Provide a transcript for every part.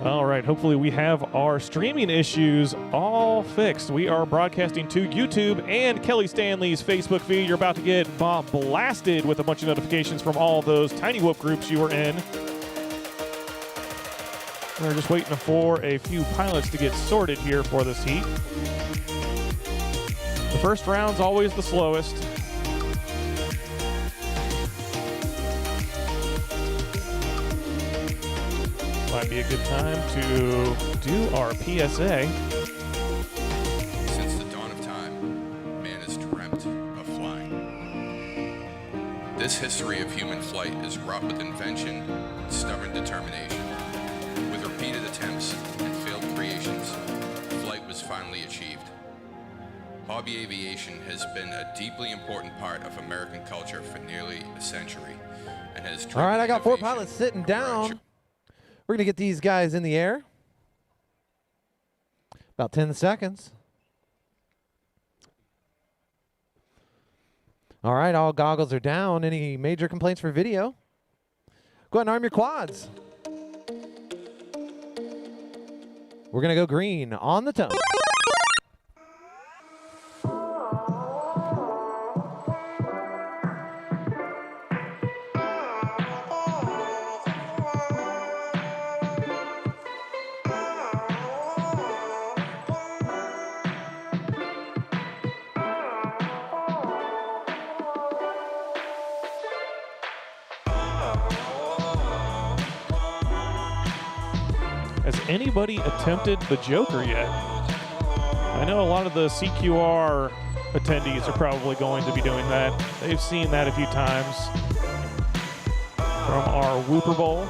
All right, hopefully we have our streaming issues all fixed. We are broadcasting to YouTube and Kelly Stanley's Facebook feed. You're about to get blasted with a bunch of notifications from all those Tiny Whoop groups you were in. We're just waiting for a few pilots to get sorted here for this heat. The first round's always the slowest. Might be a good time to do our PSA. Since the dawn of time, man has dreamt of flying. This history of human flight is wrought with invention and stubborn determination. With repeated attempts and failed creations, flight was finally achieved. Hobby aviation has been a deeply important part of American culture for nearly a century, and has. All right, I got 4 pilots sitting down. We're going to get these guys in the air. About 10 seconds. All right, all goggles are down. Any major complaints for video? Go ahead and arm your quads. We're going to go green on the tone. Has anybody attempted the Joker yet? I know a lot of the CQR attendees are probably going to be doing that. They've seen that a few times from our Whooper Bowl.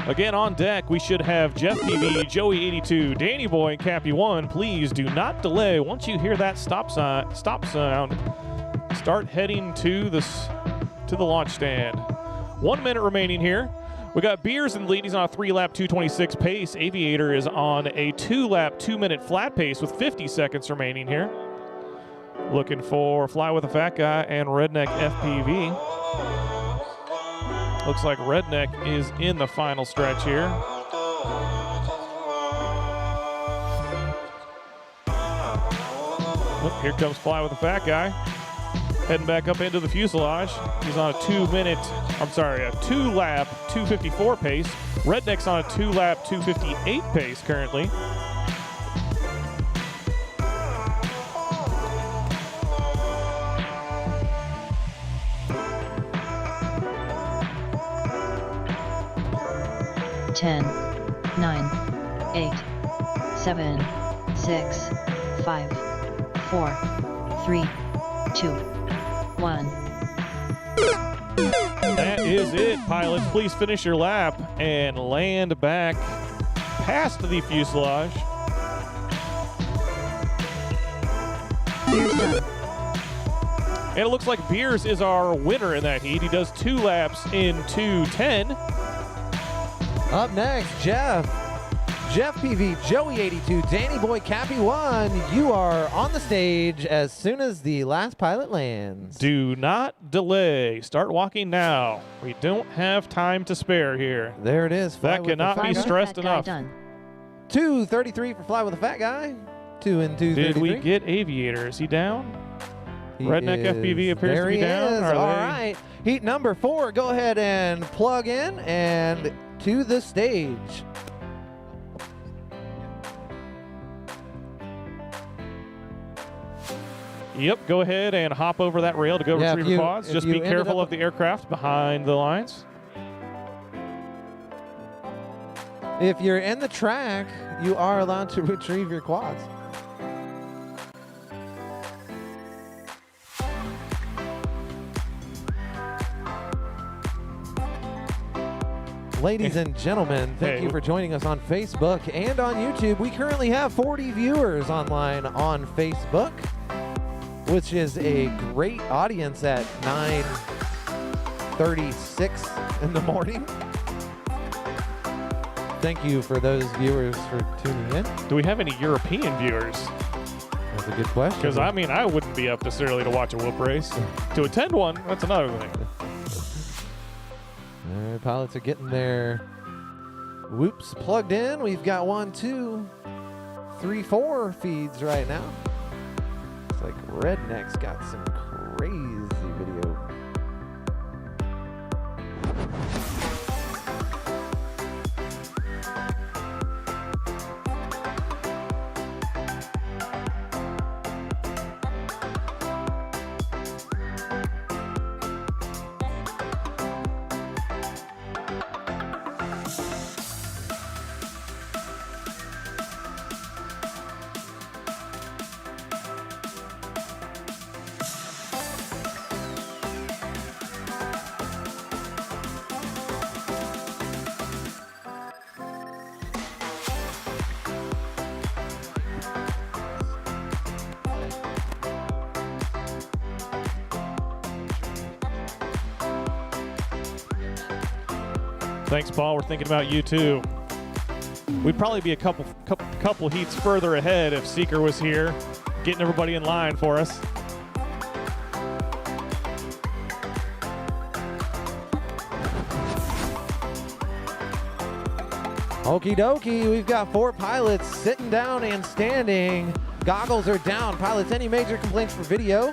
Again, on deck, we should have Jeff PV, Joey 82, Danny Boy, and Cappy 1. Please do not delay. Once you hear that stop sound, start heading to the launch stand. 1 minute remaining here. We got Beers in the lead. He's on a 3-lap 2:26 pace. Aviator is on a 2-lap 2-minute flat pace with 50 seconds remaining here. Looking for Fly with a Fat Guy and Redneck FPV. Looks like Redneck is in the final stretch here. Oh, here comes Fly with a Fat Guy. Heading back up into the fuselage. He's on a 2-lap 2:54 pace. Redneck's on a 2-lap 2:58 pace currently. Ten, 9, 8, 7, 6, 5, 4, 3, 2, 1. That is it, pilots. Please finish your lap and land back past the fuselage. And it looks like Beers is our winner in that heat. He does 2 laps in 2:10. Up next, Jeff PV, Joey 82, Danny Boy, Cappy 1. You are on the stage as soon as the last pilot lands. Do not delay. Start walking now. We don't have time to spare here. There it is. That cannot be stressed enough. 2:33 for Fly with a Fat Guy. 2 and 2:33. Did we get Aviator? Is he down? Redneck FPV appears to be down. All right. Heat number 4. Go ahead and plug in and to the stage. Yep, go ahead and hop over that rail to go retrieve your quads. Just be careful of the aircraft behind the lines. If you're in the track, you are allowed to retrieve your quads. Ladies and gentlemen, thank you for joining us on Facebook and on YouTube. We currently have 40 viewers online on Facebook, which is a great audience at 9:36 in the morning. Thank you for those viewers for tuning in. Do we have any European viewers? That's a good question. Because, I mean, I wouldn't be up this early to watch a whoop race. To attend one, that's another thing. All right, pilots are getting their whoops plugged in. We've got 1, 2, 3, 4 feeds right now. It's like Redneck's got some crazy video. Thanks, Paul. We're thinking about you too. We'd probably be a couple heats further ahead if Seeker was here, getting everybody in line for us. Okie dokie, we've got 4 pilots sitting down and standing. Goggles are down. Pilots, any major complaints for video?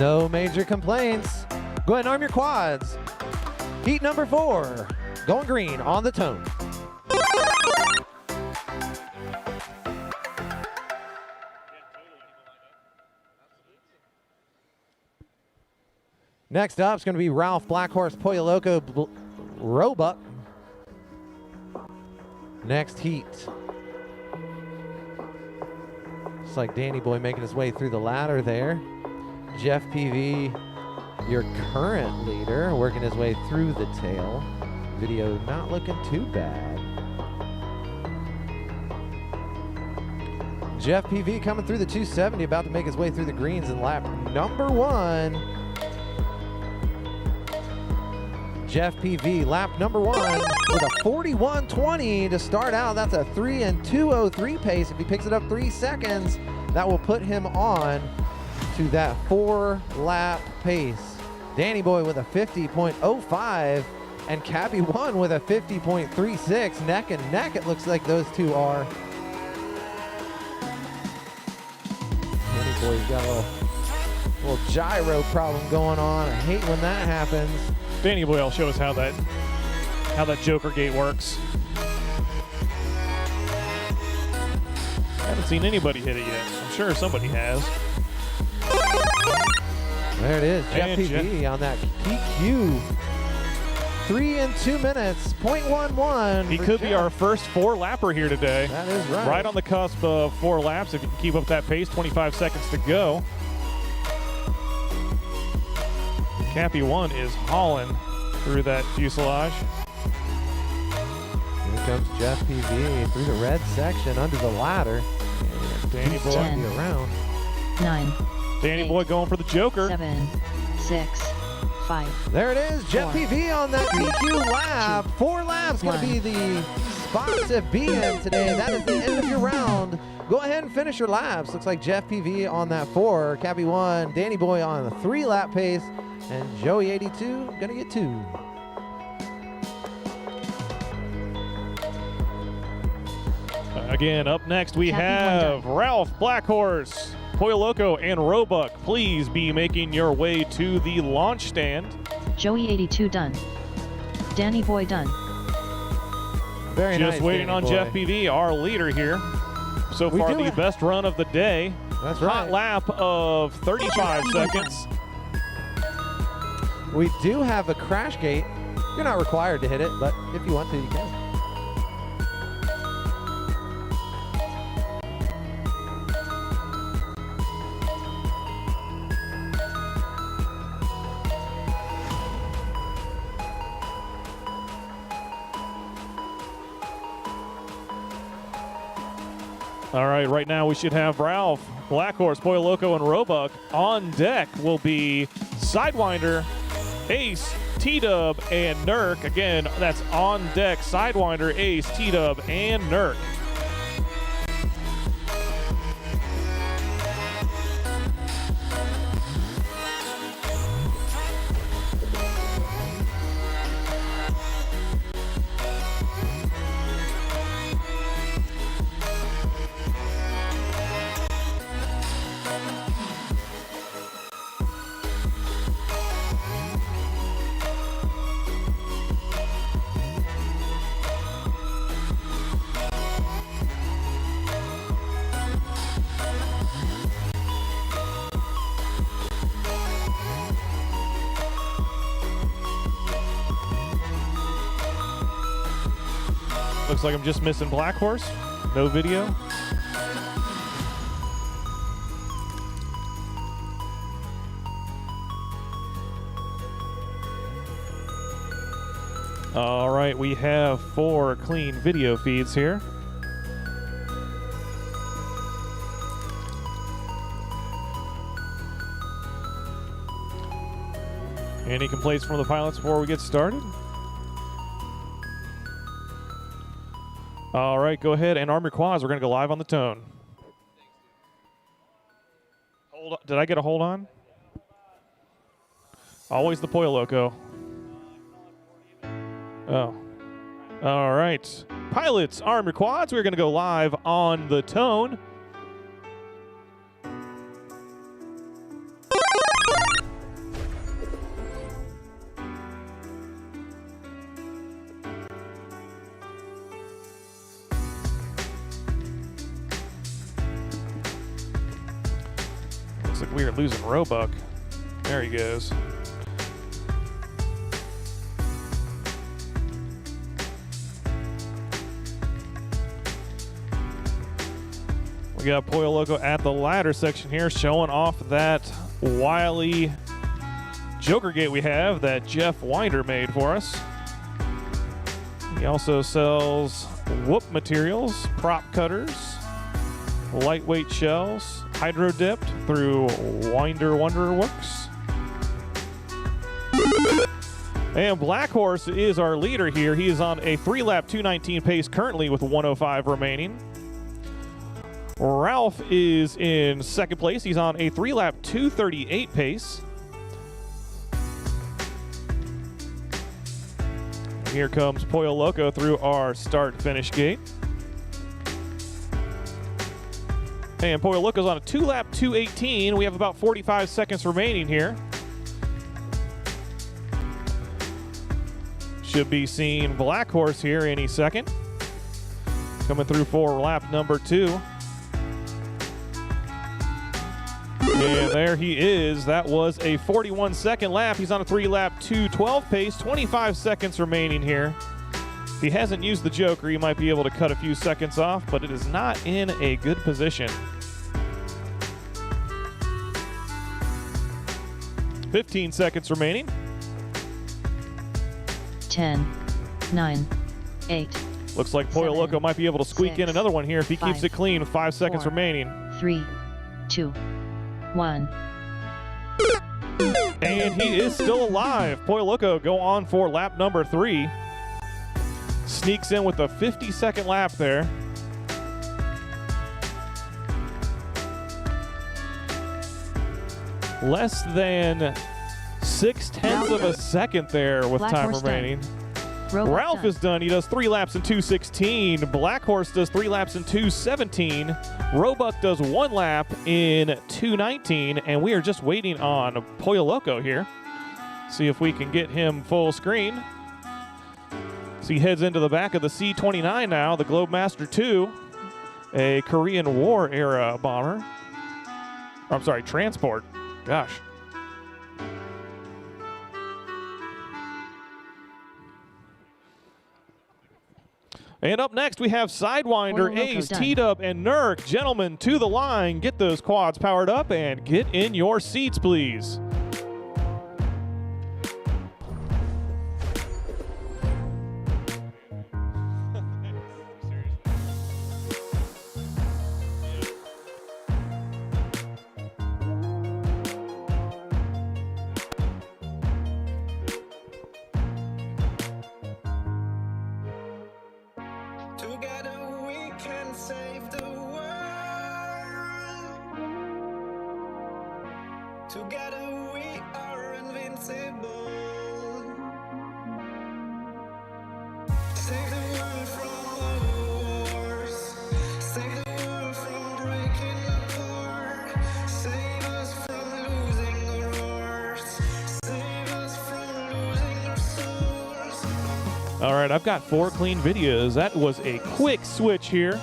No major complaints. Go ahead and arm your quads. Heat number 4, going green on the tone. Next up is going to be Ralph Blackhorse Pollo Loco Roebuck. Next heat. Looks like Danny Boy making his way through the ladder there. Jeff PV, your current leader, working his way through the tail. Video not looking too bad. Jeff PV coming through the 270, about to make his way through the greens in lap number 1. Jeff PV, lap number 1 with a 41.20 to start out. That's a 3 and 2:03 pace. If he picks it up 3 seconds, that will put him on to that 4-lap pace. Danny Boy with a 50.05 and Cappy 1 with a 50.36. Neck and neck, it looks like those two are. Danny Boy's got a little gyro problem going on. I hate when that happens. Danny Boy will show us how that Joker gate works. I haven't seen anybody hit it yet. I'm sure somebody has. There it is, Jeff And PV on that PQ. 3 and 2 minutes, 0.11. He for could be Jeff. our first 4-lapper here today. That is right. Right on the cusp of 4 laps. If you can keep up that pace, 25 seconds to go. Cappy 1 is hauling through that fuselage. Here comes Jeff PV through the red section under the ladder. Danny Boy. 10, Around. 9, Danny Boy going for the Joker. 7, 6, 5. There it is, Jeff 4, PV on that PQ lap. 4 laps going to 1. be the spot to be in today. That is the end of your round. Go ahead and finish your laps. Looks like Jeff PV on that 4, Cappy 1, Danny Boy on a 3-lap pace, and Joey 82 gonna get 2. Again, up next we Cappy have Ralph Blackhorse, Pollo Loco, and Roebuck. Please be making your way to the launch stand. Joey 82 done. Danny Boy done. Very nice. Just waiting Danny on Boy. Jeff PV, our leader here. So We far, do the have- best run of the day. That's Hot right. lap of 35 seconds. We do have a crash gate. You're not required to hit it, but if you want to, you can. All right, right now we should have Ralph, Blackhorse, Pollo Loco, and Roebuck. On deck will be Sidewinder, Ace, T-Dub, and Nurk. Again, that's on deck, Sidewinder, Ace, T-Dub, and Nurk. Looks like I'm just missing Black Horse. No video. All right, we have 4 clean video feeds here. Any complaints from the pilots before we get started? All right, go ahead and arm your quads. We're going to go live on the tone. Hold on. Did I get a hold on? Always the Pollo Loco. Oh. All right. Pilots, arm your quads. We're going to go live on the tone. Looks like we are losing Roebuck. There he goes. We got Pollo Loco at the ladder section here, showing off that wily Joker gate we have that Jeff Winder made for us. He also sells whoop materials, prop cutters, lightweight shells, hydro dipped through Winder Wonder Works. And Black Horse is our leader here. He is on a 3-lap 2:19 pace currently with 1:05 remaining. Ralph is in second place. He's on a 3-lap 2:38 pace. Here comes Pollo Loco through our start-finish gate. And Pollo Loco's on a 2-lap 2:18. We have about 45 seconds remaining here. Should be seeing Black Horse here any second. Coming through for lap number 2. And there he is. That was a 41-second lap. He's on a 3-lap 2:12 pace. 25 seconds remaining here. If he hasn't used the Joker, he might be able to cut a few seconds off, but it is not in a good position. 15 seconds remaining. 10, 9, 8. Looks like Pollo Loco might be able to squeak in another one here if he keeps it clean with 5 seconds remaining. 3, 2, 1. And he is still alive. Pollo Loco go on for lap number 3. Sneaks in with a 50-second lap there. Less than 0.6 of a second there with Black time Horse remaining. Robot Ralph done. is done. He does 3 laps in 2:16. Black Horse does 3 laps in 2:17. Roebuck does 1 lap in 2:19. And we are just waiting on Pollo Loco here. See if we can get him full screen. So he heads into the back of the C-29 now, the Globemaster II, a Korean War era bomber. I'm sorry, transport. Gosh. And up next, we have Sidewinder, Pollo Loco Ace, done. T-Dub, and Nurk. Gentlemen, to the line. Get those quads powered up and get in your seats, please. Together we can save the world. Together we are invincible. Save the world from wars. Save the world from breaking apart. Save us from losing our hearts. Save us from losing our souls. All right, I've got 4 clean videos. That was a quick switch here.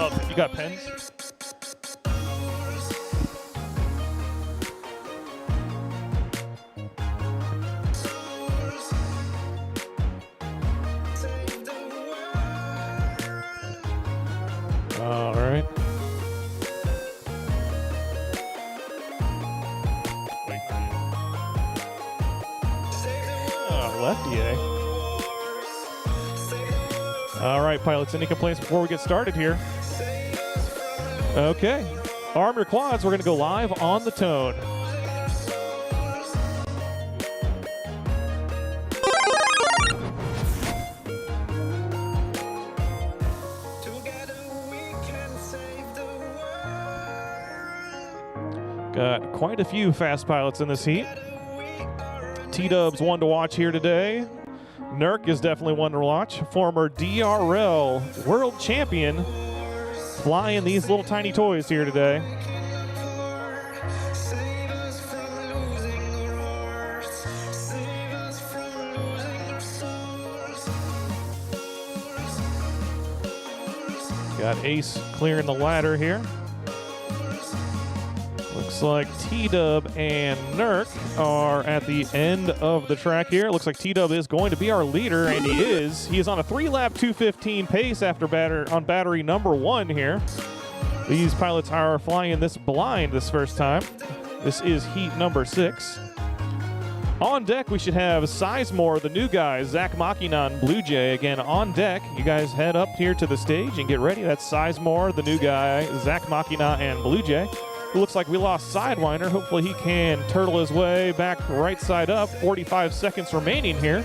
Oh, you got pens? lefty, eh? All right, pilots, any complaints before we get started here? Okay. Arm your quads. We're going to go live on the tone. Got quite a few fast pilots in this heat. T-Dub's one to watch here today. Nurk is definitely one to watch. Former DRL world champion flying these little tiny toys here today. Got Ace clearing the ladder here. Looks like T-Dub and Nurk are at the end of the track here. Looks like T-Dub is going to be our leader, and he is. He is on a 3-lap 2:15 pace after battery number 1 here. These pilots are flying this blind this first time. This is heat number 6. On deck, we should have Sizemore, the new guy, Zach Machina, and Blue Jay. Again, on deck, you guys head up here to the stage and get ready. That's Sizemore, the new guy, Zach Machina, and Blue Jay. It looks like we lost Sidewinder. Hopefully he can turtle his way back right side up. 45 seconds remaining here.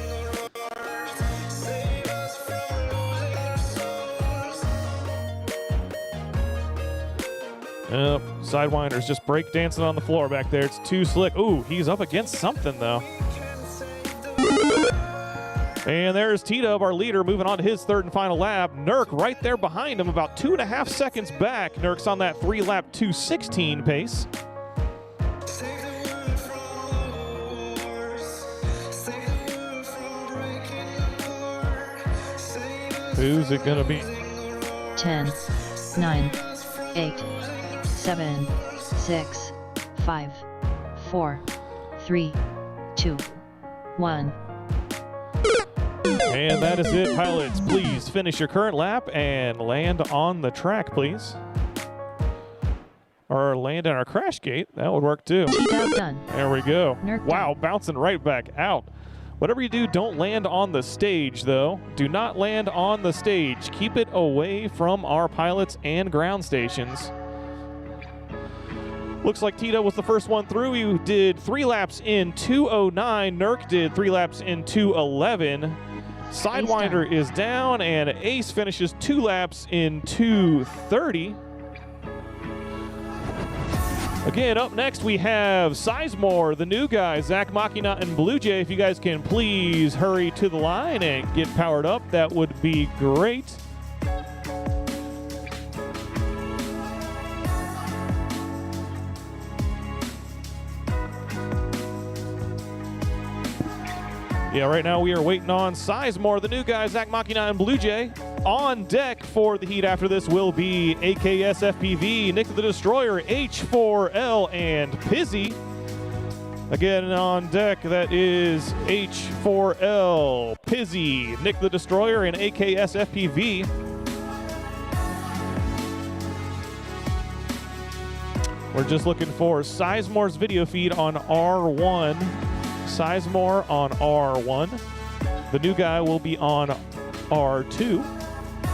Yep, Sidewinder's just break dancing on the floor back there. It's too slick. Ooh, he's up against something though. And there's T-Dub, our leader, moving on to his third and final lap. Nurk right there behind him, about 2.5 seconds back. Nurk's on that 3-lap 2:16 pace. Who's it gonna be? 10, 9, 8, 7, 6, 5, 4, 3, 2, 1. And that is it, pilots. Please finish your current lap and land on the track, please. Or land on our crash gate. That would work too. T-Dub done. There we go. Nurk Wow, done. bouncing right back out. Whatever you do, don't land on the stage, though. Do not land on the stage. Keep it away from our pilots and ground stations. Looks like Tito was the first one through. He did 3 laps in 2:09. Nurk did 3 laps in 2:11. Sidewinder is down, and Ace finishes 2 laps in 2:30. Again, up next we have Sizemore, the new guy, Zach Machina, and Blue Jay. If you guys can please hurry to the line and get powered up, that would be great. Yeah, right now we are waiting on Sizemore, the new guy, Zach Machina, and Blue Jay. On deck for the heat after this will be AKS FPV, Nick the Destroyer, H4L, and Pizzy. Again, on deck, that is H4L, Pizzy, Nick the Destroyer, and AKS FPV. We're just looking for Sizemore's video feed on R1. Sizemore on R1. The new guy will be on R2.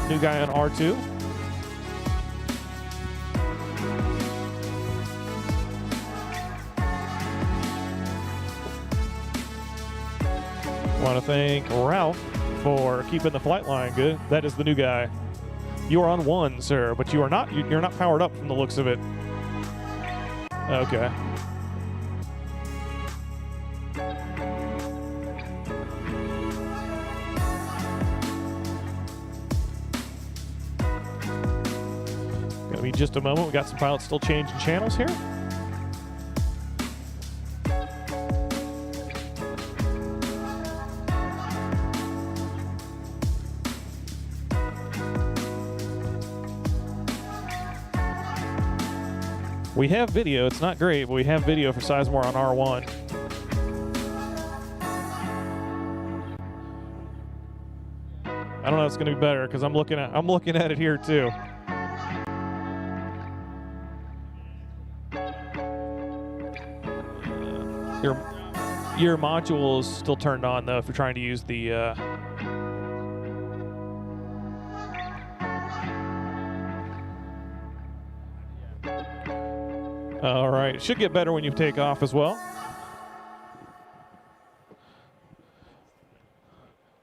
New guy on R2. Want to thank Ralph for keeping the flight line good. That is the new guy. You are on 1, sir, but you are not. You're not powered up from the looks of it. Okay. Gonna be just a moment. We got some pilots still changing channels here. We have video. It's not great, but we have video for Sizemore on R1. I don't know if it's going to be better because I'm looking at it here too. Here, Your module is still turned on, though, if you're trying to use the... All right. It should get better when you take off as well.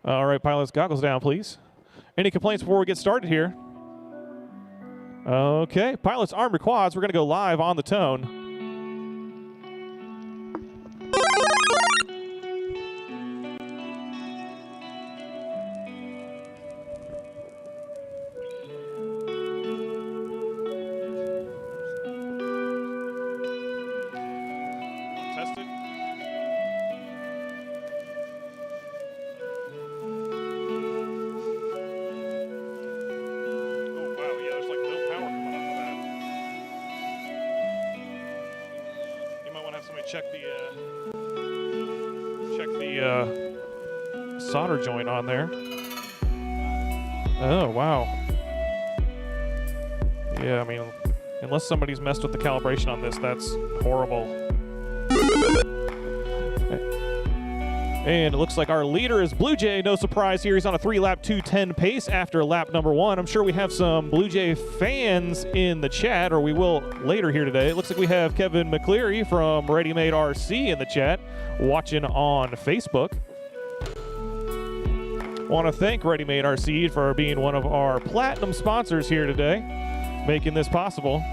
All right, pilots, goggles down, please. Any complaints before we get started here? Okay. Pilots, arm your quads. We're going to go live on the tone. Check the solder joint on there. Oh, wow. Yeah, I mean, unless somebody's messed with the calibration on this, that's horrible. And it looks like our leader is Blue Jay. No surprise here. He's on a 3-lap 2:10 pace after lap number 1. I'm sure we have some Blue Jay fans in the chat, or we will later here today. It looks like we have Kevin McCleary from Ready Made RC in the chat watching on Facebook. Want to thank Ready Made RC for being one of our platinum sponsors here today, making this possible.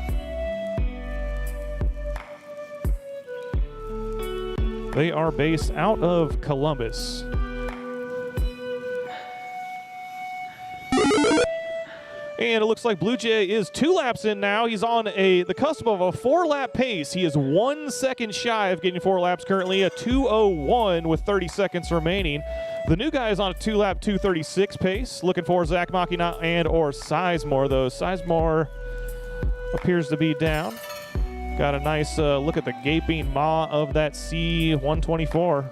They are based out of Columbus. And it looks like Blue Jay is 2 laps in now. He's on the cusp of a 4-lap pace. He is 1 second shy of getting 4 laps currently, a 2:01 with 30 seconds remaining. The new guy is on a 2-lap 2:36 pace. Looking for Zach Machina and or Sizemore, though. Sizemore appears to be down. Got a nice look at the gaping maw of that C-124.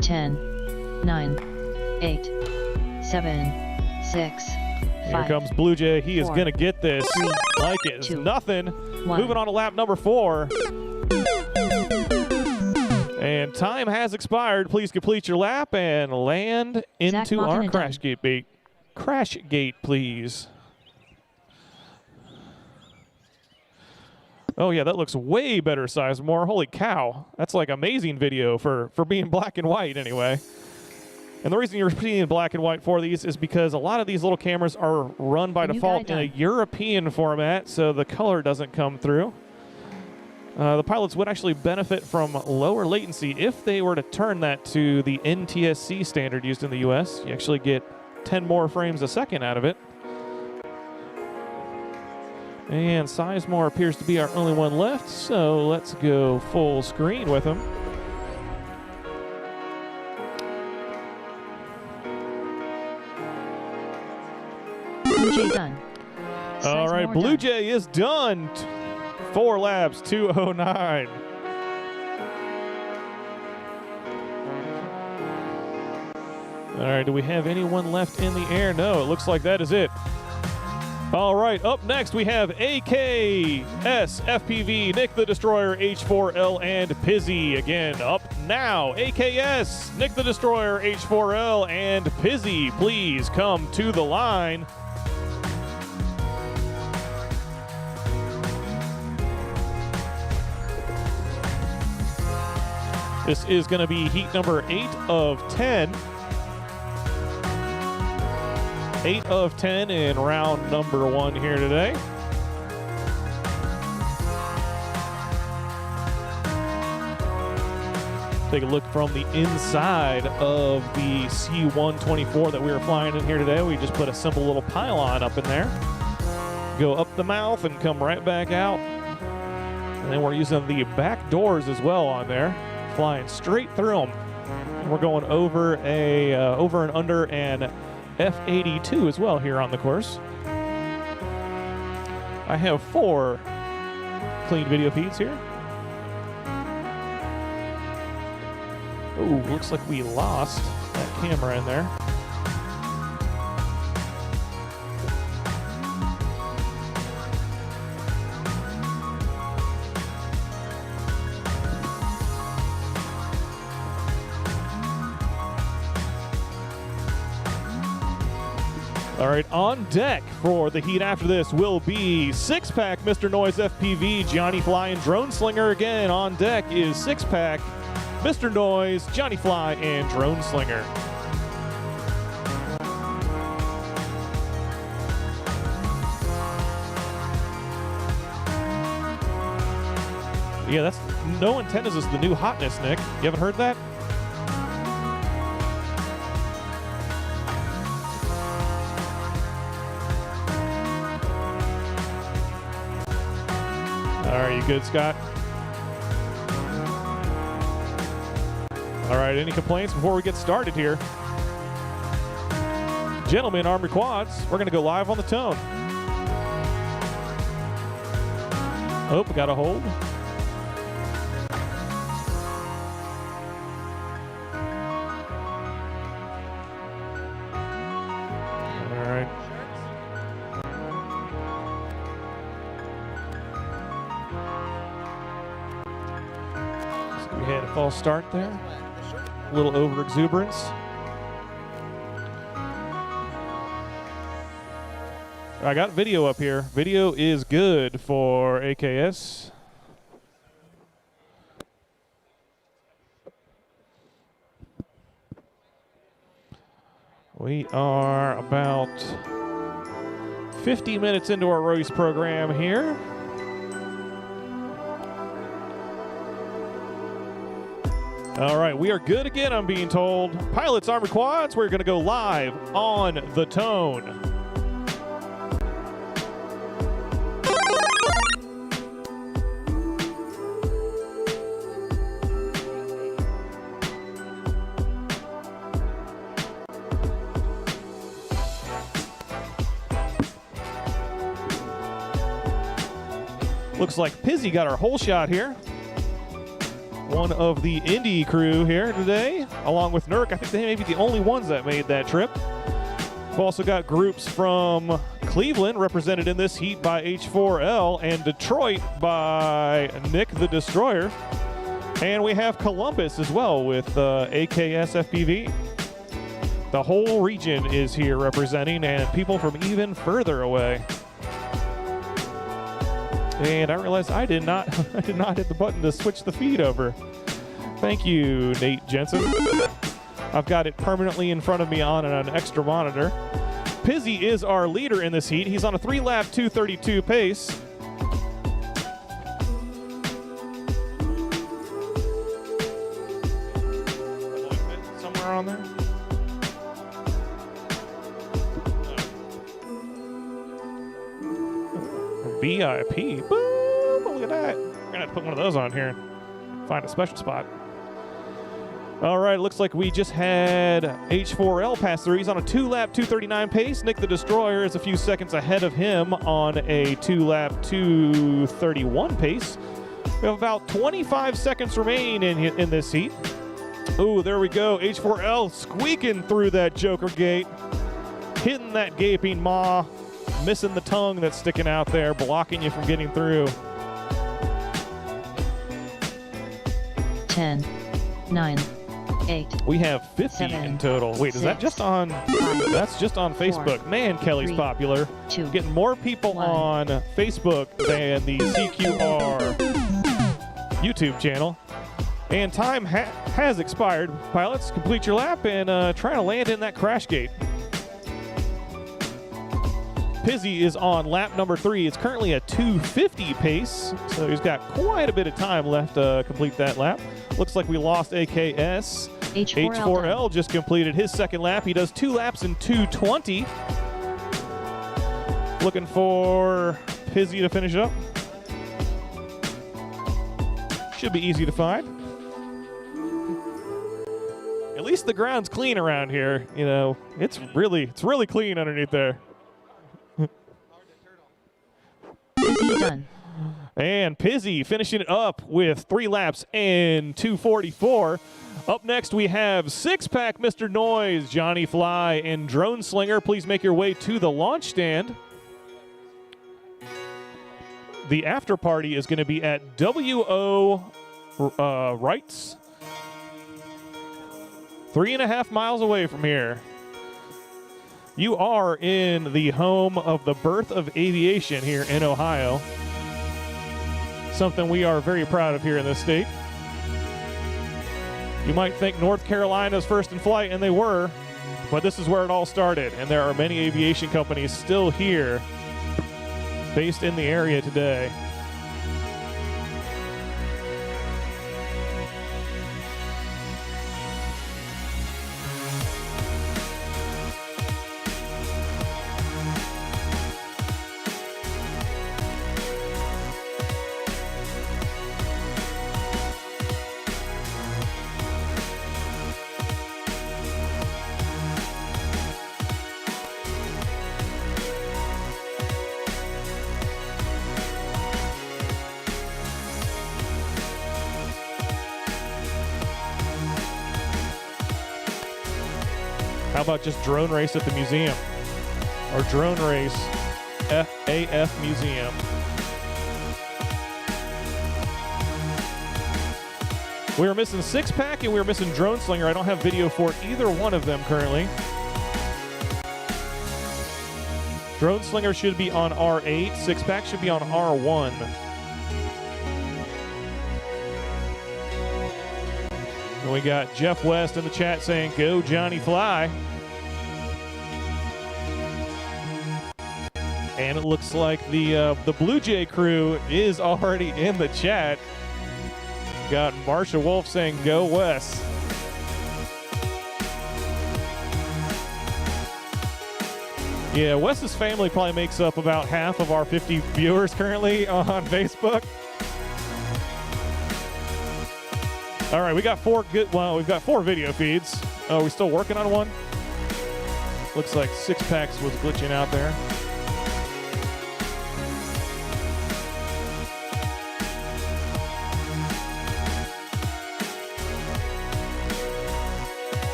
10, 9, 8, 7, 6, 5. Here comes Blue Jay. He is 4, going to get this 3, like it's 2, nothing. 1. Moving on to lap number 4. And time has expired. Please complete your lap and land into our crash gate. Crash gate, please. Oh, yeah, that looks way better, Sizemore. Holy cow. That's like amazing video for being black and white anyway. And the reason you're seeing black and white for these is because a lot of these little cameras are run by default in a European format, so the color doesn't come through. The pilots would actually benefit from lower latency if they were to turn that to the NTSC standard used in the US. You actually get 10 more frames a second out of it. And Sizemore appears to be our only one left, so let's go full screen with him. Blue Jay done. All right, Blue Jay is done. 4 laps, 2:09. All right, do we have anyone left in the air? No, it looks like that is it. All right, up next we have AKS, FPV, Nick the Destroyer, H4L, and Pizzy. Again, up now, AKS, Nick the Destroyer, H4L, and Pizzy. Please come to the line. This is going to be heat number 8 of 10. 8 of 10 in round number 1 here today. Take a look from the inside of the C-124 that we were flying in here today. We just put a simple little pylon up in there. Go up the mouth and come right back out. And then we're using the back doors as well on there, flying straight through them. And we're going over and under an F82 as well here on the course. I have 4 clean video feeds here. Oh, looks like we lost that camera in there. All right, on deck for the heat after this will be six-pack Mr. Noise FPV, Johnny Fly, and Drone Slinger. Again, on deck is six-pack Mr. Noise, Johnny Fly, and Drone Slinger. Yeah, that's no antennas is the new hotness, Nick. You haven't heard that? All right, you good, Scott? All right, any complaints before we get started here? Gentlemen, Armored Quads, we're gonna go live on the tone. Oh, we got a hold. False start there. A little over exuberance. I got video up here. Video is good for AKS. We are about 50 minutes into our race program here. All right, we are good again, I'm being told. Pilots, Armored Quads, we're going to go live on the tone. Looks like Pizzy got our whole shot here. One of the Indy crew here today, along with Nurk. I think they may be the only ones that made that trip. We've also got groups from Cleveland represented in this heat by H4L and Detroit by Nick the Destroyer. And we have Columbus as well with AKS FPV. The whole region is here representing, and people from even further away. And I realized I did not hit the button to switch the feed over. Thank you, Nate Jensen. I've got it permanently in front of me on an extra monitor. Pizzy is our leader in this heat. He's on a 3-lap 2:32 pace. Somewhere on there. VIP. Boom, look at that. We're gonna have to put one of those on here and find a special spot. All right, looks like we just had H4L pass through. He's on a 2-lap 2:39 pace. Nick the Destroyer is a few seconds ahead of him on a 2-lap 2:31 pace. We have about 25 seconds remaining in this heat. Ooh, there we go. H4L squeaking through that Joker gate, hitting that gaping maw. Missing the tongue that's sticking out there, blocking you from getting through. 10, 9, 8. We have 50 7, in total. Wait, is that 6, just on? 5, That's just on Facebook. 4, Man, Kelly's 3, popular. 2, Getting more people 1. on Facebook than the CQR YouTube channel. And time has expired. Pilots, complete your lap and try to land in that crash gate. Pizzy is on lap number 3. It's currently a 2:50 pace, so he's got quite a bit of time left to complete that lap. Looks like we lost AKS. H4L just completed his second lap. He does 2 laps in 2:20. Looking for Pizzy to finish up. Should be easy to find. At least the ground's clean around here. You know, it's really clean underneath there. Done. And Pizzy finishing it up with 3 laps and 2:44. Up next, we have 6-pack Mr. Noise, Johnny Fly, and Drone Slinger. Please make your way to the launch stand. The after party is going to be at WO Wrights, 3.5 miles away from here. You are in the home of the birth of aviation here in Ohio. Something we are very proud of here in this state. You might think North Carolina's first in flight, and they were, but this is where it all started, and there are many aviation companies still here, based in the area today. How about just drone race at the museum? Or drone race AF Museum. We were missing Six Pack and we were missing Drone Slinger. I don't have video for either one of them currently. Drone Slinger should be on R8. Six Pack should be on R1. And we got Jeff West in the chat saying, "Go Johnny Fly." And it looks like the Blue Jay crew is already in the chat. Got Marsha Wolf saying, "Go West." Yeah, Wes's family probably makes up about half of our 50 viewers currently on Facebook. All right, we got we've got 4 video feeds. Oh, are we still working on one? Looks like Six Packs was glitching out there.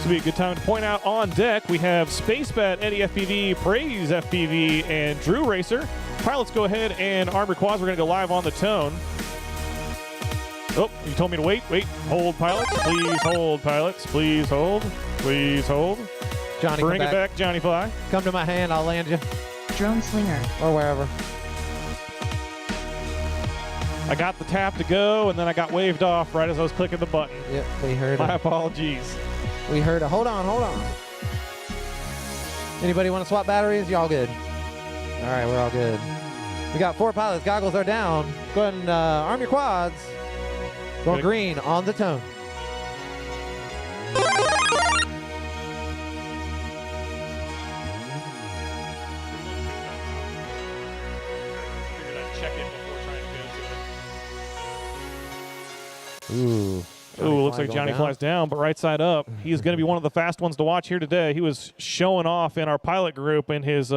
Be a good time to point out on deck we have SpaceBat, Eddie FPV, Praise FPV, and Drew Racer. Pilots, go ahead and Armor Quads. We're going to go live on the tone. Oh, you told me to wait. Hold, pilots. Please hold, pilots. Please hold. Please hold. Johnny, bring it back, Johnny Fly. Come to my hand. I'll land you. Drone Slinger. Or wherever. I got the tap to go, and then I got waved off right as I was clicking the button. Yep, we heard My it. apologies. We heard it. Hold on. Anybody want to swap batteries? Y'all good? All right, we're all good. We got 4 pilots. Goggles are down. Go ahead and arm your quads. Going green on the tone. Ooh. Ooh, looks like Johnny Fly's down, but right side up. He's going to be one of the fast ones to watch here today. He was showing off in our pilot group in his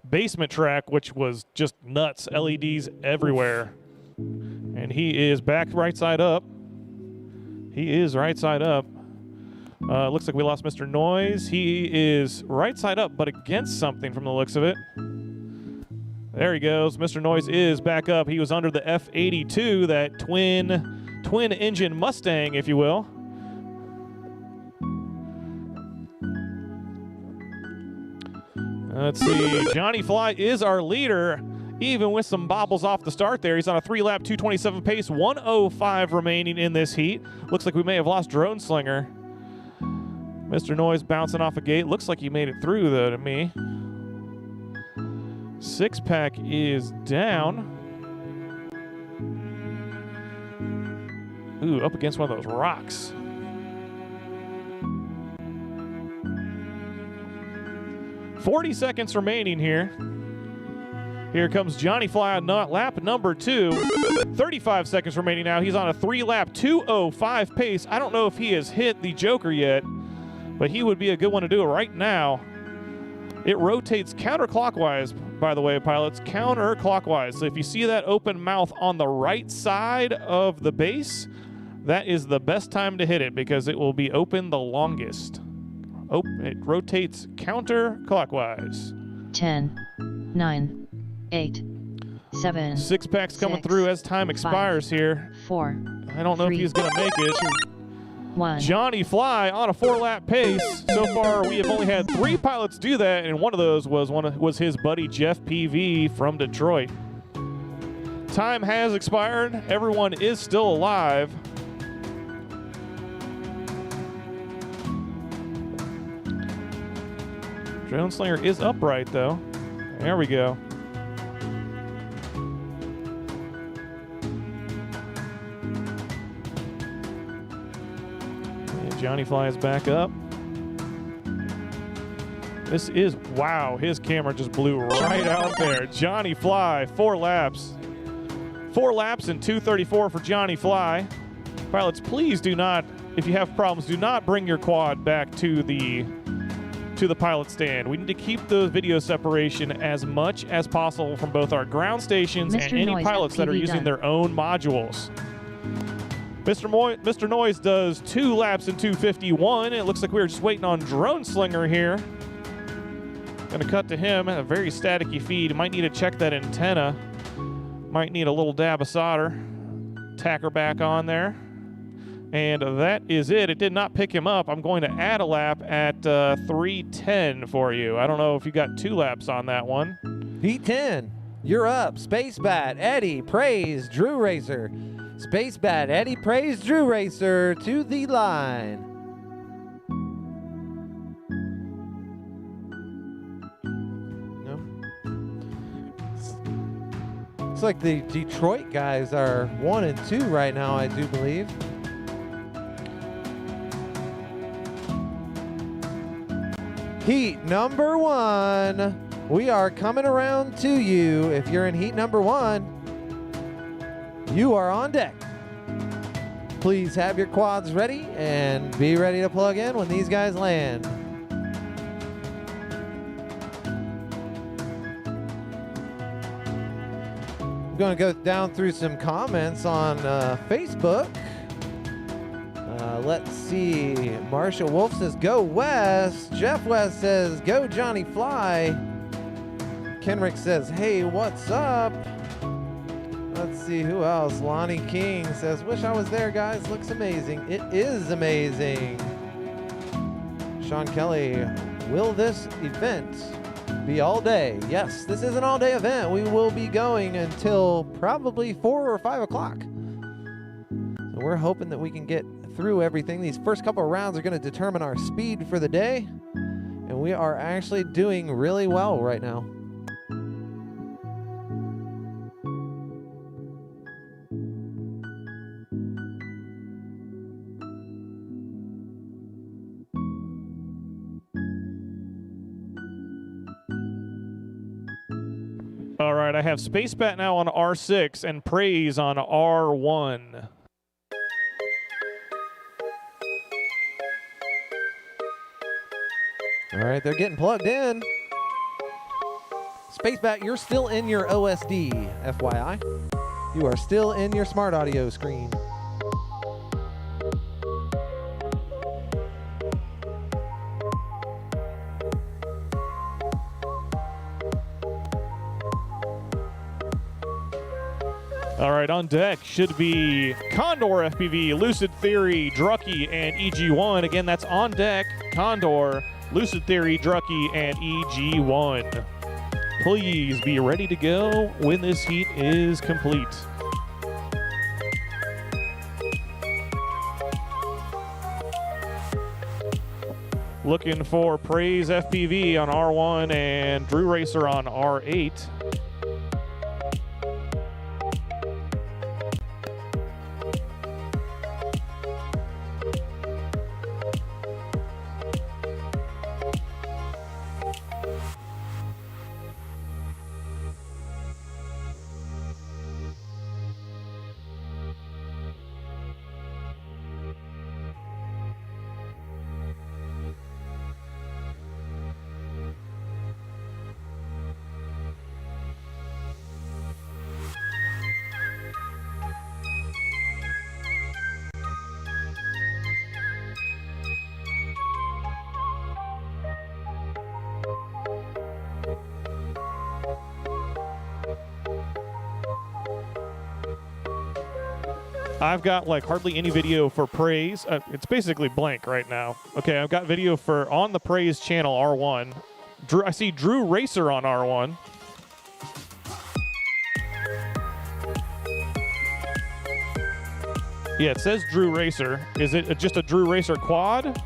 basement track, which was just nuts. LEDs everywhere. And he is back right side up. He is right side up. Looks like we lost Mr. Noise. He is right side up, but against something from the looks of it. There he goes. Mr. Noise is back up. He was under the F82, that twin engine Mustang, if you will. Let's see. Johnny Fly is our leader, even with some bobbles off the start there. He's on a 3-lap 227 pace, 105 remaining in this heat. Looks like we may have lost Drone Slinger. Mr. Noise bouncing off a gate. Looks like he made it through, though, to me. Six Pack is down. Ooh, up against one of those rocks. "40 seconds remaining here. Here comes Johnny Fly on lap number 2. 35 seconds remaining now. He's on a 3-lap 205 pace. I don't know if he has hit the Joker yet, but he would be a good one to do it right now. It rotates counterclockwise, by the way, pilots. Counterclockwise. So if you see that open mouth on the right side of the base, that is the best time to hit it because it will be open the longest. Oh, it rotates counterclockwise. 10, 9, 8, 7, 6 packs coming 6, through as time 5, expires here. 4, I don't know if 3, he's going to make it. 1. Johnny Fly on a 4-lap pace. So far, we have only had 3 pilots do that, and one of those was his buddy Jeff PV from Detroit. Time has expired. Everyone is still alive. Drone Slinger is upright, though. There we go. And Johnny Fly is back up. This is, wow, his camera just blew right out there. Johnny Fly, 4 laps. 4 laps and 2:34 for Johnny Fly. Pilots, please do not, if you have problems, do not bring your quad back to the pilot stand. We need to keep the video separation as much as possible from both our ground stations and any Noise pilots that are FPV using done. their own modules. Mr. Noise does 2 laps in 2:51. It looks like we were just waiting on Drone Slinger here. Gonna cut to him. A very staticky feed. Might need to check that antenna. Might need a little dab of solder. Tack her back on there. And that is it. It did not pick him up. I'm going to add a lap at 3:10 for you. I don't know if you got 2 laps on that one. Heat 10, you're up. Space Bat, Eddie, Praise, Drew Racer. Space Bat, Eddie, Praise, Drew Racer to the line. No. Looks like the Detroit guys are 1 and 2 right now, I do believe. Heat number 1. We are coming around to you. If you're in heat number 1, you are on deck. Please have your quads ready and be ready to plug in when these guys land. I'm going to go down through some comments on Facebook. Let's see. Marshall Wolf says, go West. Jeff West says, go Johnny Fly. Kenrick says, hey, what's up? Let's see, who else? Lonnie King says, wish I was there, guys. Looks amazing. It is amazing. Sean Kelly, will this event be all day? Yes, this is an all-day event. We will be going until probably 4 or 5 o'clock. So we're hoping that we can get through everything. These first couple of rounds are going to determine our speed for the day, and we are actually doing really well right now. All right, I have Space Bat now on R6 and Praise on R1. All right, they're getting plugged in. Spacebat, you're still in your OSD, FYI. You are still in your smart audio screen. All right, on deck should be Condor FPV, Lucid Theory, Drucky, and EG1. Again, that's on deck, Condor, Lucid Theory, Drucky, and EG1. Please be ready to go when this heat is complete. Looking for Praise FPV on R1 and Drew Racer on R8. I've got like hardly any video for Praise. It's basically blank right now. Okay, I've got video for on the Praise channel R1. Drew, I see Drew Racer on R1. Yeah, it says Drew Racer. Is it just a Drew Racer quad?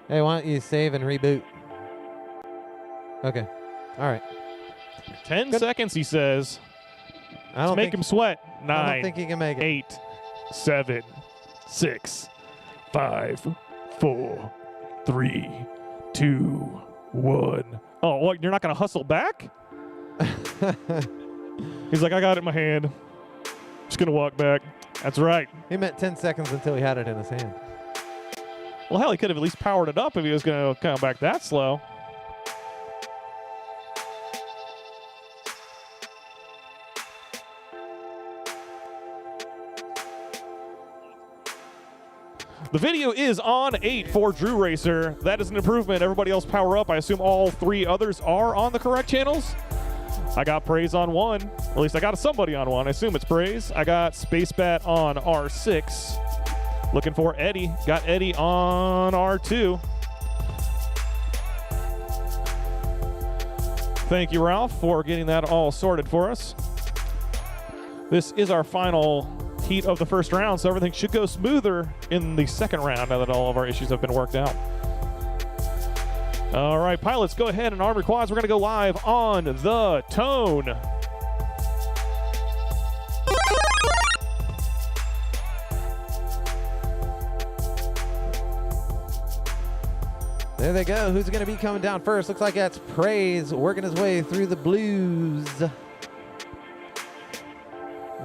Hey, why don't you save and reboot? Okay. All right. 10 seconds, he says. I don't Let's make think, him sweat. I 9, don't think he can make it. 8, 7, 6, 5, 4, 3, 2, 1. Oh, what? You're not going to hustle back? He's like, I got it in my hand. Just going to walk back. That's right. He meant 10 seconds until he had it in his hand. Well, hell, he could have at least powered it up if he was going to come back that slow. The video is on 8 for Drew Racer. That is an improvement. Everybody else power up. I assume all 3 others are on the correct channels. I got Praise on 1. At least I got somebody on 1. I assume it's Praise. I got Space Bat on R6. Looking for Eddie. Got Eddie on R2. Thank you, Ralph, for getting that all sorted for us. This is our final heat of the first round, so everything should go smoother in the second round now that all of our issues have been worked out. All right, pilots, go ahead and arm your quads. We're going to go live on the Tone. There they go. Who's going to be coming down first? Looks like that's Praise working his way through the blues.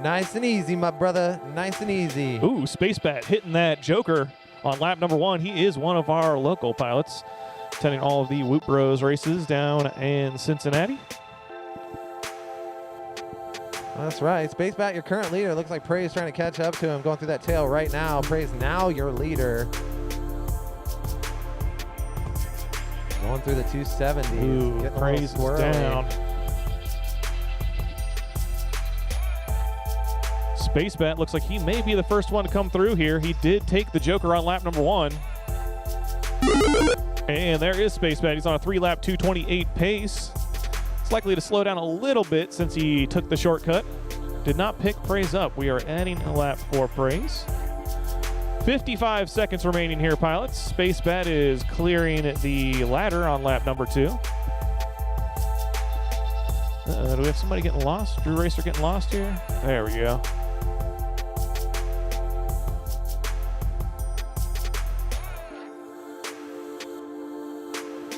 Nice and easy, my brother. Nice and easy. Ooh, Space Bat hitting that Joker on lap number 1. He is one of our local pilots, attending all of the Whoop Bros races down in Cincinnati. That's right. Space Bat, your current leader. Looks like Praise trying to catch up to him, going through that tail right now. Praise now your leader. Going through the 270s. Ooh, getting Praise a little squirrely. down. Space Bat looks like he may be the first one to come through here. He did take the Joker on lap number 1. And there is Space Bat. He's on a 3-lap 228 pace. It's likely to slow down a little bit since he took the shortcut. Did not pick Praise up. We are adding a lap for Praise. 55 seconds remaining here, pilots. Space Bat is clearing the ladder on lap number 2. Do we have somebody getting lost? Drew Racer getting lost here? There we go.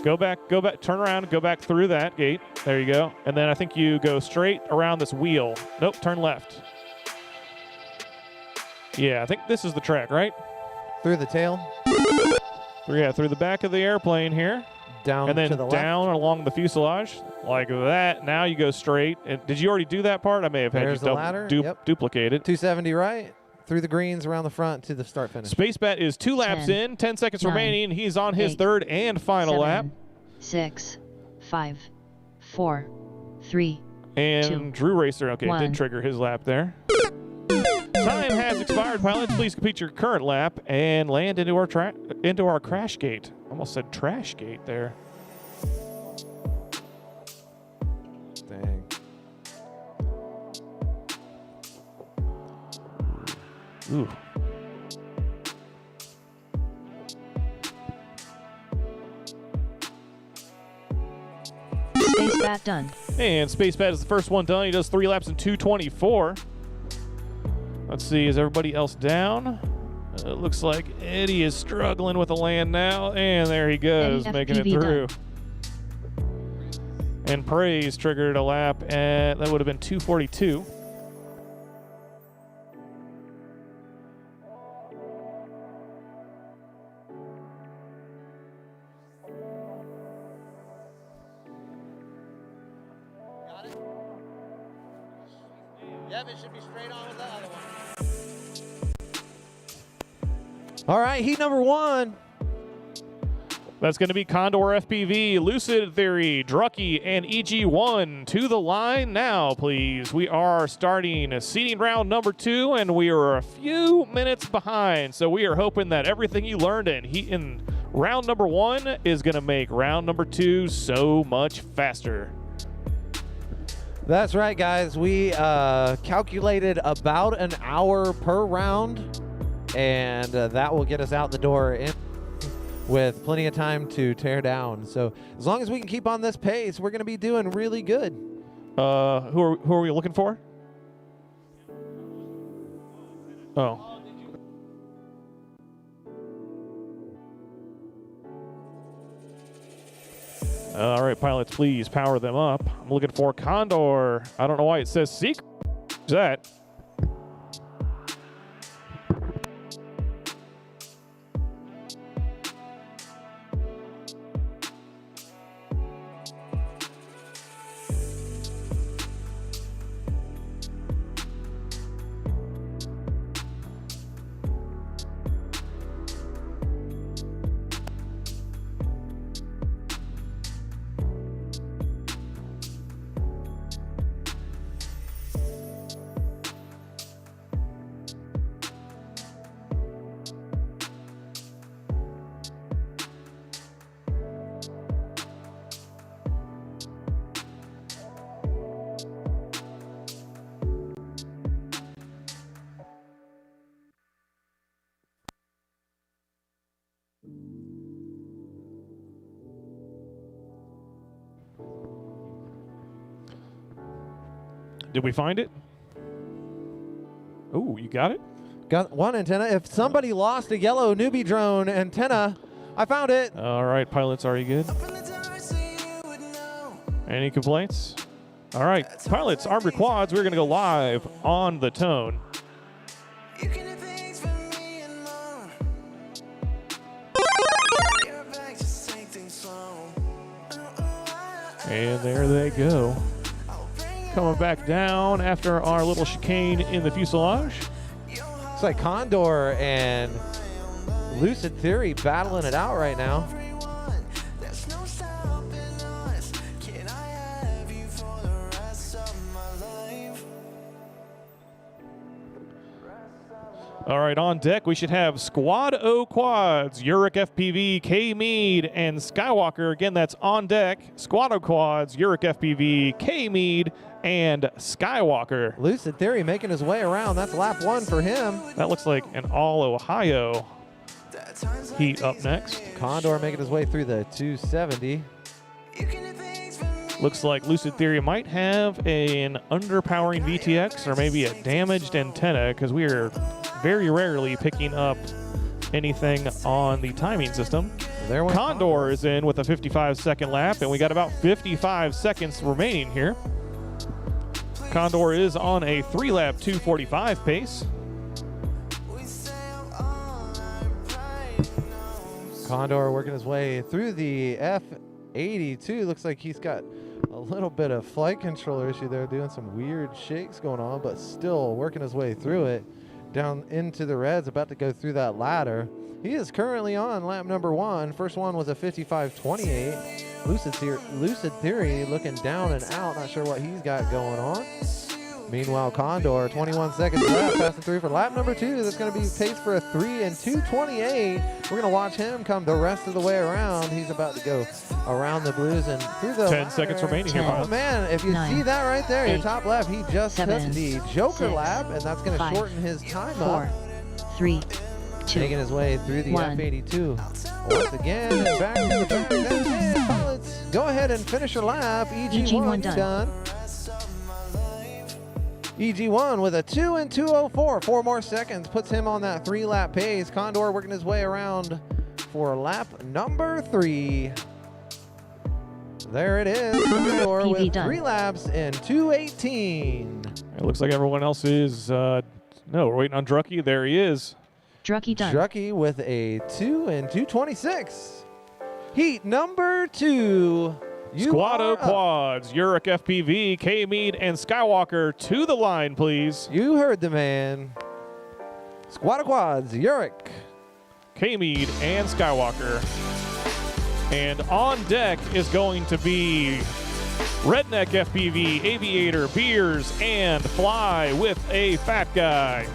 Go back, turn around, go back through that gate. There you go. And then I think you go straight around this wheel. Nope, turn left. Yeah, I think this is the track, right? Through the tail. Yeah, through the back of the airplane here. Down And then to the down along the fuselage, like that. Now you go straight. And did you already do that part? I may have had There's you the ladder. Yep. duplicate it. 270 right. Through the greens, around the front to the start finish. Space Bat is 2 laps 10, in, 10 seconds 9, remaining. He's on his 8, third and final 7, lap. 6, 5, 4, 3. And 2, Drew Racer, okay, 1. did trigger his lap there. Time has expired, pilots. Please complete your current lap and land into our crash gate. Almost said trash gate there. Dang. Ooh. Space Bat done. And Space Bat is the first one done. He does 3 laps in 2:24. Let's see, is everybody else down? It looks like Eddie is struggling with the land now, and there he goes, Eddie making it FPV through. done. And Praise triggered a lap at, that would have been 2:42. Yep, it should be straight on with the other one. All right, heat number 1. That's going to be Condor FPV, Lucid Theory, Drucky, and EG1 to the line now, please. We are starting seeding round number 2, and we are a few minutes behind. So we are hoping that everything you learned in round number 1 is going to make round number 2 so much faster. That's right, guys. We calculated about an hour per round, and that will get us out the door with plenty of time to tear down. So as long as we can keep on this pace, we're going to be doing really good. Who are we looking for? Oh. All right, pilots, please power them up. I'm looking for Condor. I don't know why it says secret. What's that? Did we find it? Oh, you got it? Got one antenna. If somebody lost a yellow newbie drone antenna, I found it. All right, pilots, are you good? Any complaints? All right, pilots, armed your quads. We're going to go live on the tone. And there they go. Coming back down after our little chicane in the fuselage. It's like Condor and Lucid Theory battling it out right now. All right, on deck, we should have Squad O Quads, Uric FPV, K Mead, and Skywalker. Again, that's on deck. Squad O Quads, Uric FPV, K Mead, and Skywalker. Lucid Theory making his way around. That's lap 1 for him. That looks like an all-Ohio heat up next. Condor making his way through the 270. Looks like Lucid Theory might have an underpowering VTX or maybe a damaged antenna, because we are very rarely picking up anything on the timing system. There went Condor is in with a 55-second lap, and we got about 55 seconds remaining here. Condor is on a 3-lap 2:45 pace. Condor working his way through the F82. Looks like he's got a little bit of flight controller issue there, doing some weird shakes going on, but still working his way through it. Down into the reds, about to go through that ladder. He is currently on lap number 1. First one was a 55.28. Lucid Theory looking down and out. Not sure what he's got going on. Meanwhile, Condor, 21 seconds left, passing through for lap number 2. That's going to be paced for a 3 and 2:28. We're going to watch him come the rest of the way around. He's about to go around the blues and through the 10 seconds remaining here, Oh, pilots. man, if you 9, see that right there, your 8, top left, he just took 7, the Joker 6, lap, and that's going to 5, shorten his time 4, up. 3, 2, Making his way through the 1. F82. Once again, and back to the back. That's it, pilots. Go ahead and finish your lap. EG1 done. EG1 with a 2 and 2:04. 4 more seconds puts him on that 3-lap pace. Condor working his way around for lap number 3. There it is. Score PV with done. 3 laps in 2:18. It looks like everyone else is. No, we're waiting on Drucky. There he is. Drucky done. Drucky with a 2 and 2:26. Heat number 2. Squado Quads, Uric FPV, K Mead, and Skywalker to the line, please. You heard the man. Squad Quads, Uric. K Mead and Skywalker. And on deck is going to be Redneck FPV, Aviator, Beers, and Fly with a Fat Guy.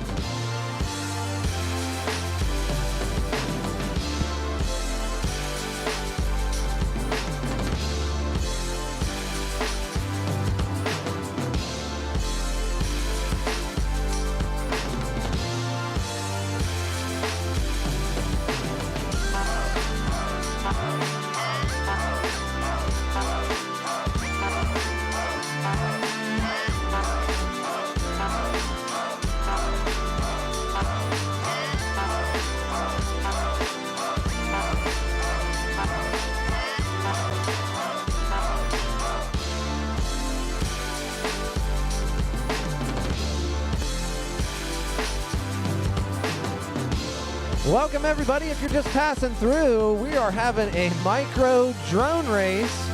Welcome everybody. If you're just passing through, we are having a micro drone race.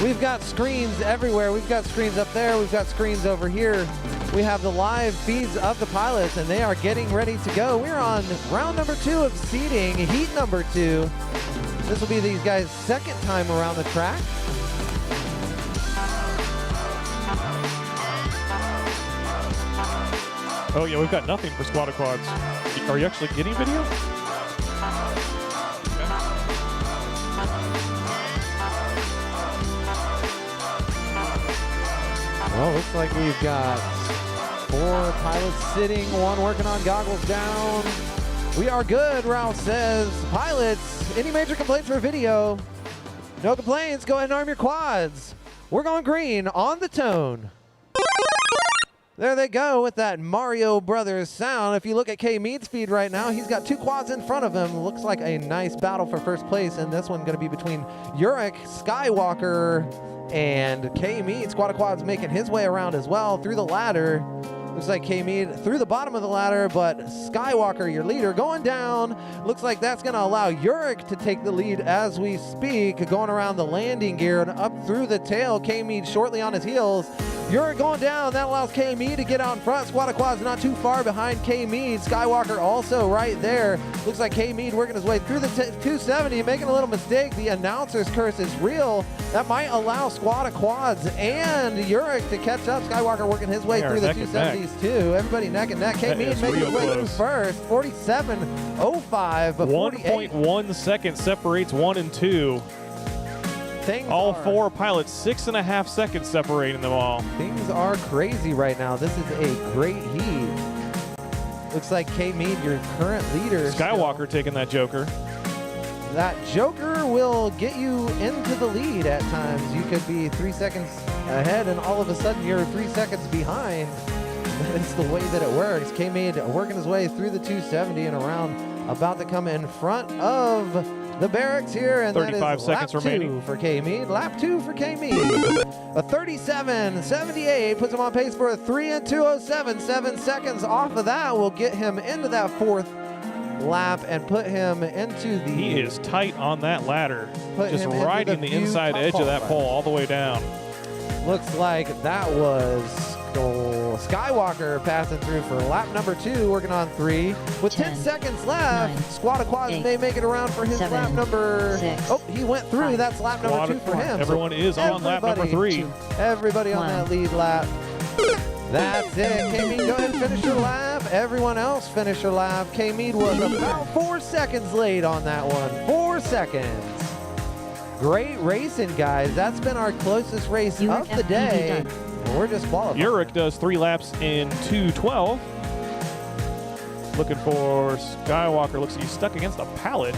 We've got screens everywhere. We've got screens up there. We've got screens over here. We have the live feeds of the pilots, and they are getting ready to go. We're on round number 2 of seeding, heat number 2. This will be these guys' second time around the track. Oh yeah, we've got nothing for Squad Quads. Are you actually getting video? Well, looks like we've got 4 pilots sitting, 1 working on goggles down. We are good, Ralph says. Pilots, any major complaints for video? No complaints, go ahead and arm your quads. We're going green on the tone. There they go with that Mario Brothers sound. If you look at K Mead's feed right now, he's got 2 quads in front of him. Looks like a nice battle for first place, and this one going to be between Uric, Skywalker, and K Mead. Squad Quads making his way around as well through the ladder. Looks like K Mead through the bottom of the ladder, but Skywalker, your leader, going down. Looks like that's going to allow Uric to take the lead as we speak, going around the landing gear and up through the tail. K Mead shortly on his heels. Uric going down. That allows K Mead to get out in front. Squad Quads not too far behind K Mead. Skywalker also right there. Looks like K Mead working his way through the 270, making a little mistake. The announcer's curse is real. That might allow Squad Quads and Uric to catch up. Skywalker working his way through the 270s too. Everybody neck and neck. K Mead making his way through first. 47.05, but 1.1 seconds separates 1 and 2. All 4 pilots, 6.5 seconds separating them all. Things are crazy right now. This is a great heat. Looks like K Mead, your current leader. Skywalker taking that Joker. That Joker will get you into the lead at times. You could be 3 seconds ahead, and all of a sudden you're 3 seconds behind. That is the way that it works. K Mead working his way through the 270 and around, about to come in front of the barracks here, and 35 that is seconds lap remaining 2 for K Mead. Lap 2 for K Mead. A 37.78 puts him on pace for a 3 and 207. 7 seconds off of that will get him into that 4th lap and put him into the. He is tight on that ladder, just him into riding the view inside top edge of that qualifier. pole all the way down. Looks like that was Skywalker passing through for lap number 2, working on 3. With 10 seconds left, 9, Squad Quads 8, may make it around for his 7, lap number. 6, Oh, he went through. 5, That's lap number 2 for him. Everyone is on lap number 3. Everybody on 1. that lead lap. That's it. K Mead, go ahead and finish your lap. Everyone else finish your lap. K Mead was about 4 seconds late on that one. 4 seconds. Great racing, guys. That's been our closest race Uric of the day. FPV We're just qualified. Uric does 3 laps in 2:12. Looking for Skywalker. Looks like he's stuck against a pallet.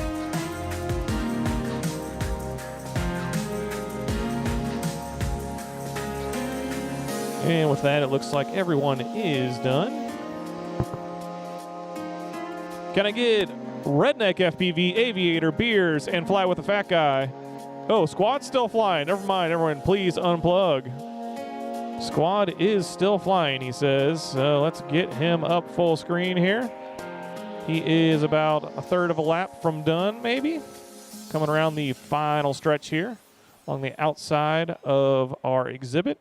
And with that, it looks like everyone is done. Can I get Redneck FPV, Aviator, Beers, and Fly with the Fat Guy Oh, squad's still flying. Never mind, everyone, please unplug. Squad is still flying, he says. So let's get him up full screen here. He is about a third of a lap from done, maybe. Coming around the final stretch here along the outside of our exhibit.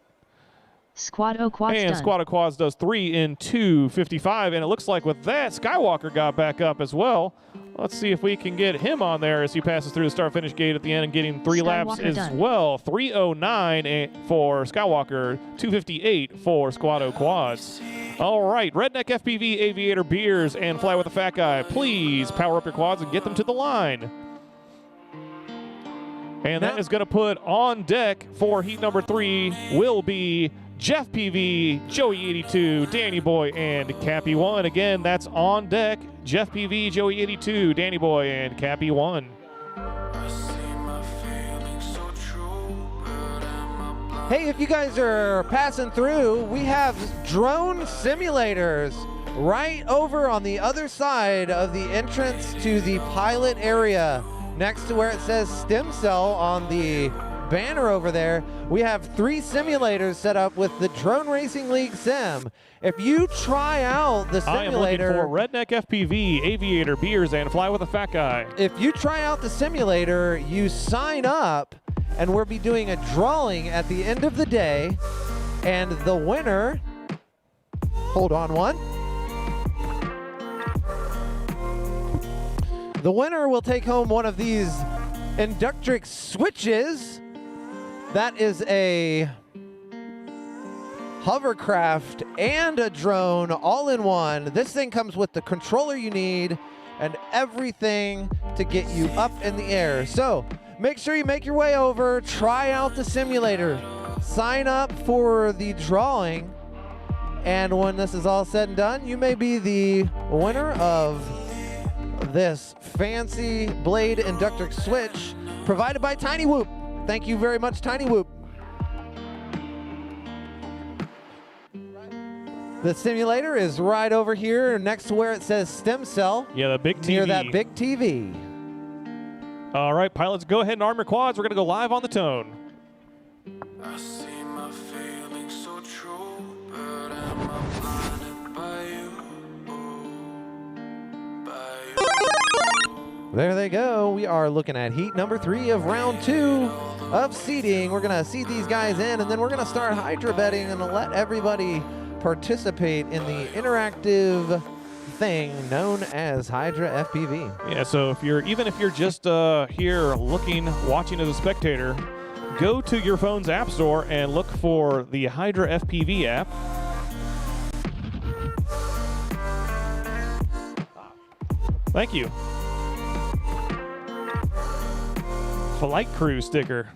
Squad O quads And done. Squad of Quads does 3 in 2:55. And it looks like with that, Skywalker got back up as well. Let's see if we can get him on there as he passes through the start-finish gate at the end and getting 3 laps Skywalker as done. well. 3:09 for Skywalker, 2:58 for Squad O Quads. All right, Redneck FPV, Aviator Beers, and Fly with the Fat Guy, please power up your quads and get them to the line. And that is going to put on deck for heat number 3 will be Jeff PV, Joey 82, Danny Boy, and Cappy 1. Again, that's on deck. Jeff PV, Joey 82, Danny Boy, and Cappy 1. Hey, if you guys are passing through, we have drone simulators right over on the other side of the entrance to the pilot area. Next to where it says stem cell on the banner over there, we have 3 simulators set up with the Drone Racing League sim. If you try out the simulator, I am looking for Redneck FPV, Aviator Beers, and Fly with a Fat Guy. if you try out the simulator, you sign up, and we'll be doing a drawing at the end of the day, and the winner, hold on one. The winner will take home one of these Inductrix switches. That is a hovercraft and a drone all in one. This thing comes with the controller you need and everything to get you up in the air. So make sure you make your way over, try out the simulator, sign up for the drawing, and when this is all said and done, you may be the winner of this fancy blade Inductrix switch provided by Tiny Whoop. Thank you very much, Tiny Whoop. The simulator is right over here next to where it says stem cell. Yeah, the big TV. Near that big TV. All right, pilots, go ahead and arm your quads. We're going to go live on the tone. I see my feelings so true, but I'm blinded by you. There they go. We are looking at heat number 3 of round 2 of seeding. We're going to seed these guys in, and then we're going to start Hydra betting and let everybody participate in the interactive thing known as Hydra FPV. Yeah, so if you're just here watching as a spectator, go to your phone's app store and look for the Hydra FPV app. Thank you. Flight crew sticker.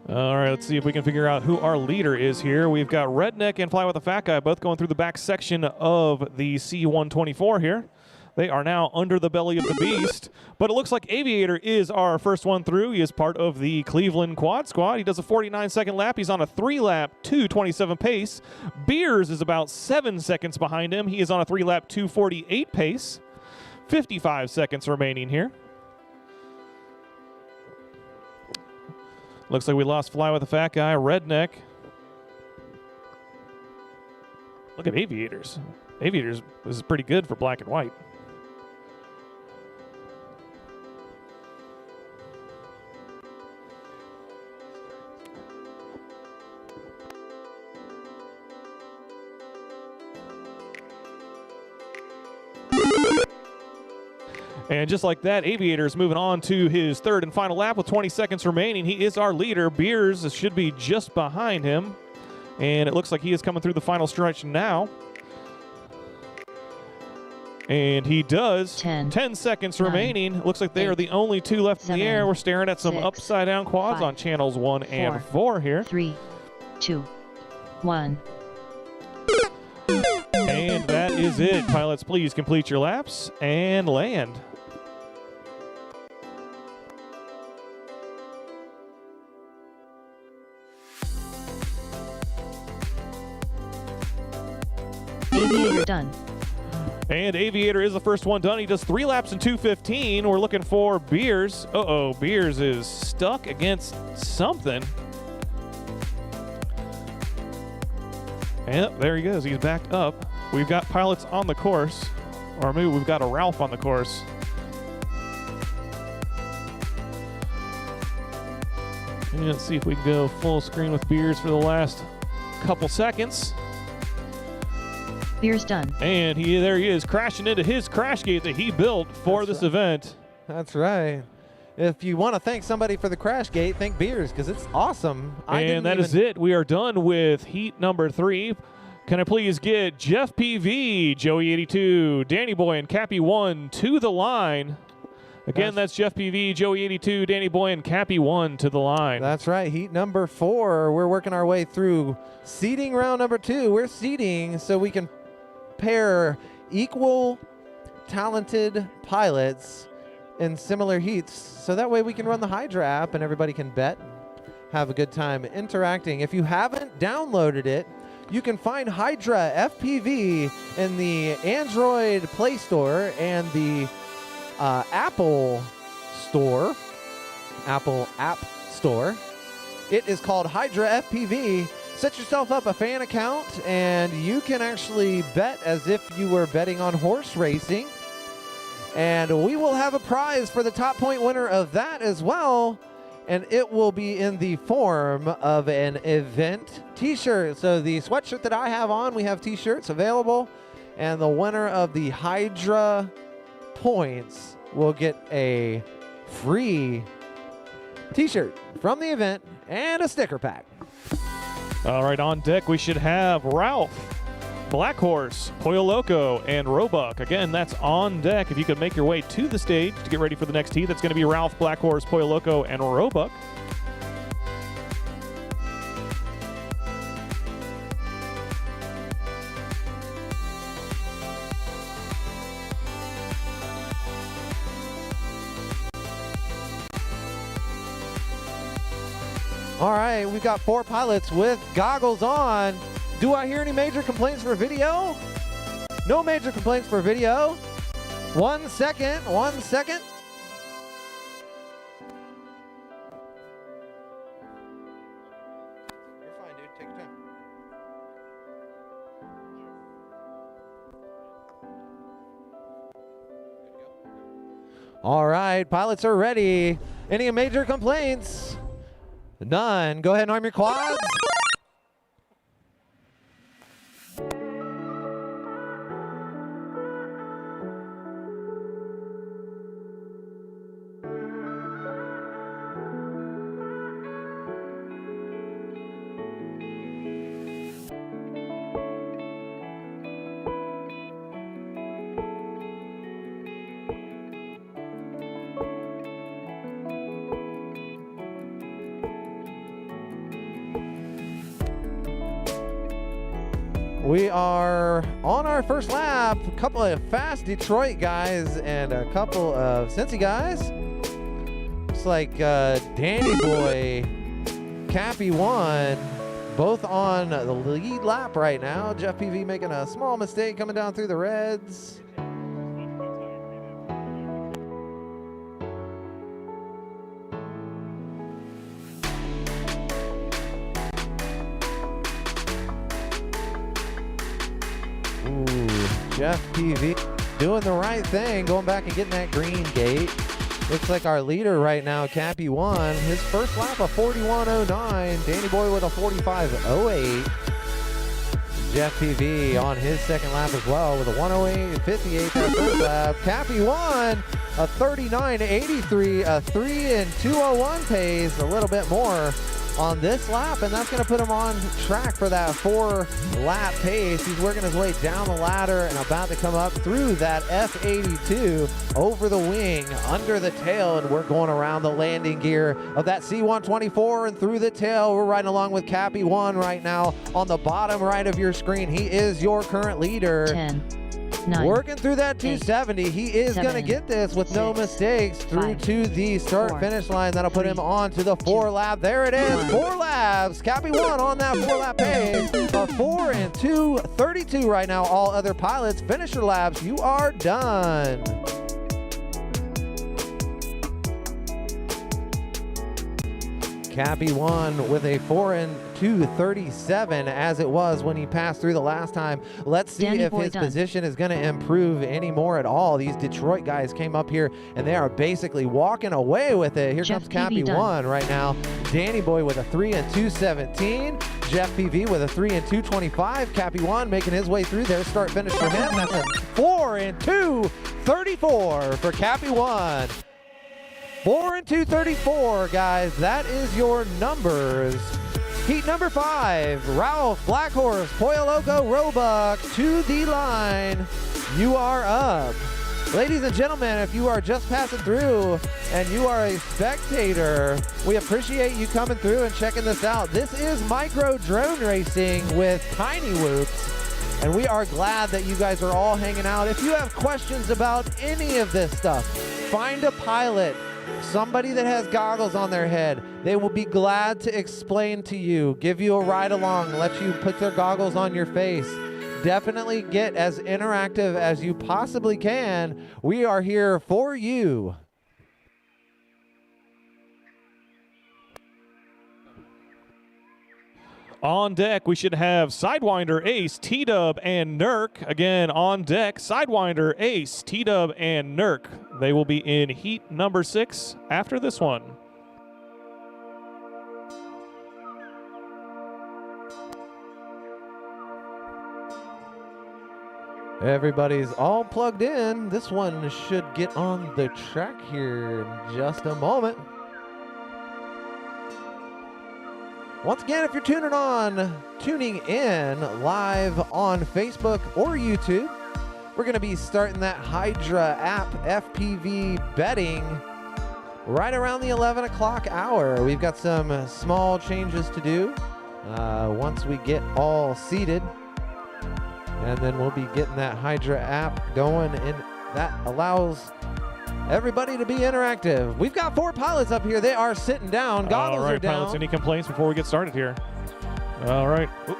All right, let's see if we can figure out who our leader is here. We've got Redneck and Fly with the Fat Guy both going through the back section of the C-124 here. They are now under the belly of the beast, but it looks like Aviator is our first one through. He is part of the Cleveland Quad Squad. He does a 49-second lap. He's on a 3-lap 2:27 pace. Beers is about 7 seconds behind him. He is on a 3-lap 2:48 pace. 55 seconds remaining here. Looks like we lost Fly with the Fat Guy. Redneck. Look at Aviators. Aviators is pretty good for black and white. And just like that, Aviator is moving on to his 3rd and final lap with 20 seconds remaining. He is our leader. Beers should be just behind him. And it looks like he is coming through the final stretch now. And he does. 10 seconds 9, remaining. Looks like they are the only 2 left in the 7, air. We're staring at some 6, upside-down quads 5, on channels 1 and 4 here. 3, 2, 1. And that is it. Pilots, please complete your laps and land. Aviator done. And Aviator is the first one done. He does 3 laps in 2:15. We're looking for Beers. Uh-oh, Beers is stuck against something. Yep, there he goes. He's backed up. We've got pilots on the course. Or maybe we've got a Ralph on the course. And let's see if we can go full screen with Beers for the last couple seconds. Beers done. And there he is, crashing into his crash gate that he built for this event. That's right. If you want to thank somebody for the crash gate, thank Beers, because it's awesome. And that is it. We are done with heat number 3. Can I please get Jeff PV, Joey 82, Danny Boy, and Cappy 1 to the line? Again, that's Jeff PV, Joey 82, Danny Boy, and Cappy 1 to the line. That's right. Heat number 4. We're working our way through seeding round number 2. We're seeding so we can pair equal talented pilots in similar heats, so that way we can run the Hydra app and everybody can bet, have a good time interacting. If you haven't downloaded it, you can find Hydra FPV in the Android Play Store and the Apple Store, Apple App Store. It is called Hydra FPV. Set yourself up a fan account and you can actually bet as if you were betting on horse racing. And we will have a prize for the top point winner of that as well. And it will be in the form of an event t-shirt. So the sweatshirt that I have on, we have t-shirts available. And the winner of the Hydra points will get a free t-shirt from the event and a sticker pack. All right, on deck we should have Ralph, Black Horse, Pollo Loco, and Roebuck. Again, that's on deck. If you could make your way to the stage to get ready for the next heat, that's going to be Ralph, Black Horse, Pollo Loco, and Roebuck. All right, we've got 4 pilots with goggles on. Do I hear any major complaints for video? No major complaints for video. 1 second, 1 second. You're fine, dude. Take your time. All right, pilots are ready. Any major complaints? None. Go ahead and arm your quads. We are on our first lap. A couple of fast Detroit guys and a couple of Cincy guys. Looks like Danny Boy, Cappy 1, both on the lead lap right now. Jeff PV making a small mistake coming down through the reds. Jeff PV doing the right thing, going back and getting that green gate. Looks like our leader right now, Cappy 1, his first lap a 41.09. Danny Boy with a 45.08. Jeff PV on his second lap as well with a 108.58 that first lap. Cappy 1, a 39.83, a 3 and 2:01 pace, a little bit more on this lap, and that's going to put him on track for that 4-lap pace. He's working his way down the ladder and about to come up through that F82 over the wing, under the tail, and we're going around the landing gear of that C-124 and through the tail. We're riding along with Cappy 1 right now on the bottom right of your screen. He is your current leader. 10, 9. Working through that 270. He is going to 7, get this with no 6, mistakes through 5, to the start 4, finish line. That'll put him 3, on to the 4 lap. There it is. 4 laps. Cappy 1 on that 4 lap pace. A 4 and 2:32 right now. All other pilots, finish your laps. You are done. Cappy 1 with a 4 and 2:37 as it was when he passed through the last time. Let's see Danny if Boy his done. position is going to improve any more at all. These Detroit guys came up here and they are basically walking away with it. Here Jeff comes Cappy PV done. 1 right now. Danny Boy with a 3 and 2:17. Jeff PV with a 3 and 2:25. Cappy 1 making his way through there. Start finish for him. That's a 4 and 2:34 for Cappy 1. 4 and 2:34, guys. That is your numbers. Heat number 5, Ralph, Black Horse, Pollo Loco, Roebuck to the line. You are up. Ladies and gentlemen, if you are just passing through and you are a spectator, we appreciate you coming through and checking this out. This is micro drone racing with Tiny Whoops, and we are glad that you guys are all hanging out. If you have questions about any of this stuff, find a pilot, somebody that has goggles on their head. They will be glad to explain to you, give you a ride along, let you put their goggles on your face. Definitely get as interactive as you possibly can. We are here for you. On deck, we should have Sidewinder, Ace, T-Dub, and Nurk. Again, on deck, Sidewinder, Ace, T-Dub, and Nurk. They will be in heat number 6 after this one. Everybody's all plugged in. This one should get on the track here in just a moment. Once again, if you're tuning in live on Facebook or YouTube, we're going to be starting that Hydra app FPV betting right around the 11 o'clock hour. We've got some small changes to do once we get all seated. And then we'll be getting that Hydra app going, and that allows everybody to be interactive. We've got 4 pilots up here. They are sitting down. Goggles all right, are down. pilots, any complaints before we get started here? All right. Oop.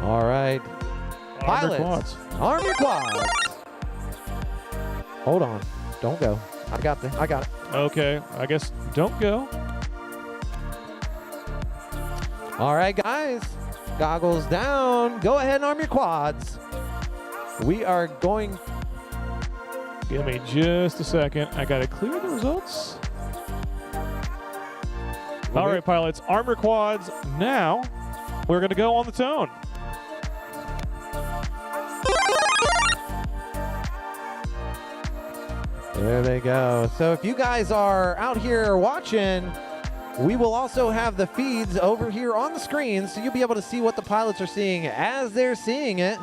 All right. Arm your Pilots, quads. arm your quads. Hold on. Don't go. I got it. Okay, I guess don't go. All right, guys. Goggles down. Go ahead and arm your quads. We are going. Give me just a second. I got to clear the results. All right, pilots, arm your quads now. We're going to go on the tone. There they go. So if you guys are out here watching, we will also have the feeds over here on the screen, so you'll be able to see what the pilots are seeing as they're seeing it.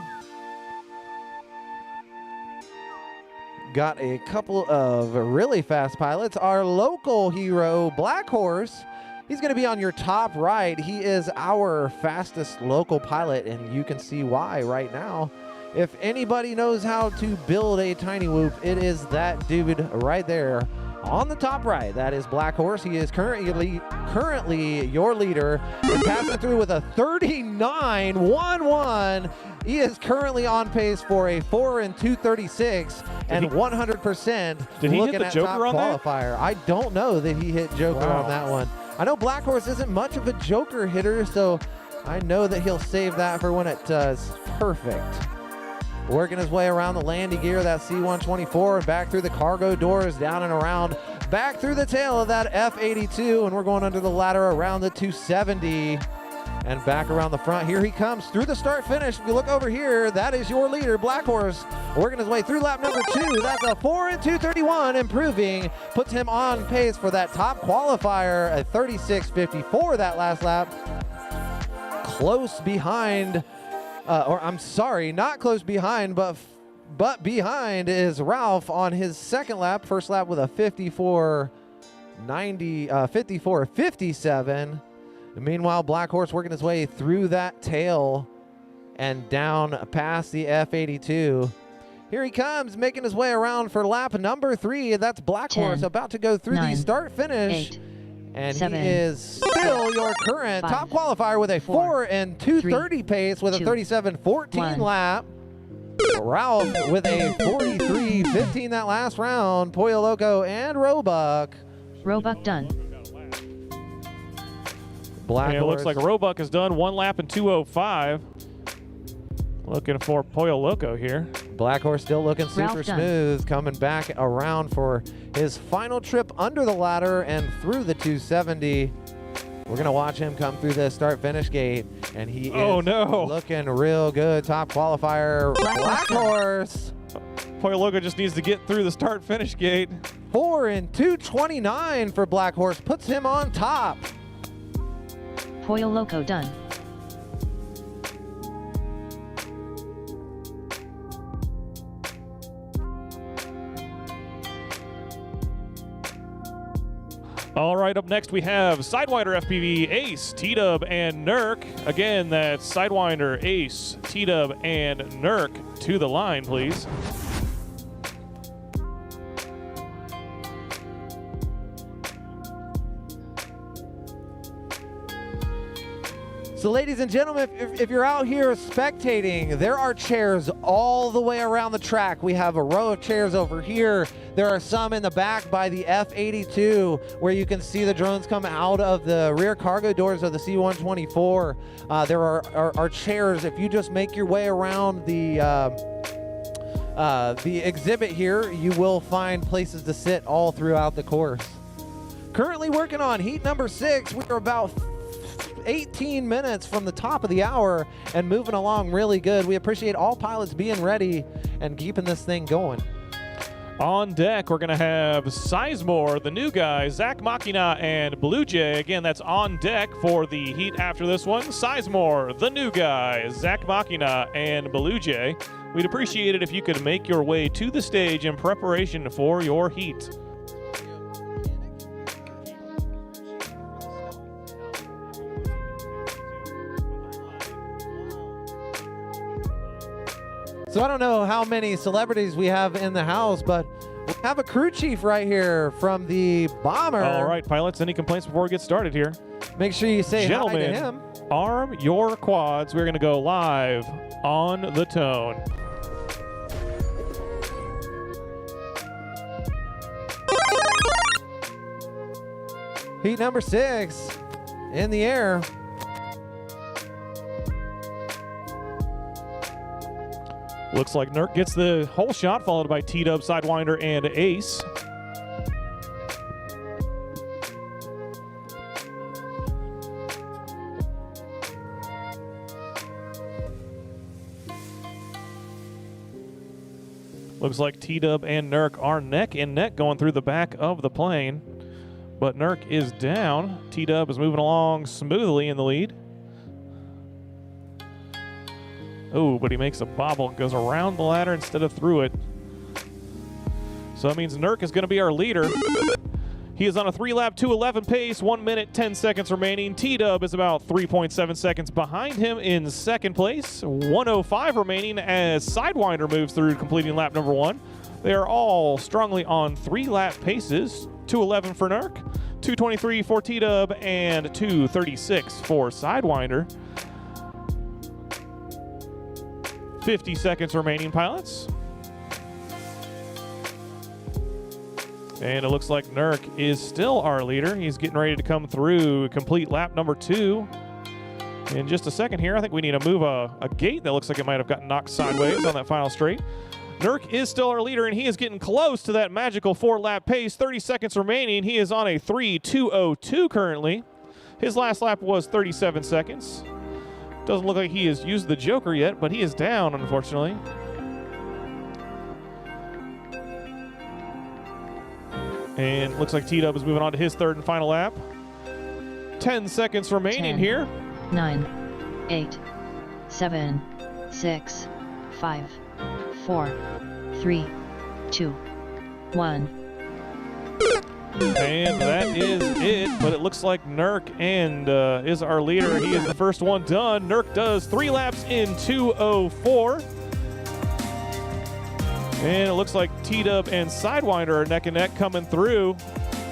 Got a couple of really fast pilots. Our local hero, Black Horse, he's going to be on your top right. He is our fastest local pilot, and you can see why right now. If anybody knows how to build a Tiny Whoop, it is that dude right there on the top right. That is Black Horse. He is currently your leader and passing through with a 39.11. He is currently on pace for a 4 and 2:36 and 100%. Did he hit looking the at Joker top on that? qualifier. I don't know that he hit Joker Wow. on that one. I know Black Horse isn't much of a Joker hitter, so I know that he'll save that for when it does. Perfect. Working his way around the landing gear, that C-124, and back through the cargo doors, down and around, back through the tail of that F-82, and we're going under the ladder around the 270, and back around the front. Here he comes through the start finish. If you look over here, that is your leader, Black Horse, working his way through lap number 2. That's a 4 and 2:31, improving, puts him on pace for that top qualifier at 36.54 that last lap. Close behind. Or I'm sorry, not close behind, but behind is Ralph on his second lap. First lap with a 54.57. Meanwhile, Black Horse working his way through that tail and down past the F82. Here he comes, making his way around for lap number 3. That's Black 10, Horse about to go through the 9, start-finish. 8, And 7, he is still your current 5, top qualifier with a 4 and 2:30 pace with a 2, 37:14 1. lap. Ralph with a 43:15 that last round. Pollo Loco and Roebuck. Roebuck done. Black And it looks Horse. like Roebuck has done 1 lap in 2:05. Looking for Pollo Loco here. Black Horse still looking super Ralph done. smooth, coming back around for his final trip under the ladder and through the 270. We're going to watch him come through the start-finish gate, and he Oh, is no. looking real good. Top qualifier, Black Horse. Pollo Loco just needs to get through the start-finish gate. 4 and 2:29 for Black Horse, puts him on top. Pollo Loco done. All right, up next we have Sidewinder FPV, Ace, T-Dub, and Nurk. Again, that's Sidewinder, Ace, T-Dub, and Nurk. To the line, please. So ladies and gentlemen, if you're out here spectating, there are chairs all the way around the track. We have a row of chairs over here. There are some in the back by the F82 where you can see the drones come out of the rear cargo doors of the C-124. There are chairs. If you just make your way around the exhibit here, you will find places to sit all throughout the course. Currently working on heat number 6. We are about 18 minutes from the top of the hour and moving along really good. We appreciate all pilots being ready and keeping this thing going. On deck, we're going to have Sizemore, the new guy, Zach Machina, and Blue Jay. Again, that's on deck for the heat after this one. Sizemore, the new guy, Zach Machina, and Blue Jay. We'd appreciate it if you could make your way to the stage in preparation for your heat. So I don't know how many celebrities we have in the house, but we have a crew chief right here from the Bomber. All right, pilots, any complaints before we get started here? Make sure you say hi to Gentlemen, him. arm your quads. We're going to go live on the tone. Heat number 6 in the air. Looks like Nurk gets the whole shot, followed by T-Dub, Sidewinder, and Ace. Looks like T-Dub and Nurk are neck and neck going through the back of the plane. But Nurk is down. T-Dub is moving along smoothly in the lead. Oh, but he makes a bobble, goes around the ladder instead of through it. So that means Nurk is going to be our leader. He is on a 3-lap 2:11 pace, 1 minute 10 seconds remaining. T-Dub is about 3.7 seconds behind him in second place. 1:05 remaining as Sidewinder moves through, completing lap number 1. They are all strongly on 3-lap paces. 2:11 for Nurk, 2:23 for T-Dub, and 2:36 for Sidewinder. 50 seconds remaining, pilots. And it looks like Nurk is still our leader. He's getting ready to come through, complete lap number 2. In just a second here, I think we need to move a gate that looks like it might have gotten knocked sideways on that final straight. Nurk is still our leader, and he is getting close to that magical 4-lap pace. 30 seconds remaining. He is on a 3:2:02 currently. His last lap was 37 seconds. Doesn't look like he has used the Joker yet, but he is down, unfortunately. And looks like T-Dub is moving on to his third and final lap. 10 seconds remaining 10, here. 9, 8, 7, 6, 5, 4, 3, 2, 1. And that is it, but it looks like Nurk is our leader. He is the first one done. Nurk does 3 laps in 2:04. And it looks like T-Dub and Sidewinder are neck and neck coming through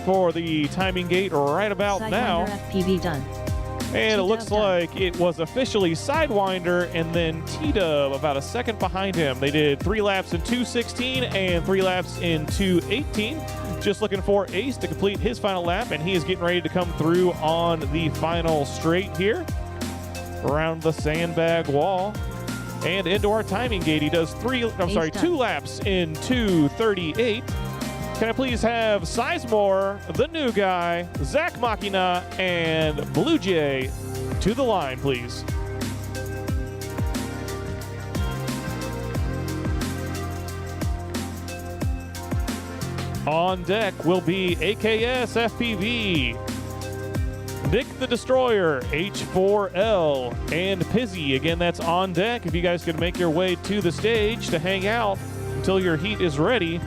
for the timing gate right about now. Sidewinder FPV done. And it looks T-Dub done. like it was officially Sidewinder and then T-Dub about a second behind him. They did 3 laps in 2:16 and 3 laps in 2:18. Just looking for Ace to complete his final lap, and he is getting ready to come through on the final straight here around the sandbag wall and into our timing gate. He does 2 laps in 2:38. Can I please have Sizemore, the new guy, Zach Machina, and Blue Jay to the line, please? On deck will be AKS FPV, Nick the Destroyer, H4L, and Pizzy. Again, that's on deck. If you guys could make your way to the stage to hang out until your heat is ready.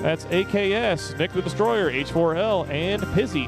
That's AKS, Nick the Destroyer, H4L, and Pizzy.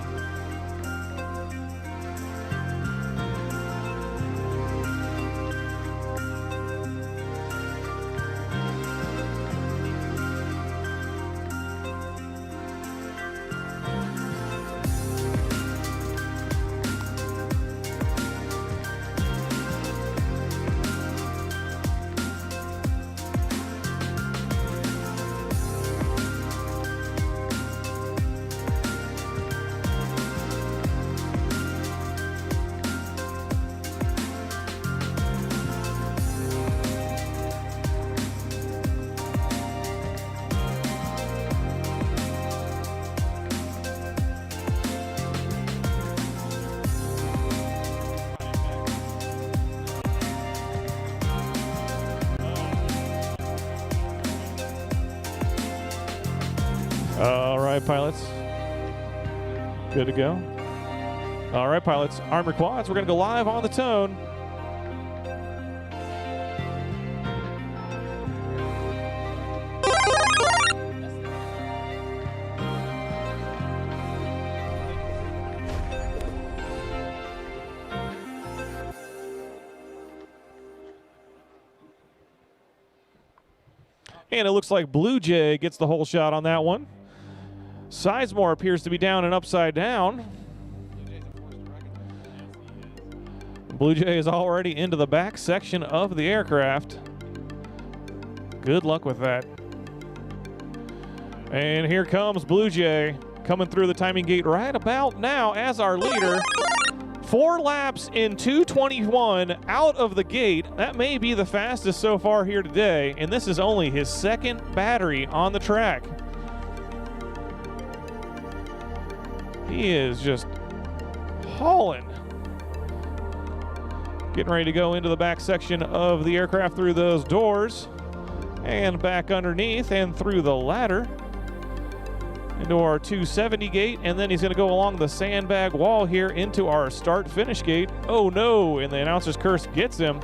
All right, pilots. Good to go. All right, pilots. Armor quads, we're going to go live on the tone. And it looks like Blue Jay gets the whole shot on that one. Sizemore appears to be down and upside down. Blue Jay is already into the back section of the aircraft. Good luck with that. And here comes Blue Jay coming through the timing gate right about now as our leader. 4 laps in 2:21 out of the gate. That may be the fastest so far here today, and this is only his 2nd battery on the track. He is just hauling. Getting ready to go into the back section of the aircraft through those doors and back underneath and through the ladder into our 270 gate, and then he's going to go along the sandbag wall here into our start-finish gate. Oh no, and the announcer's curse gets him.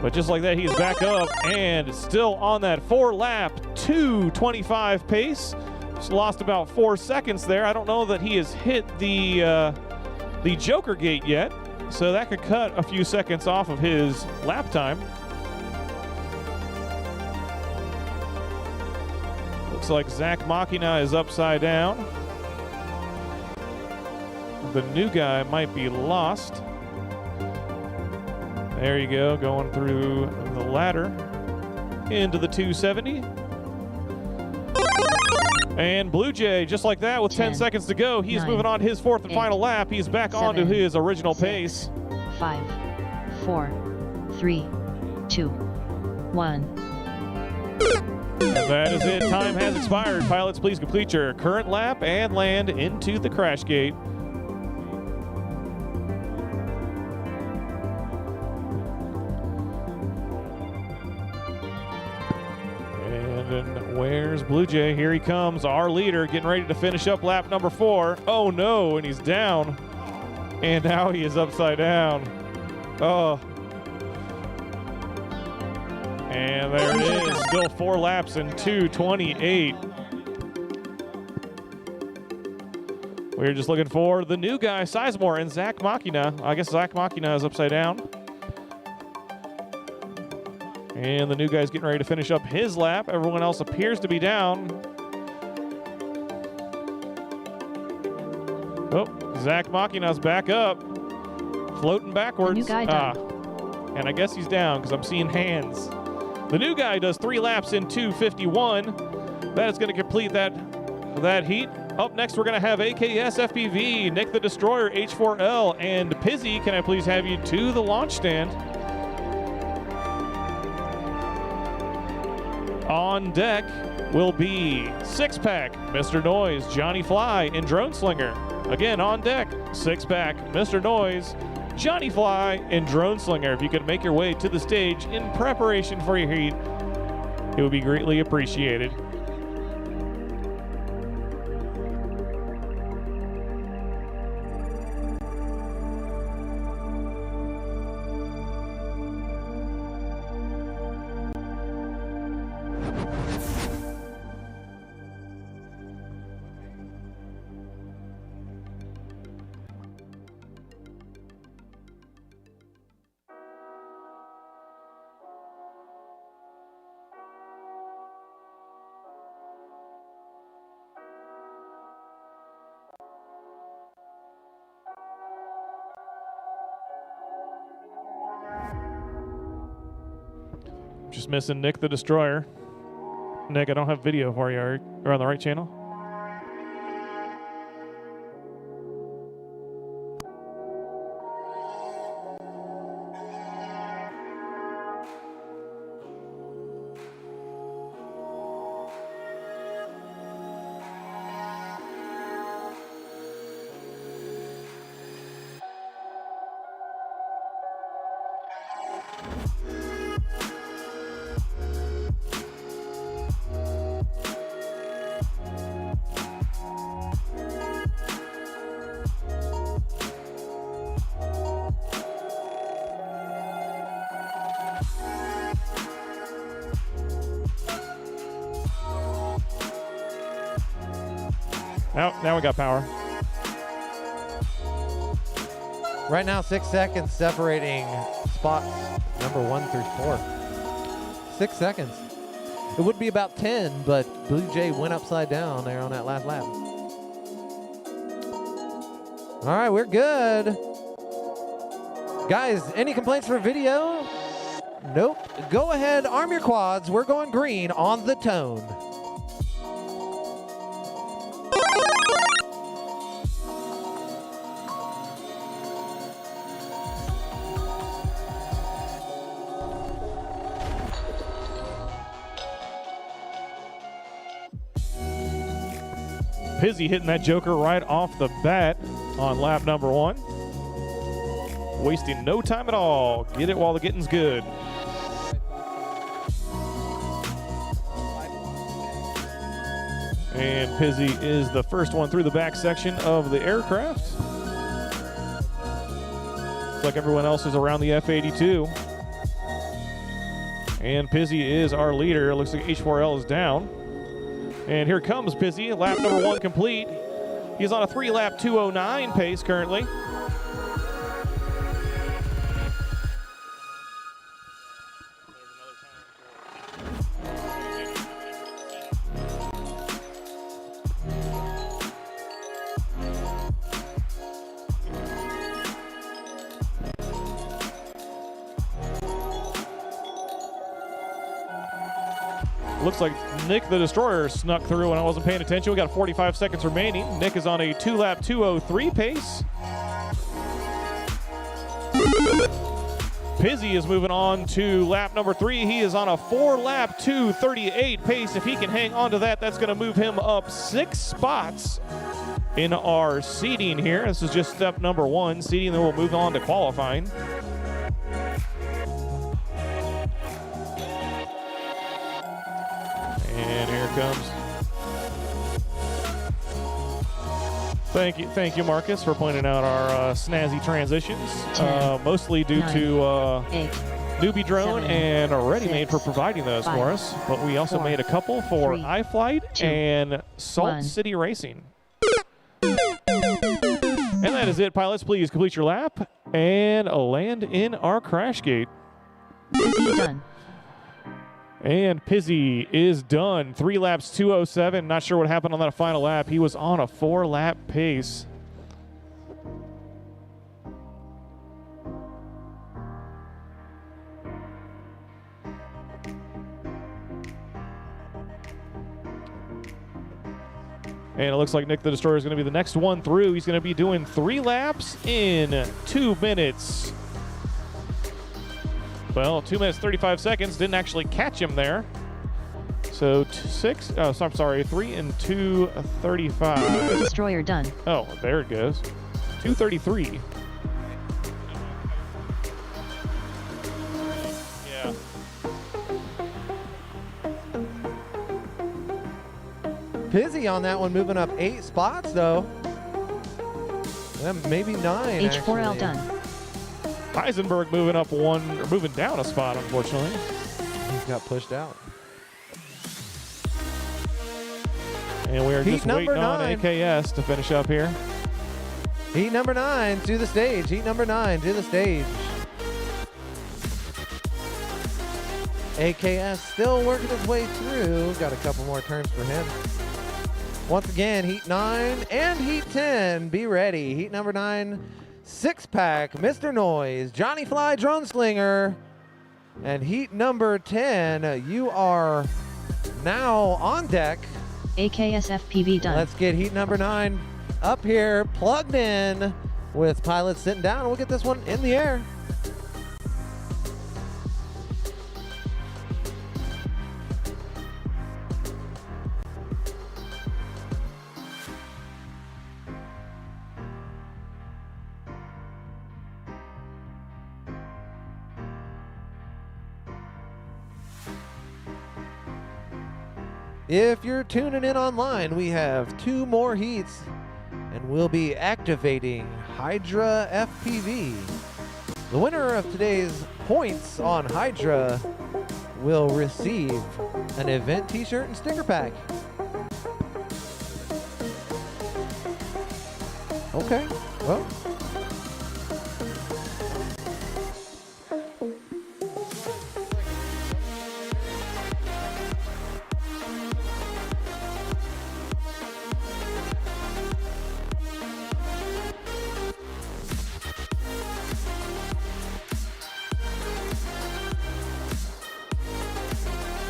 But just like that, he's back up and still on that 4-lap 2:25 pace. Just lost about 4 seconds there. I don't know that he has hit the Joker gate yet, so that could cut a few seconds off of his lap time. Looks like Zach Machina is upside down. The new guy might be lost. There you go, going through the ladder into the 270. And Blue Jay, just like that, with 10 seconds to go, he's 9, moving on his 4th and 8, final lap. He's back 7, onto his original 6, pace. 5, 4, 3, 2, 1. And that is it. Time has expired. Pilots, please complete your current lap and land into the crash gate. And where's Blue Jay? Here he comes, our leader, getting ready to finish up lap number 4. Oh no, and he's down. And now he is upside down. Oh. And there it is, still 4 laps in 2:28. We're just looking for the new guy, Sizemore, and Zach Machina. I guess Zach Machina is upside down. And the new guy's getting ready to finish up his lap. Everyone else appears to be down. Oh, Zach Machina's back up. Floating backwards. The new guy done. And I guess he's down because I'm seeing hands. The new guy does 3 laps in 2:51. That is going to complete that heat. Up next, we're going to have AKS FPV, Nick the Destroyer, H4L, and Pizzy. Can I please have you to the launch stand? On deck will be Six Pack, Mr. Noise, Johnny Fly, and Drone Slinger. Again, on deck, Six Pack, Mr. Noise, Johnny Fly, and Drone Slinger. If you could make your way to the stage in preparation for your heat, it would be greatly appreciated. Just missing Nick the Destroyer. Nick, I don't have video for you. Are you on the right channel? Now we got power. Right now, 6 seconds separating spots number 1 through 4. 6 seconds. It would be about 10, but Blue Jay went upside down there on that last lap. All right, we're good. Guys, any complaints for video? Nope. Go ahead, arm your quads. We're going green on the tone. Pizzy hitting that joker right off the bat on lap number 1. Wasting no time at all. Get it while the getting's good. And Pizzy is the first one through the back section of the aircraft. Looks like everyone else is around the F-82. And Pizzy is our leader. Looks like H4L is down. And here comes Pizzy, lap number 1 complete. He's on a 3-lap 2:09 pace currently. Looks like Nick the Destroyer snuck through when I wasn't paying attention. We got 45 seconds remaining. Nick is on a 2-lap 2:03 pace. Pizzy is moving on to lap number 3. He is on a 4-lap 2:38 pace. If he can hang on to that, that's going to move him up 6 spots in our seeding here. This is just step number 1, seeding, then we'll move on to qualifying. And here it comes. Thank you, Marcus, for pointing out our snazzy transitions. Mostly due to Newbie Drone and Ready Made for providing those for us. But we also made a couple for iFlight and Salt City Racing. that is it, pilots. Please complete your lap and land in our crash gate. Pizzy done. And Pizzy is done. 3 laps, 2:07. Not sure what happened on that final lap. He was on a 4-lap pace. And it looks like Nick the Destroyer is going to be the next one through. He's going to be doing 3 laps in 2 minutes. Well, 2 minutes, 35 seconds. Didn't actually catch him there. So 3 and 2:35. Destroyer done. Oh, there it goes. 2:33. Yeah. Pizzy on that one, moving up 8 spots though. Maybe 9. H4L actually. done. Heisenberg moving down a spot, unfortunately. He got pushed out. And we are Heat just waiting number on 9. AKS to finish up here. Heat number 9 to the stage. Heat number 9 to the stage. AKS still working his way through. Got a couple more turns for him. Once again, Heat 9 and Heat 10. Be ready. Heat number 9, 6-pack, Mr. Noise, Johnny Fly, Drone Slinger. And Heat number 10, you are now on deck. AKS FPV done. Let's get Heat number 9 up here, plugged in with pilots sitting down. We'll get this one in the air. If you're tuning in online, we have 2 more heats, and we'll be activating Hydra FPV. The winner of today's points on Hydra will receive an event t-shirt and sticker pack. Okay, well.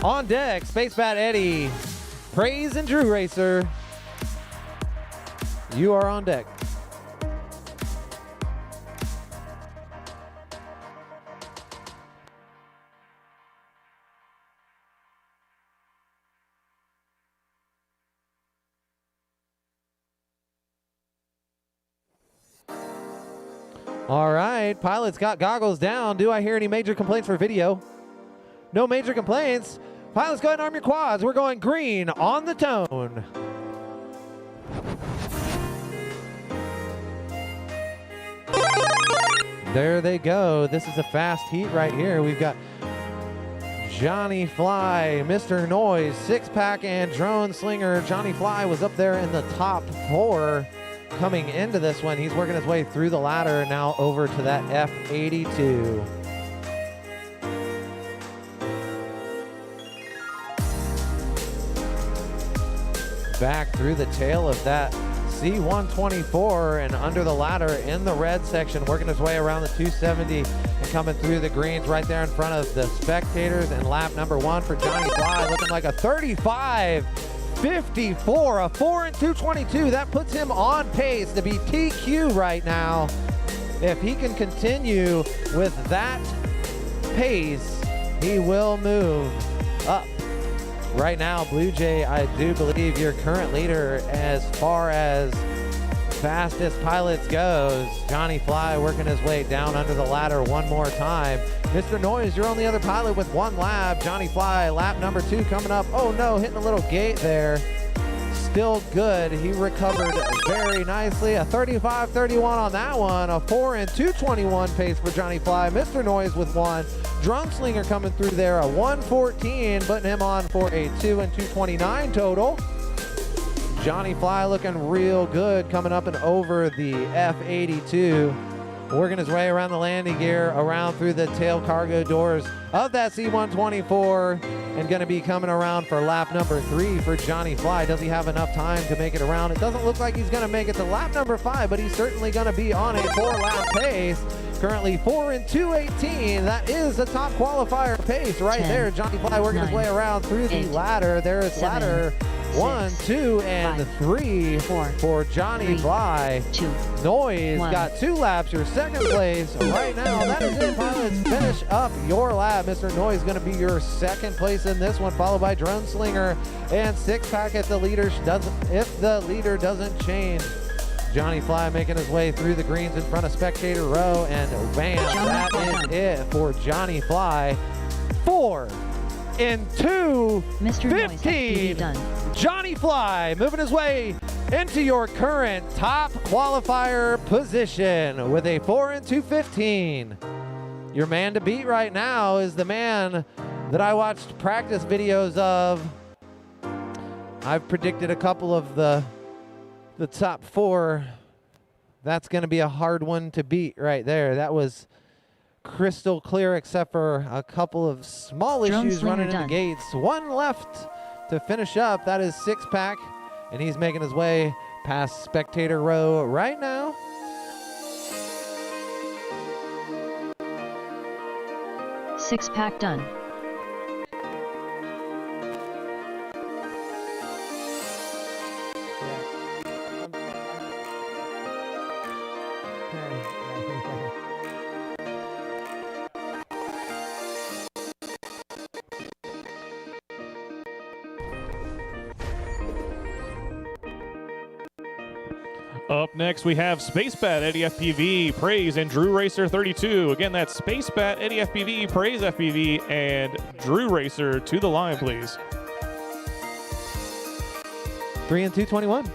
On deck, Space Bat Eddie, Praise and Drew Racer. You are on deck. All right, pilots got goggles down. Do I hear any major complaints for video? No major complaints. Pilots, go ahead and arm your quads. We're going green on the tone. There they go. This is a fast heat right here. We've got Johnny Fly, Mr. Noise, 6-pack, and Drone Slinger. Johnny Fly was up there in the top 4 coming into this one. He's working his way through the ladder, now over to that F82. Back through the tail of that C-124 and under the ladder in the red section, working his way around the 270 and coming through the greens right there in front of the spectators. And lap number 1 for Johnny Fly, looking like a 35.54, a 4 and 222. That puts him on pace to be TQ right now. If he can continue with that pace, he will move up. Right now, Blue Jay, I do believe your current leader as far as fastest pilots goes. Johnny Fly working his way down under the ladder one more time. Mr. Noise, you're only other pilot with 1 lap. Johnny Fly, lap number 2 coming up. Oh no, hitting a little gate there. Still good. He recovered very nicely. A 35.31 on that one. A 4 and 221 pace for Johnny Fly. Mr. Noise with 1. Drone Slinger coming through there, a 114, putting him on for a 2 and 229 total. Johnny Fly looking real good coming up and over the F82. Working his way around the landing gear, around through the tail cargo doors of that C-124, and going to be coming around for lap number 3 for Johnny Fly. Does he have enough time to make it around? It doesn't look like he's going to make it to lap number 5, but he's certainly going to be on a 4-lap pace. Currently 4 and 2:18. That is the top qualifier pace right 10, there. Johnny Fly working his 9, way around through the 8, ladder. There is 7, ladder 1, 6, 2, and 5, 3 4, for Johnny 3, Fly. 2, Noise 1. got 2 laps, your second place right now. That is it, pilots. Finish up your lap. Mr. Noise going to be your second place in this one, followed by Drone Slinger and Six Pack if the leader doesn't change. Johnny Fly making his way through the greens in front of Spectator Row, and bam, that is it for Johnny Fly. 4 and 2, Mr. Noise FPV 15. done. Johnny Fly moving his way into your current top qualifier position with a 4 and 2:15. Your man to beat right now is the man that I watched practice videos of. I've predicted a couple of the top 4. That's going to be a hard one to beat right there. That was crystal clear except for a couple of small Drone issues Slinger running in the done. gates. One left to finish up. That is Six Pack, and he's making his way past Spectator Row right now. Six pack done. Up next, we have SpaceBat, Eddie FPV, Praise, and Drew Racer 32. Again, that's SpaceBat, Eddie FPV, Praise FPV, and Drew Racer to the line, please. 3 and 2:21.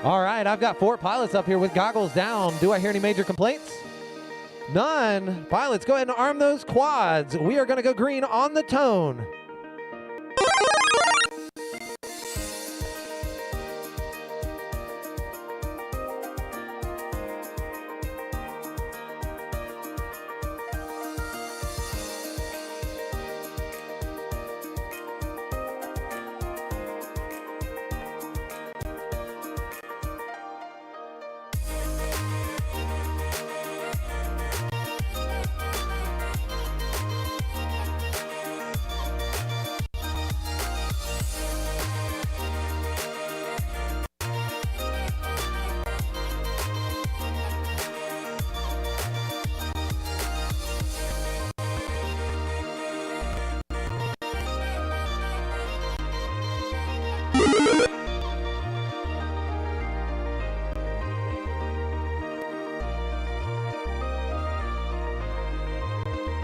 All right, I've got 4 pilots up here with goggles down. Do I hear any major complaints? None. Pilots, go ahead and arm those quads. We are going to go green on the tone.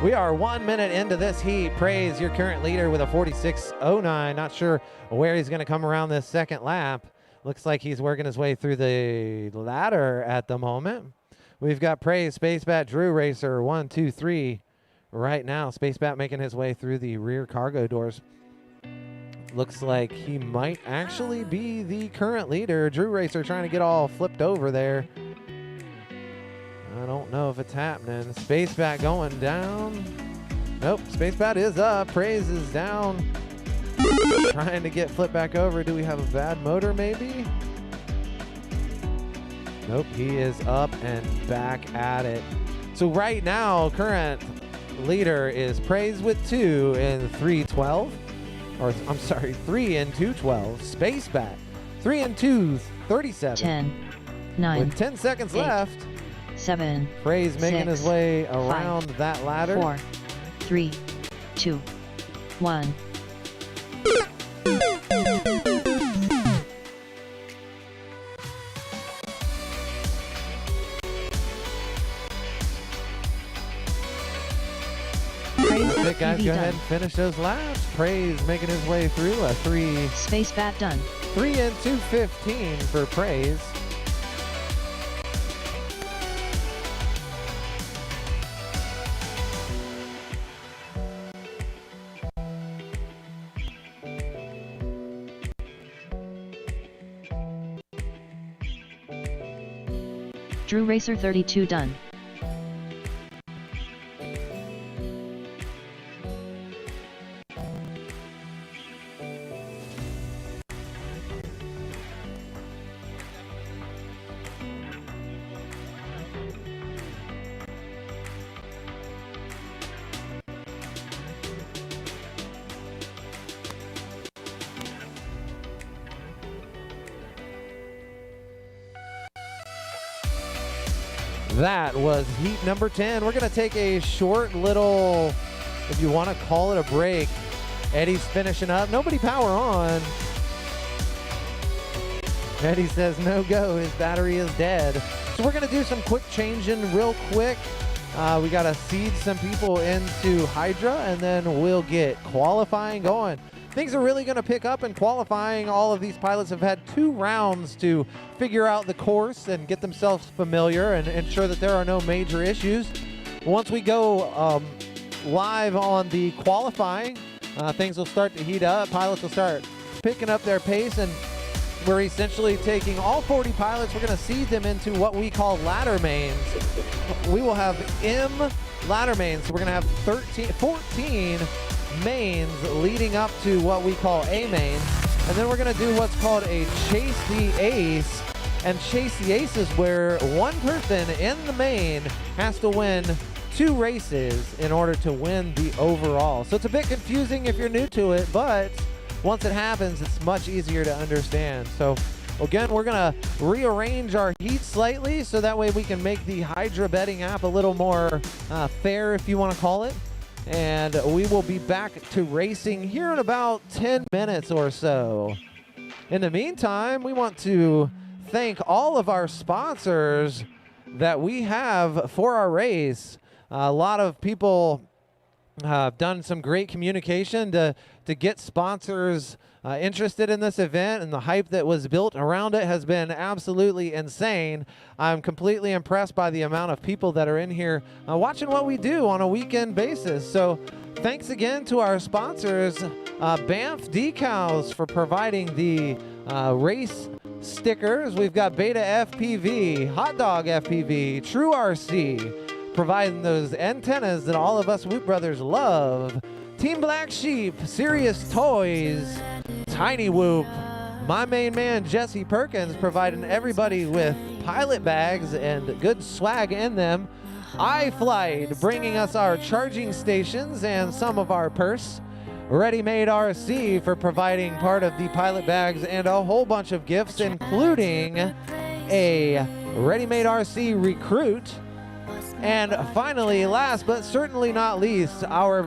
We are 1 minute into this heat. Praise, your current leader with a 46.09. Not sure where he's going to come around this second lap. Looks like he's working his way through the ladder at the moment. We've got Praise, SpaceBat, Drew Racer, 1, 2, 3 right now. SpaceBat making his way through the rear cargo doors. Looks like he might actually be the current leader. Drew Racer trying to get all flipped over there. I don't know if it's happening. SpaceBat going down. Nope, SpaceBat is up. Praise is down. Trying to get flipped back over. Do we have a bad motor maybe? Nope, he is up and back at it. So right now, current leader is Praise with 2 and 3:12. Or I'm sorry, 3 and 2:12. SpaceBat 3 and 2:37. 10, 9, With 10 seconds 8, left, 7, Praise making his 6, way 5, around that ladder. 4, 3, 2, 1. Praise Perfect, guys. FPV Go ahead done. and finish those laps. Praise making his way through a 3 Space bat done. and 2:15 for Praise. Drew Racer 32 done. That was heat number 10. We're going to take a short little, if you want to call it a break. Eddie's finishing up. Nobody power on. Eddie says no go. His battery is dead. So we're going to do some quick changing real quick. We got to seed some people into Hydra, and then we'll get qualifying going. Things are really going to pick up in qualifying. All of these pilots have had 2 rounds to figure out the course and get themselves familiar and ensure that there are no major issues. Once we go live on the qualifying, things will start to heat up. Pilots will start picking up their pace, and we're essentially taking all 40 pilots. We're going to seed them into what we call ladder mains. We will have M ladder mains. So we're going to have 14 mains leading up to what we call A main. And then we're going to do what's called a chase the ace. And chase the ace is where one person in the main has to win 2 races in order to win the overall. So it's a bit confusing if you're new to it, but once it happens, it's much easier to understand. So again, we're going to rearrange our heat slightly so that way we can make the Hydra betting app a little more fair, if you want to call it. And we will be back to racing here in about 10 minutes or so. In the meantime, we want to thank all of our sponsors that we have for our race. A lot of people have done some great communication to get sponsors interested in this event, and the hype that was built around it has been absolutely insane. I'm completely impressed by the amount of people that are in here watching what we do on a weekend basis. So thanks again to our sponsors, Banff Decals, for providing the race stickers. We've got Beta FPV, Hot Dog FPV, True RC, providing those antennas that all of us Whoop Brothers love. Team Black Sheep, Serious Toys, Tiny Whoop, my main man Jesse Perkins providing everybody with pilot bags and good swag in them. iFlight bringing us our charging stations and some of our purse. Ready Made RC for providing part of the pilot bags and a whole bunch of gifts, including a Ready Made RC Recruit. And finally, last but certainly not least, our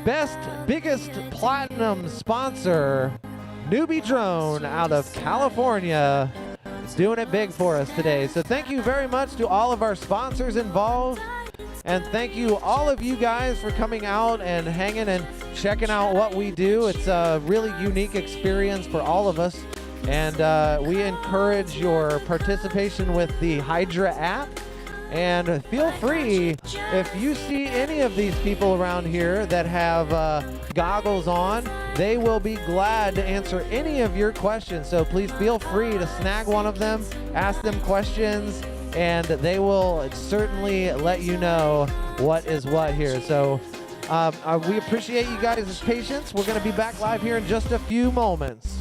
best, biggest platinum sponsor, Newbie Drone out of California, doing it big for us today. So thank you very much to all of our sponsors involved. And thank you all of you guys for coming out and hanging and checking out what we do. It's a really unique experience for all of us. And we encourage your participation with the Hydra app. And feel free, if you see any of these people around here that have goggles on, they will be glad to answer any of your questions. So please feel free to snag one of them, ask them questions, and they will certainly let you know what is what here. So we appreciate you guys' patience. We're going to be back live here in just a few moments.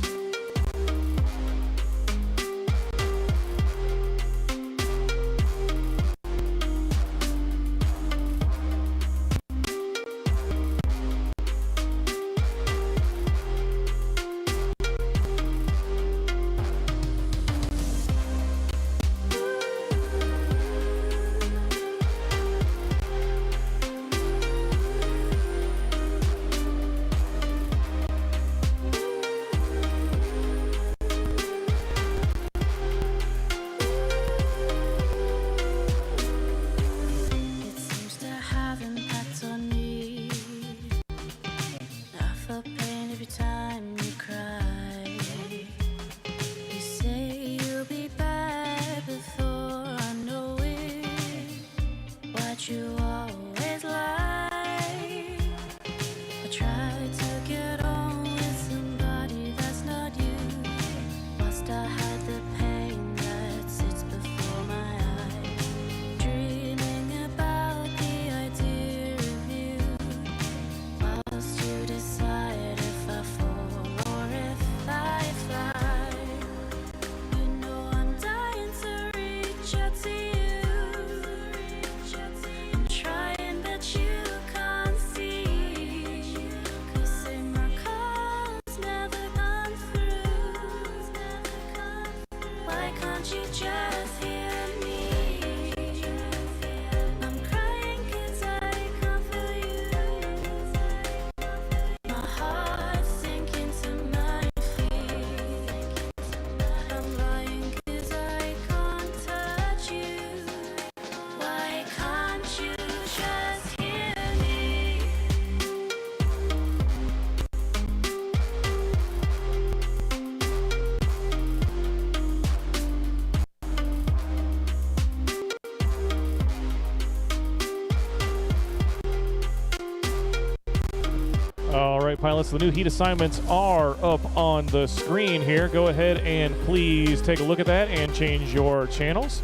right, pilots, the new heat assignments are up on the screen here. Go ahead and please take a look at that and change your channels.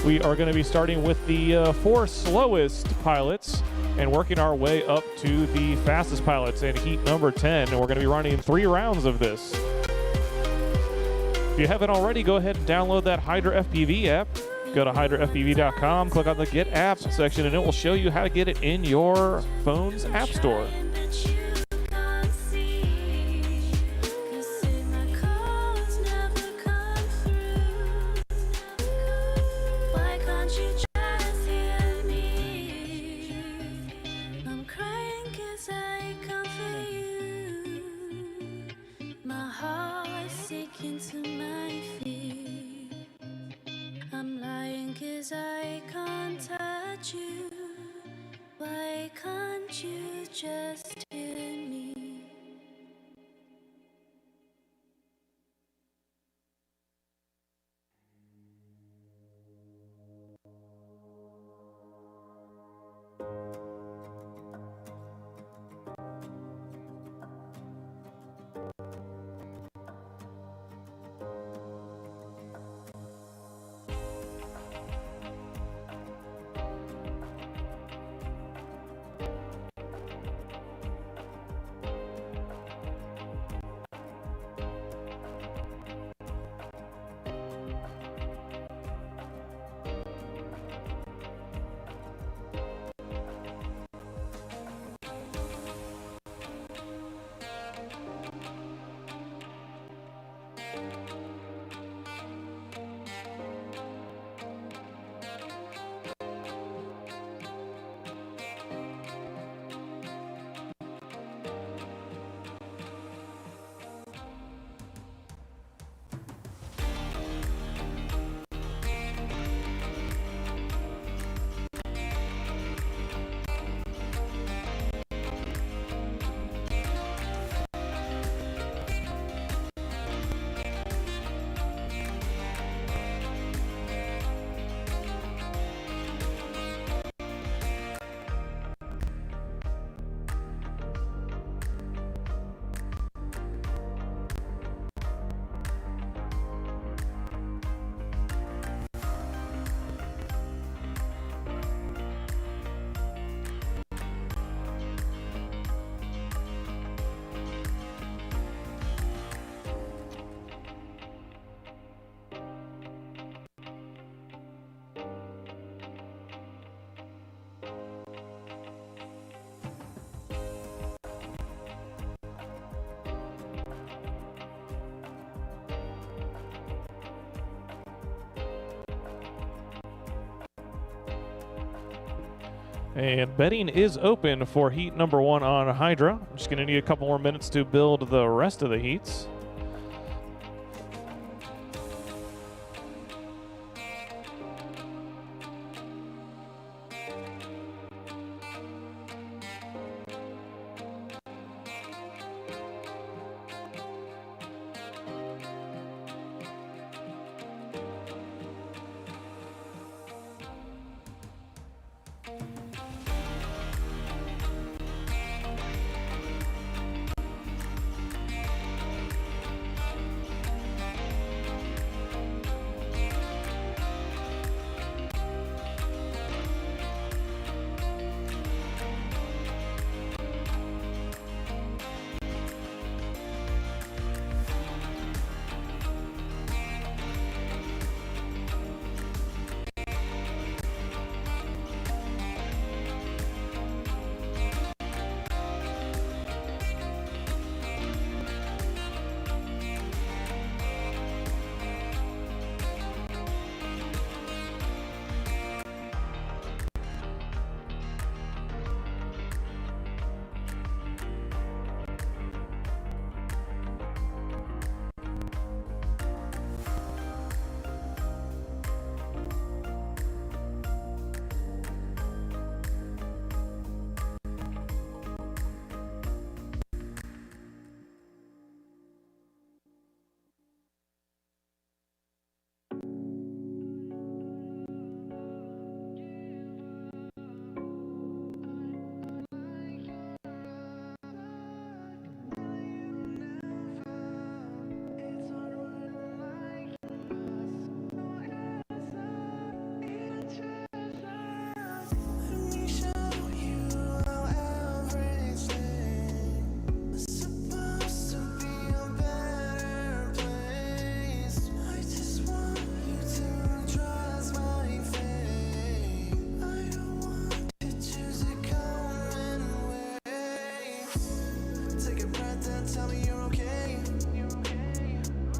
We are going to be starting with the 4 slowest pilots and working our way up to the fastest pilots in heat number 10. And we're going to be running 3 rounds of this. If you haven't already, go ahead and download that Hydra FPV app. Go to hydrafpv.com, click on the Get Apps section, and it will show you how to get it in your phone's app store. I can't touch you. Why can't you just hear me? And betting is open for heat number 1 on Hydra. I'm just going to need a couple more minutes to build the rest of the heats.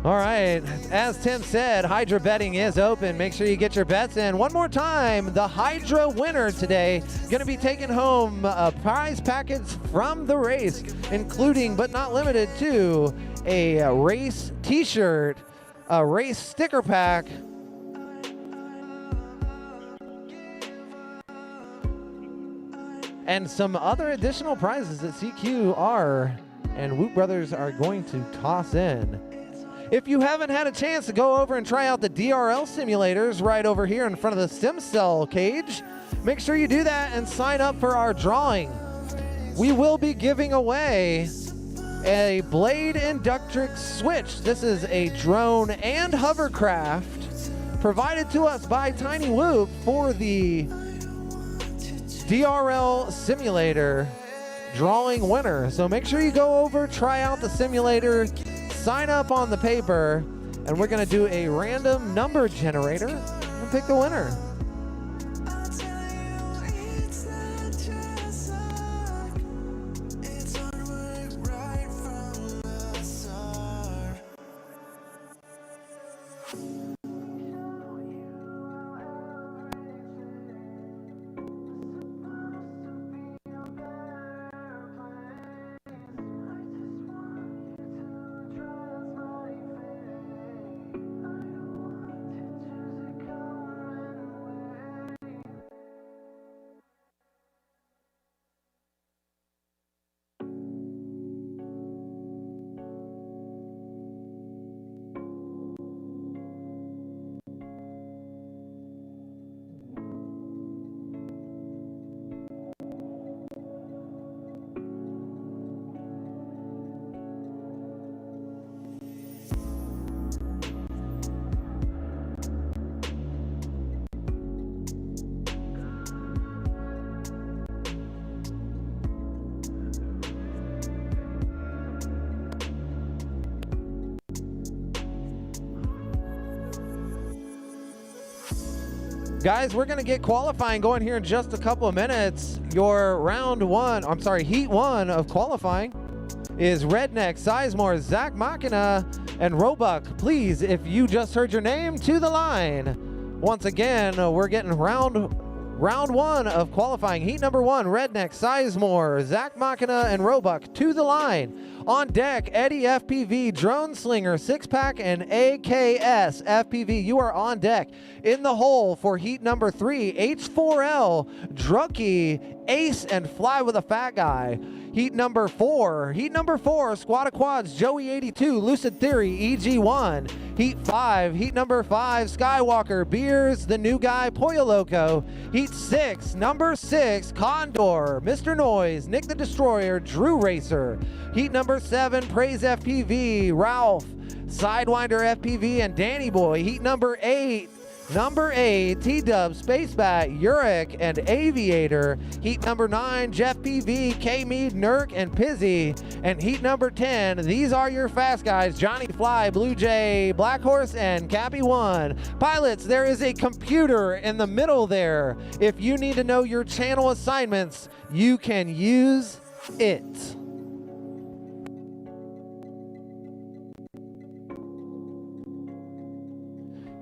All right, as Tim said, Hydra betting is open. Make sure you get your bets in. One more time, the Hydra winner today going to be taking home a prize package from the race, including but not limited to a race t-shirt, a race sticker pack, and some other additional prizes that CQR and Whoop Brothers are going to toss in. If you haven't had a chance to go over and try out the DRL simulators right over here in front of the stem cell cage, make sure you do that and sign up for our drawing. We will be giving away a Blade Inductrix Switch. This is a drone and hovercraft provided to us by Tiny Whoop for the DRL simulator drawing winner. So make sure you go over, try out the simulator, sign up on the paper, and we're going to do a random number generator and pick the winner. Guys, we're going to get qualifying going here in just a couple of minutes. Your heat one of qualifying is Redneck, Sizemore, Zach Machina, and Roebuck. Please, if you just heard your name, to the line. Once again, we're getting round one of qualifying. Heat number one, Redneck, Sizemore, Zach Machina, and Roebuck to the line. On deck, Eddie FPV, Drone Slinger, Six Pack, and AKS FPV. You are on deck. In the hole for heat number 3, H4L, Drucky, Ace, and Fly with a Fat Guy. Heat number 4, Squad of Quads, Joey 82, Lucid Theory, EG1. Heat 5, heat number 5, Skywalker, Beers, The New Guy, Pollo Loco. Heat 6, number 6, Condor, Mr. Noise, Nick the Destroyer, Drew Racer. Heat number 7, Praise FPV, Ralph, Sidewinder FPV, and Danny Boy. Heat number 8, T-Dub, Spacebat, Uric, and Aviator. Heat number 9, Jeff PV, K-Mead, Nurk, and Pizzy. And heat number 10, these are your fast guys, Johnny Fly, Blue Jay, Black Horse, and Cappy 1. Pilots, there is a computer in the middle there. If you need to know your channel assignments, you can use it.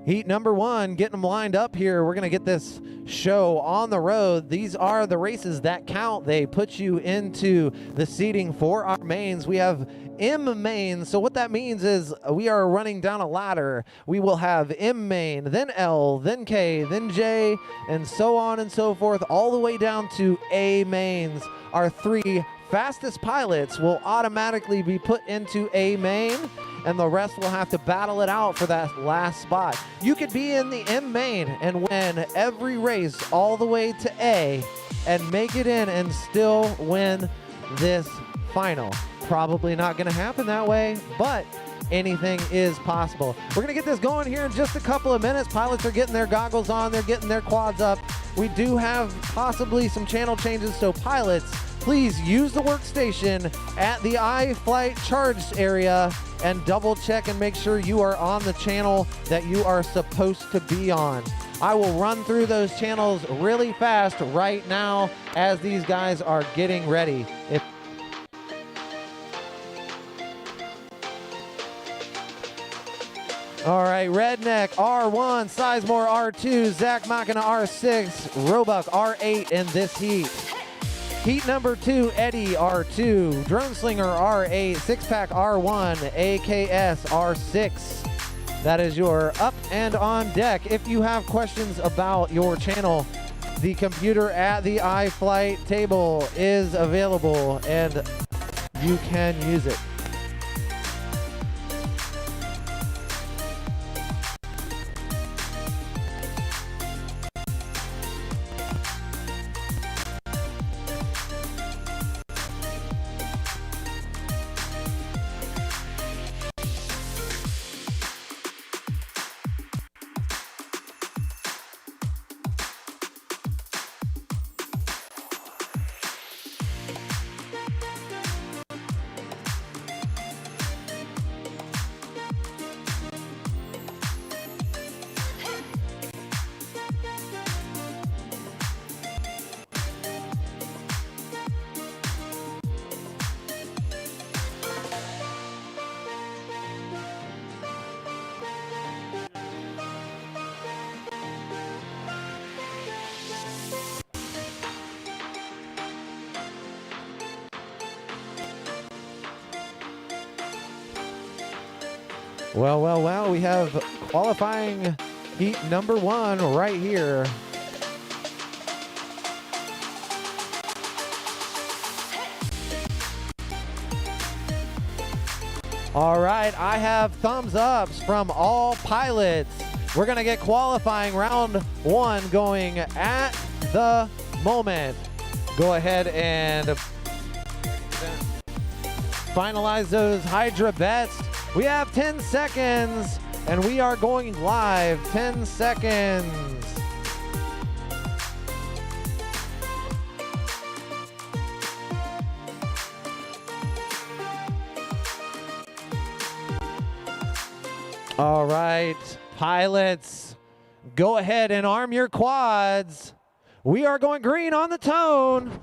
Heat number 1, getting them lined up here. We're going to get this show on the road. These are the races that count. They put you into the seating for our mains. We have M mains. So what that means is we are running down a ladder. We will have M main, then L, then K, then J, and so on and so forth, all the way down to A mains. Our 3 fastest pilots will automatically be put into A main, and the rest will have to battle it out for that last spot. You could be in the M main and win every race all the way to A and make it in and still win this final. Probably not going to happen that way, but anything is possible. We're going to get this going here in just a couple of minutes. Pilots are getting their goggles on. They're getting their quads up. We do have possibly some channel changes, so pilots, please use the workstation at the iFlight charge area and double check and make sure you are on the channel that you are supposed to be on. I will run through those channels really fast right now as these guys are getting ready. All right, Redneck R1, Sizemore R2, Zach Machina R6, Roebuck R8 in this heat. Heat number 2, Eddie R2, Drone Slinger R8, Six-Pack R1, AKS R6. That is your up and on deck. If you have questions about your channel, the computer at the iFlight table is available and you can use it. Well, we have qualifying heat number 1 right here. All right, I have thumbs ups from all pilots. We're gonna get qualifying round 1 going at the moment. Go ahead and finalize those Hydra bets. We have 10 seconds, and we are going live. 10 seconds. All right, pilots, go ahead and arm your quads. We are going green on the tone.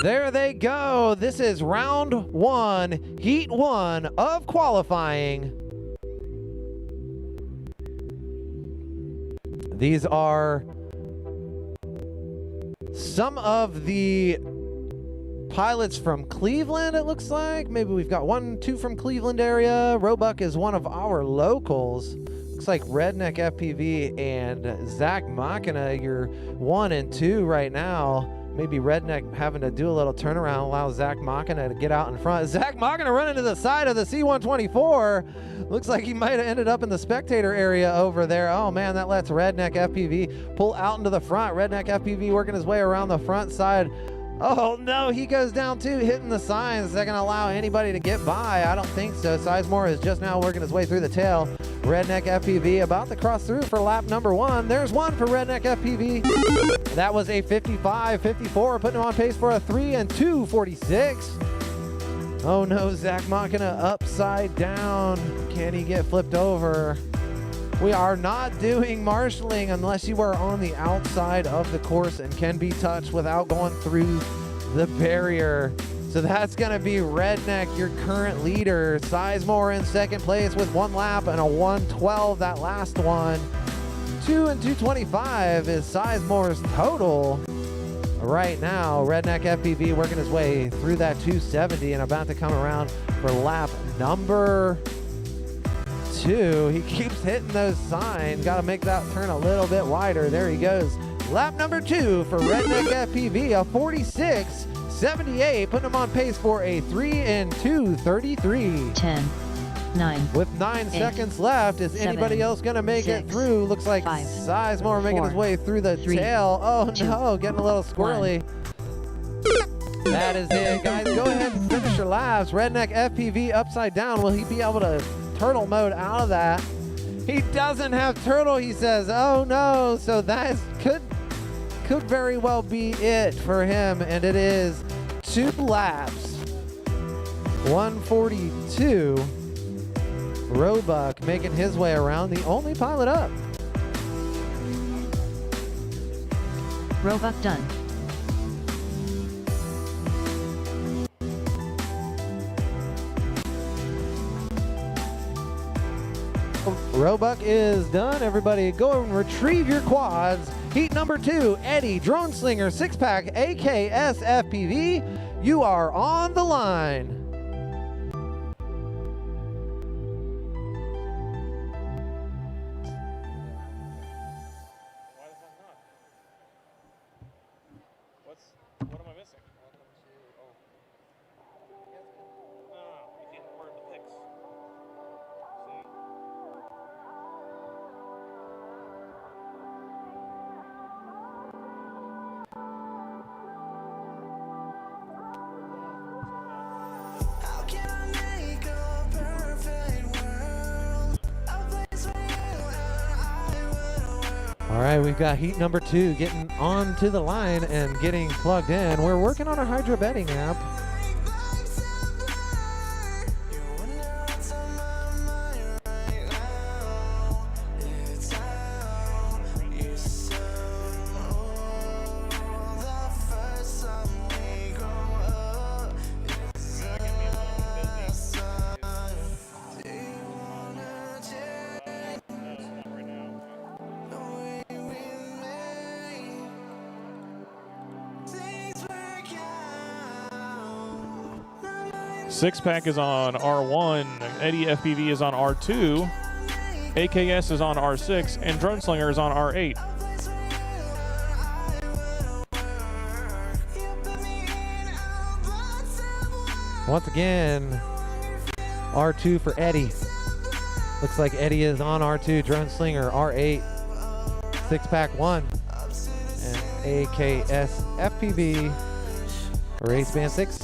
There they go. This is round 1, heat 1 of qualifying. These are some of the pilots from Cleveland, it looks like. Maybe we've got 1, 2 from Cleveland area. Roebuck is one of our locals. Looks like Redneck FPV and Zach Machina, you're 1 and 2 right now. Maybe Redneck having to do a little turnaround, allow Zach Machina to get out in front. Zach Machina running to the side of the C-124. Looks like he might have ended up in the spectator area over there. Oh man, that lets Redneck FPV pull out into the front. Redneck FPV working his way around the front side. Oh no, he goes down too, hitting the signs. Is that gonna allow anybody to get by? I don't think so. Sizemore is just now working his way through the tail. Redneck FPV about to cross through for lap number 1. There's 1 for Redneck FPV. That was a 55-54, putting him on pace for a 3 and 2:46. Oh no, Zach Machina upside down. Can he get flipped over? We are not doing marshalling unless you are on the outside of the course and can be touched without going through the barrier. So that's going to be Redneck, your current leader. Sizemore in second place with 1 lap and a 1:12, that last one. 2 and 2:25 is Sizemore's total. Right now, Redneck FPV working his way through that 270 and about to come around for lap number 2. He keeps hitting those signs. Got to make that turn a little bit wider. There he goes. Lap number 2 for Redneck FPV, a 46.78, putting him on pace for a 3 and 2:33. 10, 9. With 9 8, seconds left, is anybody 7, else going to make it 6, through? Looks like 5, Sizemore making his 4, way through the 3, tail. Oh 2, no, getting a little squirrely. That is it, guys. Go ahead and finish your laps. Redneck FPV upside down. Will he be able to turtle mode out of that? He doesn't have turtle, he says. Oh no, so that could very well be it for him, and it is 2 laps. 142. Roebuck making his way around, the only pilot up. Roebuck done. Roebuck is done. Everybody go and retrieve your quads. Heat number 2, Eddie, Drone Slinger, 6-pack, AKS FPV. You are on the line. What am I missing? You can't order the pics. See? How can I make a perfect world? A place where you and I would work. All right, we've got heat number 2 getting onto the line and getting plugged in. We're working on our Hydra betting app. Like life's a blur. You wonder what's on my mind right now. It's how you sound. The first time we grow up is the sun. Do you wanna change the way we make things work out? My mind's 6-pack is on R1, Eddie FPV is on R2, AKS is on R6, and Drone Slinger is on R8. place where you and I would work. You put me in a box of words. Once again, R2 for Eddie. Looks like Eddie is on R2, Drone Slinger R8, 6-pack 1, and AKS FPV Race Band 6.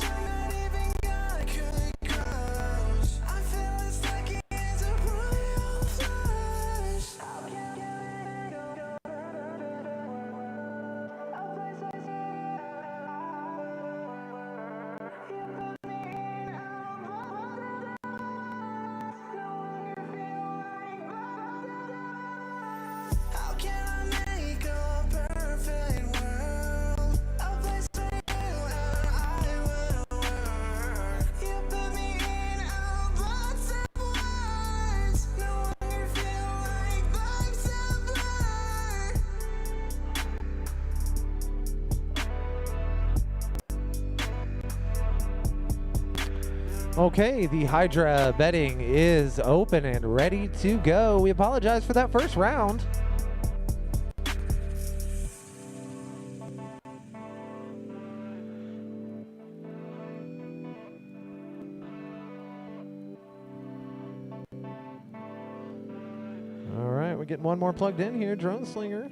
How can I make a perfect world? A place where you and I would work. You put me in a box of words. No longer feel like life's a blur. Okay, the Hydra betting is open and ready to go. We apologize for that first round. All right, we're getting one more plugged in here, Drone Slinger.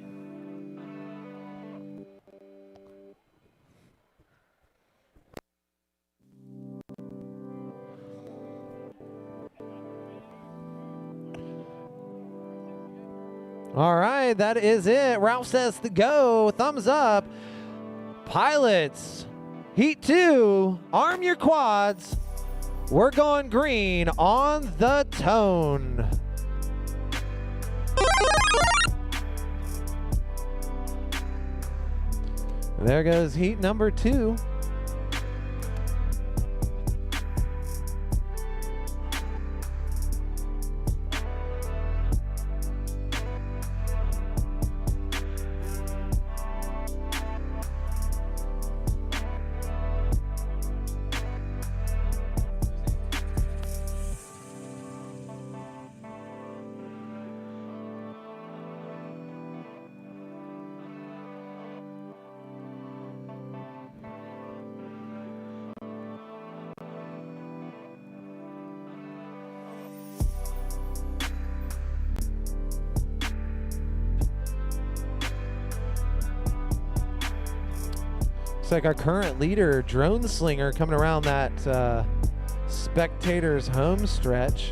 All right, that is it. Ralph says to go. Thumbs up. Pilots, Heat 2, arm your quads. We're going green on the tone. There goes heat number 2. Looks like our current leader, Drone Slinger, coming around that spectator's home stretch.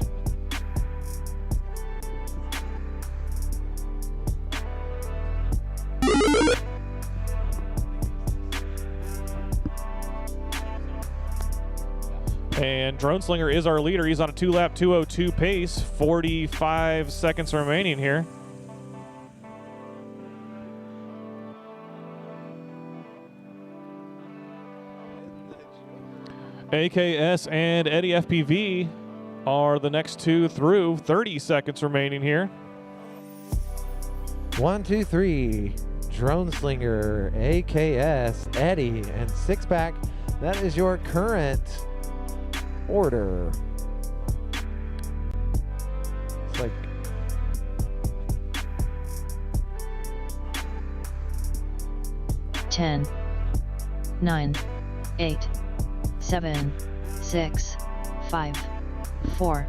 And Drone Slinger is our leader. He's on a 2-lap 2:02 pace. 45 seconds remaining here. AKS and Eddie FPV are the next two through. 30 seconds remaining here. 1, 2, 3. Drone Slinger, AKS, Eddie, and Six Pack. That is your current order. It's like 10, 9, 8, 7, 6, 5, 4,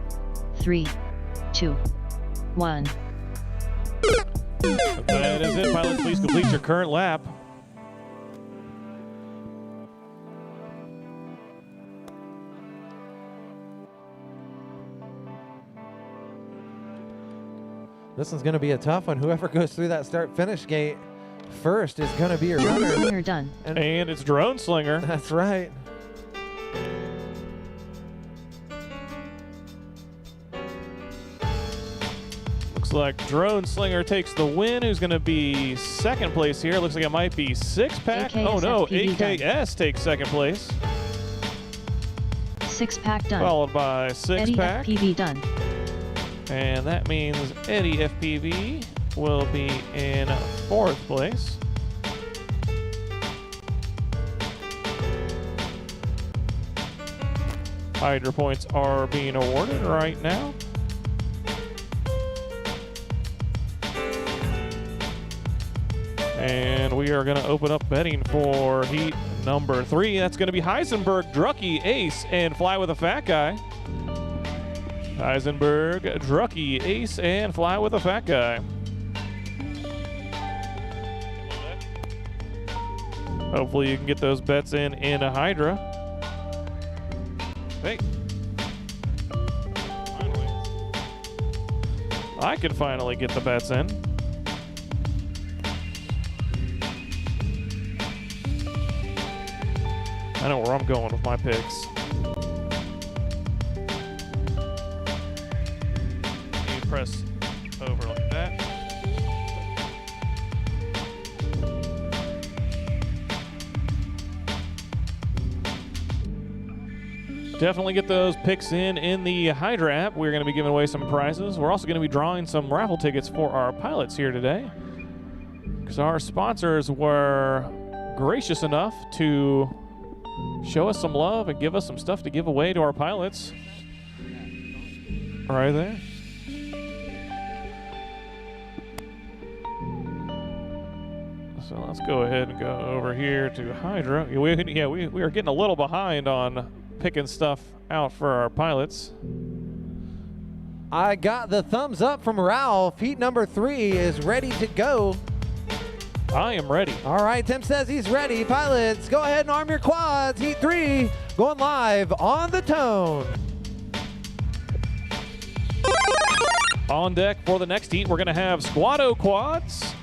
3, 2, 1. That is it. Pilots, please complete your current lap. this one's going to be a tough one. Whoever goes through that start-finish gate first is going to be your Drone runner. Slinger done. And it's Drone Slinger. That's right. Looks like Drone Slinger takes the win. Who's going to be second place here? Looks like it might be Six Pack. AKS Oh no, FPV done. AKS takes second place, 6 pack done. followed by Six Eddie Pack. FPV done. And that means Eddie FPV will be in fourth place. Hydra points are being awarded right now. And we are going to open up betting for heat number 3. That's going to be Heisenberg, Drucky, Ace, and Fly with a Fat Guy. Heisenberg, Drucky, Ace, and Fly with a Fat Guy. Hopefully you can get those bets in a Hydra. Hey. Finally. I could finally get the bets in. I know where I'm going with my picks. You press over like that. Definitely get those picks in the Hydra app. We're going to be giving away some prizes. We're also going to be drawing some raffle tickets for our pilots here today, because our sponsors were gracious enough to show us some love and give us some stuff to give away to our pilots. Right there. So let's go ahead and go over here to Hydra. We are getting a little behind on picking stuff out for our pilots. I got the thumbs up from Ralph. Heat number 3 is ready to go. I am ready. All right, Tim says he's ready. Pilots, go ahead and arm your quads. Heat 3 going live on the tone. On deck for the next heat, we're going to have Squado quads.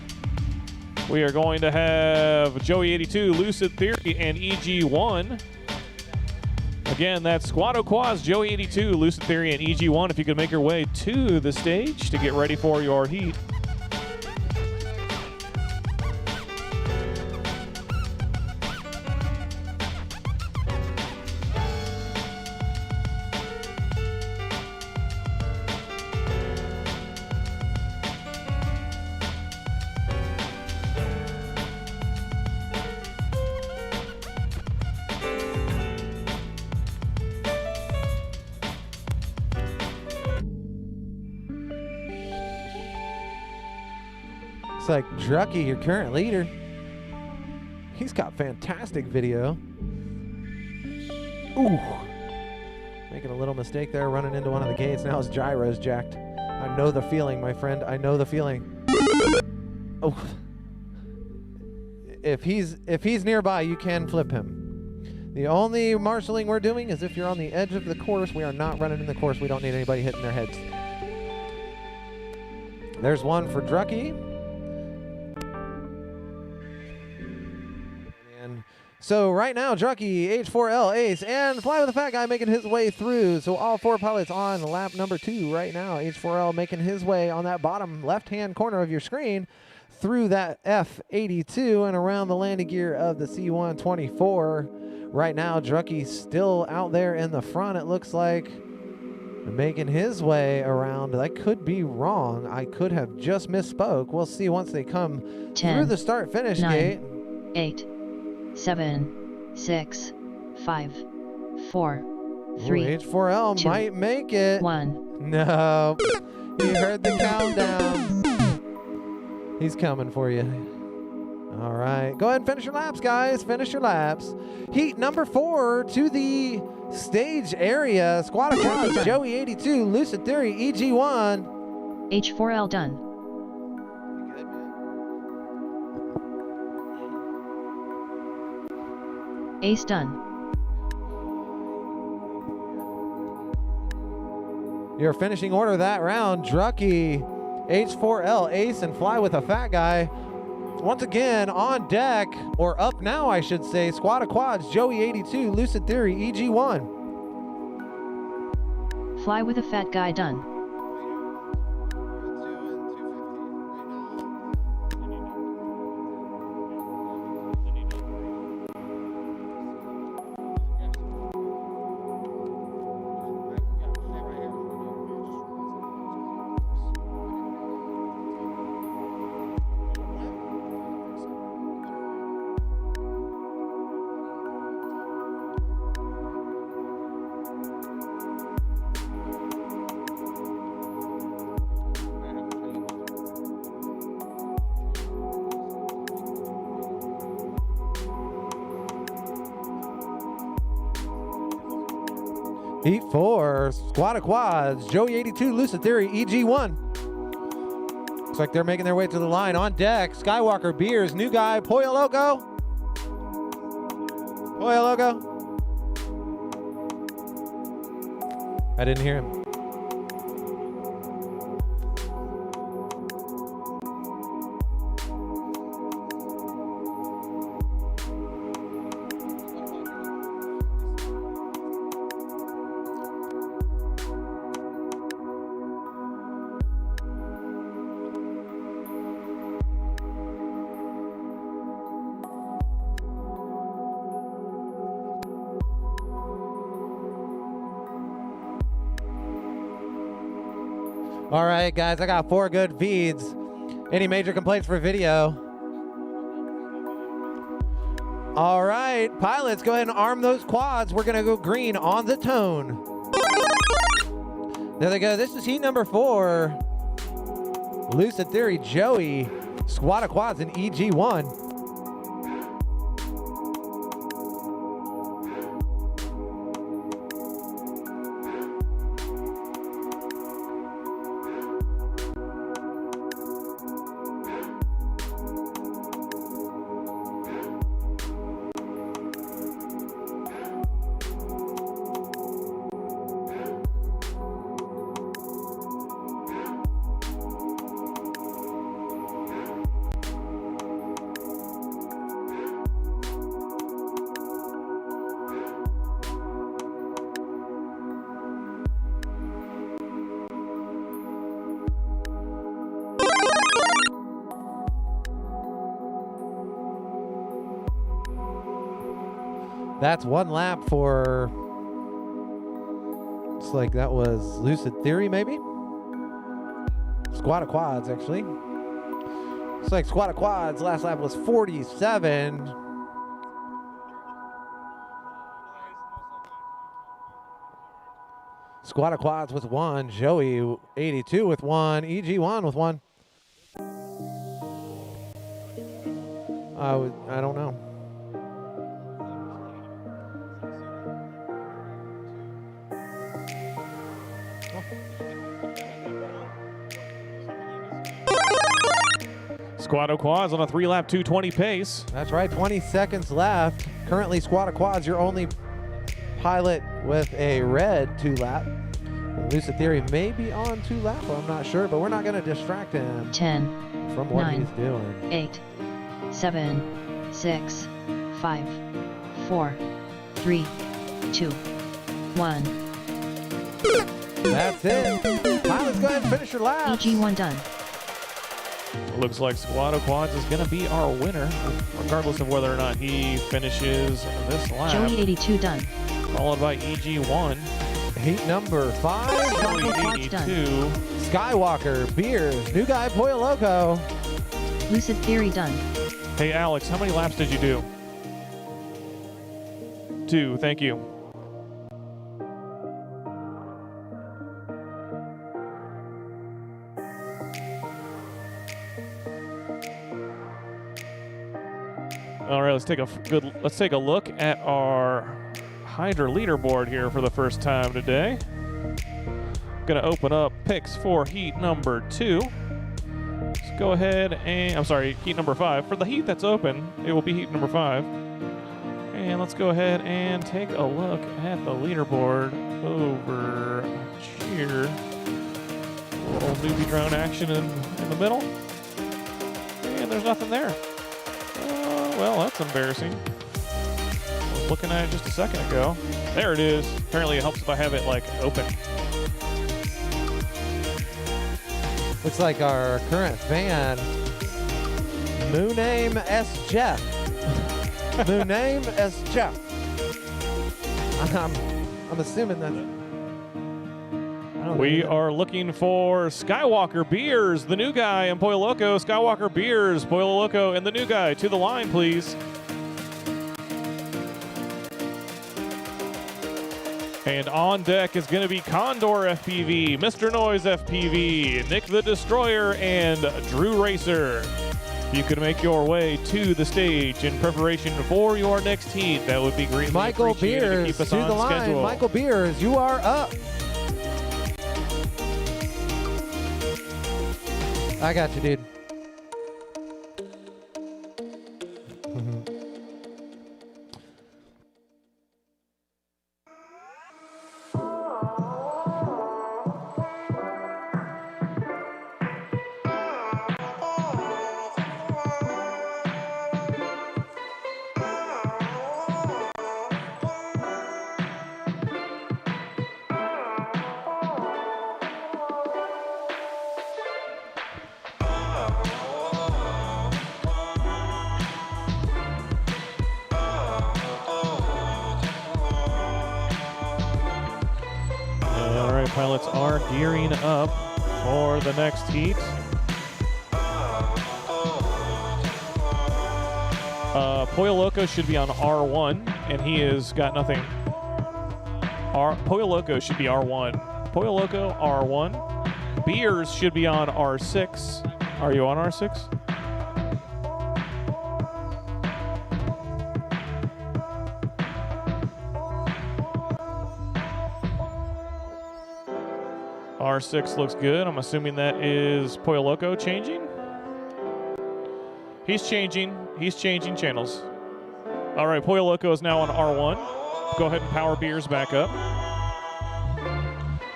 We are going to have Joey82, Lucid Theory, and EG1. Again, that's Squado quads, Joey82, Lucid Theory, and EG1. If you could make your way to the stage to get ready for your heat. Looks like Drucky, your current leader. He's got fantastic video. Ooh. Making a little mistake there, running into one of the gates. Now his gyro's jacked. I know the feeling, my friend. I know the feeling. Oh. If he's nearby, you can flip him. The only marshalling we're doing is if you're on the edge of the course. We are not running in the course. We don't need anybody hitting their heads. There's one for Drucky. And so right now, Drucky, H4L, Ace, and Fly with a Fat Guy making his way through. So all 4 pilots on lap number 2 right now. H4L making his way on that bottom left-hand corner of your screen through that F82 and around the landing gear of the C124. Right now, Drucky's still out there in the front, it looks like. Making his way around. I could be wrong. I could have just misspoke. We'll see once they come 10, through the start-finish 9, gate. 8, 7, 6, 5, 4, Ooh, 3, H4L 2, might make it. 1. No. You heard the countdown. He's coming for you. All right. Go ahead and finish your laps, guys. Finish your laps. Heat number 4 to the stage area. Squad of Quads, Joey 82, Lucid Theory, EG1. H4L done. Ace done. Your finishing order that round, Drucky, H4L, Ace, and Fly with a Fat Guy. Once again, on deck, or up now, I should say, Squad of Quads, Joey 82, Lucid Theory, EG1. Fly with a fat guy done. Heat 4, Squad of Quads, Joey 82, Lucid Theory, EG1. Looks like they're making their way to the line. On deck, Skywalker, Beers, New Guy, Pollo Loco. Pollo Loco. I didn't hear him. All right, guys, I got 4 good feeds. Any major complaints for video? All right, pilots, go ahead and arm those quads. We're gonna go green on the tone. There they go. This is heat number 4. Lucid Theory, Joey, Squad of Quads, and EG1. That's 1 lap for, looks like that was Lucid Theory, maybe? Squad of Quads, actually. Looks like Squad of Quads, last lap was 47. Squad of Quads with 1, Joey 82 with 1, EG1 with 1. I don't know. Squad of Quads on a 3-lap 220 pace. That's right, 20 seconds left. Currently, Squad of Quads, your only pilot with a red 2-lap. Lucid Theory may be on 2-lap, I'm not sure, but we're not going to distract him 10, from what 9, he's doing. 8, 7, 6, 5, 4, 3, 2, 1. That's it. Pilots, go ahead and finish your lap. EG1 done. Looks like Squad of Quads is going to be our winner, regardless of whether or not he finishes this lap. Joey 82 done. Followed by EG1. Heat number 5. Joey Clock's done. 82. Skywalker, Beers, new guy, Pollo Loco. Lucid Theory done. Hey, Alex, how many laps did you do? 2, thank you. All right, let's take a look at our Hydra leaderboard here for the first time today. Gonna open up picks for heat number 2. Let's go ahead and, I'm sorry, heat number 5. For the heat that's open, it will be heat number 5. And let's go ahead and take a look at the leaderboard over here. A little newbie drone action in the middle. And there's nothing there. Well, that's embarrassing. I was looking at it just a second ago. There it is. Apparently it helps if I have it like open. Looks like our current fan, New Name S. Jeff. New Name S. Jeff. I'm assuming that. We are looking for Skywalker Beers, the new guy, and Pollo Loco. Skywalker Beers, Pollo Loco, and the new guy. To the line, please. And on deck is going to be Condor FPV, Mr. Noise FPV, Nick the Destroyer, and Drew Racer. You can make your way to the stage in preparation for your next heat. That would be greatly Michael appreciated to Beers keep us to on the line. schedule. Michael Beers, you are up. I got you, dude. Pilots are gearing up for the next heat. Pollo Loco should be on R1, and he has got nothing. Pollo Loco should be R1. Pollo Loco, R1. Beers should be on R6. Are you on R6? R6 looks good. I'm assuming that is Pollo Loco changing. He's changing channels. All right, Pollo Loco is now on R1. Go ahead and power Beers back up.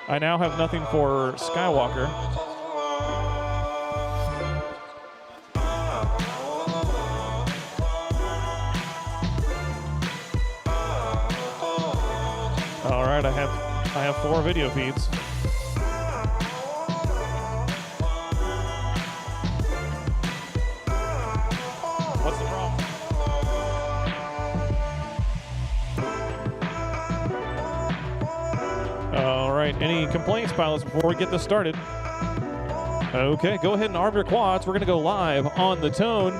I now have nothing for Skywalker. All right, I have 4 video feeds. What's the problem? All right, any complaints, pilots, before we get this started? Okay, go ahead and arm your quads. We're going to go live on the tone.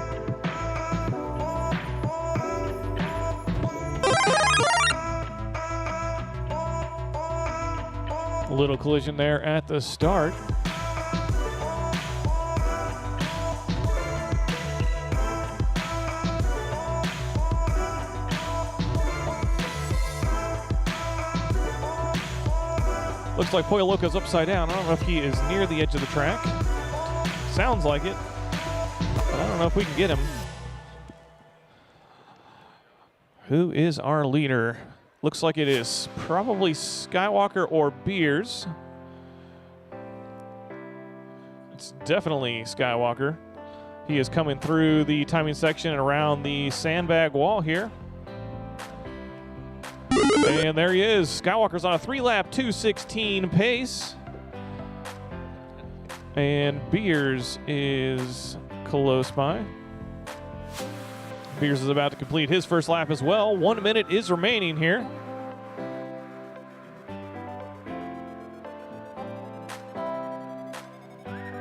A little collision there at the start. Looks like Pollo Loco's upside down. I don't know if he is near the edge of the track. Sounds like it, but I don't know if we can get him. Who is our leader? Looks like it is probably Skywalker or Beers. It's definitely Skywalker. He is coming through the timing section and around the sandbag wall here. And there he is. Skywalker's on a 3-lap 2:16 pace. And Beers is close by. Beers is about to complete his first lap as well. 1 minute is remaining here.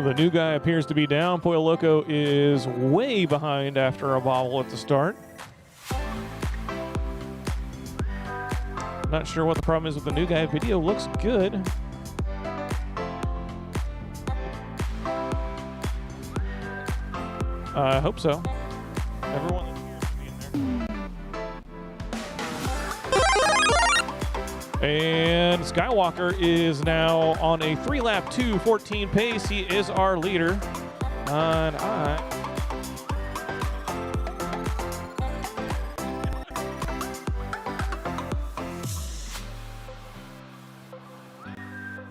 The new guy appears to be down. Pollo Loco is way behind after a bobble at the start. Not sure what the problem is with the new guy. Video looks good. I hope so. Everyone that's here should be in there. And Skywalker is now on a 3-lap 2:14 pace. He is our leader. And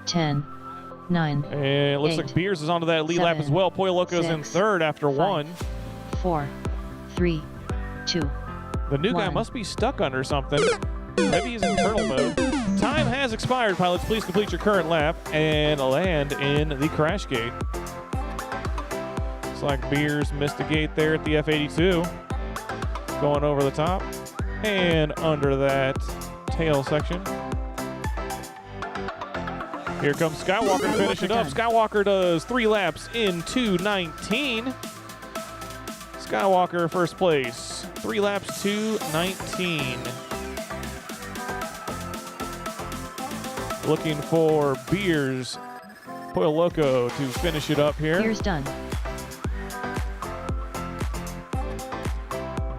10, 9. And it looks 8, like Beers is onto that lead lap as 7, well. Pollo Loco's in 6, third after 5, 1. 4, 3, 2. The new guy 1. must be stuck under something. Maybe he's in turtle mode. Time has expired, pilots. Please complete your current lap and land in the crash gate. Looks like Beers missed a gate there at the F82. Going over the top and under that tail section. Here comes Skywalker to finish it up. Skywalker does 3 laps in 2:19. Skywalker first place. 3 laps, 2:19. Looking for Beers, Pollo Loco to finish it up here. Here's done.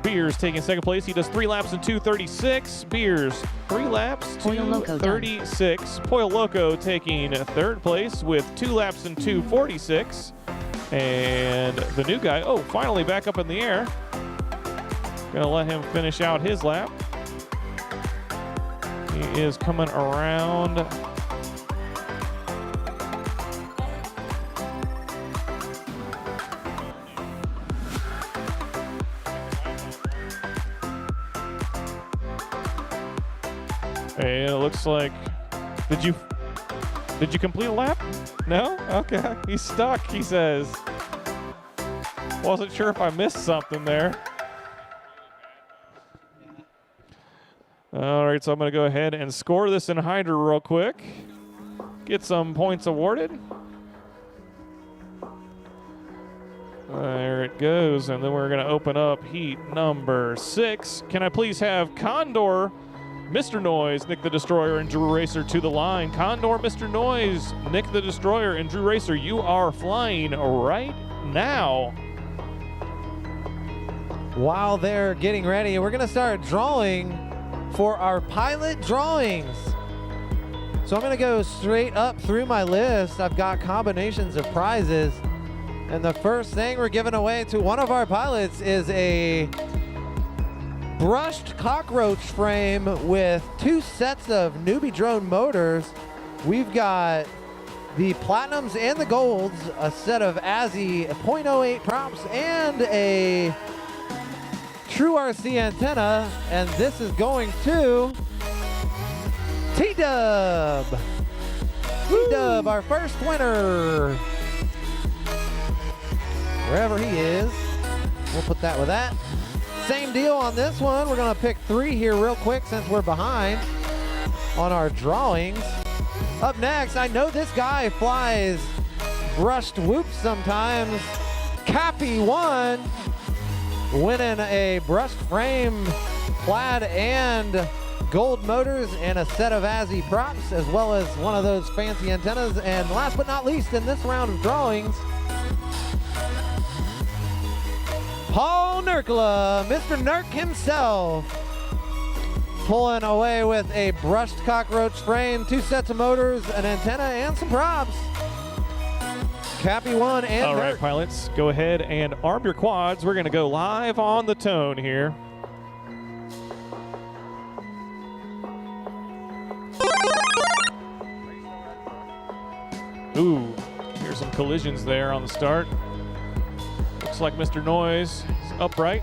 Beers taking second place. He does 3 laps in 2:36. Beers, 3 laps, Pollo Loco 2:36. Pollo Loco taking third place with 2 laps in 2:46. And the new guy, oh, finally back up in the air. Gonna let him finish out his lap. He is coming around. And it looks like, did you complete a lap? No? Okay. He's stuck, he says. Wasn't sure if I missed something there. All right, so I'm going to go ahead and score this in Hydra real quick. Get some points awarded. There it goes, and then we're going to open up heat number 6. Can I please have Condor, Mr. Noise, Nick the Destroyer, and Drew Racer to the line? Condor, Mr. Noise, Nick the Destroyer, and Drew Racer, you are flying right now. While they're getting ready, we're going to start drawing for our pilot drawings. So I'm going to go straight up through my list. I've got combinations of prizes. And the first thing we're giving away to one of our pilots is a brushed cockroach frame with 2 sets of newbie drone motors. We've got the platinums and the golds, a set of ASI 0.08 props, and a true RC antenna. And this is going to T-Dub. T-Dub, our first winner. Wherever he is, we'll put that with that. Same deal on this one. We're going to pick 3 here real quick since we're behind on our drawings. Up next, I know this guy flies brushed whoops sometimes. Cappy 1 winning a brushed frame, plaid, and gold motors, and a set of ASI props, as well as one of those fancy antennas. And last but not least, in this round of drawings, Paul Nurkla, Mr. Nurk himself, pulling away with a brushed cockroach frame, 2 sets of motors, an antenna, and some props. Cappy 1 and All right, Nurk. pilots, go ahead and arm your quads. We're going to go live on the tone here. Ooh, here's some collisions there on the start. Looks like Mr. Noise is upright.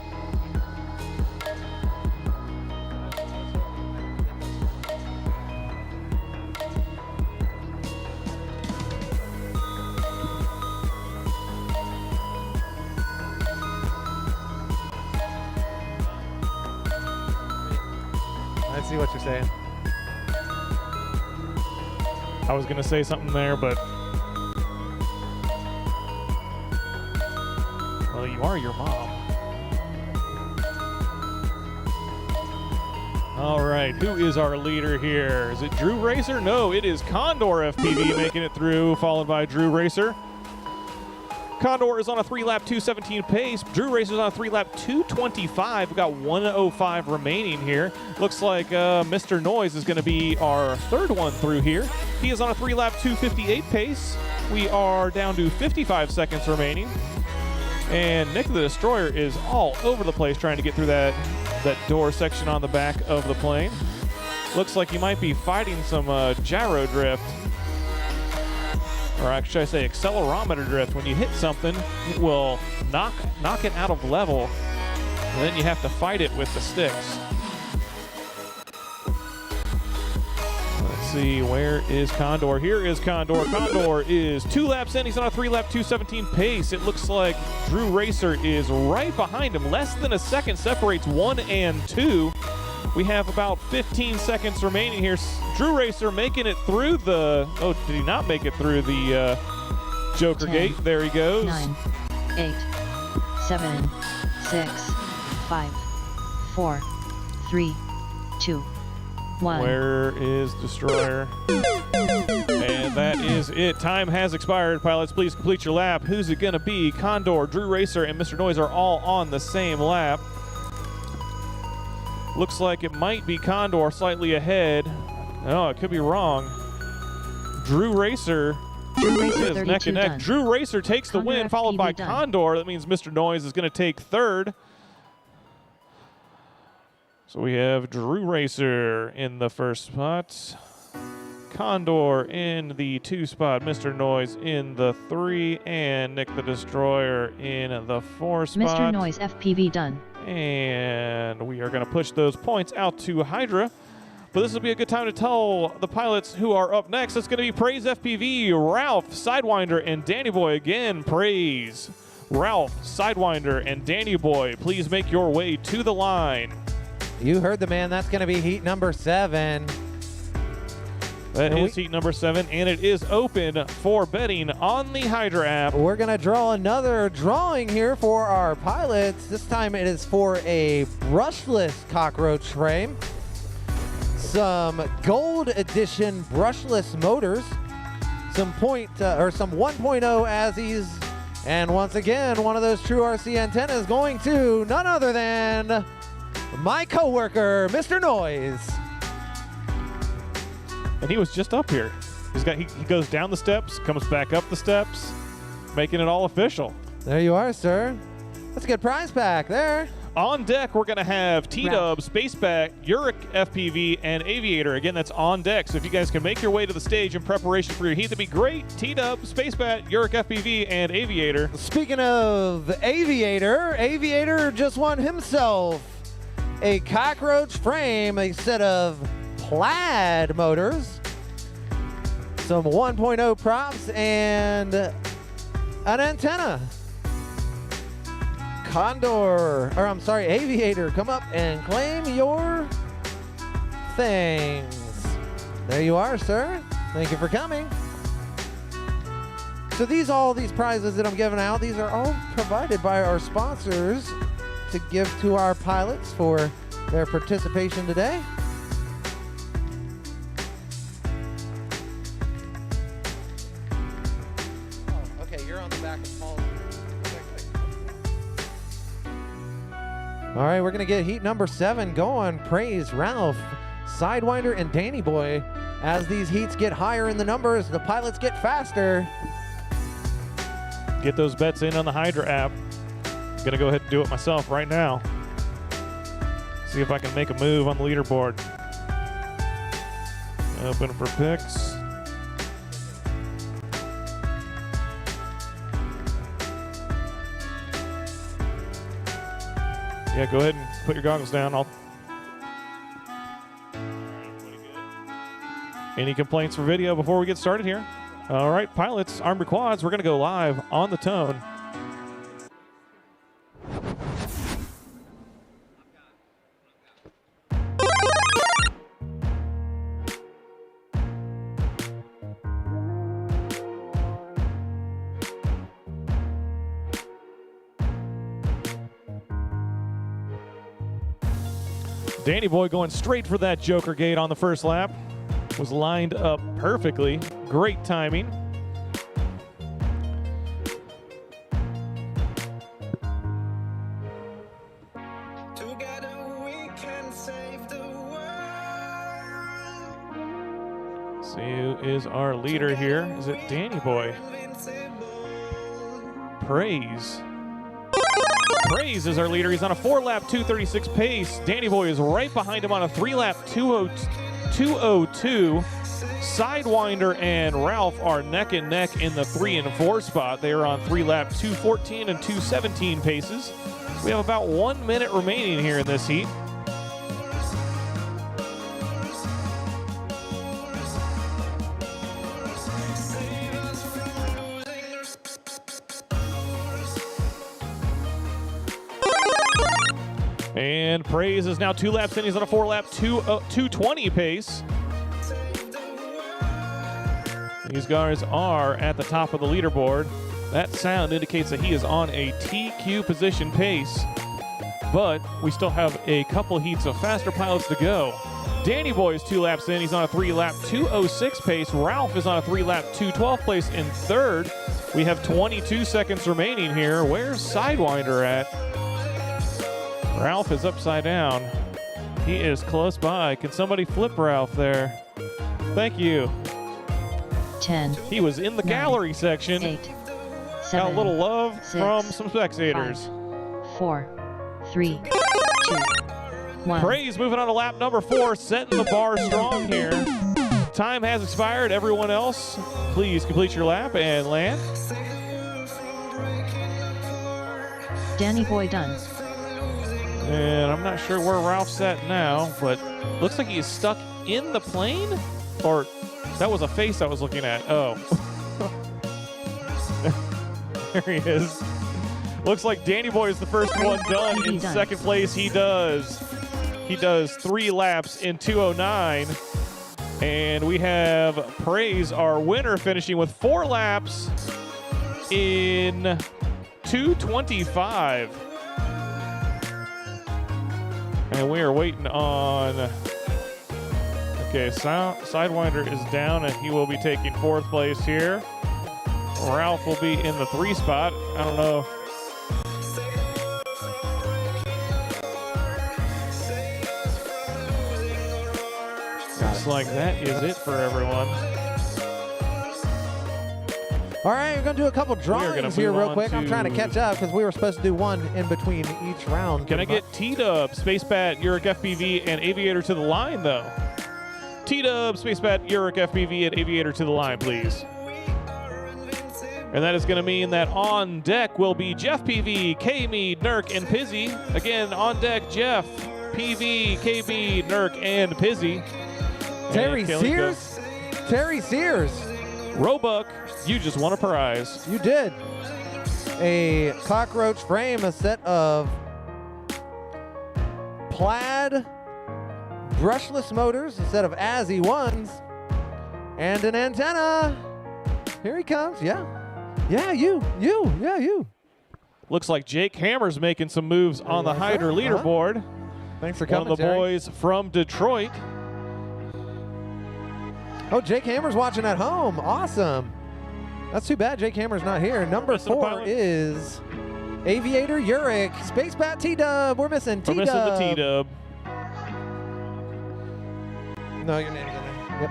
I see what you're saying. I was going to say something there, but You are your mom. All right, who is our leader here? Is it Drew Racer? No, it is Condor FPV making it through, followed by Drew Racer. Condor is on a 3-lap 2:17 pace. Drew Racer is on a 3-lap 2:25. We've got 1:05 remaining here. Looks like Mr. Noise is going to be our third one through here. He is on a 3-lap 2:58 pace. We are down to 55 seconds remaining. And Nick the Destroyer is all over the place trying to get through that door section on the back of the plane. Looks like he might be fighting some gyro drift. Or actually, I say accelerometer drift. When you hit something, it will knock it out of level. And then you have to fight it with the sticks. Let's see, where is Condor? Here is Condor. Condor is 2 laps in. He's on a 3-lap 2:17 pace. It looks like Drew Racer is right behind him. Less than a second separates 1 and 2. We have about 15 seconds remaining here. Drew Racer making it through the... Oh, did he not make it through the Joker 10, gate? There he goes. 9, 8, 7, 6, 5, 4, 3, 2, 1. Where is Destroyer? And that is it. Time has expired. Pilots, please complete your lap. Who's it going to be? Condor, Drew Racer, and Mr. Noise are all on the same lap. Looks like it might be Condor slightly ahead. No, it could be wrong. Drew Racer is neck and neck. done. Drew Racer takes the Condor win, followed by FPV done. Condor. That means Mr. Noise is going to take third. So we have Drew Racer in the first spot, Condor in the 2 spot, Mr. Noise in the 3, and Nick the Destroyer in the 4 spot. Mr. Noise FPV done. And we are going to push those points out to Hydra. But this will be a good time to tell the pilots who are up next. It's going to be Praise FPV, Ralph, Sidewinder, and Danny Boy. Again, Praise, Ralph, Sidewinder, and Danny Boy. Please make your way to the line. You heard the man. That's going to be heat number 7. That is heat number 7, and it is open for betting on the Hydra app. We're going to draw another drawing here for our pilots. This time it is for a brushless cockroach frame, some gold edition brushless motors, some 1.0 Azzies, and once again, one of those true RC antennas going to none other than my coworker, Mr. Noise. And he was just up here. He goes down the steps, comes back up the steps, making it all official. There you are, sir. That's a good prize pack there. On deck, we're going to have T-Dub, Spacebat, Uric FPV, and Aviator. Again, that's on deck. So if you guys can make your way to the stage in preparation for your heat, that'd be great. T-Dub, Spacebat, Uric FPV, and Aviator. Speaking of Aviator, Aviator just won himself a cockroach frame, a set of plaid motors, some 1.0 props, and an antenna. Aviator, come up and claim your things. There you are, sir. Thank you for coming. So all these prizes that I'm giving out, these are all provided by our sponsors to give to our pilots for their participation today. Oh, okay, you're on the back of Paul. All right, we're going to get heat number 7 going. Praise, Ralph, Sidewinder, and Danny Boy. As these heats get higher in the numbers, the pilots get faster. Get those bets in on the Hydra app. I'm going to go ahead and do it myself right now. See if I can make a move on the leaderboard. Open for picks. Yeah, go ahead and put your goggles down. Any complaints for video before we get started here? All right, pilots, armed your quads. We're going to go live on the tone. Danny Boy going straight for that Joker gate on the first lap. Was lined up perfectly. Great timing. Together we can save the world. See who is our leader here. Is it Danny Boy? Praise. Praise is our leader. He's on a 4-lap 2:36 pace. Danny Boy is right behind him on a 3-lap 2:02. Sidewinder and Ralph are neck and neck in the 3 and 4 spot. They are on 3-lap 2:14 and 2:17 paces. We have about 1 minute remaining here in this heat. And Praise is now 2 laps in. He's on a 4-lap 2:20 pace. These guys are at the top of the leaderboard. That sound indicates that he is on a TQ position pace, but we still have a couple heats of faster pilots to go. Danny Boy is 2 laps in. He's on a 3-lap 2:06 pace. Ralph is on a 3-lap 2:12 pace in third. We have 22 seconds remaining here. Where's Sidewinder at? Ralph is upside down. He is close by. Can somebody flip Ralph there? Thank you. 10, He was in the 9, gallery section. 8, Got 7, a little love 6, from some spectators. 5, 4, 3, 2, 1. Praise moving on to lap number 4, setting the bar strong here. Time has expired. Everyone else, please complete your lap and land. Danny Boy done. And I'm not sure where Ralph's at now, but looks like he's stuck in the plane? Or that was a face I was looking at. Oh. There he is. Looks like Danny Boy is the first one done. In second place, he does 3 laps in 2:09. And we have Praise, our winner, finishing with 4 laps in 2:25. And we are waiting on... Okay, Sidewinder is down, and he will be taking 4th place here. Ralph will be in the 3 spot. I don't know. Looks like that is it for everyone. All right, we're going to do a couple drawings here real quick. I'm trying to catch up because we were supposed to do one in between each round. Can I get T-Dub, Spacebat, Uric FPV, and Aviator to the line, though? T-Dub, Spacebat, Uric FPV, and Aviator to the line, please. And that is going to mean that on deck will be Jeff PV, K-Mead, Nurk, and Pizzy. Again, on deck, Jeff, PV, KB, Nurk, and Pizzy. Terry Sears? Terry Sears. Roebuck, you just won a prize. You did. A cockroach frame, a set of plaid brushless motors, a set of ASI ones, and an antenna. Here he comes. Yeah. Yeah, you. Looks like Jake Hammer's making some moves on the Hydra leaderboard. Thanks for coming, One of the Terry. boys from Detroit. Oh, Jake Hammer's watching at home. Awesome. That's too bad Jake Hammer's not here. Number 4 is Aviator Uric. Spacebat T-Dub. We're missing T-Dub. We're missing the T-Dub. No, your name's in there. Yep.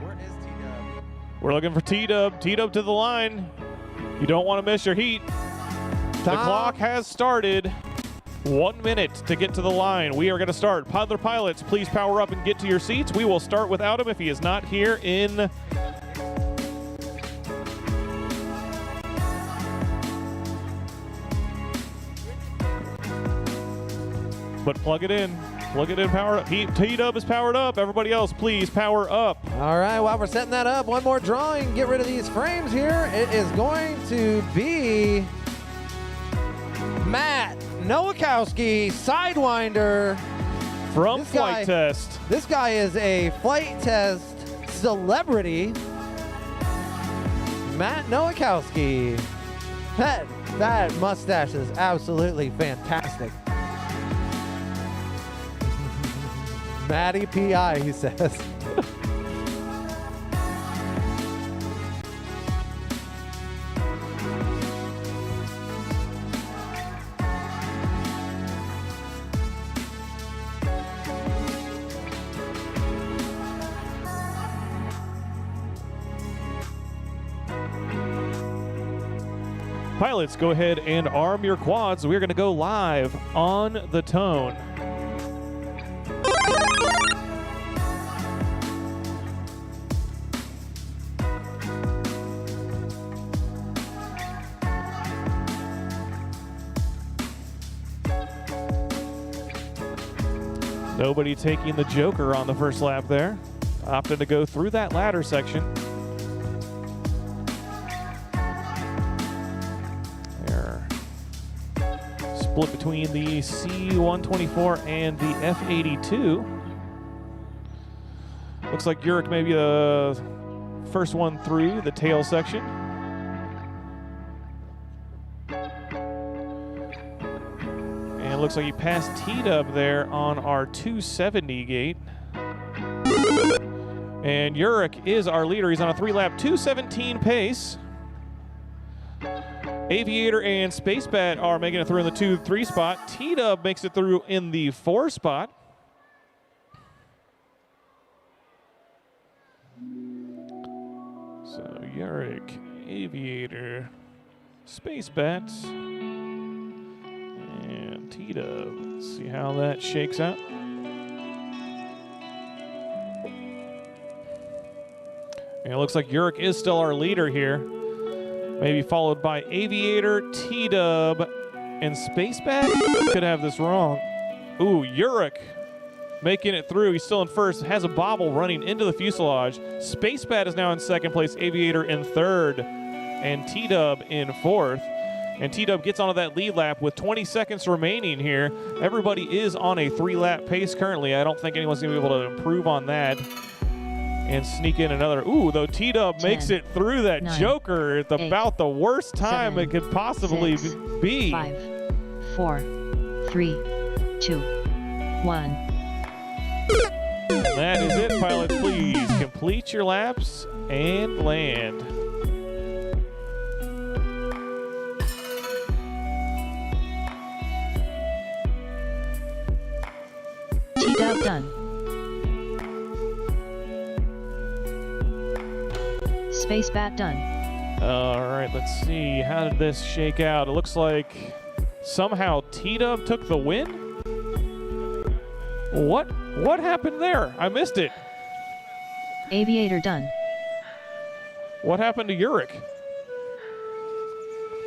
Where is T-Dub? We're looking for T-Dub. T-Dub to the line. You don't want to miss your heat. The clock has started. 1 minute to get to the line. We are going to start. Other pilots, please power up and get to your seats. We will start without him if he is not here in... But plug it in. Plug it in, power up. T-Dub is powered up. Everybody else, please power up. All right, while we're setting that up, one more drawing. Get rid of these frames here. It is going to be Matt Nowakowski, Sidewinder. From Flight Test. This guy is a Flight Test celebrity. Matt Nowakowski. That mustache is absolutely fantastic. Matty PI, he says. Pilots, go ahead and arm your quads. We're going to go live on the tone. Nobody taking the Joker on the first lap there. Opted to go through that ladder section. There. Split between the C-124 and the F-82. Looks like Urich may be the first one through the tail section. And it looks like he passed T-Dub there on our 270 gate. And Urich is our leader. He's on a 3-lap 2:17 pace. Aviator and Space Bat are making it through in the 2-3 spot. T-Dub makes it through in the 4 spot. So Urich, Aviator, Space Bat, and T-Dub. Let's see how that shakes out. And it looks like Urich is still our leader here. Maybe followed by Aviator, T-Dub, and Space Bat. Could have this wrong. Ooh, Urich making it through. He's still in first. Has a bobble running into the fuselage. Space Bat is now in second place. Aviator in third. And T-Dub in fourth. And T-Dub gets onto that lead lap with 20 seconds remaining here. Everybody is on a 3-lap pace currently. I don't think anyone's going to be able to improve on that and sneak in another. Ooh, though T-Dub makes it through that 9, Joker at 8, about the worst time 7, it could possibly 6, be. 5, 4, 3, 2, 1. That is it, pilots. Please complete your laps and land. T-Dub done. Space Bat done. All right, let's see. How did this shake out? It looks like somehow T-Dub took the win. What happened there? I missed it. Aviator done. What happened to Urich?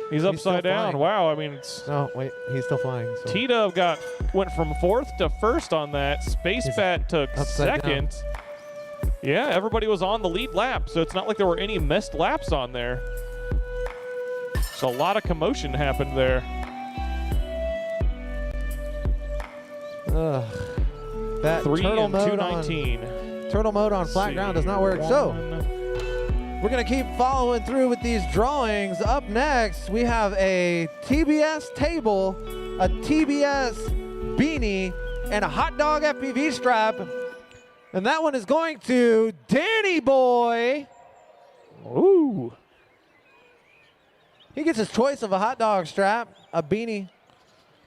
He's upside still down. flying. Wow, I mean, it's No, wait, he's still flying. So. T-Dub went from fourth to first on that. Space He's Bat took upside second. Yeah, everybody was on the lead lap, so it's not like there were any missed laps on there. So a lot of commotion happened there. Ugh. That 3 turtle and mode 219. turtle mode on flat ground does not work. So we're going to keep following through with these drawings. Up next, we have a TBS table, a TBS beanie, and a hot dog FPV strap. And that one is going to Danny Boy. Ooh. He gets his choice of a hot dog strap, a beanie,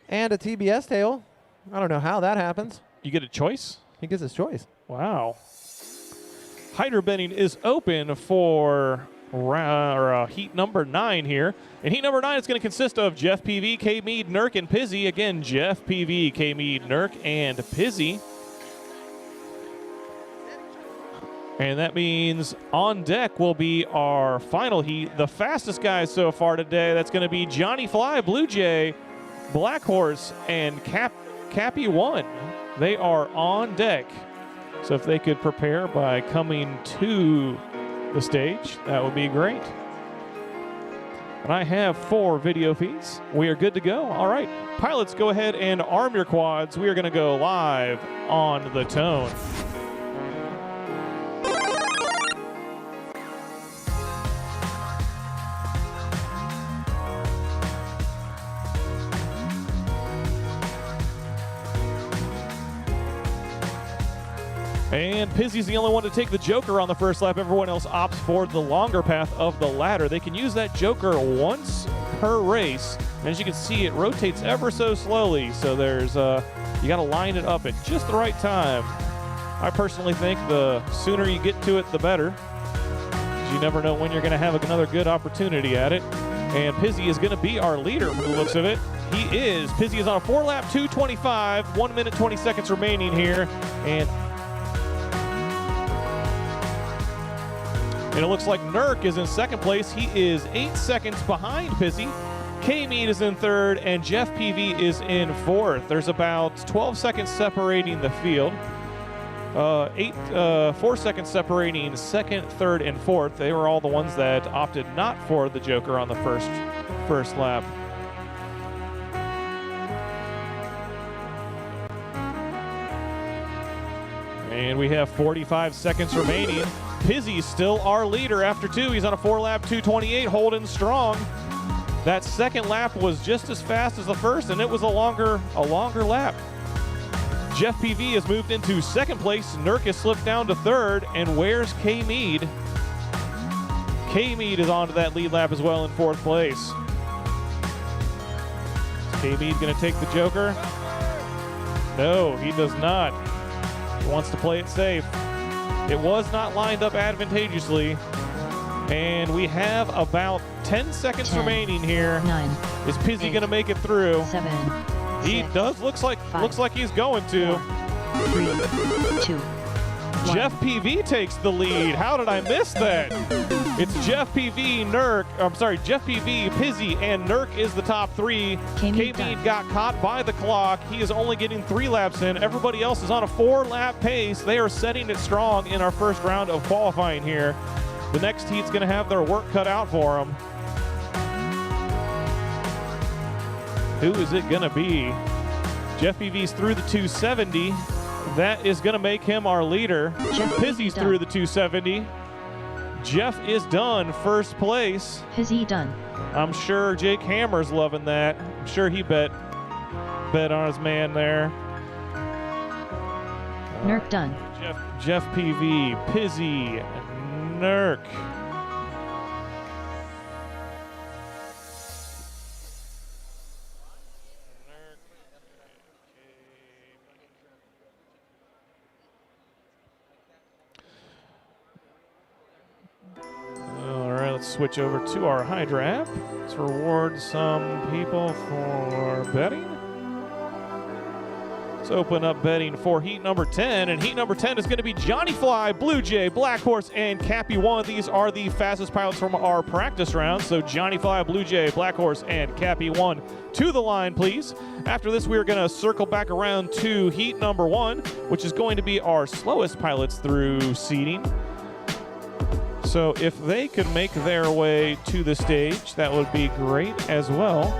and a TBS tail. I don't know how that happens. You get a choice? He gets his choice. Wow. Hydra bending is open for heat number 9 here. And heat number 9 is going to consist of Jeff PV, K Mead, Nurk, and Pizzy. Again, Jeff PV, K Mead, Nurk, and Pizzy. And that means on deck will be our final heat. The fastest guys so far today, that's going to be Johnny Fly, Blue Jay, Black Horse, and Cappy 1. They are on deck. So if they could prepare by coming to the stage, that would be great. And I have 4 video feeds. We are good to go. All right, pilots, go ahead and arm your quads. We are going to go live on the tone. And Pizzy's the only one to take the Joker on the first lap. Everyone else opts for the longer path of the ladder. They can use that Joker once per race. And as you can see, it rotates ever so slowly. So there's, you got to line it up at just the right time. I personally think the sooner you get to it, the better. You never know when you're going to have another good opportunity at it. And Pizzy is going to be our leader from the looks of it. He is. Pizzy is on a 4-lap 2:25, 1 minute 20 seconds remaining here. And it looks like Nurk is in second place. He is 8 seconds behind Pizzy. K-Mead is in third, and Jeff PV is in fourth. There's about 12 seconds separating the field. 4 seconds separating second, third, and fourth. They were all the ones that opted not for the Joker on the first lap. And we have 45 seconds remaining. Pizzy's still our leader after 2. He's on a 4-lap 2:28, holding strong. That second lap was just as fast as the first, and it was a longer lap. Jeff PV has moved into second place. Nurk has slipped down to third. And where's K-Mead? K-Mead is onto that lead lap as well in fourth place. Is K-Mead going to take the Joker? No, he does not. He wants to play it safe. It was not lined up advantageously. And we have about 10 seconds 10, remaining here. 9. Is Pizzy 8, going to make it through? 7. He 6, does. Looks like he's going to. 3, 2. Jeff PV takes the lead. How did I miss that? It's Jeff PV, Nurk. I'm sorry, Jeff PV, Pizzy, and Nurk is the top 3. K-Mead got caught by the clock. He is only getting 3 laps in. Everybody else is on a 4-lap pace. They are setting it strong in our first round of qualifying here. The next heat's going to have their work cut out for them. Who is it going to be? Jeff PV's through the 270. That is going to make him our leader. Pizzy's through the 270. Jeff is done, first place. Pizzy done. I'm sure Jake Hammer's loving that. I'm sure he bet on his man there. Nurk done. Jeff PV, Pizzy, Nurk. Switch over to our Hydra app. Let's reward some people for betting. Let's open up betting for heat number 10, and heat number 10 is going to be Johnny Fly, Blue Jay, Black Horse, and Cappy 1. These are the fastest pilots from our practice round. So Johnny Fly, Blue Jay, Black Horse, and Cappy 1 to the line, please. After this, we're going to circle back around to heat number 1, which is going to be our slowest pilots through seeding. So if they could make their way to the stage, that would be great as well.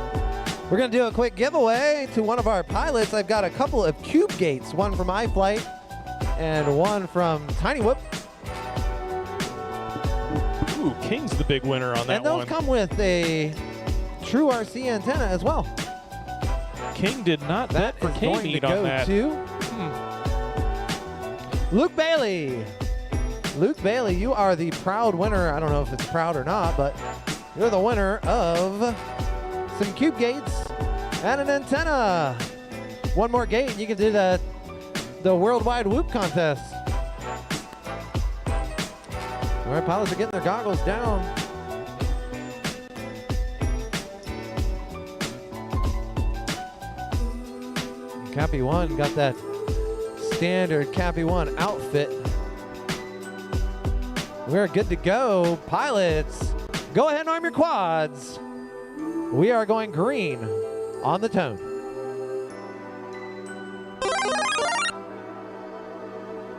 We're going to do a quick giveaway to one of our pilots. I've got a couple of cube gates, one from iFlight and one from Tiny Whoop. Ooh, King's the big winner on that one. And those come with a true RC antenna as well. King did not bet for K-Mead on that. Luke Bailey. Luke Bailey, you are the proud winner. I don't know if it's proud or not, but you're the winner of some cube gates and an antenna. One more gate and you can do the worldwide whoop contest. All right, pilots are getting their goggles down. Cappy 1 got that standard Cappy 1 outfit. We're good to go. Pilots, go ahead and arm your quads. We are going green on the tone.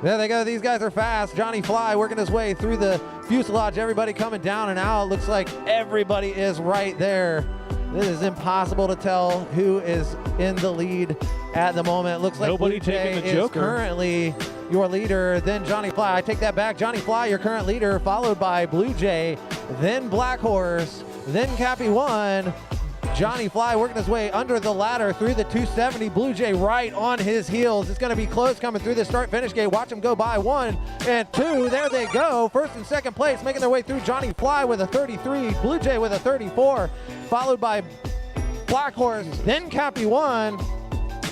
There they go. These guys are fast. Johnny Fly working his way through the fuselage. Everybody coming down and out. Looks like everybody is right there. This is impossible to tell who is in the lead at the moment. It looks like nobody Blue Jay taking the is Joker. Currently your leader, then Johnny Fly. I take that back. Johnny Fly, your current leader, followed by Blue Jay, then Black Horse, then Cappy 1, Johnny Fly working his way under the ladder through the 270. Blue Jay right on his heels. It's going to be close coming through the start-finish gate. Watch him go by 1 and 2. There they go. First and second place making their way through. Johnny Fly with a 33. Blue Jay with a 34. Followed by Black Horse, then Cappy 1.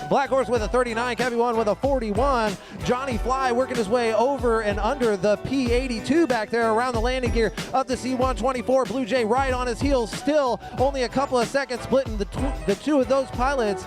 Black Horse with a 39, Cappy 1 with a 41. Johnny Fly working his way over and under the P82 back there around the landing gear of the C124. Blue Jay right on his heels, still only a couple of seconds splitting the two of those pilots.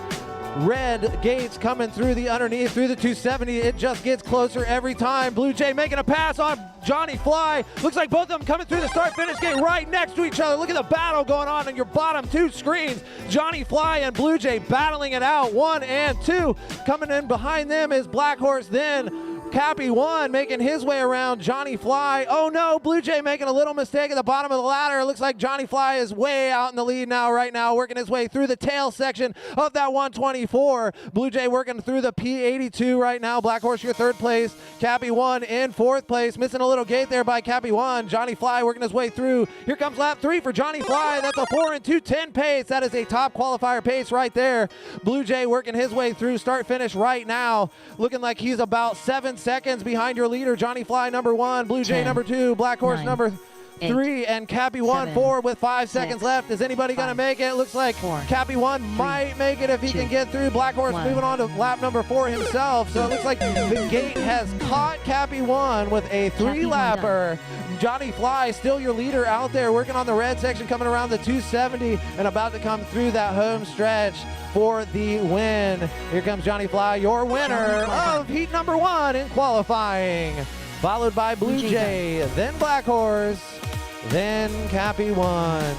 Red Gates coming through the underneath, through the 270. It just gets closer every time. Blue Jay making a pass on Johnny Fly. Looks like both of them coming through the start-finish gate right next to each other. Look at the battle going on your bottom two screens. Johnny Fly and Blue Jay battling it out, 1 and 2. Coming in behind them is Black Horse, then Cappy 1 making his way around Johnny Fly. Oh no, Blue Jay making a little mistake at the bottom of the ladder. It looks like Johnny Fly is way out in the lead now, right now, working his way through the tail section of that 124. Blue Jay working through the P82 right now. Black Horse, your third place. Cappy 1 in fourth place. Missing a little gate there by Cappy 1. Johnny Fly working his way through. Here comes lap 3 for Johnny Fly. That's a 4 and 2:10 pace. That is a top qualifier pace right there. Blue Jay working his way through start finish right now. Looking like he's about 7 seconds behind your leader. Johnny Fly number 1, Blue Jay 10, number 2, Black Horse 9, number 3, 8, and Cappy 1 7, 4 with 5 seconds 6, left. Is anybody going to 5, make it? Looks like 4, Cappy 1 might make it if he 2, can get through. Black Horse 1. moving on to lap number 4 himself. So it looks like the gate has caught Cappy 1 with a Cappy 3-lapper. Johnny Fly still your leader out there, working on the red section, coming around the 270 and about to come through that home stretch for the win. Here comes Johnny Fly, your winner of heat number 1 in qualifying. Followed by Blue Jay, then Black Horse, then Cappy 1.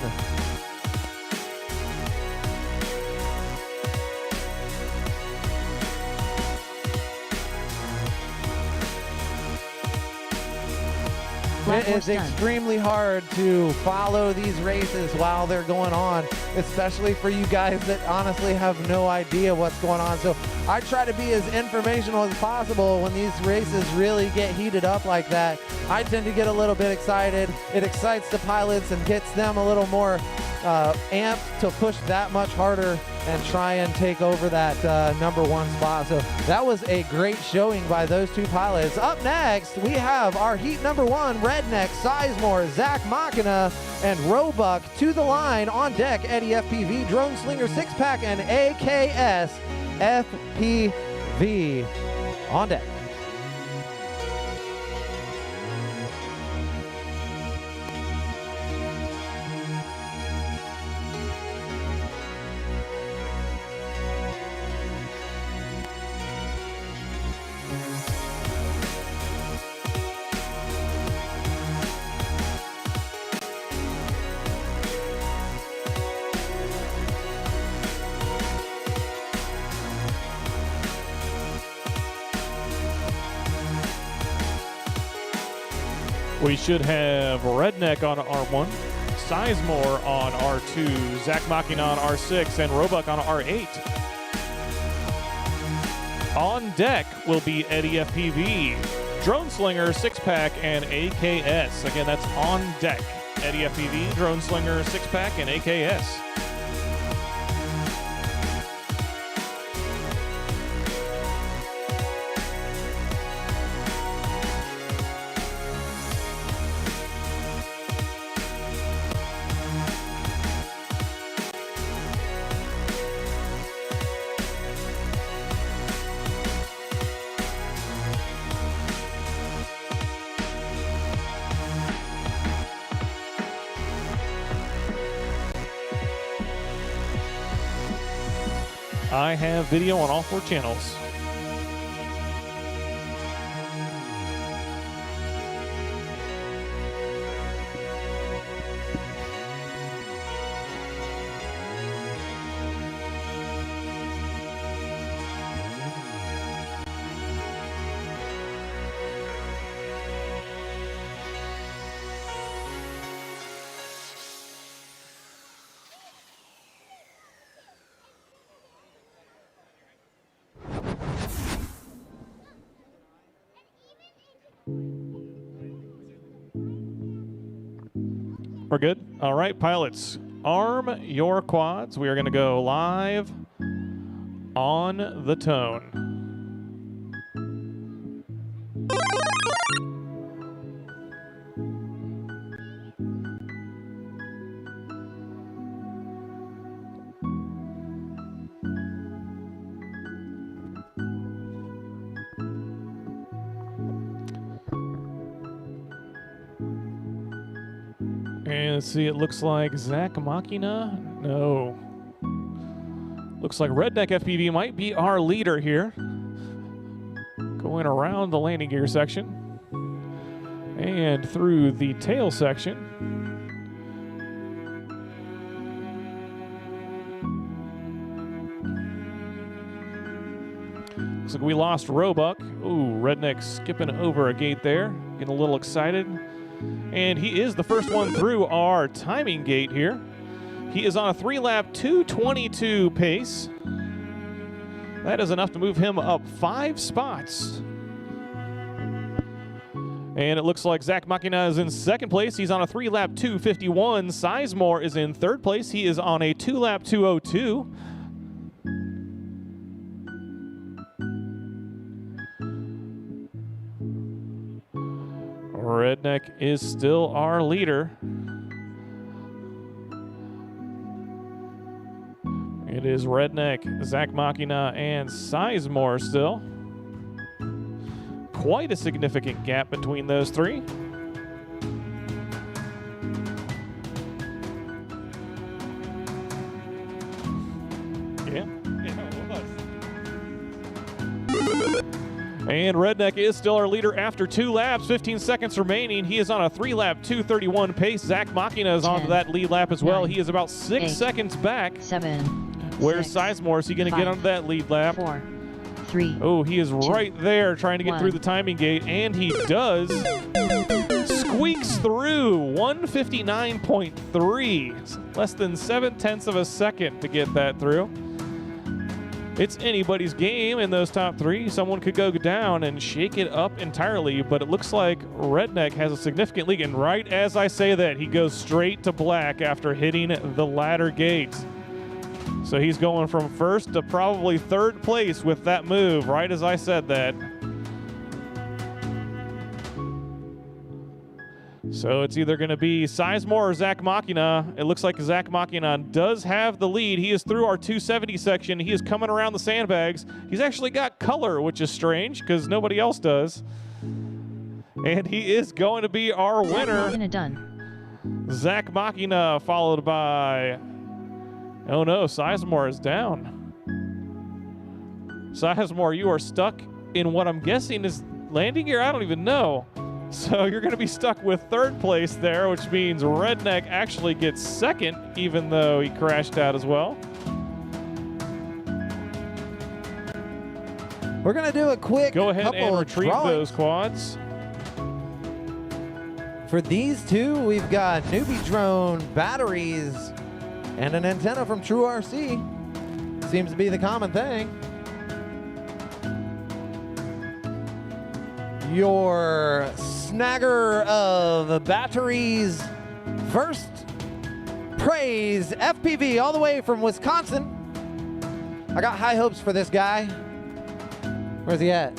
Black It Horse is done. extremely hard to follow these races while they're going on, especially for you guys that honestly have no idea what's going on. So I try to be as informational as possible when these races really get heated up like that. I tend to get a little bit excited. It excites the pilots and gets them a little more amped to push that much harder and try and take over that number 1 spot. So that was a great showing by those two pilots. Up next, we have our heat number 1, Redneck, Sizemore, Zach Machina, and Roebuck to the line. On deck, Eddie FPV, Drone Slinger 6-pack, and AKS FPV on deck. We should have Redneck on R1, Sizemore on R2, Zach Machina on R6, and Roebuck on R8. On deck will be Eddie FPV, Drone Slinger 6-pack, and AKS. Again, that's on deck. Eddie FPV, Drone Slinger 6-pack, and AKS. I have video on all 4 channels. We're good? All right, pilots. arm your quads. We are going to go live on the tone. And let's see, it looks like Zach Machina. No. Looks like Redneck FPV might be our leader here. Going around the landing gear section. And through the tail section. Looks like we lost Roebuck. Ooh, Redneck skipping over a gate there. Getting a little excited. And he is the first one through our timing gate here. He is on a 3-lap 2:22 pace. That is enough to move him up 5 spots. And it looks like Zach Machina is in second place. He's on a 3-lap 2:51. Sizemore is in third place. He is on a 2-lap 2:02. Redneck is still our leader. It is Redneck, Zach Machina, and Sizemore still. Quite a significant gap between those three. Yeah, it was. And Redneck is still our leader after 2 laps, 15 seconds remaining. He is on a 3-lap 2:31 pace. Zach Machina is on to that lead lap as well. 9, He is about 6 8, seconds back. 7. Where's 6, Sizemore? Is he going to get 5, onto that lead lap? 4, 3. Oh, he is right there trying to get 1. through the timing gate, and he does. Squeaks through 159.3. Less than 7/10 of a second to get that through. It's anybody's game in those top 3. Someone could go down and shake it up entirely, but it looks like Redneck has a significant lead. And right as I say that, he goes straight to black after hitting the ladder gate. So he's going from first to probably third place with that move, right as I said that. So it's either going to be Sizemore or Zach Machina. It looks like Zach Machina does have the lead. He is through our 270 section. He is coming around the sandbags. He's actually got color, which is strange because nobody else does. And he is going to be our winner. Machina done. Zach Machina, followed by... Oh no, Sizemore is down. Sizemore, you are stuck in what I'm guessing is landing gear? I don't even know. So you're going to be stuck with third place there, which means Redneck actually gets second, even though he crashed out as well. We're going to do a quick Go ahead couple and of retrieve drawings. those quads. For these two, we've got newbie drone batteries and an antenna from True RC. Seems to be the common thing. Your snagger of batteries first. Praise FPV all the way from Wisconsin. I got high hopes for this guy. Where's he at?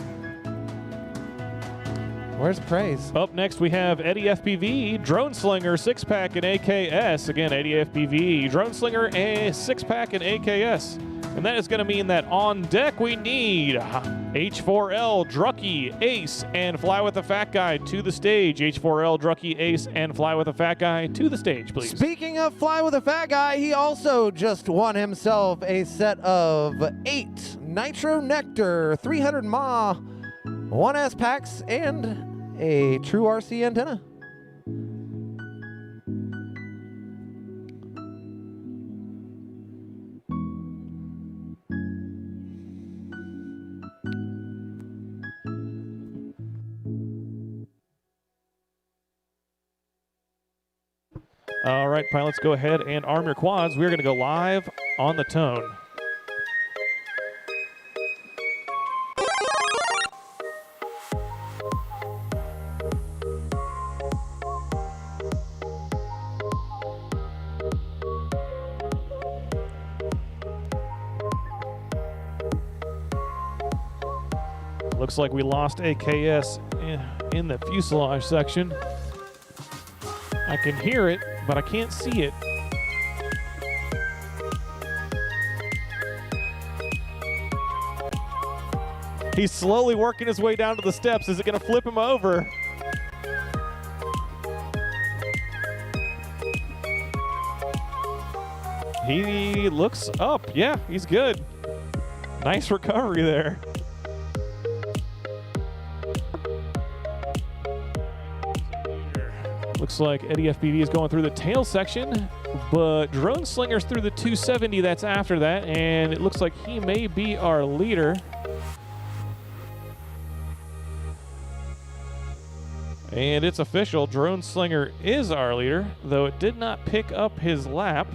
Where's Praise? Up next, we have Eddie FPV, Drone Slinger, 6-pack, and AKS. Again, Eddie FPV, Drone Slinger, a 6-pack, and AKS. And that is going to mean that on deck we need H4L, Drucky, Ace, and Fly with the Fat Guy to the stage. H4L, Drucky, Ace, and Fly with the Fat Guy to the stage, please. Speaking of Fly with a Fat Guy, he also just won himself a set of 8 Nitro Nectar 300 mAh 1S packs and a True RC antenna. All right, pilots, go ahead and arm your quads. We're going to go live on the tone. Looks like we lost AKS in the fuselage section. I can hear it, but I can't see it. He's slowly working his way down to the steps. Is it going to flip him over? He looks up. Yeah, he's good. Nice recovery there. Looks like Eddie FPV is going through the tail section, but Drone Slinger's through the 270 that's after that, and it looks like he may be our leader. And it's official, Drone Slinger is our leader, though it did not pick up his lap.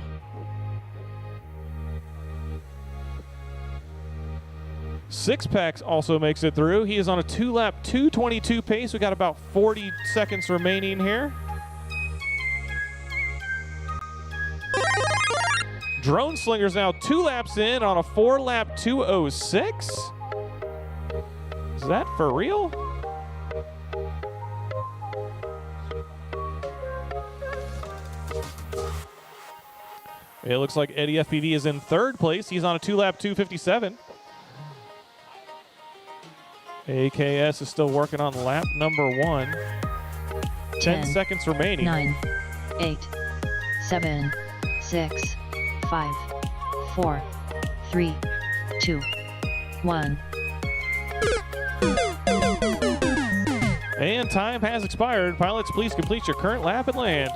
Six Packs also makes it through. He is on a 2-lap 2:22 pace. We got about 40 seconds remaining here. Drone Slinger's now 2 laps in on a 4-lap 2:06. Is that for real? It looks like Eddie FPV is in 3rd place. He's on a 2-lap 2:57. AKS is still working on lap number 1. 10 seconds remaining. 9, 8, 7, 6, 5, 4, 3, 2, 1. And time has expired. Pilots, please complete your current lap and land.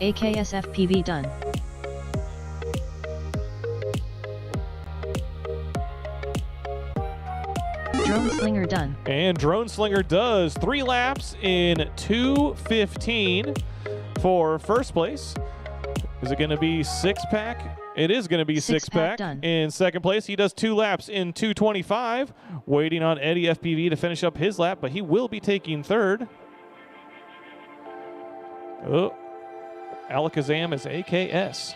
AKS FPV done. Drone Slinger done. And Drone Slinger does 3 laps in 2:15 for first place. Is it going to be Six Pack? It is going to be Six Pack done. In second place. He does 2 laps in 2:25, waiting on Eddie FPV to finish up his lap, but he will be taking 3rd. Oh, Alakazam is AKS.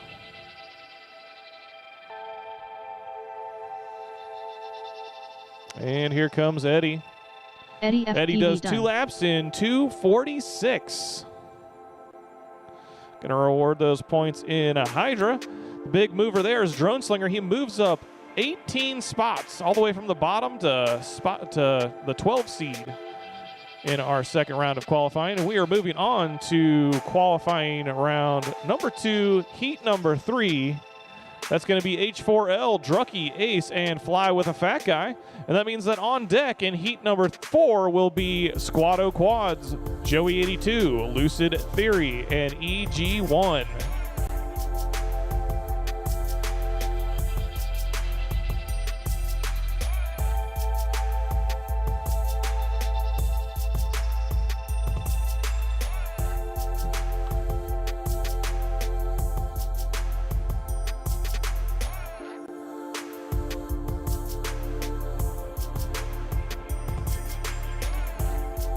And here comes Eddie. Eddie FPV Eddie does done. 2 laps in 2:46. Gonna reward those points in a Hydra. The big mover there is Drone Slinger. He moves up 18 spots, all the way from the bottom to the 12 seed in our second round of qualifying. And we are moving on to qualifying round number 2, heat number 3. That's going to be H4L, Drucky, Ace, and Fly with a Fat Guy. And that means that on deck in heat number 4 will be Squado Quads, Joey 82, Lucid Theory, and EG1.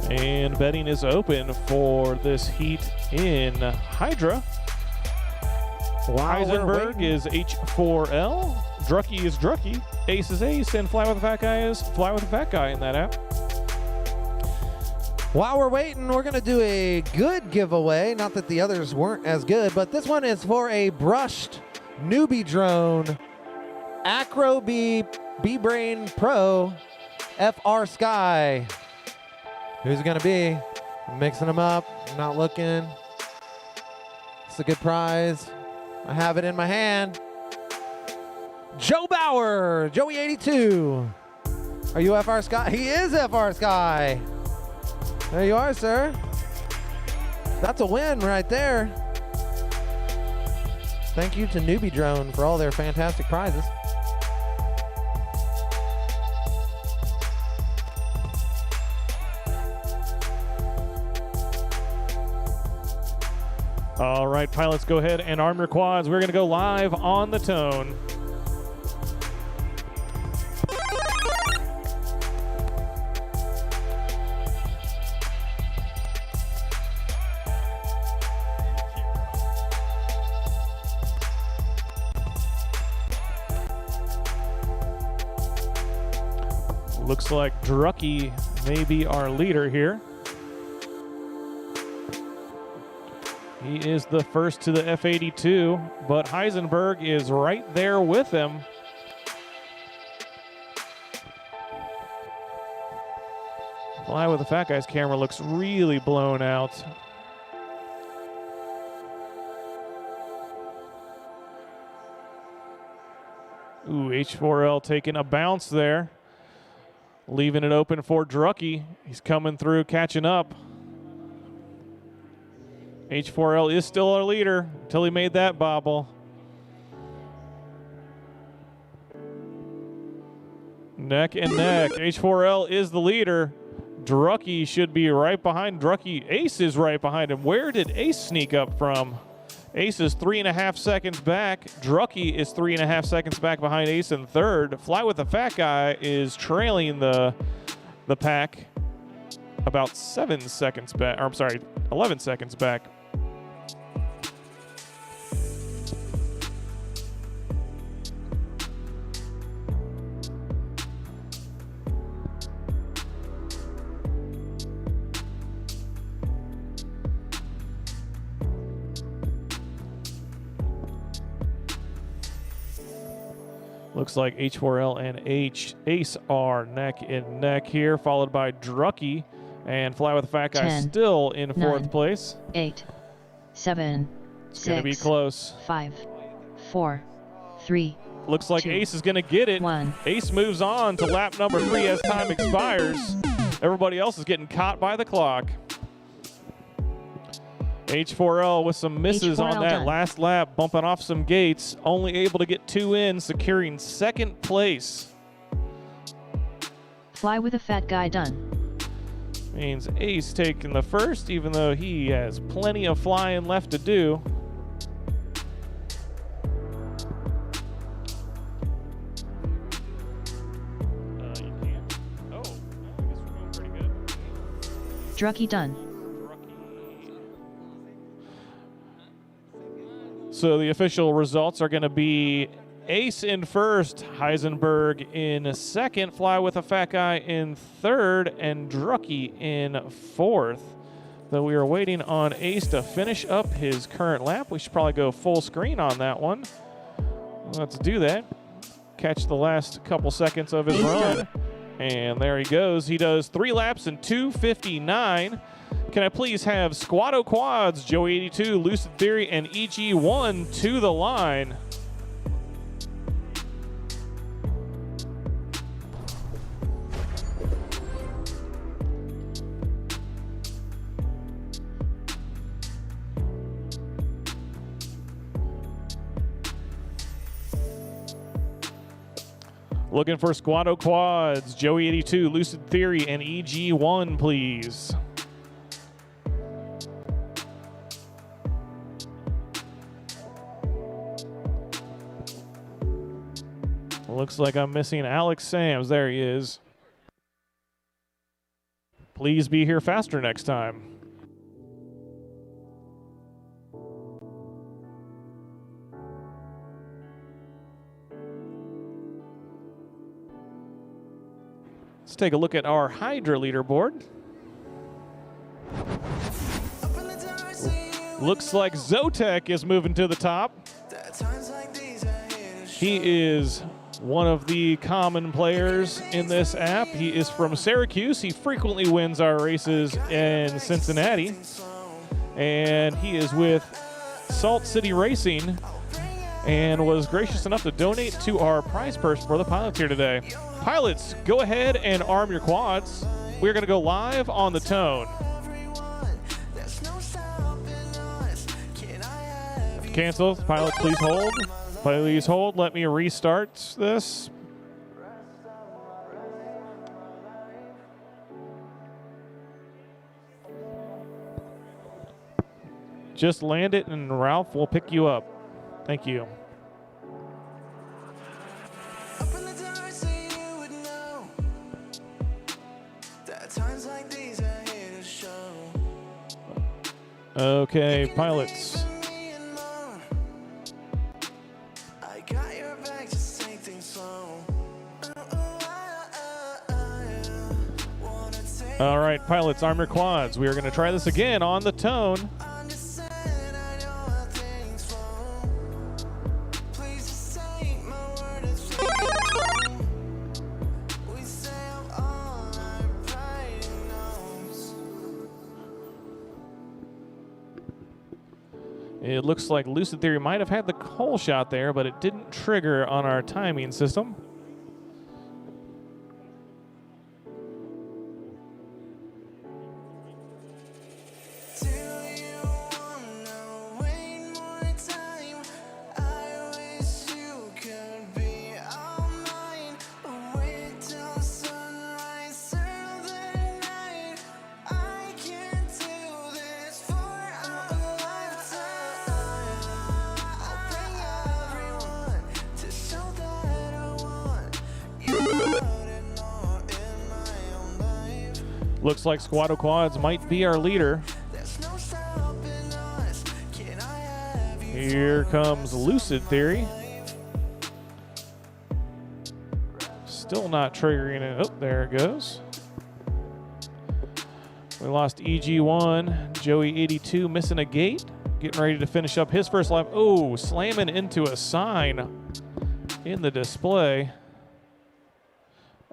And betting is open for this heat in Hydra. Heisenberg is H4L, Drucky is Drucky, Ace is Ace, and Fly with a Fat Guy is Fly with a Fat Guy in that app. While we're waiting, we're going to do a good giveaway. Not that the others weren't as good, but this one is for a brushed newbie drone, Acro B-Brain Pro FR Sky. Who's it going to be? I'm mixing them up. I'm not looking. It's a good prize. I have it in my hand. Joe Bauer, Joey 82. Are you FR Sky? He is FR Sky. There you are, sir. That's a win right there. Thank you to Newbie Drone for all their fantastic prizes. All right, pilots, go ahead and arm your quads. We're going to go live on the tone. Looks like Drucky may be our leader here. He is the first to the F82, but Heisenberg is right there with him. Fly with the Fat Guy's camera looks really blown out. Ooh, H4L taking a bounce there. Leaving it open for Drucky. He's coming through, catching up. H4L is still our leader until he made that bobble. Neck and neck. H4L is the leader. Drucky should be right behind Drucky. Ace is right behind him. Where did Ace sneak up from? Ace is 3.5 seconds back. Drucky is 3.5 seconds back behind Ace in third. Fly with the Fat Guy is trailing the pack about 7 seconds back. Or I'm sorry, 11 seconds back. Looks like H4L and Ace are neck and neck here, followed by Drucky and Fly with the Fat Guy 10, still in fourth 9, place. 8, 7, It's going to be 6, close. 5, 4, 3. Looks like 2, Ace is going to get it. 1. Ace moves on to lap number 3 as time expires. Everybody else is getting caught by the clock. H4L with some misses on H4L that done. last lap, bumping off some gates, only able to get 2 in, securing second place. Fly with a Fat Guy done. Means Ace taking the first, even though he has plenty of flying left to do. You can't. Oh, I guess we're doing pretty good. Drucky done. So the official results are going to be Ace in first, Heisenberg in second, Fly with a Fat Guy in third, and Drucky in fourth. Though we are waiting on Ace to finish up his current lap. We should probably go full screen on that one. Let's do that. Catch the last couple seconds of his Ace run. done. And there he goes. He does 3 laps in 2:59. Can I please have Squatto Quads, Joey 82, Lucid Theory, and EG1 to the line? Looking for Squatto Quads, Joey 82, Lucid Theory, and EG1, please. Looks like I'm missing Alex Sams. There he is. Please be here faster next time. Let's take a look at our Hydra leaderboard. Looks like Zotek is moving to the top. He is one of the common players in this app. He is from Syracuse. He frequently wins our races in Cincinnati. And he is with Salt City Racing and was gracious enough to donate to our prize purse for the pilots here today. Pilots, go ahead and arm your quads. We're going to go live on the tone. Cancel. Pilots, please hold. Please hold. Let me restart this. Just land it and Ralph will pick you up. Thank you. Okay, pilots. All right, pilots, arm your quads. We are going to try this again on the tone. Understand, I know how things flow. Please just say my word is wrong. We sail all night, writing notes. It looks like Lucid Theory might have had the hole shot there, but it didn't trigger on our timing system. Do you wanna wait more time? I wish you could be all mine. Wait till sunrise, serve the night. I can't do this for a lifetime. I'll bring everyone to show that I want you and more in my own life. Looks like Squad Quads might be our leader. There's no stopping us. Can I have you? Here comes Lucid Theory. Still not triggering it. Oh, there it goes. We lost EG1. Joey82 missing a gate. Getting ready to finish up his first lap. Oh, slamming into a sign in the display.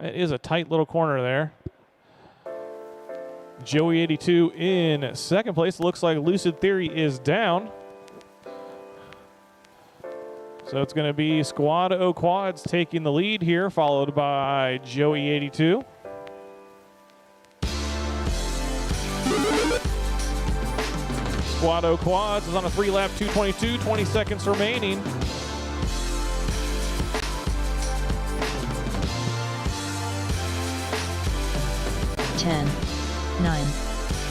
It is a tight little corner there. Joey82 in second place. Looks like Lucid Theory is down. So it's going to be Squad O Quads taking the lead here, followed by Joey82. Squad O Quads is on a 3-lap 2:22, 20 seconds remaining. Ten, 9,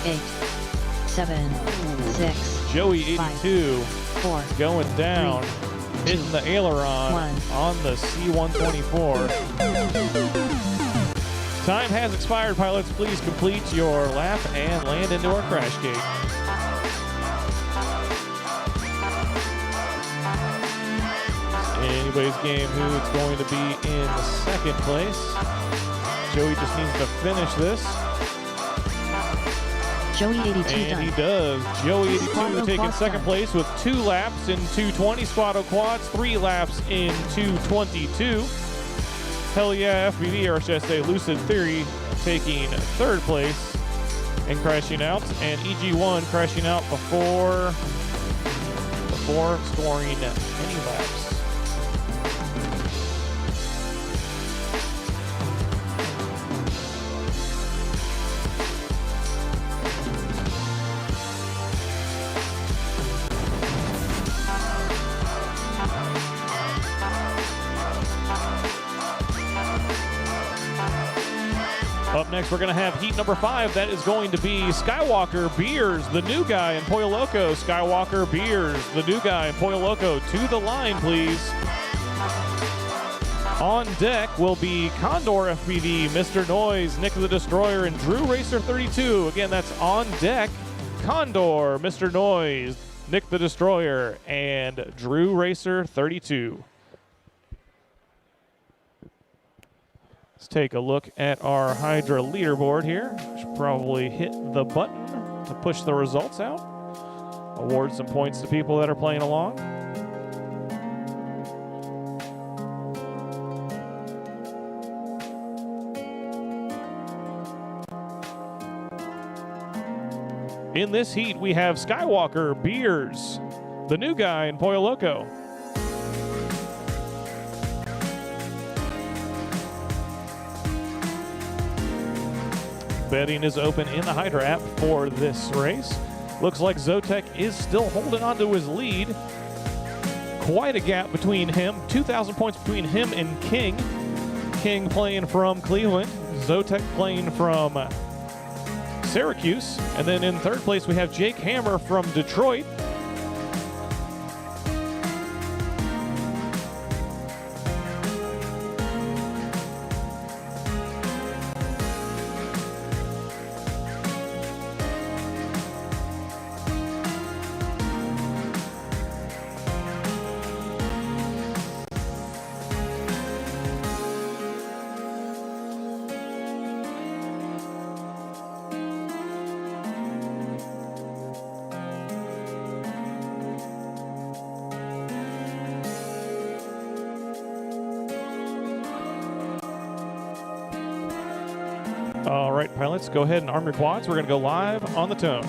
8, 7, 6, Joey82 4, going down, hitting the aileron one. on the C-124. Time has expired, pilots. Please complete your lap and land into our crash gate. Anybody's game who it's going to be in second place. Joey just needs to finish this. Joey 82 And he done. does. Joey 82 Squad taking Quads second done. place with 2 laps in 2:20. Squad Quads 3 laps in 2:22. Hell yeah, FBV, or should I say Lucid Theory, taking third place and crashing out, and EG1 crashing out before scoring any laps. Up next, we're going to have heat number 5. That is going to be Skywalker Beers, the new guy in Pollo Loco. Skywalker Beers, the new guy in Pollo Loco. To the line, please. On deck will be Condor FPV, Mr. Noise, Nick the Destroyer, and Drew Racer 32. Again, that's on deck. Condor, Mr. Noise, Nick the Destroyer, and Drew Racer 32. Let's take a look at our Hydra leaderboard here. Should probably hit the button to push the results out. Award some points to people that are playing along. In this heat, we have Skywalker Beers, the new guy in Pollo Loco. Betting is open in the Hydra app for this race. Looks like Zotek is still holding on to his lead. Quite a gap between him. 2,000 points between him and King. King playing from Cleveland. Zotek playing from Syracuse. And then in third place, we have Jake Hammer from Detroit. All right, pilots, go ahead and arm your quads. We're going to go live on the tone.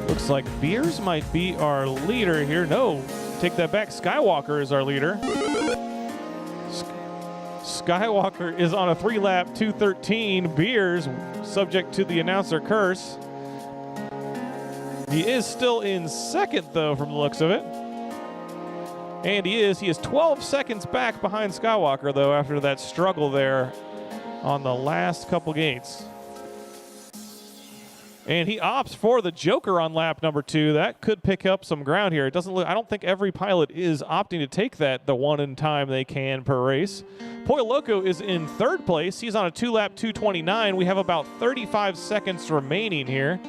Looks like Beers might be our leader here. No, take that back. Skywalker is our leader. Skywalker is on a 3-lap 2:13. Beers, subject to the announcer curse. He is still in second, though, from the looks of it. And he is 12 seconds back behind Skywalker, though, after that struggle there on the last couple gates. And he opts for the Joker on lap number 2. That could pick up some ground here. It doesn't look, I don't think every pilot is opting to take that the one in time they can per race. Pollo Loco is in third place. He's on a 2-lap 2:29. We have about 35 seconds remaining here.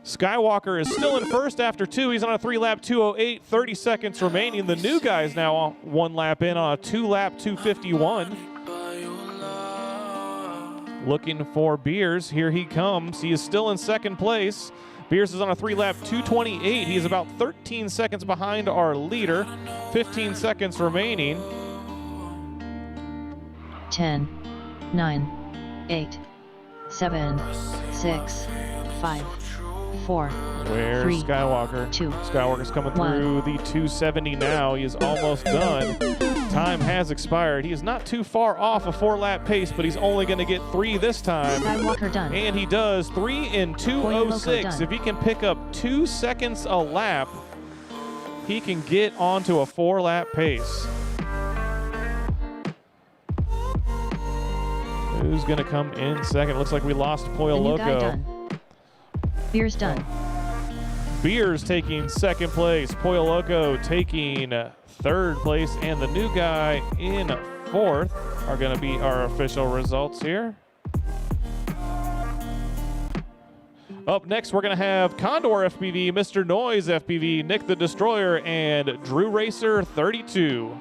Skywalker is still in first after 2. He's on a 3-lap 2:08, 30 seconds remaining. The new guy is now 1 lap in on a 2-lap 2:51. Looking for Beers. Here he comes. He is still in second place. Beers is on a 3-lap 2:28. He is about 13 seconds behind our leader. 15 seconds remaining. 10, 9, 8, 7, 6, 5, 4, Where's 3, Skywalker? 2, Skywalker's coming 1. through the 270 now. He is almost done. Time has expired. He is not too far off a 4-lap pace, but he's only going to get 3 this time. Skywalker done. And he does 3 in Pollo Loco 2:06. done. If he can pick up 2 seconds a lap, he can get onto a 4-lap pace. Who's going to come in second? Looks like we lost Pollo The new guy Loco. done. Beers done. Beers taking second place. Pollo Loco taking third place. And the new guy in fourth are going to be our official results here. Up next, we're going to have Condor FPV, Mr. Noise FPV, Nick the Destroyer, and Drew Racer 32.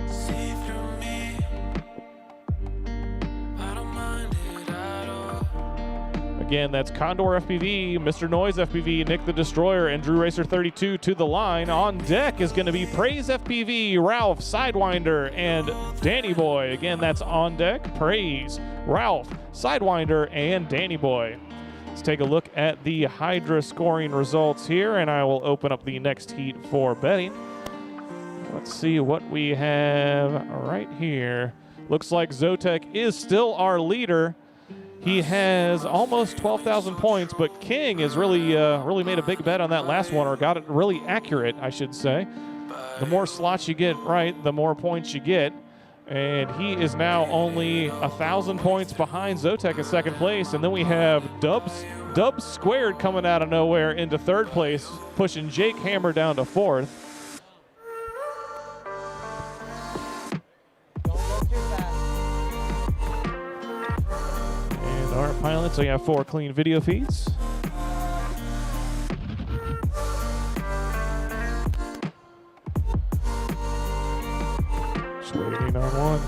See through me. I don't mind it at all. Again, that's Condor FPV, Mr. Noise FPV, Nick the Destroyer, and Drew Racer 32 to the line. On deck is going to be Praise FPV, Ralph, Sidewinder, and Danny Boy. Again, that's on deck. Praise, Ralph, Sidewinder, and Danny Boy. Let's take a look at the Hydra scoring results here, and I will open up the next heat for betting. Let's see what we have right here. Looks like Zotek is still our leader. He has almost 12,000 points, but King has really made a big bet on that last one, or got it really accurate, I should say. The more slots you get right, the more points you get. And he is now only 1,000 points behind Zotek in second place. And then we have Dubs Squared coming out of nowhere into third place, pushing Jake Hammer down to fourth. And our pilots, we have 4 clean video feeds. Just waiting on one.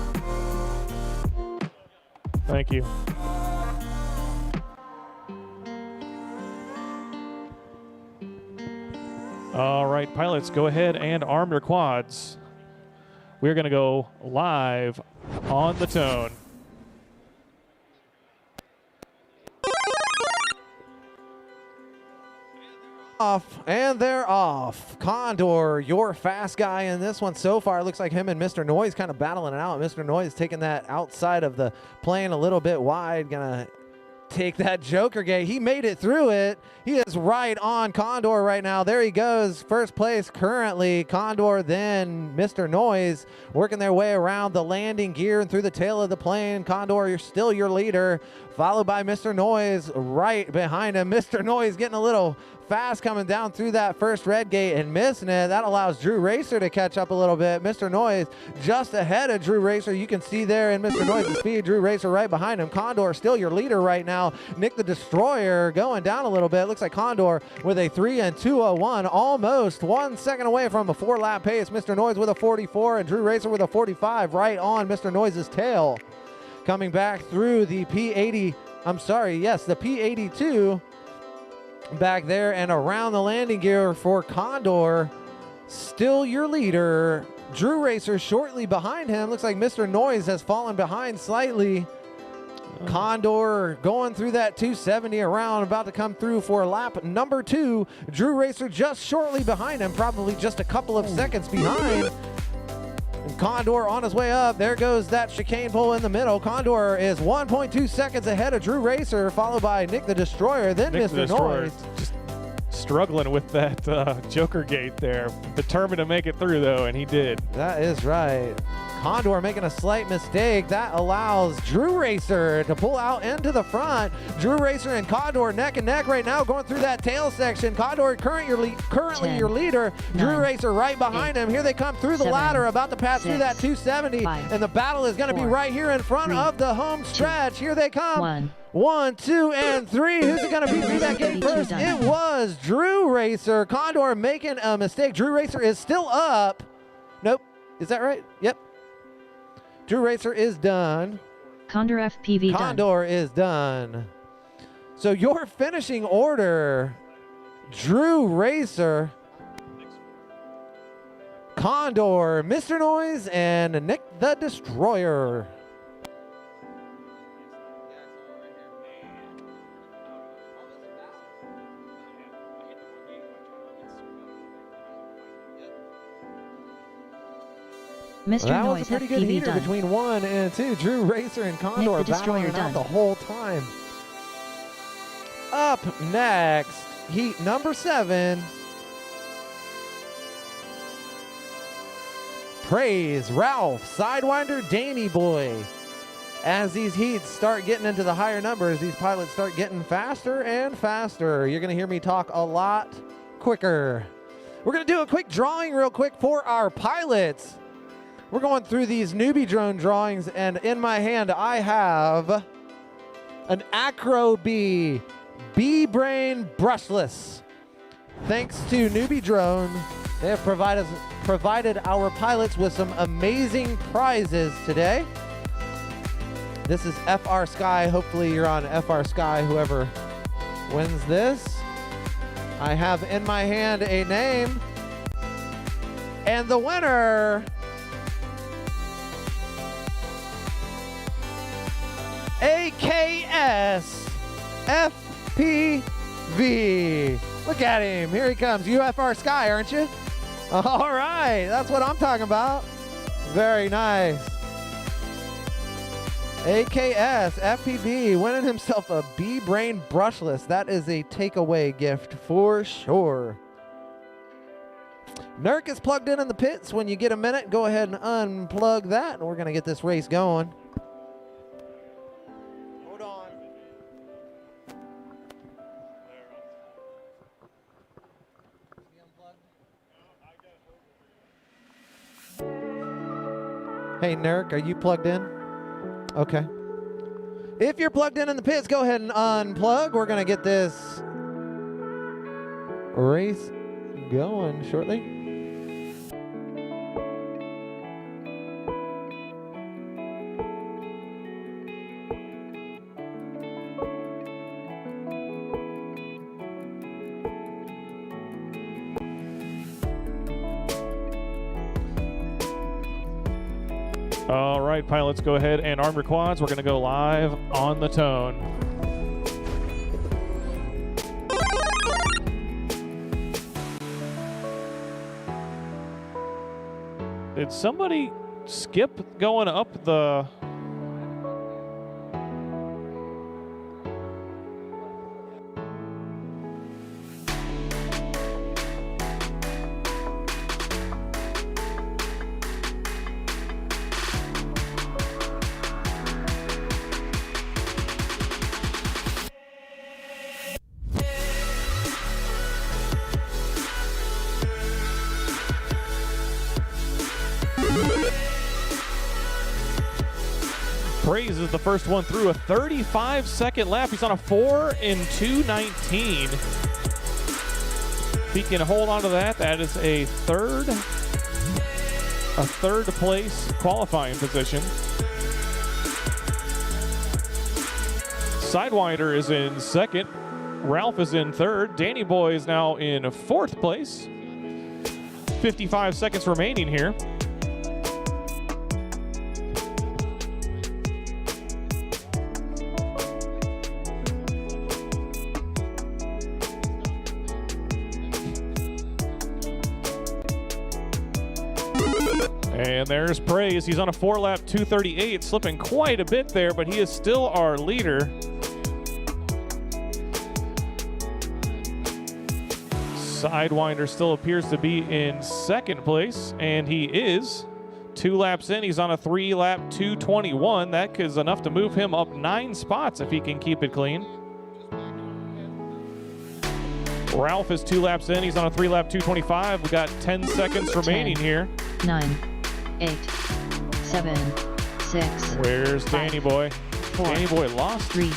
Thank you. All right, pilots, go ahead and arm your quads. We're going to go live on the tone. Off, and they're off. Condor, your fast guy in this one so far. Looks like him and Mr. Noise kind of battling it out. Mr. Noise taking that outside of the plane a little bit wide, gonna take that Joker gate. He made it through it. He is right on Condor right now. There he goes. First place currently. Condor, then Mr. Noise, working their way around the landing gear and through the tail of the plane. Condor, you're still your leader, followed by Mr. Noise right behind him. Mr. Noise getting a little fast coming down through that first red gate and missing it. That allows Drew Racer to catch up a little bit. Mr. Noise just ahead of Drew Racer. You can see there in Mr. Noise's speed, Drew Racer right behind him. Condor still your leader right now. Nick the Destroyer going down a little bit. Looks like Condor with a 3 and 201, almost 1 second away from a 4-lap pace. Mr. Noise with a 44 and Drew Racer with a 45 right on Mr. Noise's tail. Coming back through the P80, the P82 back there and around the landing gear for Condor. Still your leader. Drew Racer shortly behind him. Looks like Mr. Noise has fallen behind slightly. Condor going through that 270 around, about to come through for lap number 2. Drew Racer just shortly behind him, probably just a couple of seconds behind. And Condor on his way up. There goes that chicane pole in the middle. Condor is 1.2 seconds ahead of Drew Racer, followed by Nick the Destroyer, then Nick Mr. the Destroyer Noise. just struggling with that Joker gate there. Determined to make it through, though, and he did. That is right. Condor making a slight mistake. That allows Drew Racer to pull out into the front. Drew Racer and Condor neck and neck right now going through that tail section. Condor currently 10, your leader. Drew 9, Racer right behind 8, him. Here they come through the 7, ladder, about to pass through 6, that 270. 5, and the battle is going to be 4, right here in front 3, of the home stretch. Here they come. 1. 1, 2, and 3. Who's it going to be through that gate first? It was Drew Racer. Condor making a mistake. Drew Racer is still up. Nope. Is that right? Yep. Drew Racer is done. Condor FPV done. Condor is done. So your finishing order, Drew Racer, Condor, Mr. Noise, and Nick the Destroyer. Mr. That was a Noise pretty good FPV heater done. between 1 and 2. Drew Racer and Condor Nick the Destroyer battling out done. the whole time. Up next, heat number 7. Praise Ralph, Sidewinder, Danny Boy. As these heats start getting into the higher numbers, these pilots start getting faster and faster. You're going to hear me talk a lot quicker. We're going to do a quick drawing real quick for our pilots. We're going through these newbie drone drawings, and in my hand I have an Acro B B-Brain brushless. Thanks to Newbie Drone, they have provided our pilots with some amazing prizes today. This is FR Sky. Hopefully you're on FR Sky, whoever wins this. I have in my hand a name, and the winner AKS FPV. Look at him. Here he comes. UFR Sky, aren't you? All right. That's what I'm talking about. Very nice. AKS FPV winning himself a B-Brain brushless. That is a takeaway gift for sure. Nurk is plugged in the pits. When you get a minute, go ahead and unplug that, and we're going to get this race going. Hold on. Hey, Nurk, are you plugged in? Okay. If you're plugged in the pits, go ahead and unplug. We're going to get this race going shortly. All right, pilots, go ahead and arm your quads. We're going to go live on the tone. Did somebody skip going up the... Praise is the first one through a 35-second lap. He's on a 4 in 2:19. If he can hold on to that, that is a third place qualifying position. Sidewinder is in second. Ralph is in third. Danny Boy is now in fourth place. 55 seconds remaining here. And there's Praise. He's on a 4-lap 2:38, slipping quite a bit there, but he is still our leader. Sidewinder still appears to be in second place, and he is 2 laps in. He's on a 3-lap 2:21. That is enough to move him up 9 spots if he can keep it clean. Ralph is 2 laps in. He's on a 3-lap 2:25. We got 10 seconds remaining 10, here. 9, 8, 7, 6. Where's 5, Danny Boy? 4, Danny Boy lost. 3,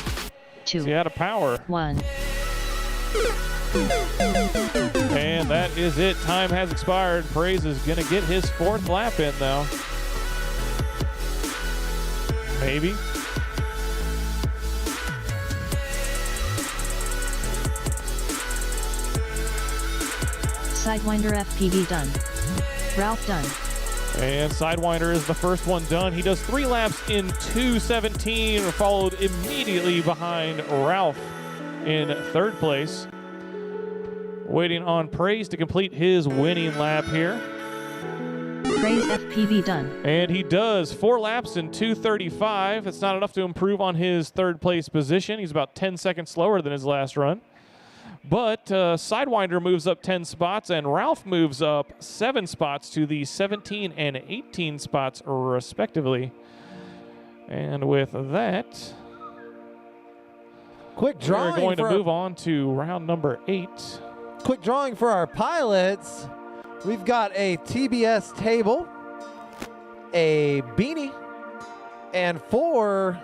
2, He had a power. 1. And that is it. Time has expired. Praise is going to get his 4th lap in, though. Maybe. Sidewinder FPV done. Ralph done. And Sidewinder is the first one done. He does 3 laps in 2:17, followed immediately behind Ralph in 3rd place. Waiting on Praise to complete his winning lap here. Praise FPV done. And he does 4 laps in 2:35. It's not enough to improve on his 3rd place position. He's about 10 seconds slower than his last run. But Sidewinder moves up 10 spots, and Ralph moves up 7 spots to the 17 and 18 spots, respectively. And with that, Quick drawing. we're going to move on to round number 8. Quick drawing for our pilots. We've got a TBS table, a beanie, and 4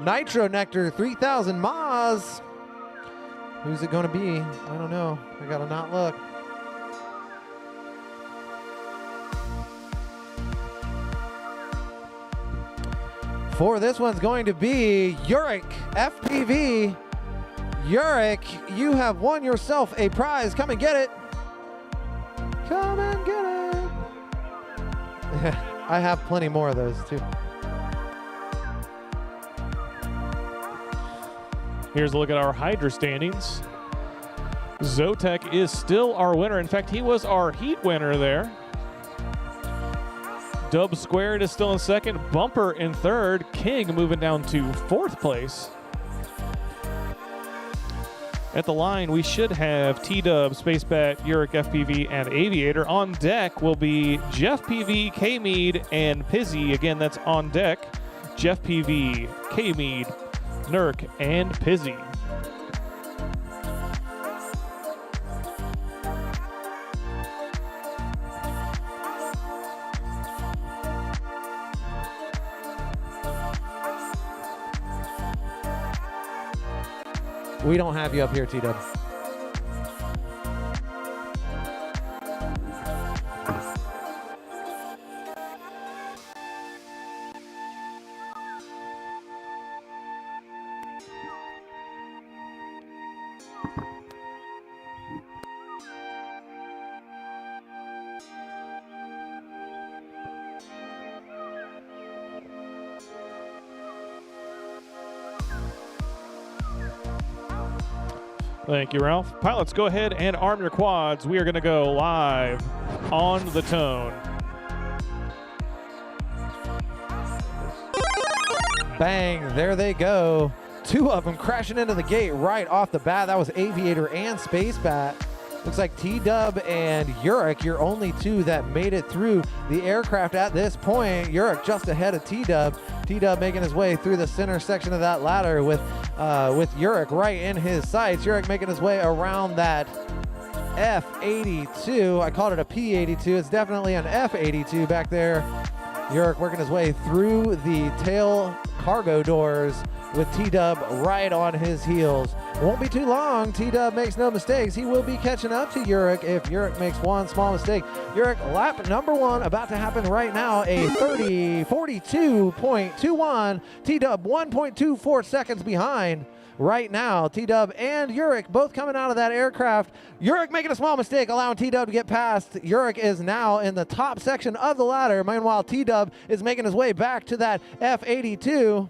Nitro Nectar 3000 Maz. Who's it going to be? I don't know. I got to not look. For this one's going to be Uric FPV. Uric, you have won yourself a prize. Come and get it. Come and get it. I have plenty more of those too. Here's a look at our Hydra standings. Zotek is still our winner. In fact, he was our heat winner there. Dub Squared is still in second. Bumper in third. King moving down to 4th place. At the line, we should have T-Dub, Spacebat, Uric FPV, and Aviator. On deck will be Jeff PV, K-Mead, and Pizzy. Again, that's on deck. Jeff PV, K-Mead, Nurk, and Pizzy. We don't have you up here, T-Dub. Thank you, Ralph. Pilots, go ahead and arm your quads. We are going to go live on the tone. Bang, there they go. 2 of them crashing into the gate right off the bat. That was Aviator and Spacebat. Looks like T-Dub and Uric, you're only 2 that made it through the aircraft at this point. Uric just ahead of T-Dub. T-Dub making his way through the center section of that ladder with Uric right in his sights. Uric making his way around that F82. I called it a P82. It's definitely an F82 back there Yurik working his way through the tail cargo doors with T-Dub right on his heels. It won't be too long. T-Dub makes no mistakes. He will be catching up to Yurik if Yurik makes one small mistake. Yurik, lap number 1 about to happen right now. A 42.21. T-Dub 1.24 seconds behind right now. T-Dub and Yurik both coming out of that aircraft. Yurik making a small mistake, allowing T-Dub to get past. Yurik is now in the top section of the ladder. Meanwhile, T-Dub is making his way back to that F82.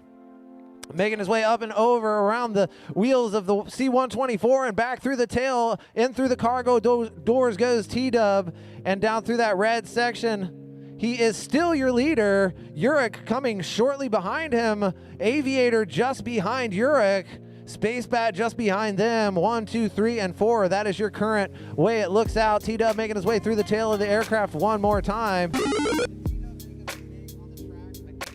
Making his way up and over around the wheels of the C-124 and back through the tail. In through the cargo doors goes T-Dub, and down through that red section. He is still your leader. Yurik coming shortly behind him. Aviator just behind Yurik. Space Bat just behind them. 1, 2, 3, and 4. That is your current way it looks out. T-Dub making his way through the tail of the aircraft one more time.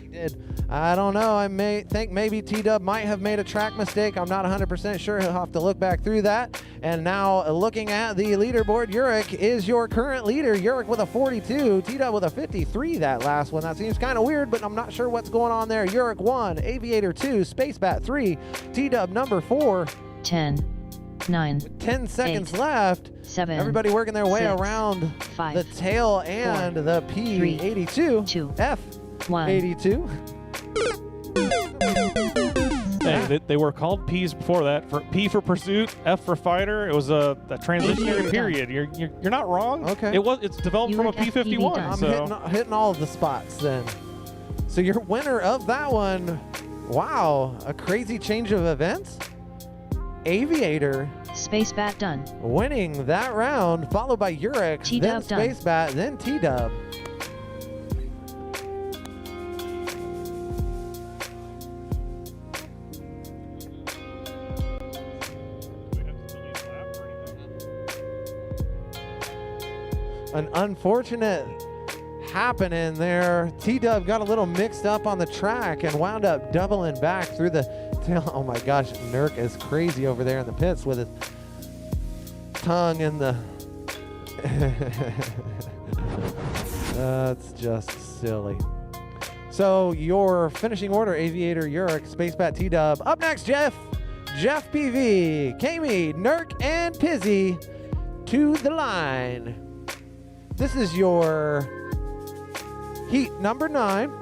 He did. I don't know. I think maybe T-Dub might have made a track mistake. I'm not 100% sure. He'll have to look back through that. And now looking at the leaderboard, Yurik is your current leader. Yurik with a 42, T-Dub with a 53 that last one. That seems kind of weird, but I'm not sure what's going on there. Yurik 1, Aviator 2, Space Bat 3, T-Dub number 4. 10, 9, With 10 seconds 8, left. 7, Everybody working their way 6, around 5, the tail and 4, the P82, 2, F82. 1. Hey, they were called P's before that. For P for pursuit, F for fighter. It was a transitionary period. You're not wrong. Okay. It's developed from a Yurik P51. FPV I'm So hitting all of the spots then. So your winner of that one, wow, a crazy change of events. Aviator Space Bat done. winning that round, followed by Yurik, then T-Dub done. Space Bat, then T-Dub. An unfortunate happening there. T-Dub got a little mixed up on the track and wound up doubling back through the tail. Oh my gosh, Nurk is crazy over there in the pits with his tongue in the... That's just silly. So your finishing order, Aviator, Yurik, Space Bat, T-Dub. Up next, Jeff PV, Kami, Nurk, and Pizzy to the line. This is your heat number 9.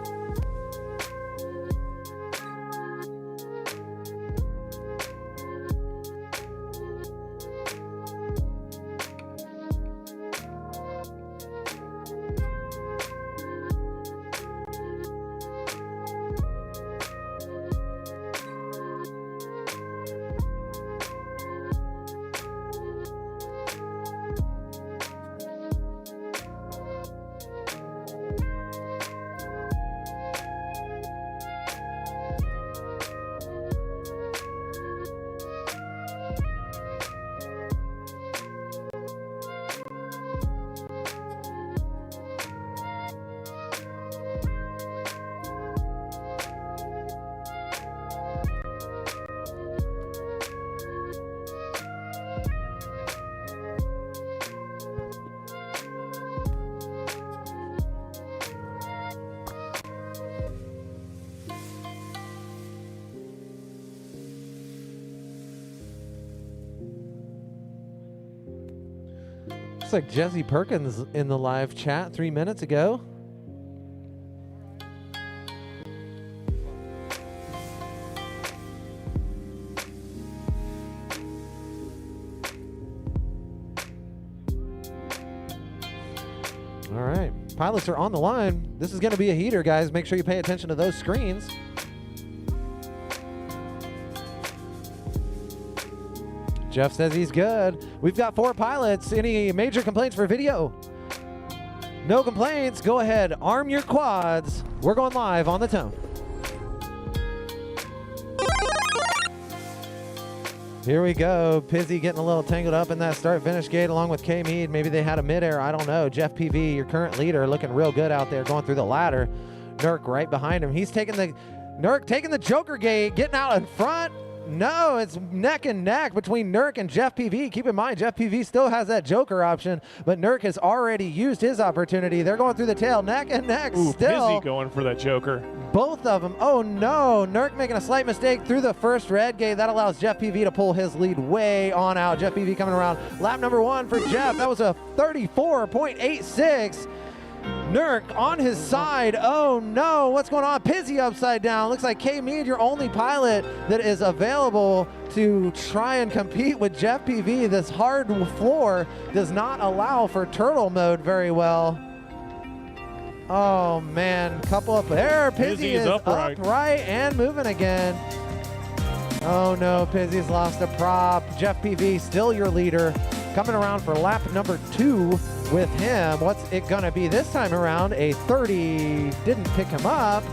Looks like Jesse Perkins in the live chat 3 minutes ago. All right, pilots are on the line. This is going to be a heater, guys. Make sure you pay attention to those screens. Jeff says he's good. We've got 4 pilots. Any major complaints for video? No complaints. Go ahead. Arm your quads. We're going live on the tone. Here we go. Pizzy getting a little tangled up in that start-finish gate along with K Mead. Maybe they had a mid-air. I don't know. Jeff PV, your current leader, looking real good out there going through the ladder. Nurk right behind him. He's taking the Joker gate, getting out in front. No, it's neck and neck between Nurk and Jeff PV. Keep in mind, Jeff PV still has that Joker option, but Nurk has already used his opportunity. They're going through the tail, neck and neck. Ooh, still. Pizzy going for that Joker. Both of them. Oh no, Nurk making a slight mistake through the first red gate. That allows Jeff PV to pull his lead way on out. Jeff PV coming around. Lap number 1 for Jeff. That was a 34.86. Nurk on his side. Oh no, what's going on? Pizzy upside down. Looks like K Mead, your only pilot that is available to try and compete with Jeff PV. This hard floor does not allow for turtle mode very well. Oh man, couple up there. Pizzy is upright and moving again. Oh no, Pizzy's lost a prop. Jeff PV still your leader. Coming around for lap number 2 with him. What's it gonna be this time around? A 30, didn't pick him up.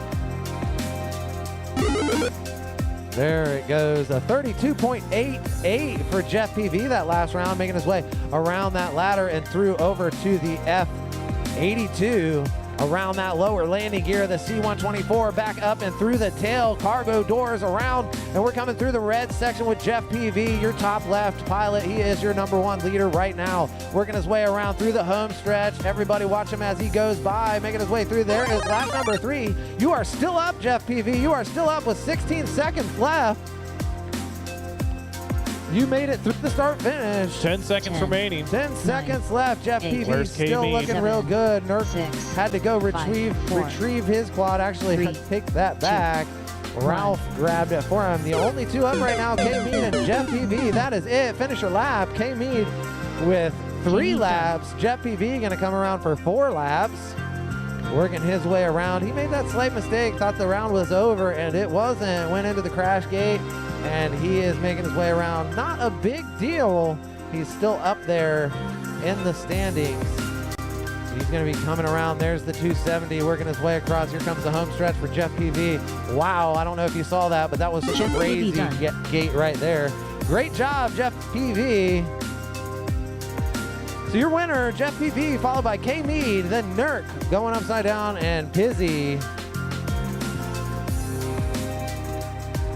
There it goes, a 32.88 for Jeff PV that last round, making his way around that ladder and through over to the F82. Around that lower landing gear, the C-124 back up and through the tail, cargo doors around, and we're coming through the red section with Jeff PV, your top left pilot. He is your number 1 leader right now, working his way around through the home stretch. Everybody watch him as he goes by, making his way through. There is lap number 3. You are still up, Jeff PV. You are still up with 16 seconds left. You made it through the start finish. 10 seconds remaining. 10 seconds left. Jeff PV Where's still KB? looking real good. Nurk had to go retrieve his quad. Actually, had to take that back. Ralph grabbed it for him. The only 2 up right now, K Mead and Jeff PV. That is it. Finish your lap. K Mead with 3 laps. Jeff PV going to come around for 4 laps. Working his way around. He made that slight mistake, thought the round was over, and it wasn't. Went into the crash gate, and he is making his way around. Not a big deal. He's still up there in the standings. He's going to be coming around. There's the 270, working his way across. Here comes the home stretch for Jeff PV. Wow, I don't know if you saw that, but that was such a crazy gate right there. Great job, Jeff PV. So your winner, Jeff PV, followed by K Mead, then Nurk going upside down, and Pizzy.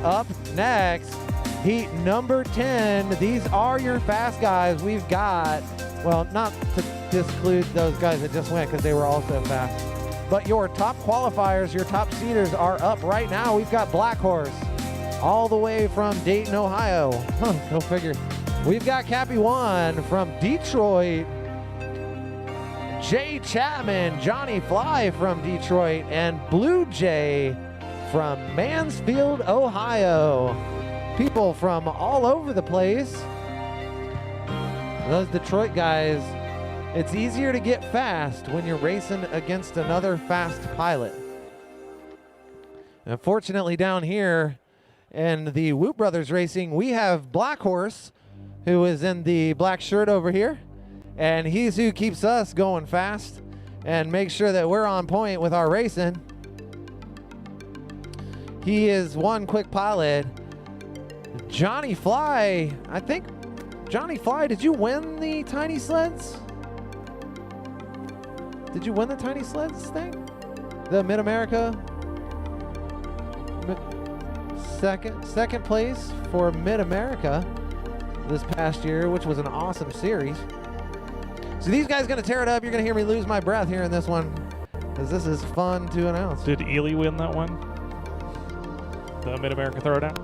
Up next, heat number 10. These are your fast guys. We've got, well, not to disclude those guys that just went because they were also fast, but your top qualifiers, your top seeders are up right now. We've got Black Horse all the way from Dayton, Ohio. Go figure. We've got Cappy 1 from Detroit, Jay Chapman, Johnny Fly from Detroit, and Blue Jay from Mansfield, Ohio. People from all over the place. Those Detroit guys, it's easier to get fast when you're racing against another fast pilot. Unfortunately, down here in the Whoop Brothers Racing, we have Black Horse, who is in the black shirt over here, and he's who keeps us going fast and makes sure that we're on point with our racing. He is one quick pilot. Johnny Fly, I think, Johnny Fly, did you win the Tiny Sleds? Did you win the Tiny Sleds thing? The Mid-America? Second place for Mid-America this past year, which was an awesome series. So these guys going to tear it up. You're going to hear me lose my breath here in this one, because this is fun to announce. Did Ely win that one? The Mid-America Throwdown?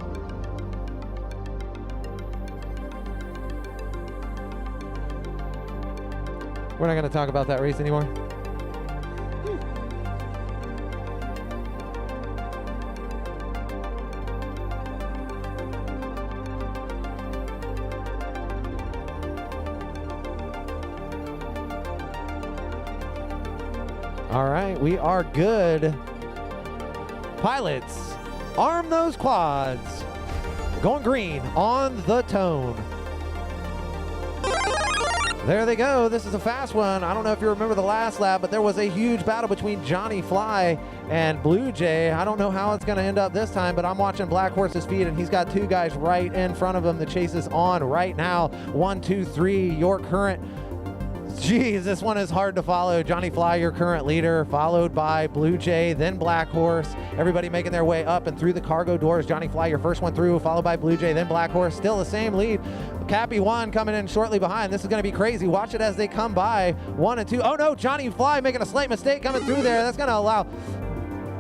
We're not going to talk about that race anymore. All right, we are good. Pilots, arm those quads. Going green on the tone. There they go. This is a fast one. I don't know if you remember the last lap, but there was a huge battle between Johnny Fly and Blue Jay. I don't know how it's going to end up this time, but I'm watching Black Horse's feed, and he's got 2 guys right in front of him. The chase is on right now. 1, 2, 3, your current Geez, this one is hard to follow. Johnny Fly, your current leader, followed by Blue Jay, then Black Horse. Everybody making their way up and through the cargo doors. Johnny Fly, your first one through, followed by Blue Jay, then Black Horse. Still the same lead. Cappy 1 coming in shortly behind. This is going to be crazy. Watch it as they come by. 1 and 2. Oh no, Johnny Fly making a slight mistake coming through there. That's going to allow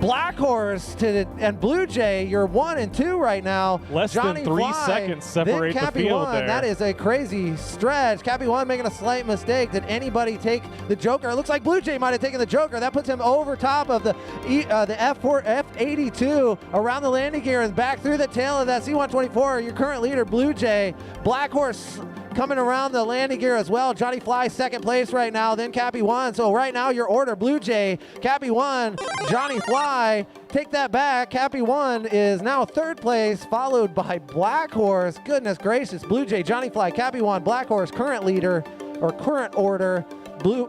Black Horse and Blue Jay, you're 1 and 2 right now. Less Johnny than 3 Fly, seconds separate then the Cappy field 1. there. That is a crazy stretch. Cappy 1 making a slight mistake. Did anybody take the Joker? It looks like Blue Jay might have taken the Joker. That puts him over top of the F82 around the landing gear and back through the tail of that C-124. Your current leader, Blue Jay. Black Horse coming around the landing gear as well. Johnny Fly second place right now, then Cappy 1. So right now your order, Blue Jay, Cappy 1, Johnny Fly. Take that back. Cappy 1 is now third place, followed by Black Horse. Goodness gracious. Blue Jay, Johnny Fly, Cappy 1, Black Horse, current leader, or current order. Blue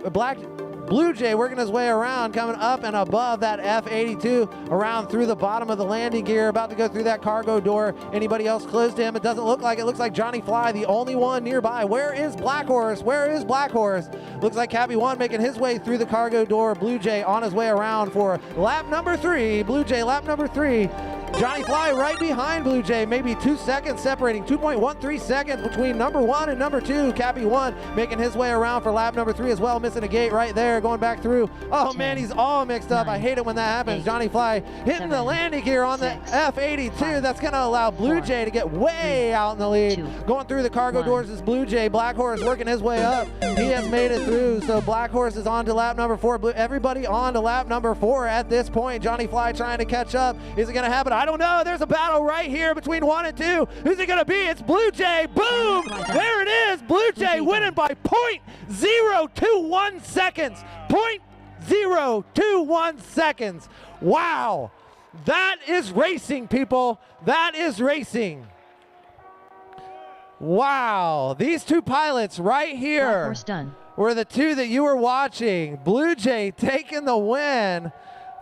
Jay working his way around, coming up and above that F82, around through the bottom of the landing gear, about to go through that cargo door. Anybody else close to him? It doesn't look like it. Looks like Johnny Fly, the only one nearby. Where is Black Horse? Where is Black Horse? Looks like Cappy 1 making his way through the cargo door. Blue Jay on his way around for lap number 3. Blue Jay, lap number 3. Johnny Fly right behind Blue Jay, maybe 2 seconds separating, 2.13 seconds between number 1 and number 2. Cappy 1 making his way around for lap number 3 as well, missing a gate right there, going back through. Oh man, he's all mixed up. I hate it when that happens. Johnny Fly hitting the landing gear on the F82. That's going to allow Blue Jay to get way out in the lead. Going through the cargo doors is Blue Jay. Black Horse working his way up. He has made it through. So Black Horse is on to lap number 4. Everybody on to lap number 4 at this point. Johnny Fly trying to catch up. Is it going to happen? I don't know. There's a battle right here between 1 and 2. Who's it going to be? It's Blue Jay. Boom! There it is. Blue Jay winning by 0.021 seconds. 0.021 seconds. Wow. That is racing, people. That is racing. Wow. These two pilots right here were the two that you were watching. Blue Jay taking the win.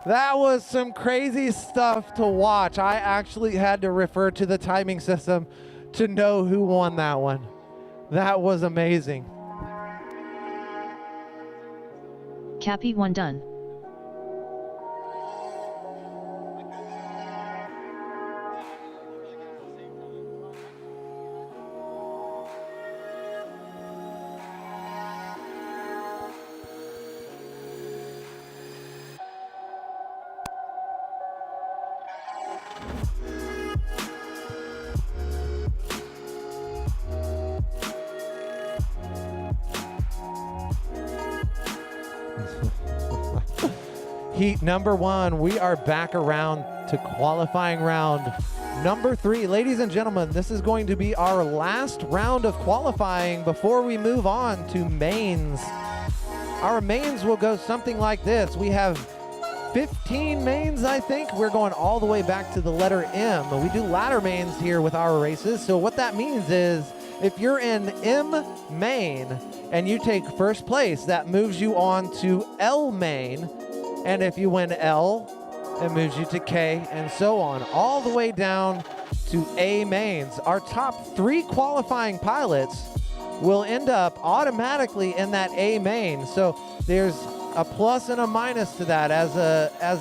That was some crazy stuff to watch. I actually had to refer to the timing system to know who won that one. That was amazing. Cappy 1 done. Heat number 1, we are back around to qualifying round number 3. Ladies and gentlemen, this is going to be our last round of qualifying before we move on to mains. Our mains will go something like this. We have 15 mains, I think. We're going all the way back to the letter M. We do ladder mains here with our races. So what that means is if you're in M main and you take first place, that moves you on to L main. And if you win L, it moves you to K, and so on, all the way down to A mains. Our top 3 qualifying pilots will end up automatically in that A main. So there's a plus and a minus to that. As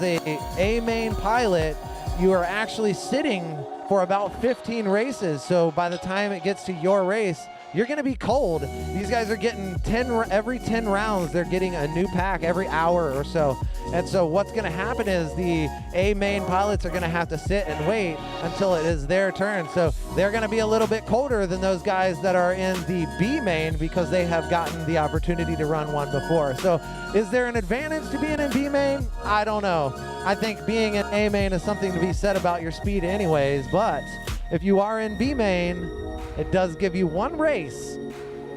a main pilot, you are actually sitting for about 15 races. So by the time it gets to your race, you're going to be cold. These guys are getting every 10 rounds, they're getting a new pack every hour or so. And so what's going to happen is the A main pilots are going to have to sit and wait until it is their turn. So they're going to be a little bit colder than those guys that are in the B main because they have gotten the opportunity to run one before. So is there an advantage to being in B main? I don't know. I think being in A main is something to be said about your speed anyways, but if you are in B main, it does give you 1 race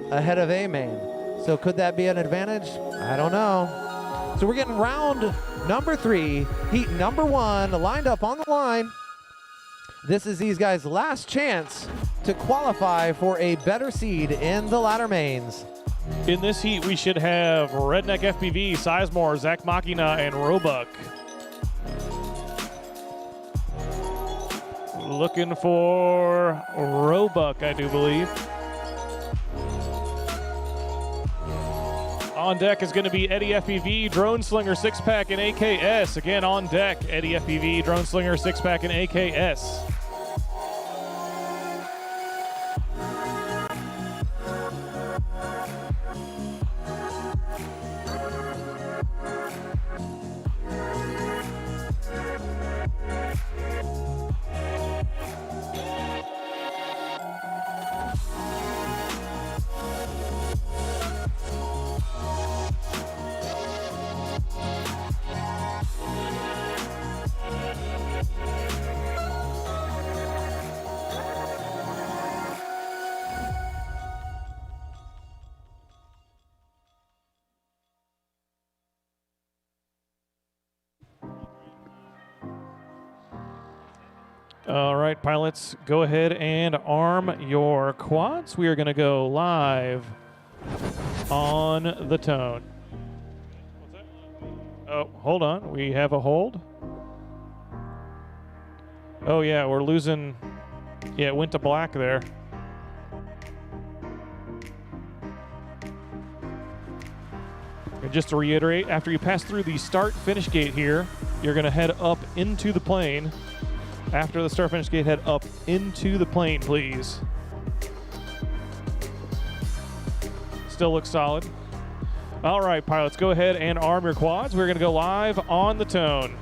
ahead of A main. So could that be an advantage? I don't know. So we're getting round number 3, heat number 1, lined up on the line. This is these guys' last chance to qualify for a better seed in the ladder mains. In this heat, we should have Redneck FPV, Sizemore, Zach Machina, and Roebuck. Looking for Roebuck, I do believe. On deck is going to be Eddie FPV, Drone Slinger 6-pack, and AKS. Again, on deck, Eddie FPV, Drone Slinger 6-pack, and AKS. All right, pilots, go ahead and arm your quads. We are going to go live on the tone. What's that? Oh, hold on. We have a hold. Oh, yeah, we're losing. Yeah, it went to black there. And just to reiterate, after you pass through the start-finish gate here, you're going to head up into the plane. After the start-finish gate, head up into the plane, please. Still looks solid. All right, pilots, go ahead and arm your quads. We're going to go live on the tone.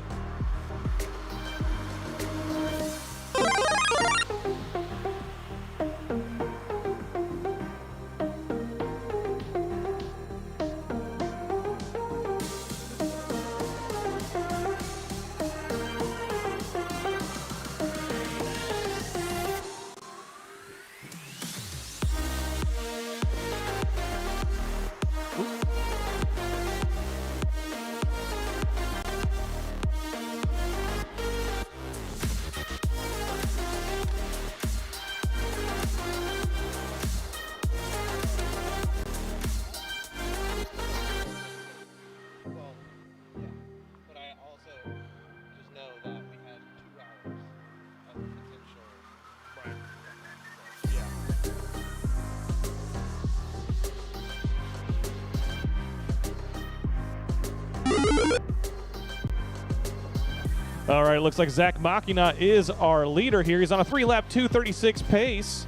All right, looks like Zach Machina is our leader here. He's on a 3-lap 2:36 pace.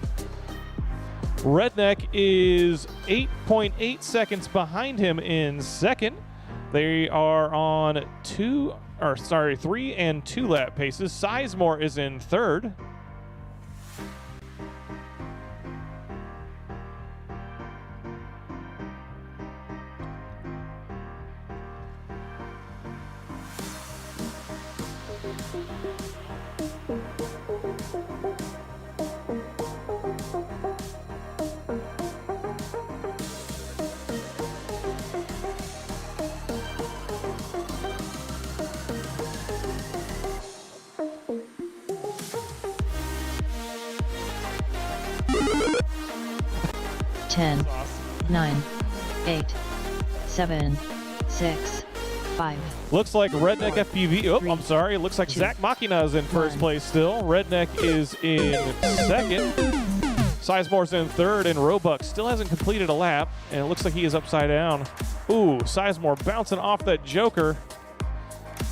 Redneck is 8.8 seconds behind him in second. They are on 3 and 2-lap paces. Sizemore is in third. Ten, 9, 8, 7, 6, 5. Looks like Redneck FPV. Oh, I'm sorry. Looks like 2, Zach Machina is in first 1. place still. Redneck is in second. Sizemore's in third, and Roebuck still hasn't completed a lap, and it looks like he is upside down. Ooh, Sizemore bouncing off that Joker.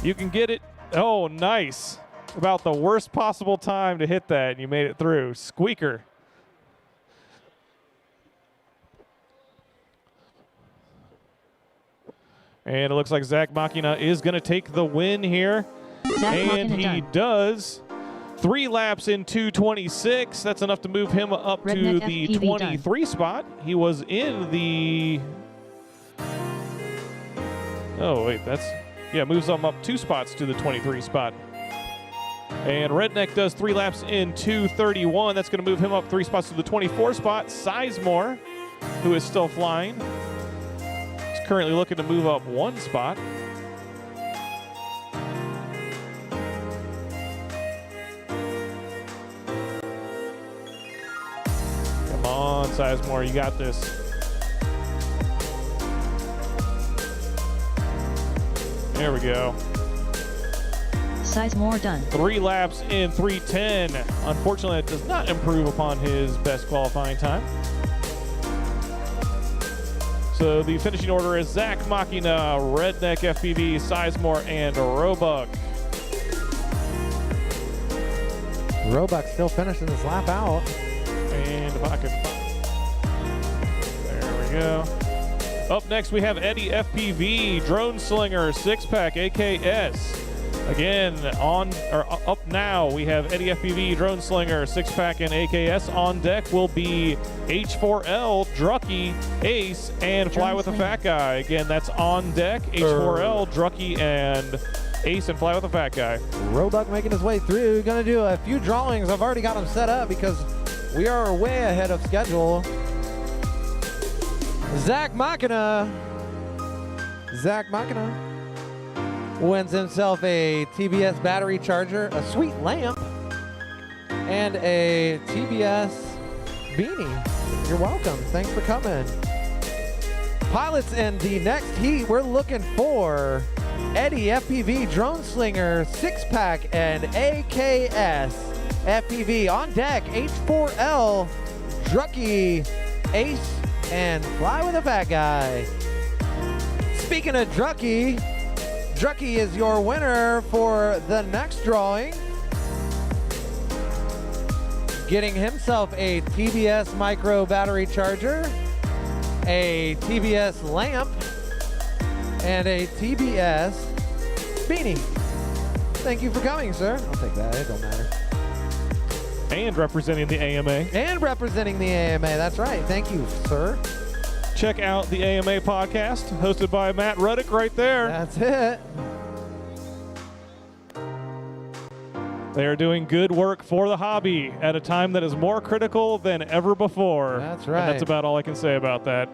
You can get it. Oh, nice. About the worst possible time to hit that, and you made it through. Squeaker. And it looks like Zach Machina is going to take the win here. And he does. 3 laps in 2:26. That's enough to move him up Redneck to the FPV 23 done. spot. He was in the... Oh, wait, that's... Yeah, moves him up 2 spots to the 23 spot. And Redneck does 3 laps in 2:31. That's going to move him up 3 spots to the 24 spot. Sizemore, who is still flying, is currently looking to move up 1 spot. Come on, Sizemore, you got this. There we go. Sizemore done. 3 laps in 3:10. Unfortunately, it does not improve upon his best qualifying time. So the finishing order is Zach Machina, Redneck FPV, Sizemore, and Roebuck. Roebuck still finishing his lap out. And if I can find. There we go. Up next, we have Eddie FPV, Drone Slinger, 6-pack AKS. Again, up now, we have Eddie FPV, Drone Slinger, 6-pack, and AKS. On deck will be H4L, Drucky, Ace, and Fly with a Fat Guy. Again, that's on deck, H4L, Drucky, and Ace, and Fly with a Fat Guy. Roebuck making his way through. Gonna do a few drawings. I've already got them set up because we are way ahead of schedule. Zach Machina wins himself a TBS battery charger, a sweet lamp, and a TBS beanie. You're welcome. Thanks for coming. Pilots in the next heat, we're looking for Eddie FPV, Drone Slinger, 6-pack, and AKS FPV. On deck, H4L, Drucky, Ace, and Fly with a Fat Guy. Speaking of Drucky, Drucky is your winner for the next drawing. Getting himself a TBS micro battery charger, a TBS lamp, and a TBS beanie. Thank you for coming, sir. I'll take that. It don't matter. And representing the AMA. And representing the AMA. That's right. Thank you, sir. Check out the AMA podcast, hosted by Matt Ruddick right there. That's it. They are doing good work for the hobby at a time that is more critical than ever before. That's right. And that's about all I can say about that.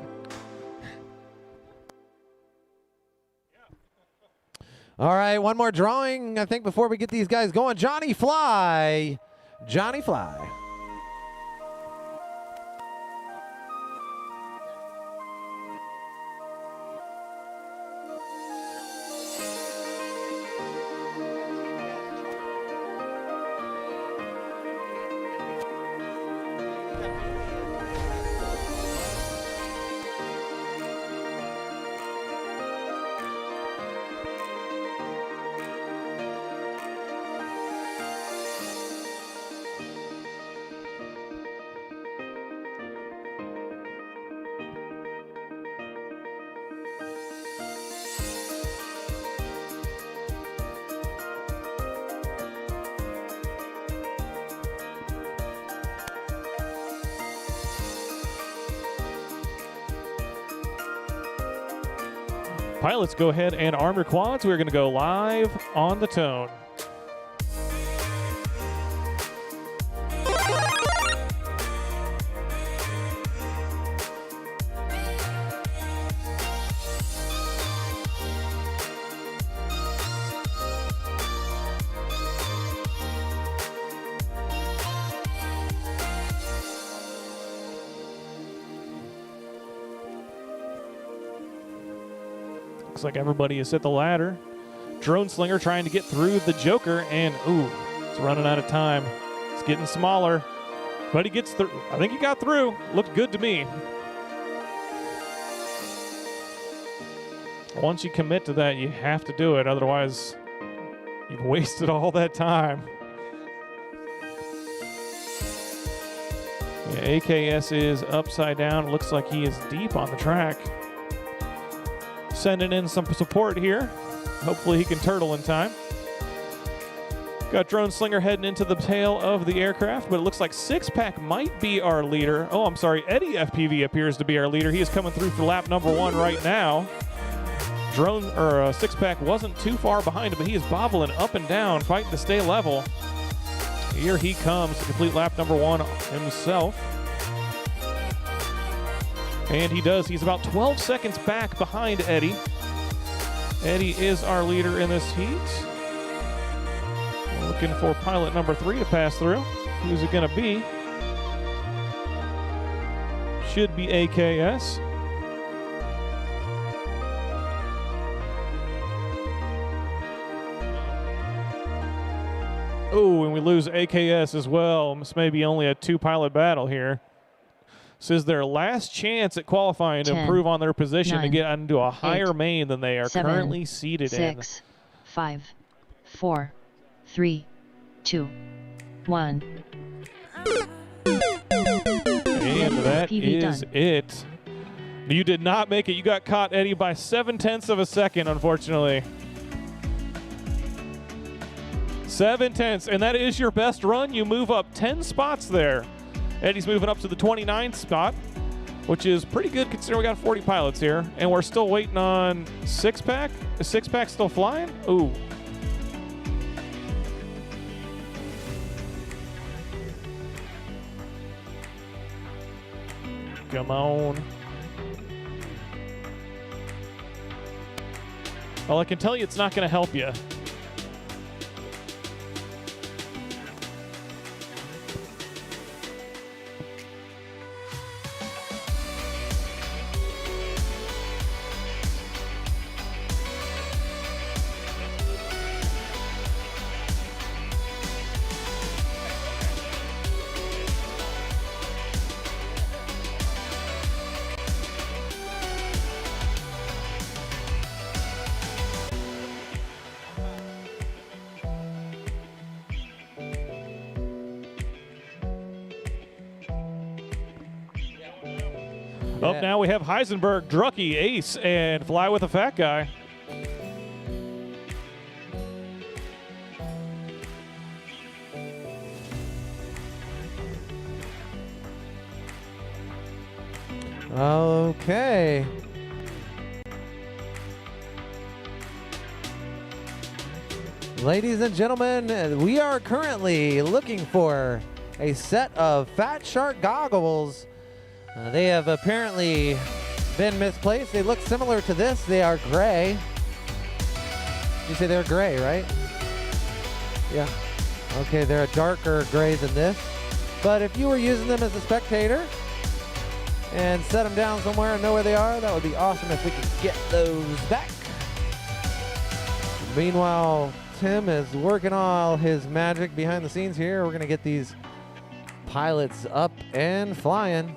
All right, one more drawing, I think, before we get these guys going. Johnny Fly. Johnny Fly. Pilots, go ahead and arm your quads. We're going to go live on the tone. Looks like everybody is at the ladder. Drone Slinger trying to get through the Joker, and ooh, it's running out of time. It's getting smaller, but he gets through. I think he got through. Looked good to me. Once you commit to that, you have to do it. Otherwise, you've wasted all that time. Yeah, AKS is upside down. It looks like he is deep on the track. Sending in some support here. Hopefully he can turtle in time. Got Drone Slinger heading into the tail of the aircraft, but it looks like 6-pack might be our leader. Oh, I'm sorry, Eddie FPV appears to be our leader. He is coming through for lap number 1 right now. 6-pack wasn't too far behind him, but he is bobbling up and down, fighting to stay level. Here he comes to complete lap number 1 himself. And he does. He's about 12 seconds back behind Eddie. Eddie is our leader in this heat. We're looking for pilot number 3 to pass through. Who's it going to be? Should be AKS. Oh, and we lose AKS as well. This may be only a 2-pilot battle here. This is their last chance at qualifying to 10, improve on their position to 9, get into a higher 8, main than they are 7, currently seated in. 6, 5, 4, 3, 2, 1. And that PV is done. it. You did not make it. You got caught, Eddie, by 0.7 of a second, unfortunately. 0.7, and that is your best run. You move up 10 spots there. Eddie's moving up to the 29th spot, which is pretty good considering we got 40 pilots here, and we're still waiting on Six-Pack. Is Six-Pack still flying? Ooh. Come on. Well, I can tell you it's not going to help you. Up now we have Heisenberg, Drucky, Ace, and Fly with a Fat Guy. Okay. Ladies and gentlemen, we are currently looking for a set of Fat Shark goggles. They have apparently been misplaced. They look similar to this. They are gray. You say they're gray, right? Yeah. Okay, they're a darker gray than this. But if you were using them as a spectator and set them down somewhere and know where they are, that would be awesome if we could get those back. Meanwhile, Tim is working all his magic behind the scenes here. We're going to get these pilots up and flying.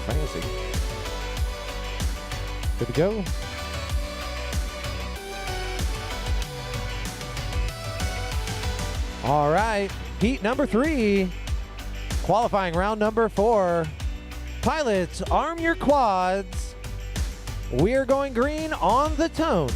Fancy. Good to go. All right, heat number 3, qualifying round number 4. Pilots, arm your quads. We're going green on the tone.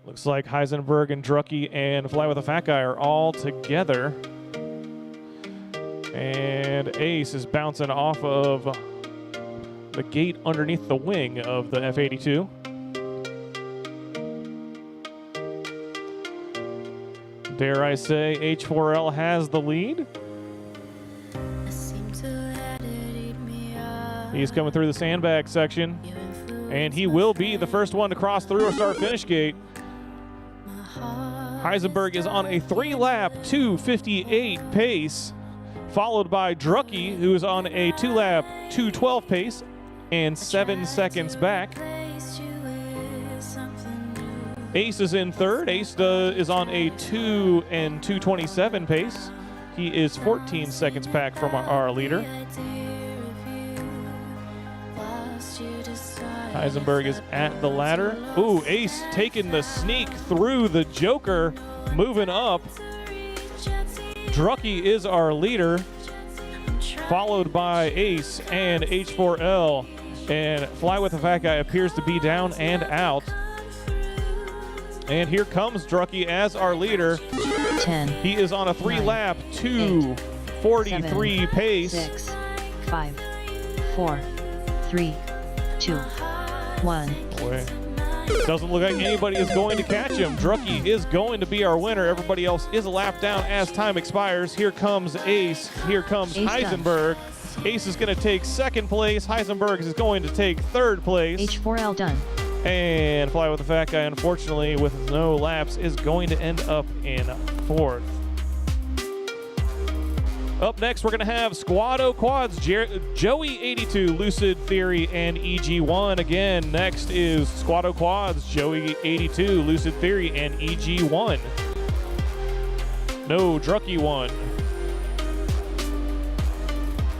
Looks like Heisenberg and Drucky and Fly with a Fat Guy are all together. And Ace is bouncing off of the gate underneath the wing of the F-82. Dare I say H4L has the lead? He's coming through the sandbag section, and he will be the first one to cross through a start-finish gate. Heisenberg is on a 3-lap 2:58 pace, followed by Drucky, who is on a 2-lap 2:12 pace and 7 seconds back. Ace is in third. Ace is on a 2 and 2:27 pace. He is 14 seconds back from our leader. Heisenberg is at the ladder. Ooh, Ace taking the sneak through the Joker, moving up. Drucky is our leader, followed by Ace and H4L And Fly with the Fat Guy appears to be down and out. And here comes Drucky as our leader. 10. He is on a 3-lap, 2:43 7, pace. 6, 5, 4, 3, 2, 1. Boy. Doesn't look like anybody is going to catch him. Drucky is going to be our winner. Everybody else is a lap down as time expires. Here comes Ace. Here comes Ace Heisenberg. Ace is going to take 2nd place. Heisenberg is going to take 3rd place. H4L done. And Fly with the Fat Guy, unfortunately, with no laps, is going to end up in 4th. Up next, we're going to have Squado Quads, Joey82, Lucid Theory, and EG1. Again, next is Squado Quads, Joey82, Lucid Theory, and EG1. No, Drucky 1.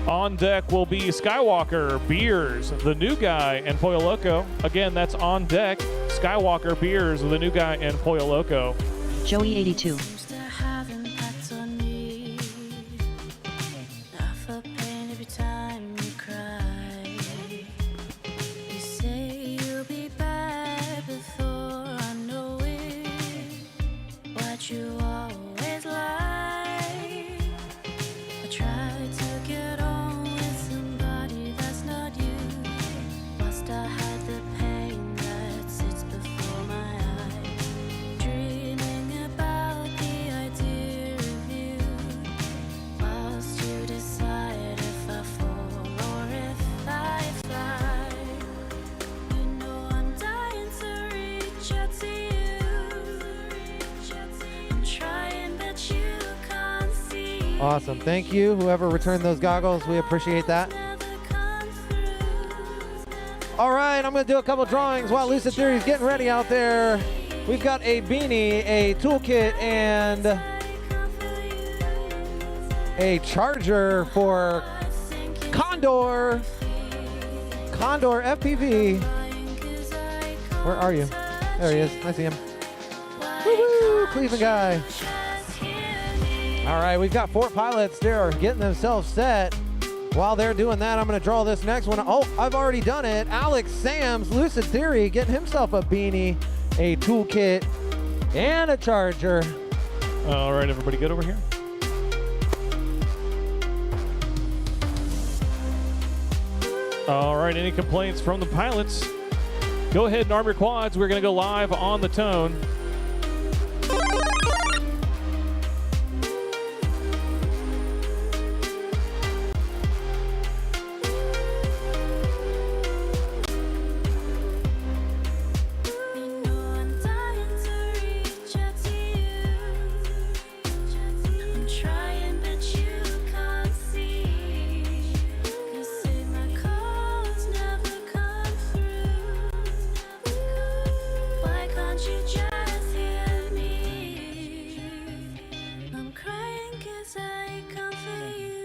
On deck will be Skywalker, Beers, The New Guy, and Pollo Loco. Again, that's on deck. Skywalker, Beers, The New Guy, and Pollo Loco. Joey 82. Seems to have impact on me. I feel pain every time you cry. You say you'll be back before I know it. What you always lie. I tried to get on with somebody that's not you. Must I hide the pain that sits before my eyes? Dreaming about the idea of you. Whilst you decide if I fall or if I fly. You know I'm dying to reach out to you. I'm trying but you can't see. Awesome. Thank you, whoever returned those goggles. We appreciate that. Never come through. All right, I'm going to do a couple drawings while Lucid Theory is getting ready out there. We've got a beanie, a toolkit, and a charger for Condor. Condor FPV. Where are you? There he is. I see him. Woo-hoo, Cleveland guy. All right, we've got 4 pilots there getting themselves set. While they're doing that, I'm going to draw this next one. Oh, I've already done it. Alex Sams, Lucid Theory, getting himself a beanie, a toolkit, and a charger. All right, everybody good over here? All right, any complaints from the pilots? Go ahead and arm your quads. We're going to go live on the tone. You know I'm dying to reach out to you. I'm trying but you can't see. 'Cause if my calls never come through, why can't you just hear me? I'm crying 'cause I can't feel you.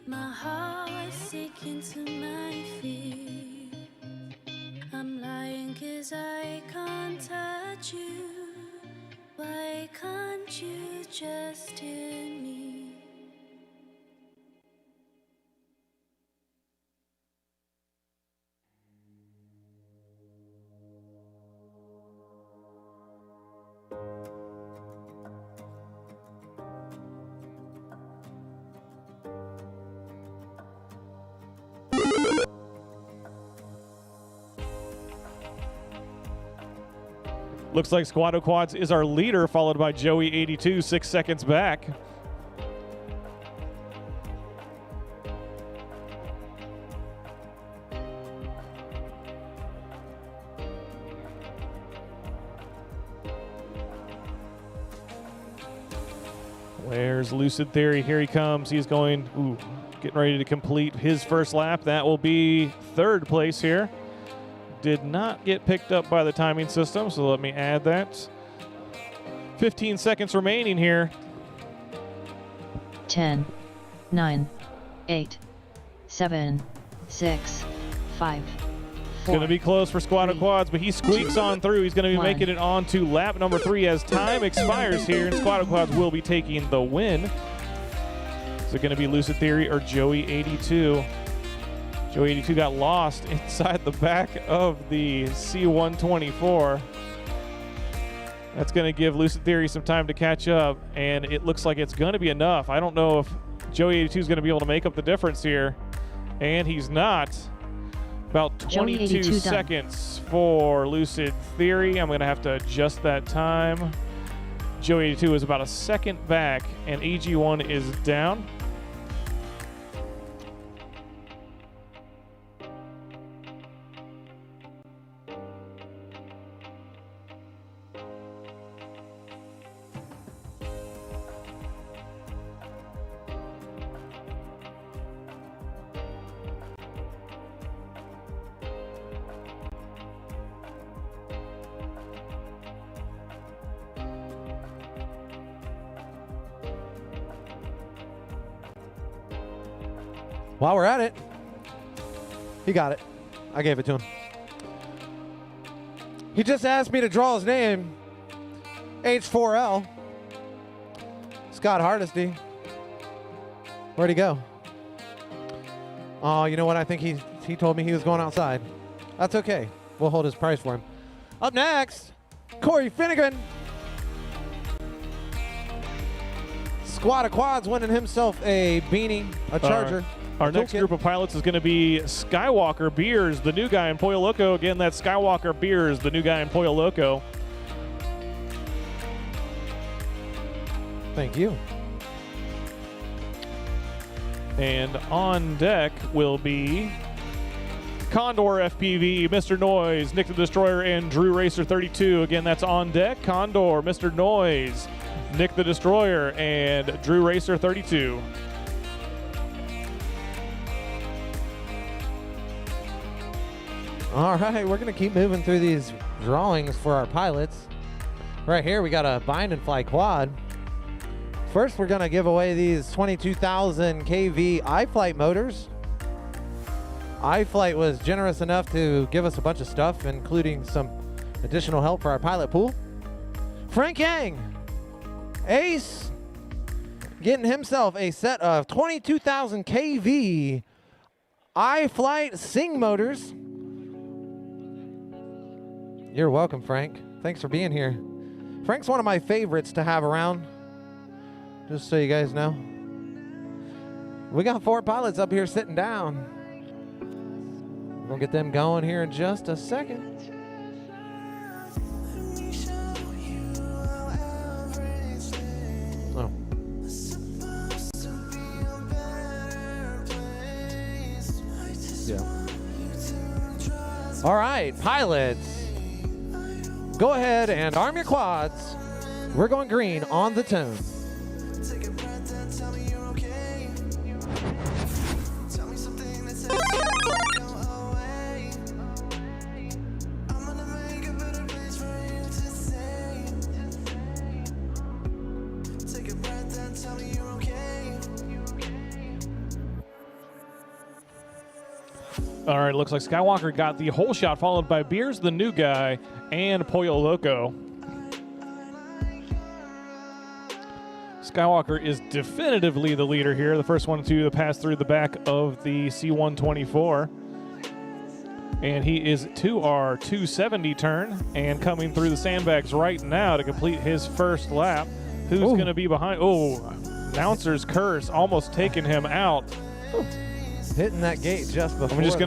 My heart's sinking to my feet. I'm lying 'cause I can't touch you. Why can't you just hear me? Looks like Squado Quads is our leader, followed by Joey82, 6 seconds back. Where's Lucid Theory? Here he comes. He's going, getting ready to complete his first lap. That will be 3rd place here. Did not get picked up by the timing system, so let me add that. 15 seconds remaining here. 10, 9, 8, 7, 6, 5, 4. Going to be close for Squado Quads, but he squeaks on through. He's going to be 1. making it on to lap number 3 as time expires here, and Squado Quads will be taking the win. Is it going to be Lucid Theory or Joey82? Joey 82 got lost inside the back of the C124. That's going to give Lucid Theory some time to catch up, and it looks like it's going to be enough. I don't know if Joey 82 is going to be able to make up the difference here, and he's not. About 22 seconds for Lucid Theory. I'm going to have to adjust that time. Joey 82 is about a second back, and EG1 is down. While we're at it, he got it. I gave it to him. He just asked me to draw his name. H4L. Scott Hardesty. Where'd he go? Oh, you know what? I think he told me he was going outside. That's okay. We'll hold his price for him. Up next, Corey Finnegan. Squad of Quads winning himself a beanie, a charger. Our next group of pilots is going to be Skywalker Beers, the new guy in Pollo Loco. Again, that's Skywalker Beers, the new guy in Pollo Loco. Thank you. And on deck will be Condor FPV, Mr. Noise, Nick the Destroyer, and Drew Racer 32. Again, that's on deck. Condor, Mr. Noise, Nick the Destroyer, and Drew Racer 32. All right, we're going to keep moving through these drawings for our pilots. Right here, we got a bind and fly quad. First, we're going to give away these 22,000 kV iFlight motors. iFlight was generous enough to give us a bunch of stuff, including some additional help for our pilot pool. Frank Yang, Ace, getting himself a set of 22,000 kV iFlight Sing motors. You're welcome, Frank. Thanks for being here. Frank's one of my favorites to have around, just so you guys know. We got 4 pilots up here sitting down. We'll get them going here in just a second. Oh. Yeah. All right, pilots. Go ahead and arm your quads. We're going green on the tone. Take a breath and tell me you're okay. Tell me something that says you won't go away. I'm gonna make a better place for you to stay. Take a breath and tell me you're okay. All right, looks like Skywalker got the whole shot, followed by Beers, the new guy, and Pollo Loco. Skywalker is definitively the leader here, the first one to pass through the back of the C-124. And he is to our 270 turn and coming through the sandbags right now to complete his first lap. Who's going to be behind? Oh, announcer's curse almost taking him out. Ooh. Hitting that gate just before. I'm just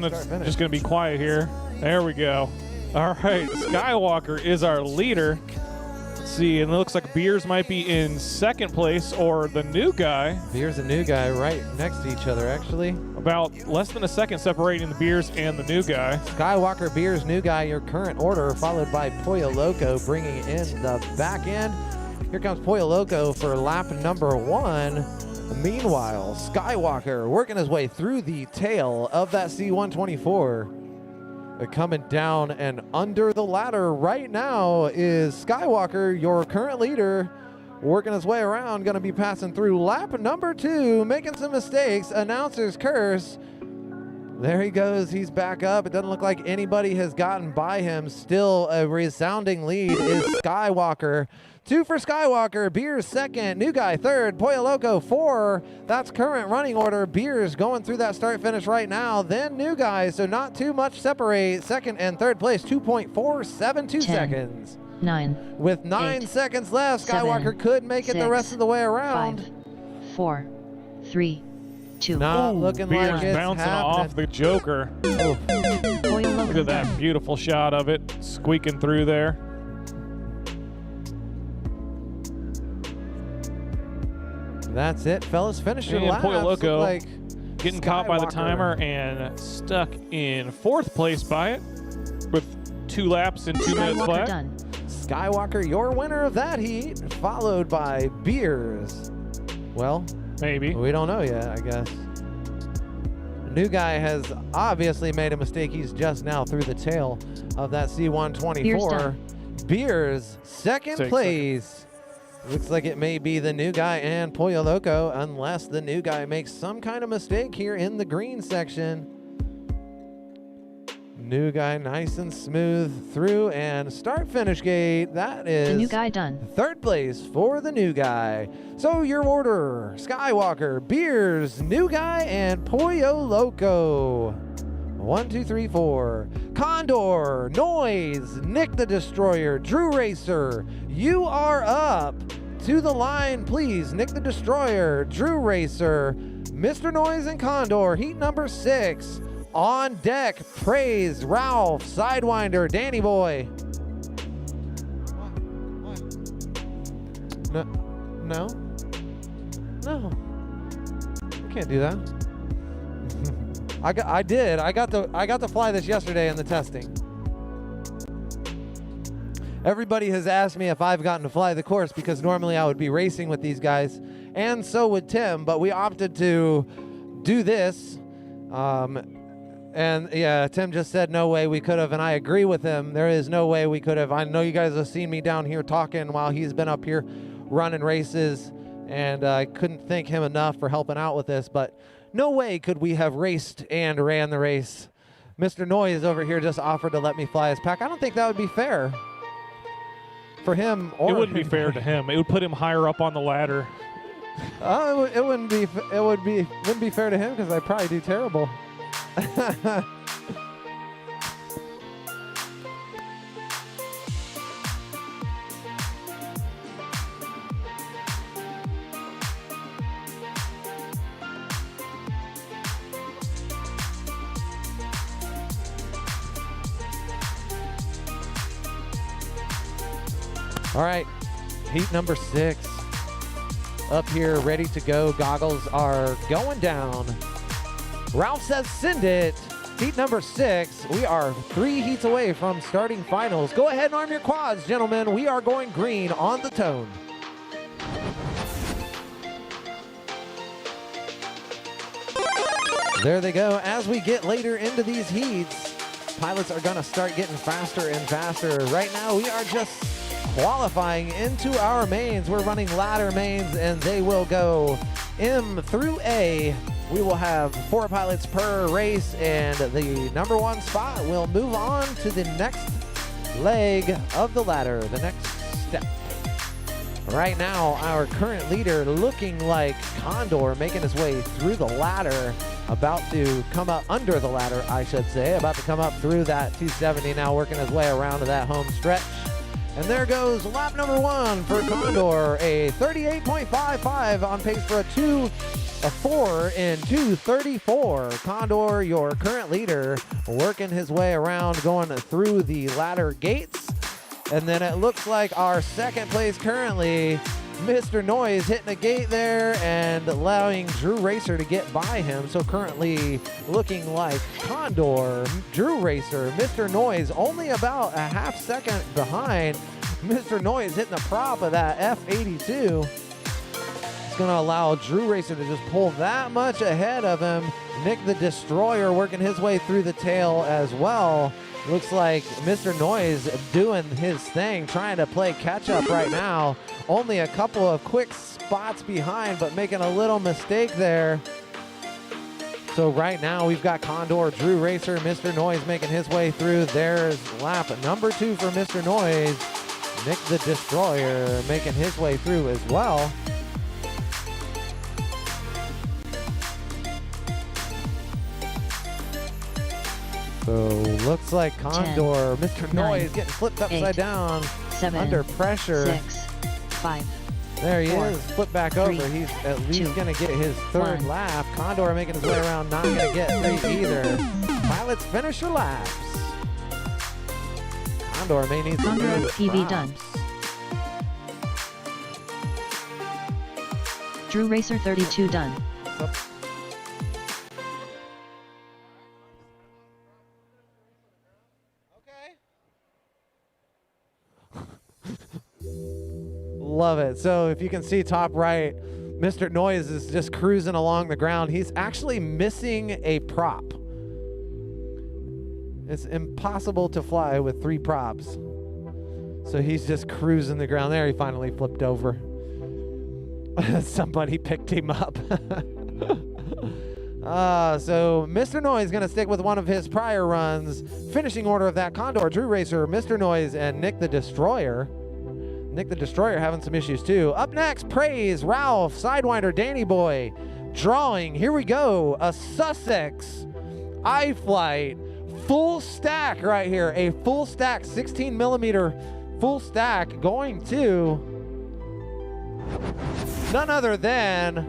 gonna be quiet here. There we go. All right, Skywalker is our leader. Let's see, and it looks like Beers might be in second place, or the new guy. Beers the new guy right next to each other, actually. About less than a second separating the Beers and the new guy. Skywalker, Beers, new guy, your current order, followed by Pollo Loco bringing in the back end. Here comes Pollo Loco for lap number 1. Meanwhile, Skywalker working his way through the tail of that C-124. Coming down and under the ladder right now is Skywalker, your current leader, working his way around, going to be passing through lap number 2, making some mistakes. Announcer's curse. There he goes. He's back up. It doesn't look like anybody has gotten by him. Still a resounding lead is Skywalker. 2 for Skywalker. Beers second. New Guy third. Pollo Loco 4. That's current running order. Beers going through that start finish right now. Then New Guy. So not too much separate. Second and third place. 2.472 seconds. 9. With 9 seconds left, Skywalker 7, could make it the 6, rest of the way around. 5, 4, 3, 2. Not looking Beers like it's bouncing happening. off the Joker. Pollo Look Loco at that done. beautiful shot of it squeaking through there. That's it, fellas. Finish your And laps. Pollo Look Loco like getting caught by the Skywalker. timer and stuck in 4th place by it with 2 laps and 2 minutes Skywalker flat. done. Skywalker, your winner of that heat, followed by Beers. Well, Maybe. we don't know yet, I guess. New Guy has obviously made a mistake. He's just now through the tail of that Beers C124. done. Beers, second Take place. Looks like it may be the New Guy and Pollo Loco, unless the New Guy makes some kind of mistake here in the green section. New Guy nice and smooth through and start finish gate. That is The New Guy done. third place for the New Guy. So your order: Skywalker, Beers, New Guy, and Pollo Loco. 1, 2, 3, 4. Condor, Noise, Nick the Destroyer, Drew Racer. You are up. To the line, please. Nick the Destroyer, Drew Racer, Mr. Noise, and Condor. Heat number 6. On deck, Praise, Ralph, Sidewinder, Danny Boy. No, no, no. You can't do that. I got to fly this yesterday in the testing. Everybody has asked me if I've gotten to fly the course because normally I would be racing with these guys, and so would Tim, but we opted to do this. And yeah, Tim just said no way we could have, and I agree with him. There is no way we could have. I know you guys have seen me down here talking while he's been up here running races, and I couldn't thank him enough for helping out with this, but no way could we have raced and ran the race. Mr. Noise over here just offered to let me fly his pack. I don't think that would be fair for him. Or It wouldn't be fair to him. It would put him higher up on the ladder. it wouldn't be fair to him because I probably do terrible. All right, heat number 6 up here, ready to go. Goggles are going down. Ralph says send it. Heat number 6. We are 3 heats away from starting finals. Go ahead and arm your quads, gentlemen. We are going green on the tone. There they go. As we get later into these heats, pilots are going to start getting faster and faster. Right now, we are just qualifying into our mains. We're running ladder mains, and they will go M through A. We will have 4 pilots per race, and the number 1 spot will move on to the next leg of the ladder, the next step. Right now, our current leader looking like Condor, making his way through the ladder, about to come up under the ladder, I should say, about to come up through that 270, now working his way around to that home stretch. And there goes lap number 1 for Condor, a 38.55 on pace for a 4 in 2:34. Condor, your current leader, working his way around, going through the ladder gates. And then it looks like our second place currently, Mr. Noise, hitting a gate there and allowing Drew Racer to get by him. So currently looking like Condor, Drew Racer, Mr. Noise only about a half second behind. Mr. Noise hitting the prop of that F82. It's going to allow Drew Racer to just pull that much ahead of him. Nick the Destroyer working his way through the tail as well. Looks like Mr. Noise doing his thing, trying to play catch up right now. Only a couple of quick spots behind, but making a little mistake there. So right now we've got Condor, Drew Racer, Mr. Noise making his way through. There's lap number 2 for Mr. Noise. Nick the Destroyer making his way through as well. So looks like Condor, 10, Mr. 9, Noise getting flipped upside 8, down 7, under pressure. 6, 5. There he 4, is, flip back 3, over. He's at least 2, going to get his third 1. lap. Condor making his way around, not going to get 3 either. Pilots finish your laps. Condor may need some Condor good PV props. done. Drew Racer 32 done. Love it. So if you can see top right, Mr. Noise is just cruising along the ground. He's actually missing a prop. It's impossible to fly with 3 props. So he's just cruising the ground. There, he finally flipped over. Somebody picked him up. So Mr. Noise is going to stick with one of his prior runs. Finishing order of that: Condor, Drew Racer, Mr. Noise, and Nick the Destroyer. Nick the Destroyer having some issues too. Up next, Praise, Ralph, Sidewinder, Danny Boy. Drawing, here we go. A Sussex iFlight full stack right here. A full stack, 16 millimeter full stack going to none other than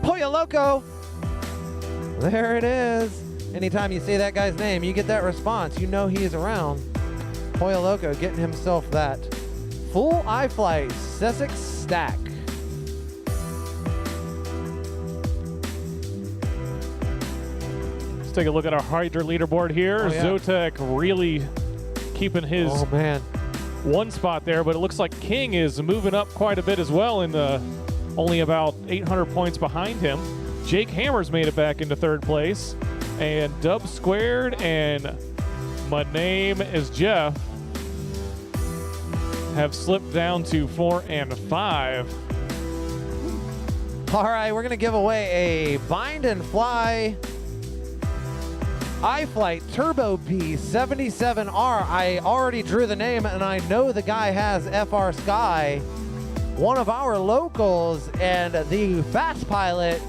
Pollo Loco. There it is. Anytime you say that guy's name, you get that response. You know he is around. Pollo Loco getting himself that full iFlight Sussex stack. Let's take a look at our Hydra leaderboard here. Oh, yeah. Zotek really keeping his Oh man. one spot there, but it looks like King is moving up quite a bit as well, in the only about 800 points behind him. Jake Hammers made it back into 3rd place, and Dub Squared and My Name is Jeff have slipped down to 4 and 5. All right, we're gonna give away a Bind and Fly iFlight Turbo P77R. I already drew the name, and I know the guy has FR Sky, one of our locals, and the fast pilot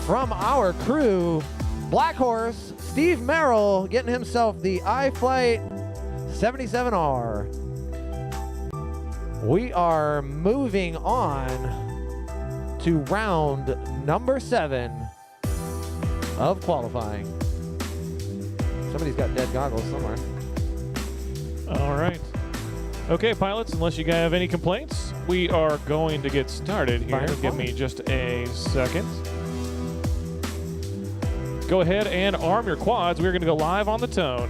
from our crew, Black Horse, Steve Merrill, getting himself the iFlight 77R. We are moving on to round number 7 of qualifying. Somebody's got dead goggles somewhere. All right. Okay, pilots, unless you guys have any complaints, we are going to get started here. Fine, Give fine. me just a second. Go ahead and arm your quads. We're going to go live on the tone.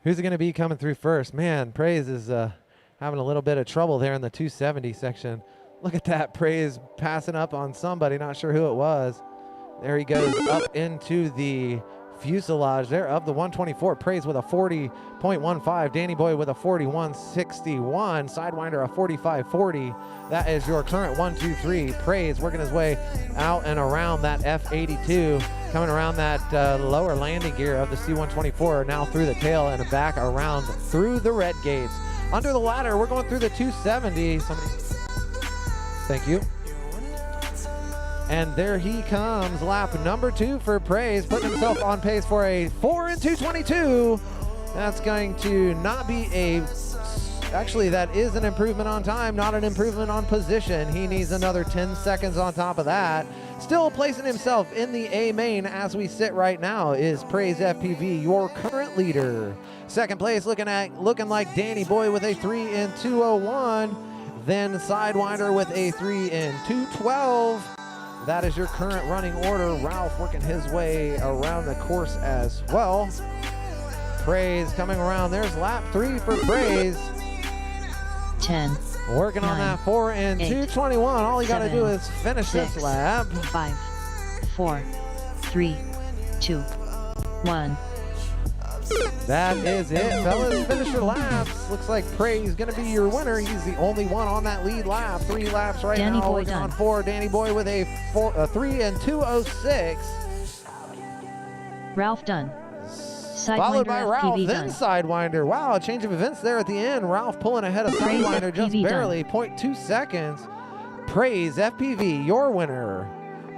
Who's it going to be coming through first? Man, Praise is having a little bit of trouble there in the 270 section. Look at that. Praise passing up on somebody. Not sure who it was. There he goes up into the fuselage there of the 124. Praise with a 40.15. Danny Boy with a 41.61. Sidewinder a 45.40. That is your current 1, 2, 3. Praise working his way out and around that F82. Coming around that lower landing gear of the C-124, now through the tail and back around through the red gates. Under the ladder, we're going through the 270. Somebody, thank you. And there he comes, lap number 2 for Praise, putting himself on pace for a 4 and 222. That's going to not be actually that is an improvement on time, not an improvement on position. He needs another 10 seconds on top of that. Still placing himself in the A main as we sit right now is Praise FPV, your current leader. Second place looking like Danny Boy with a 3 and 201. Then Sidewinder with a 3 and 212. That is your current running order. Ralph working his way around the course as well. Praise coming around. There's lap 3 for Praise. 10, Working on 9, that 4 and 8, 2:21. All you got to do 7, is finish this 6, lap. 5, 4, 3, 2, 1. That is it, fellas. Finish your laps. Looks like Praise going to be your winner. He's the only one on that lead lap. 3 laps right Danny now. Boy Working on done. 4. Danny Boy with a 3 and 2:06. Ralph done. Followed by Sidewinder Ralph, FPV then done. Sidewinder. Wow, a change of events there at the end. Ralph pulling ahead of Praise Sidewinder just FPV barely, 0.2 seconds. Praise FPV, your winner.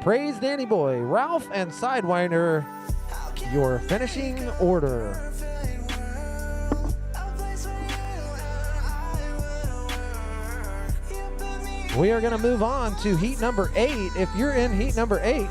Praise Danny Boy, Ralph, and Sidewinder, your finishing order. We are going to move on to heat number 8. If you're in heat number 8,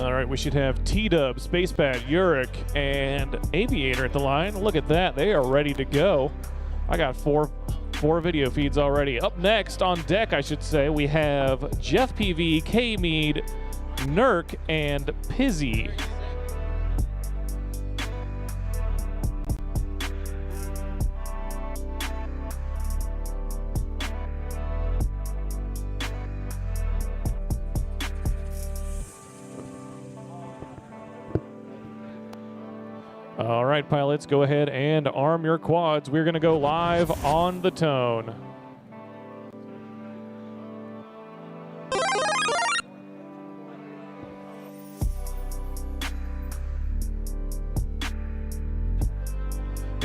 All right, we should have T-Dub, Space Bat, Uric, and Aviator at the line. Look at that. They are ready to go. I got four video feeds already. Up next, on deck, I should say, we have Jeff PV, K-Mead, Nurk, and Pizzy. All right, pilots, go ahead and arm your quads. We're going to go live on the tone.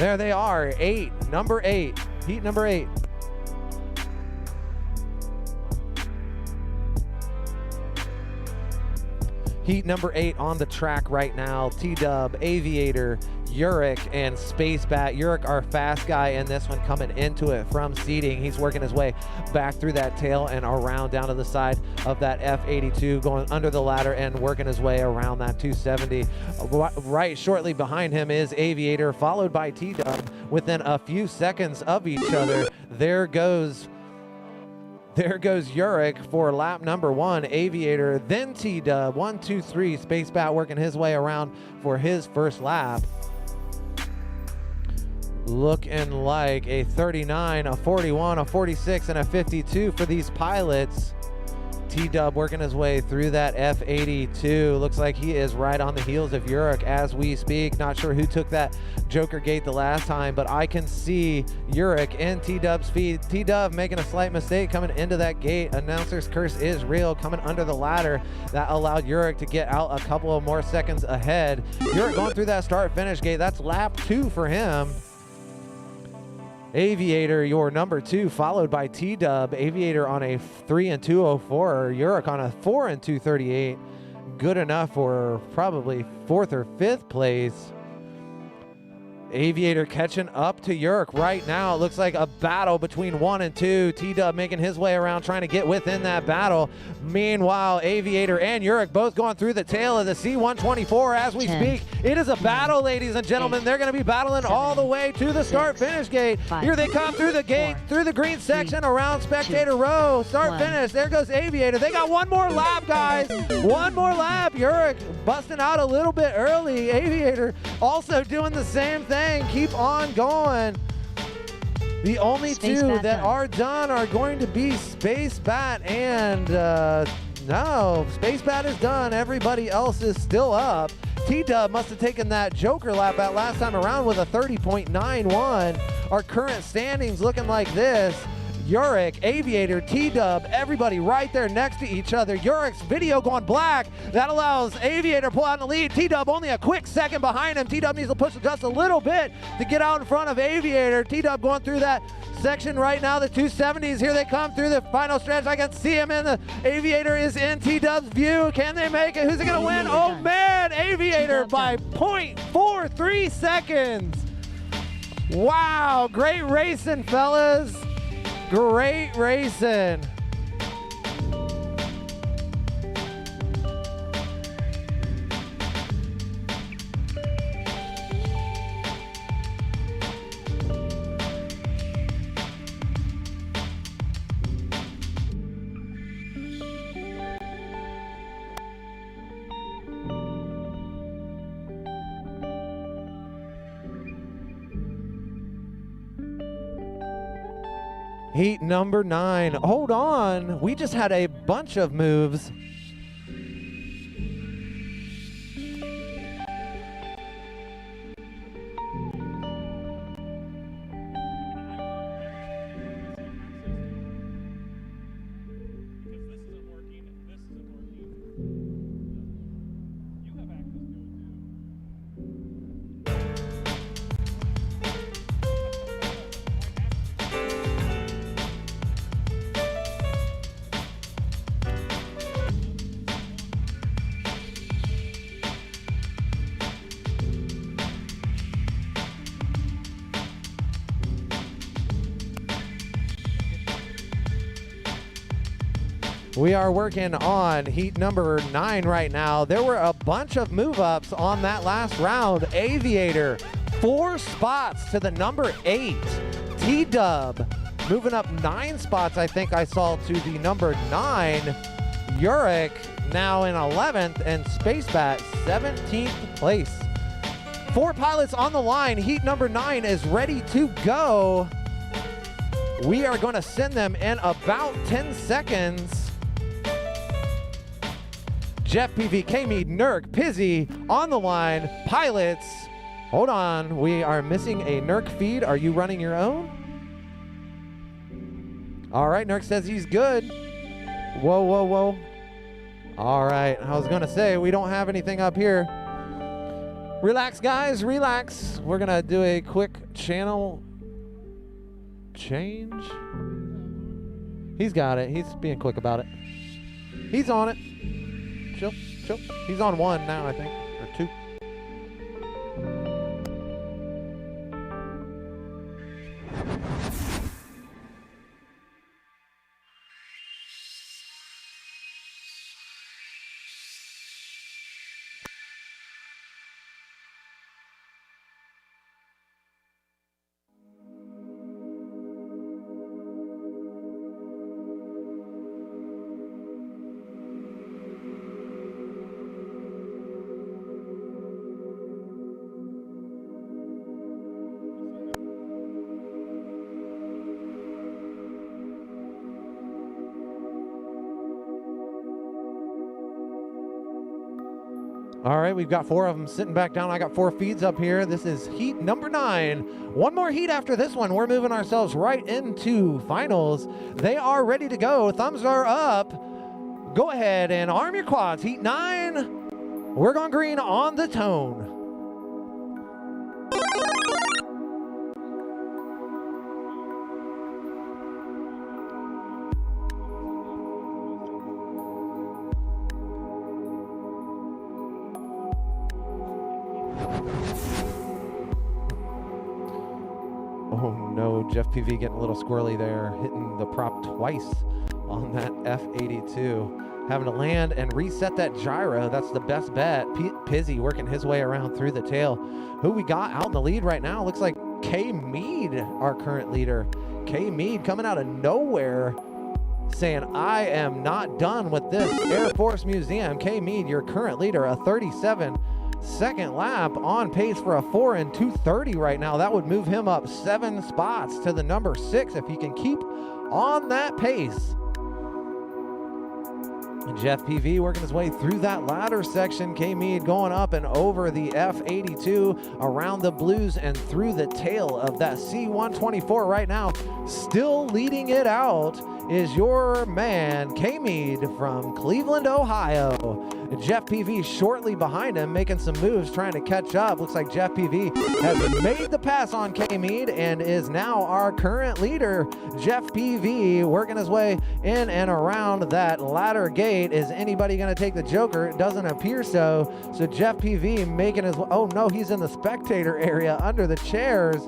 there they are, number 8, heat number 8. Heat number 8 on the track right now. T-Dub, Aviator, Uric, and Space Bat. Uric, our fast guy in this one, coming into it from seating. He's working his way back through that tail and around down to the side of that F82, going under the ladder and working his way around that 270. Right shortly behind him is Aviator, followed by T-Dub within a few seconds of each other. There goes Uric for lap number 1, Aviator, then T-Dub, 1, 2, 3, Space Bat working his way around for his first lap. Looking like a 39, a 41, a 46, and a 52 for these pilots. T-Dub working his way through that F82. Looks like he is right on the heels of Uric as we speak. Not sure who took that Joker gate the last time, but I can see Uric in T-Dub's feed. T-Dub making a slight mistake coming into that gate. Announcer's curse is real, coming under the ladder. That allowed Uric to get out a couple of more seconds ahead. Uric going through that start-finish gate. That's lap 2 for him. Aviator, your number 2, followed by T-Dub. Aviator on a 3 and 204. Uric on a 4 and 238. Good enough for probably 4th or 5th place. Aviator catching up to Uric right now. It looks like a battle between 1 and 2. T-Dub making his way around, trying to get within that battle. Meanwhile, Aviator and Uric both going through the tail of the C-124 as we 10, speak. It is a battle, ladies and gentlemen. 8, They're going to be battling 7, all the way to the start-finish gate. 5, Here they come through the gate, 4, through the green section, 3, around spectator 2, row. 1. Start-finish. There goes Aviator. They got one more lap, guys. One more lap. Uric busting out a little bit early. Aviator also doing the same thing. Keep on going. The only Space two Bat that done. are done are going to be Space Bat and No, Space Bat is done. Everybody else is still up. T-Dub must have taken that Joker lap out last time around with a 30.91. Our current standings looking like this. Uric, Aviator, T-Dub, everybody right there next to each other. Uric's video going black. That allows Aviator to pull out in the lead. T-Dub only a quick second behind him. T-Dub needs to push just a little bit to get out in front of Aviator. T-Dub going through that section right now. The 270s, here they come through the final stretch. I can see him in the Aviator is in T-Dub's view. Can they make it? Who's it gonna win? Oh man, Aviator by 0.43 seconds. Wow, great racing, fellas. Great racing. Heat number 9. Hold on. We just had a bunch of moves. We are working on heat number 9 right now. There were a bunch of move-ups on that last round. Aviator, 4 spots to the number 8. T-Dub, moving up 9 spots, I think I saw, to the number 9. Uric, now in 11th, and Spacebat, 17th place. 4 pilots on the line. Heat number 9 is ready to go. We are going to send them in about 10 seconds. Jeff PV, K-Mead, Nurk, Pizzy on the line. Pilots, hold on. We are missing a Nurk feed. Are you running your own? All right, Nurk says he's good. Whoa, whoa, whoa. All right, I was going to say, we don't have anything up here. Relax, guys, relax. We're going to do a quick channel change. He's got it. He's being quick about it. He's on it. Chill, chill. He's on 1 now, I think, or 2. All right, we've got 4 of them sitting back down. I got 4 feeds up here. This is heat number 9. One more heat after this one. We're moving ourselves right into finals. They are ready to go. Thumbs are up. Go ahead and arm your quads. Heat 9. We're going green on the tone. Oh no, Jeff PV getting a little squirrely there, hitting the prop twice on that F82. Having to land and reset that gyro. That's the best bet. Pizzy working his way around through the tail. Who we got out in the lead right now? Looks like K-Mead, our current leader. K-Mead coming out of nowhere saying, I am not done with this Air Force Museum. K-Mead, your current leader, a 37-second lap, on pace for a 4 and 2:30 right now. That would move him up 7 spots to the number 6 if he can keep on that pace. Jeff PV working his way through that ladder section. K-Mead going up and over the F82, around the blues and through the tail of that C124 right now. Still leading it out is your man, K-Mead from Cleveland, Ohio. Jeff PV shortly behind him, making some moves, trying to catch up. Looks like Jeff PV has made the pass on K-Mead and is now our current leader. Jeff PV working his way in and around that ladder gate. Is anybody going to take the Joker? It doesn't appear so. So Jeff PV making his, oh no, he's in the spectator area under the chairs.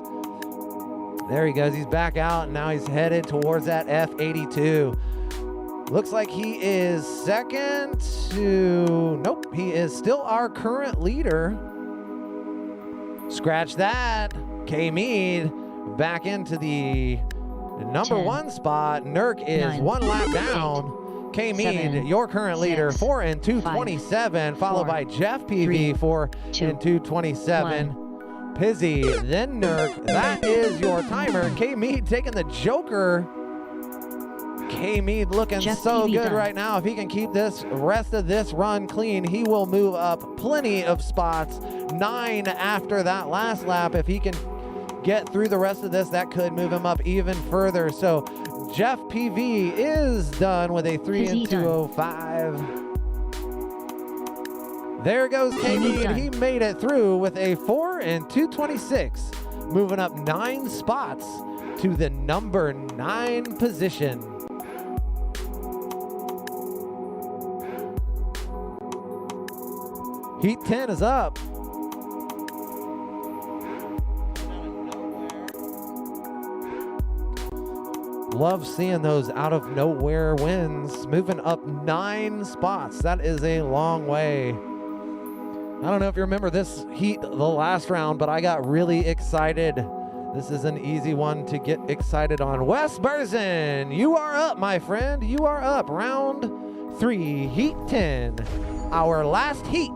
There he goes. He's back out, and now he's headed towards that F82. Looks like he is second to, nope, he is still our current leader. Scratch that. K-Mead back into the number 10, one spot. Nurk is 9, 1 lap down. K-Mead, 7, your current leader, 6, 4 and 227, followed 4, by Jeff PV, 3, 4 2, and 227. Pizzy, then Nurk. That is your timer. K-Mead taking the Joker. K-Mead looking Jeff so PV good done. right now. If he can keep this rest of this run clean, he will move up plenty of spots. 9 after that last lap. If he can get through the rest of this, that could move him up even further. So Jeff PV is done with a 3 and 205. There goes K-Mead. He made it through with a 4 and 226, moving up 9 spots to the number 9 position. Heat 10 is up. Love seeing those out of nowhere wins, moving up 9 spots. That is a long way. I don't know if you remember this heat the last round, but I got really excited. This is an easy one to get excited on. Wes Burson, you are up, my friend. You are up. Round 3, heat 10, our last heat.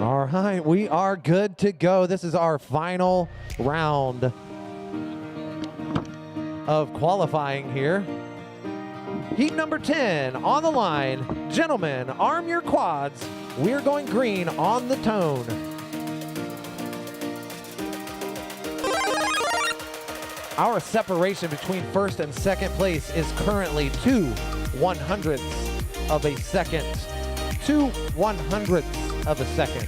All right, we are good to go. This is our final round of qualifying here. Heat number 10 on the line. Gentlemen, arm your quads. We're going green on the tone. Our separation between first and second place is currently 2/100ths of a second. 2/100ths of a second.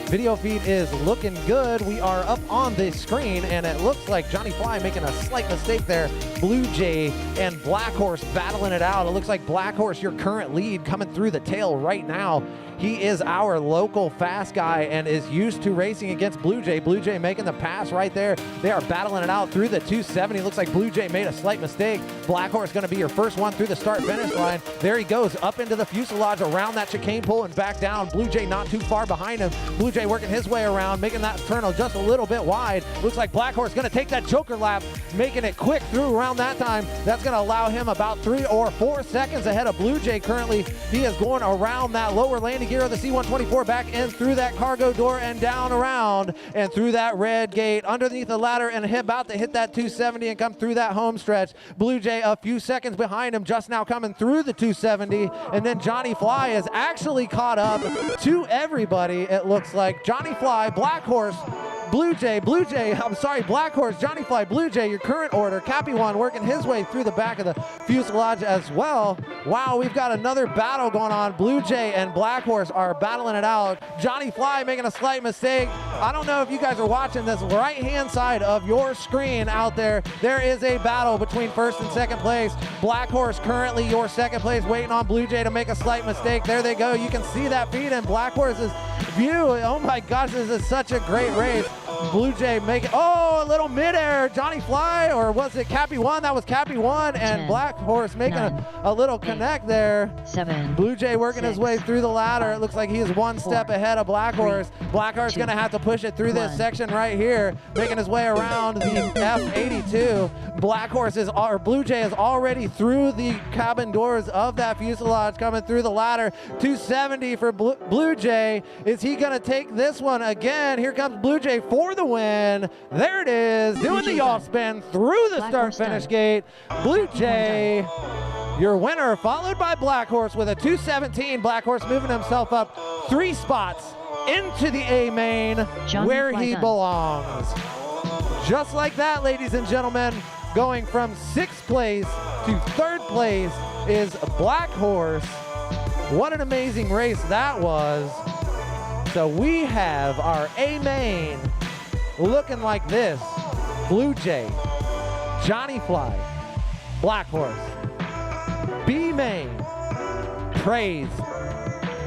Video feed is looking good. We are up on the screen, and it looks like Johnny Fly making a slight mistake there. Blue Jay and Black Horse battling it out. It looks like Black Horse, your current lead, coming through the tail right now. He is our local fast guy and is used to racing against Blue Jay. Blue Jay making the pass right there. They are battling it out through the 270. Looks like Blue Jay made a slight mistake. Black Horse going to be your first one through the start-finish line. There he goes, up into the fuselage, around that chicane pole and back down. Blue Jay not too far behind him. Blue Jay working his way around, making that turn just a little bit wide. Looks like Black Horse going to take that Joker lap, making it quick through around that time. That's going to allow him about 3 or 4 seconds ahead of Blue Jay currently. He is going around that lower landing gear of the C-124, back in through that cargo door and down around and through that red gate, underneath the ladder, and about to hit that 270 and come through that home stretch. Blue Jay a few seconds behind him, just now coming through the 270, and then Johnny Fly is actually caught up to everybody. It looks like Johnny Fly, Black Horse, Blue Jay, Black Horse, Johnny Fly, Blue Jay, your current order. Cappy One working his way through the back of the fuselage as well. Wow, we've got another battle going on. Blue Jay and Black Horse are battling it out. Johnny Fly making a slight mistake. I don't know if you guys are watching this right-hand side of your screen out there. There is a battle between first and second place. Black Horse currently your second place, waiting on Blue Jay to make a slight mistake. There they go. You can see that feed in Black Horse's view. Oh my gosh, this is such a great race. Blue Jay making, a little midair. Johnny Fly, or was it Cappy One? That was Cappy One, and 10, Black Horse making 9, a little connect there. 7. Blue Jay working his 6, way through the ladder. It looks like he is one step ahead of Black Horse. Black Horse 2, going to have to push it through this 1. section right here, making his way around the F-82. Black Horse is, or Blue Jay is already through the cabin doors of that fuselage, coming through the ladder. 270 for Blue Jay. Is he going to take this one again? Here comes Blue Jay for the win. There it is, doing the yaw spin through the start-finish gate. Blue Jay, your winner, followed by Black Horse with a 217. Black Horse moving himself up 3 spots into the A main, Johnny where Fly he done. belongs. Just like that, ladies and gentlemen, going from 6th place to 3rd place is Black Horse. What an amazing race that was. So we have our A main looking like this: Blue Jay, Johnny Fly, Black Horse. B main, Praise,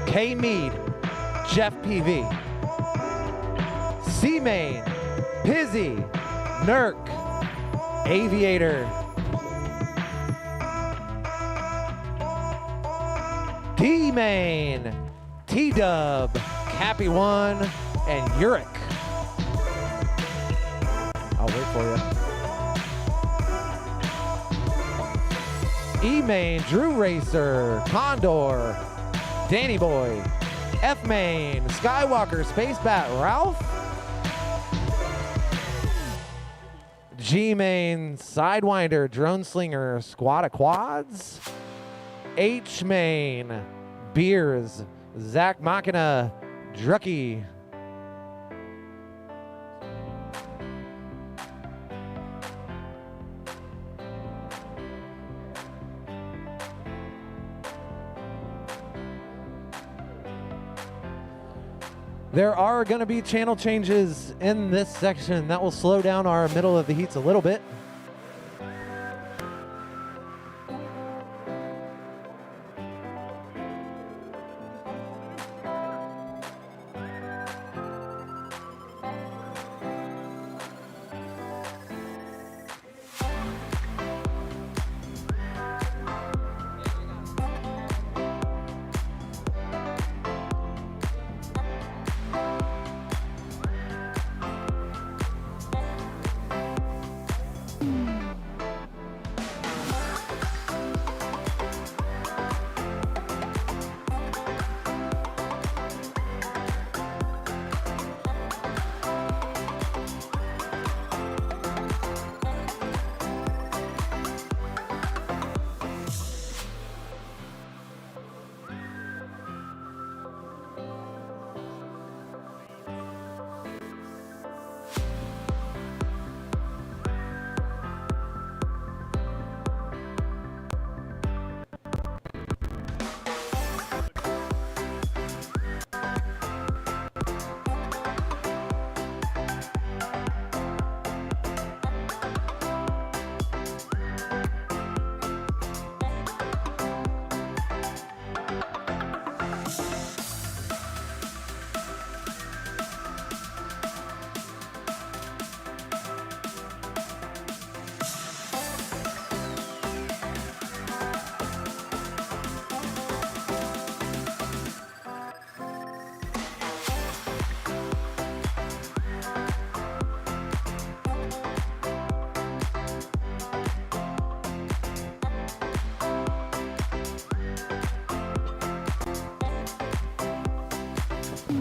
K Mead, Jeff PV. C main, Pizzy, Nurk, Aviator. D main, T-Dub, Cappy One, and Uric. I'll wait for you. E main, Drew Racer, Condor, Danny Boy. F main, Skywalker, Space Bat, Ralph. G main, Sidewinder, Drone Slinger, Squad of Quads. H main, Beers, Zach Machina, Drucky. There are going to be channel changes in this section that will slow down our middle of the heats a little bit.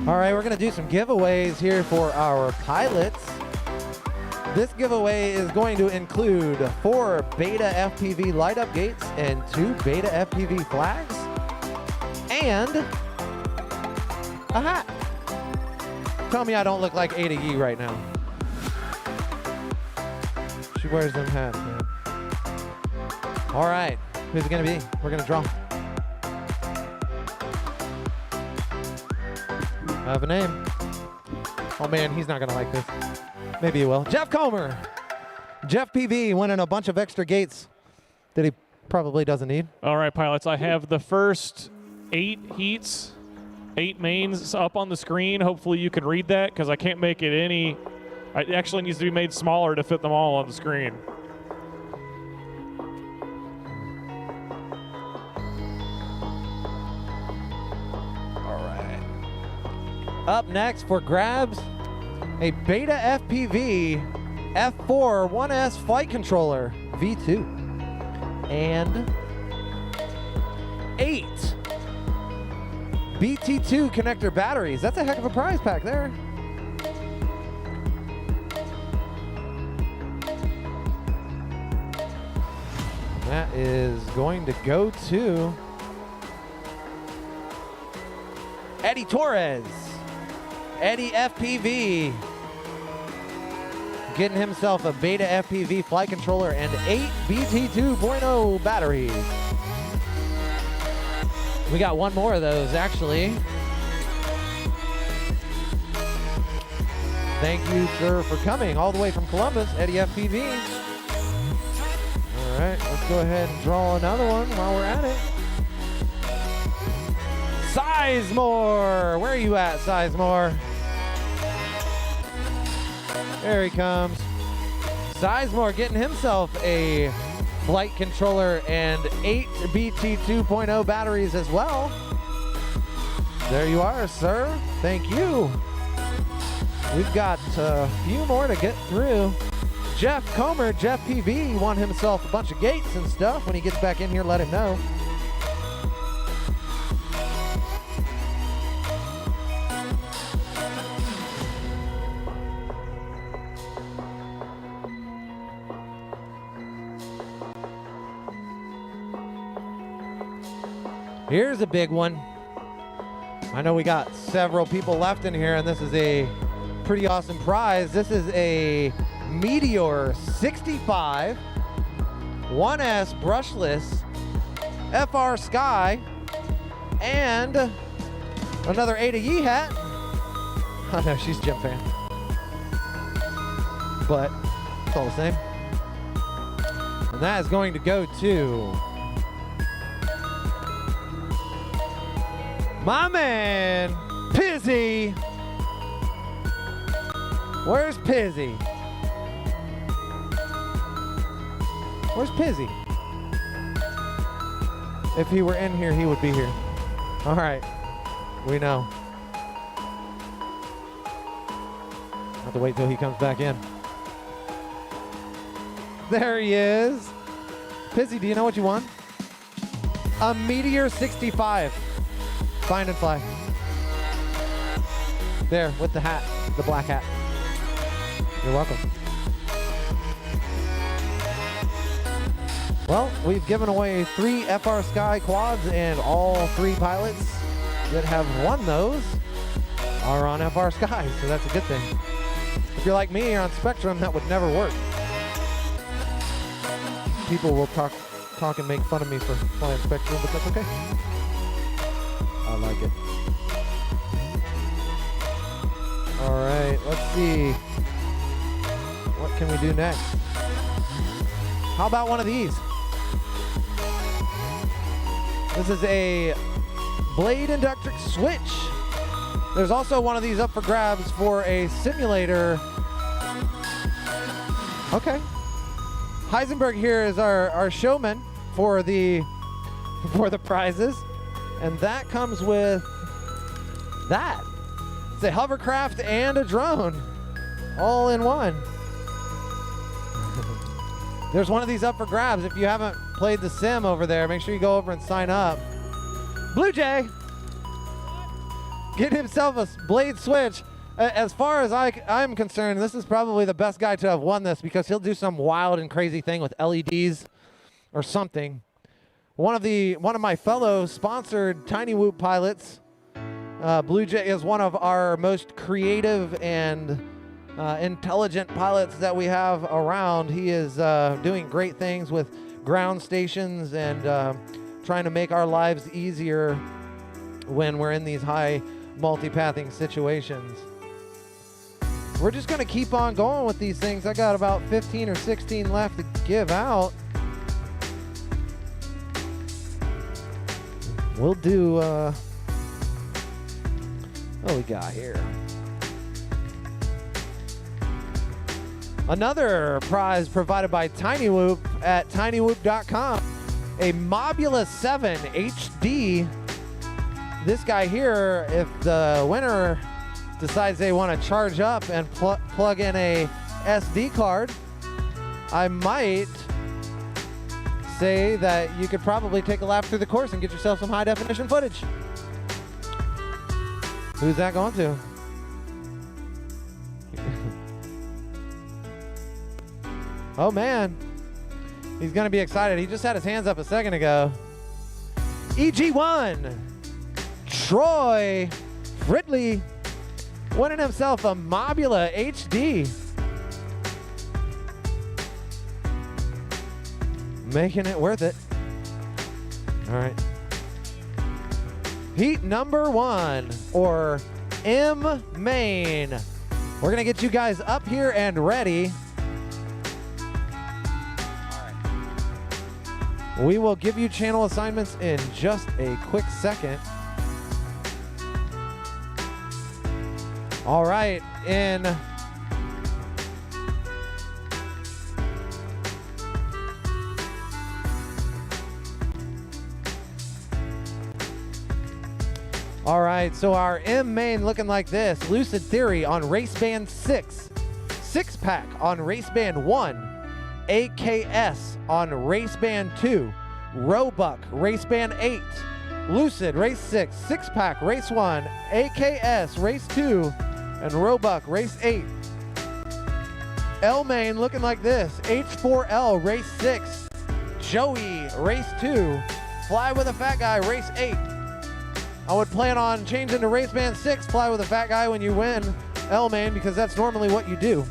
All right, we're going to do some giveaways here for our pilots. This giveaway is going to include 4 Beta FPV light up gates and 2 Beta FPV flags and a hat. Tell me I don't look like Ada Yee right now. She wears them hats, man. All right, who's it going to be? We're going to draw. I have a name. Oh man, he's not gonna like this. Maybe he will. Jeff Comer. Jeff PV winning a bunch of extra gates that he probably doesn't need. All right, pilots, I have the first 8 heats, 8 mains up on the screen. Hopefully you can read that because I can't make it any. It actually needs to be made smaller to fit them all on the screen. Up next for grabs, a Beta FPV F4 1S flight controller V2 and 8 BT2 connector batteries. That's a heck of a prize pack there. That is going to go to Eddie Torres. Eddie FPV getting himself a Beta FPV flight controller and 8 BT 2.0 batteries. We got one more of those actually. Thank you, sir, for coming all the way from Columbus, Eddie FPV. All right, let's go ahead and draw another one while we're at it. Sizemore! Where are you at, Sizemore? There he comes. Sizemore getting himself a flight controller and 8 BT 2.0 batteries as well. There you are, sir. Thank you. We've got a few more to get through. Jeff Comer, Jeff PV, won himself a bunch of gates and stuff. When he gets back in here, let him know. Here's a big one. I know we got several people left in here, and this is a pretty awesome prize. This is a Meteor 65 1S brushless FR Sky and another Ada Yee hat. Oh no, she's a Jim fan. But it's all the same. And that is going to go to my man, Pizzy. Where's Pizzy? Where's Pizzy? If he were in here, he would be here. All right, we know. Have to wait till he comes back in. There he is. Pizzy, do you know what you won? A Meteor 65. Find and fly. There, with the hat, the black hat. You're welcome. Well, we've given away 3 FR Sky quads, and all 3 pilots that have won those are on FR Sky, so that's a good thing. If you're like me, you're on Spectrum, that would never work. People will talk and make fun of me for flying Spectrum, but that's okay. I like it. All right, let's see. What can we do next? How about one of these? This is a Blade Inductric Switch. There's also one of these up for grabs for a simulator. Okay. Heisenberg here is our showman for the prizes. And that comes with that. It's a hovercraft and a drone, all in one. There's one of these up for grabs. If you haven't played the sim over there, make sure you go over and sign up. Blue Jay, Get himself a blade switch. As far as I'm concerned, this is probably the best guy to have won this because he'll do some wild and crazy thing with LEDs or something. One of my fellow sponsored Tiny Whoop pilots, Blue Jay, is one of our most creative and intelligent pilots that we have around. He is doing great things with ground stations and trying to make our lives easier when we're in these high multipathing situations. We're just going to keep on going with these things. I got about 15 or 16 left to give out. We'll do, what we got here? Another prize provided by Tiny Whoop at tinywhoop.com. A Mobula 7 HD. This guy here, if the winner decides they want to charge up and plug in a SD card, I might say that you could probably take a lap through the course and get yourself some high definition footage. Who's that going to? Oh man, he's gonna be excited. He just had his hands up a second ago. EG1, Troy Fridley, winning himself a Mobula HD. Making it worth it. All right. Heat number 1, or M main. We're gonna get you guys up here and ready. We will give you channel assignments in just a quick second. All right, All right, so our M main looking like this. Lucid Theory on race band 6. 6-pack on race band 1. AKS on race band 2. Roebuck race band 8. Lucid race 6. 6-pack race 1. AKS race 2. And Roebuck race 8. L main looking like this. H4L race 6. Joey race 2. Fly with a Fat Guy race 8. I would plan on changing to race band 6, Fly with a Fat Guy, when you win L main, because that's normally what you do.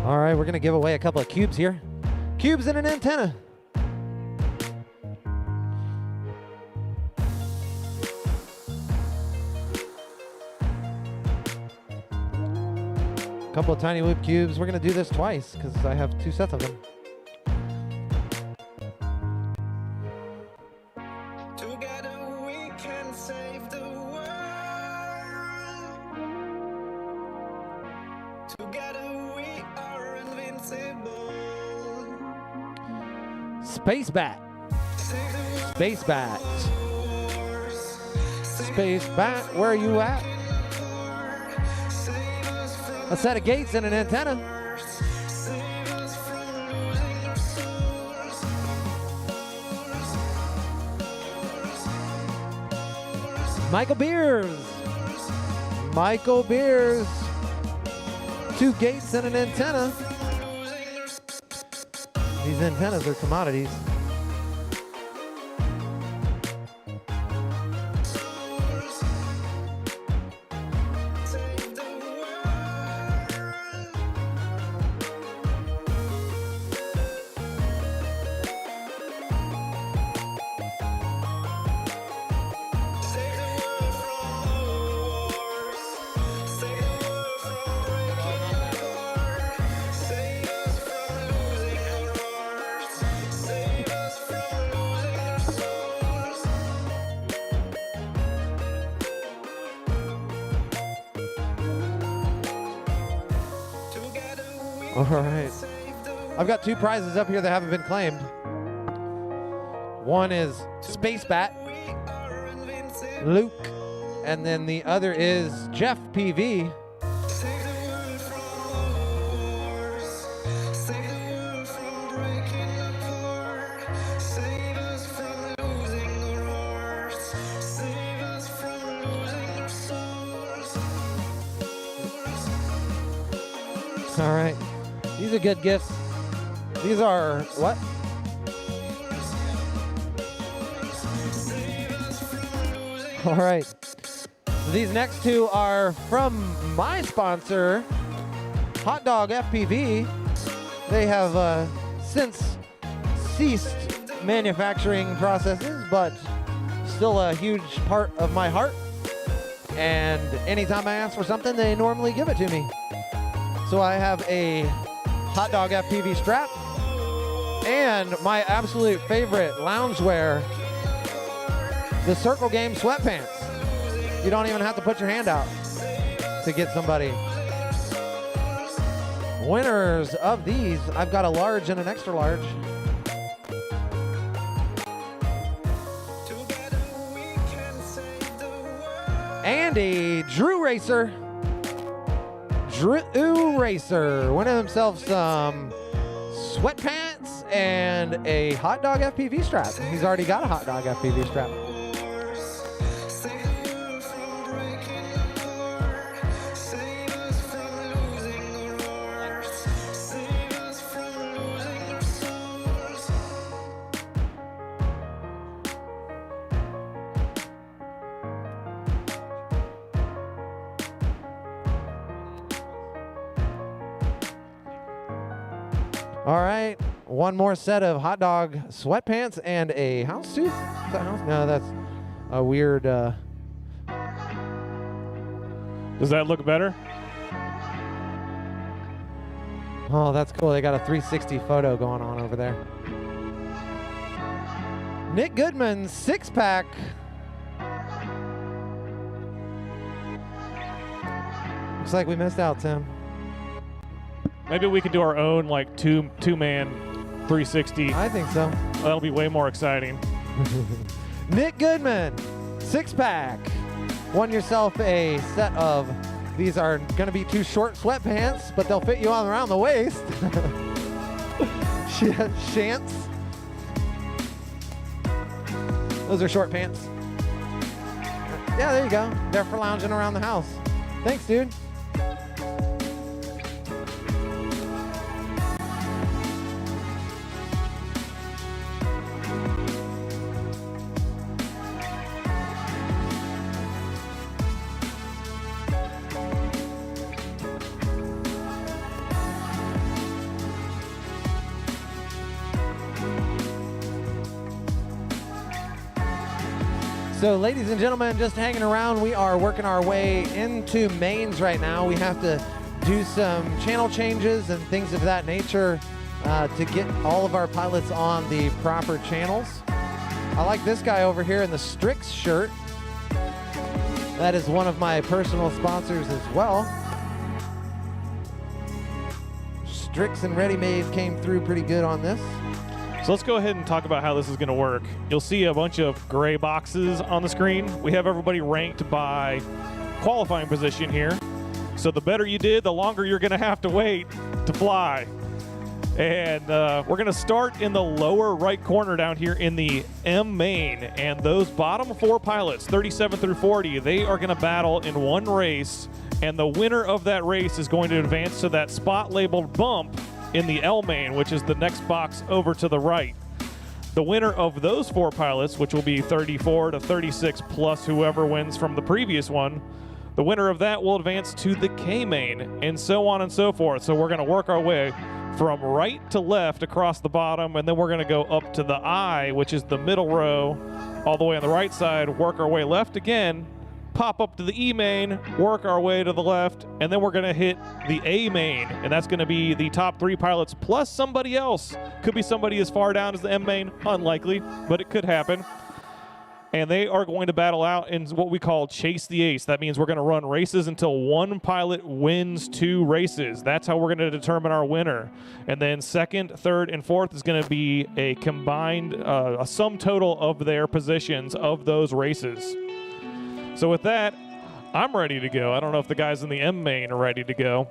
All right, we're gonna give away a couple of cubes here. Cubes and an antenna. A couple of Tiny Whoop cubes. We're gonna do this twice because I have 2 sets of them. Together we can save the world. Together we are invincible. Space Bat. Space Bat. Space Bat, where are you at? A set of gates and an antenna. Michael Beers. Michael Beers. 2 gates and an antenna. These antennas are commodities. All right. I've got 2 prizes up here that haven't been claimed. One is Space Bat, Luke, and then the other is Jeff PV. Save the world from wars. Save the world from breaking apart. Save us from losing our hearts. Save us from losing our souls. All right. These are good gifts. These are what? All right. These next 2 are from my sponsor, Hot Dog FPV. They have since ceased manufacturing processes, but still a huge part of my heart. And anytime I ask for something, they normally give it to me. So I have a Hot Dog FPV strap and my absolute favorite loungewear, the Circle Game sweatpants. You don't even have to put your hand out to get somebody. Winners of these, I've got a large and an extra large. Together we can save the world. And a Drew Racer. Drew Racer winning himself some sweatpants and a Hot Dog FPV strap. He's already got a Hot Dog FPV strap. Save the world from breaking apart. Save us from losing our hearts. Save us from losing our souls. All right, one more set of Hot Dog sweatpants and a house suit. Is that house? No, that's a weird. Does that look better? Oh, that's cool. They got a 360 photo going on over there. Nick Goodman's 6-pack. Looks like we missed out, Tim. Maybe we could do our own like two-man 360. I think so. That'll be way more exciting. Nick Goodman, 6-pack. Won yourself a set of, these are going to be 2 short sweatpants, but they'll fit you on around the waist. Shants. Those are short pants. Yeah, there you go. They're for lounging around the house. Thanks, dude. So, ladies and gentlemen, just hanging around. We are working our way into mains right now. We have to do some channel changes and things of that nature to get all of our pilots on the proper channels. I like this guy over here in the Strix shirt. That is one of my personal sponsors as well. Strix and Ready Made came through pretty good on this. So let's go ahead and talk about how this is going to work. You'll see a bunch of gray boxes on the screen. We have everybody ranked by qualifying position here. So the better you did, the longer you're going to have to wait to fly. And we're going to start in the lower right corner down here in the M main. And those bottom 4 pilots, 37 through 40, they are going to battle in one race. And the winner of that race is going to advance to that spot labeled bump in the L main, which is the next box over to the right. The winner of those 4 pilots, which will be 34 to 36 plus whoever wins from the previous one, the winner of that will advance to the K main, and so on and so forth. So we're going to work our way from right to left across the bottom, and then we're going to go up to the I, which is the middle row, all the way on the right side, work our way left again, pop up to the E main, work our way to the left, and then we're going to hit the A main, and that's going to be the top 3 pilots plus somebody else. Could be somebody as far down as the M main, unlikely, but it could happen. and they are going to battle out in what we call Chase the Ace. That means we're going to run races until one pilot wins 2 races. That's how we're going to determine our winner. And then second, third, and fourth is going to be a combined, a sum total of their positions of those races. So with that, I'm ready to go. I don't know if the guys in the M main are ready to go.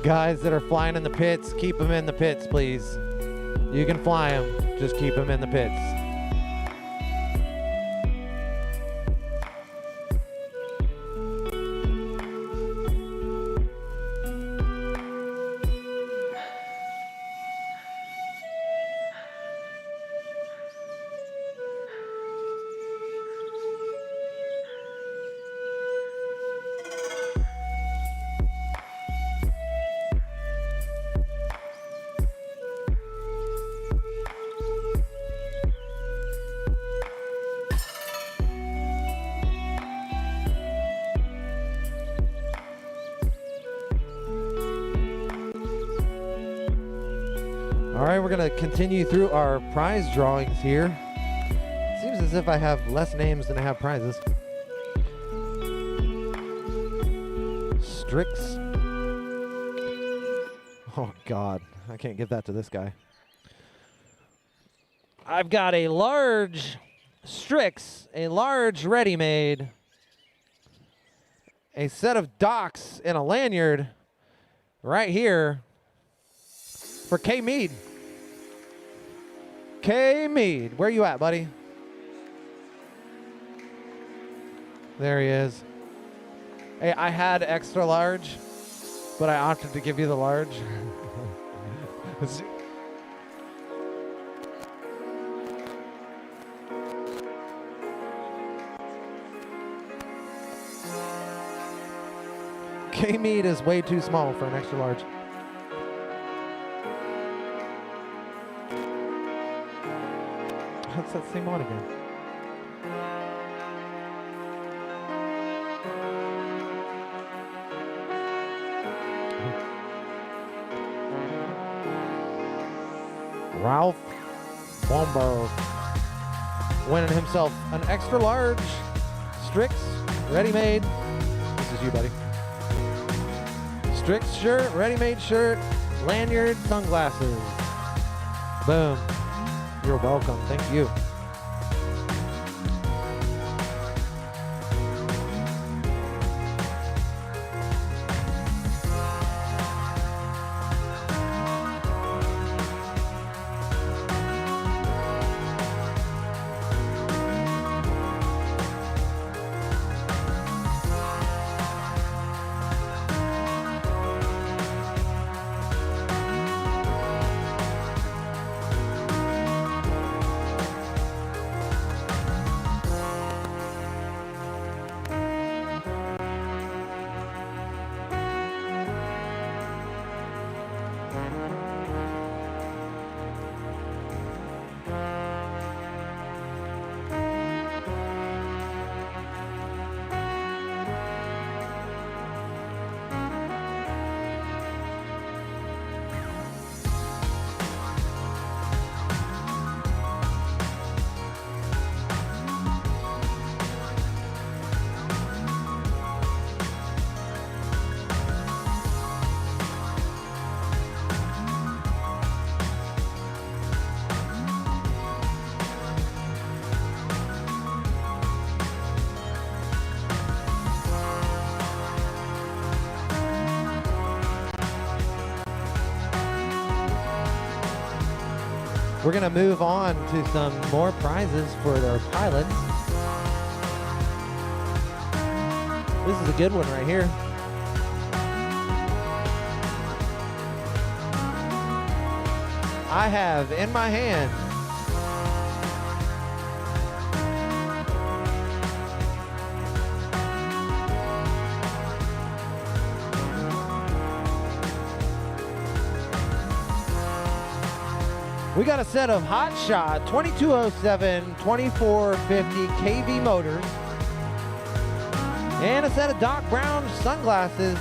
Guys that are flying in the pits, keep them in the pits, please. You can fly them, just keep them in the pits. All right, we're gonna continue through our prize drawings here. Seems as if I have less names than I have prizes. Strix. Oh God, I can't give that to this guy. I've got a large Strix, a large ready-made, a set of docks, and a lanyard right here for K Mead. K Mead, where you at, buddy? There he is. Hey, I had extra large, but I opted to give you the large. K Mead is way too small for an extra large. That's that same one again. Ralph Bomberg winning himself an extra large Strix ready-made. This is you, buddy. Strix shirt, ready-made shirt, lanyard, sunglasses. Boom. You're welcome. Thank you. We're going to move on to some more prizes for our pilots. This is a good one right here. I have in my hand we got a set of Hot Shot 2207 2450 kV motors and a set of Doc Brown sunglasses.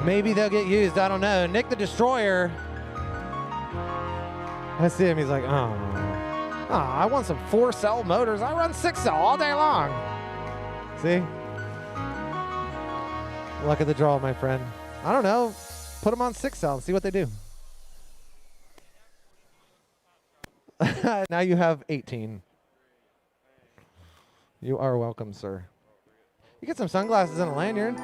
Maybe they'll get used, I don't know. Nick the Destroyer, I see him, he's like, oh, I want some 4-cell motors. I run 6-cell all day long. See? Luck of the draw, my friend. I don't know. Put them on 6-cell and see what they do. Now you have 18. You are welcome, sir. You get some sunglasses and a lanyard.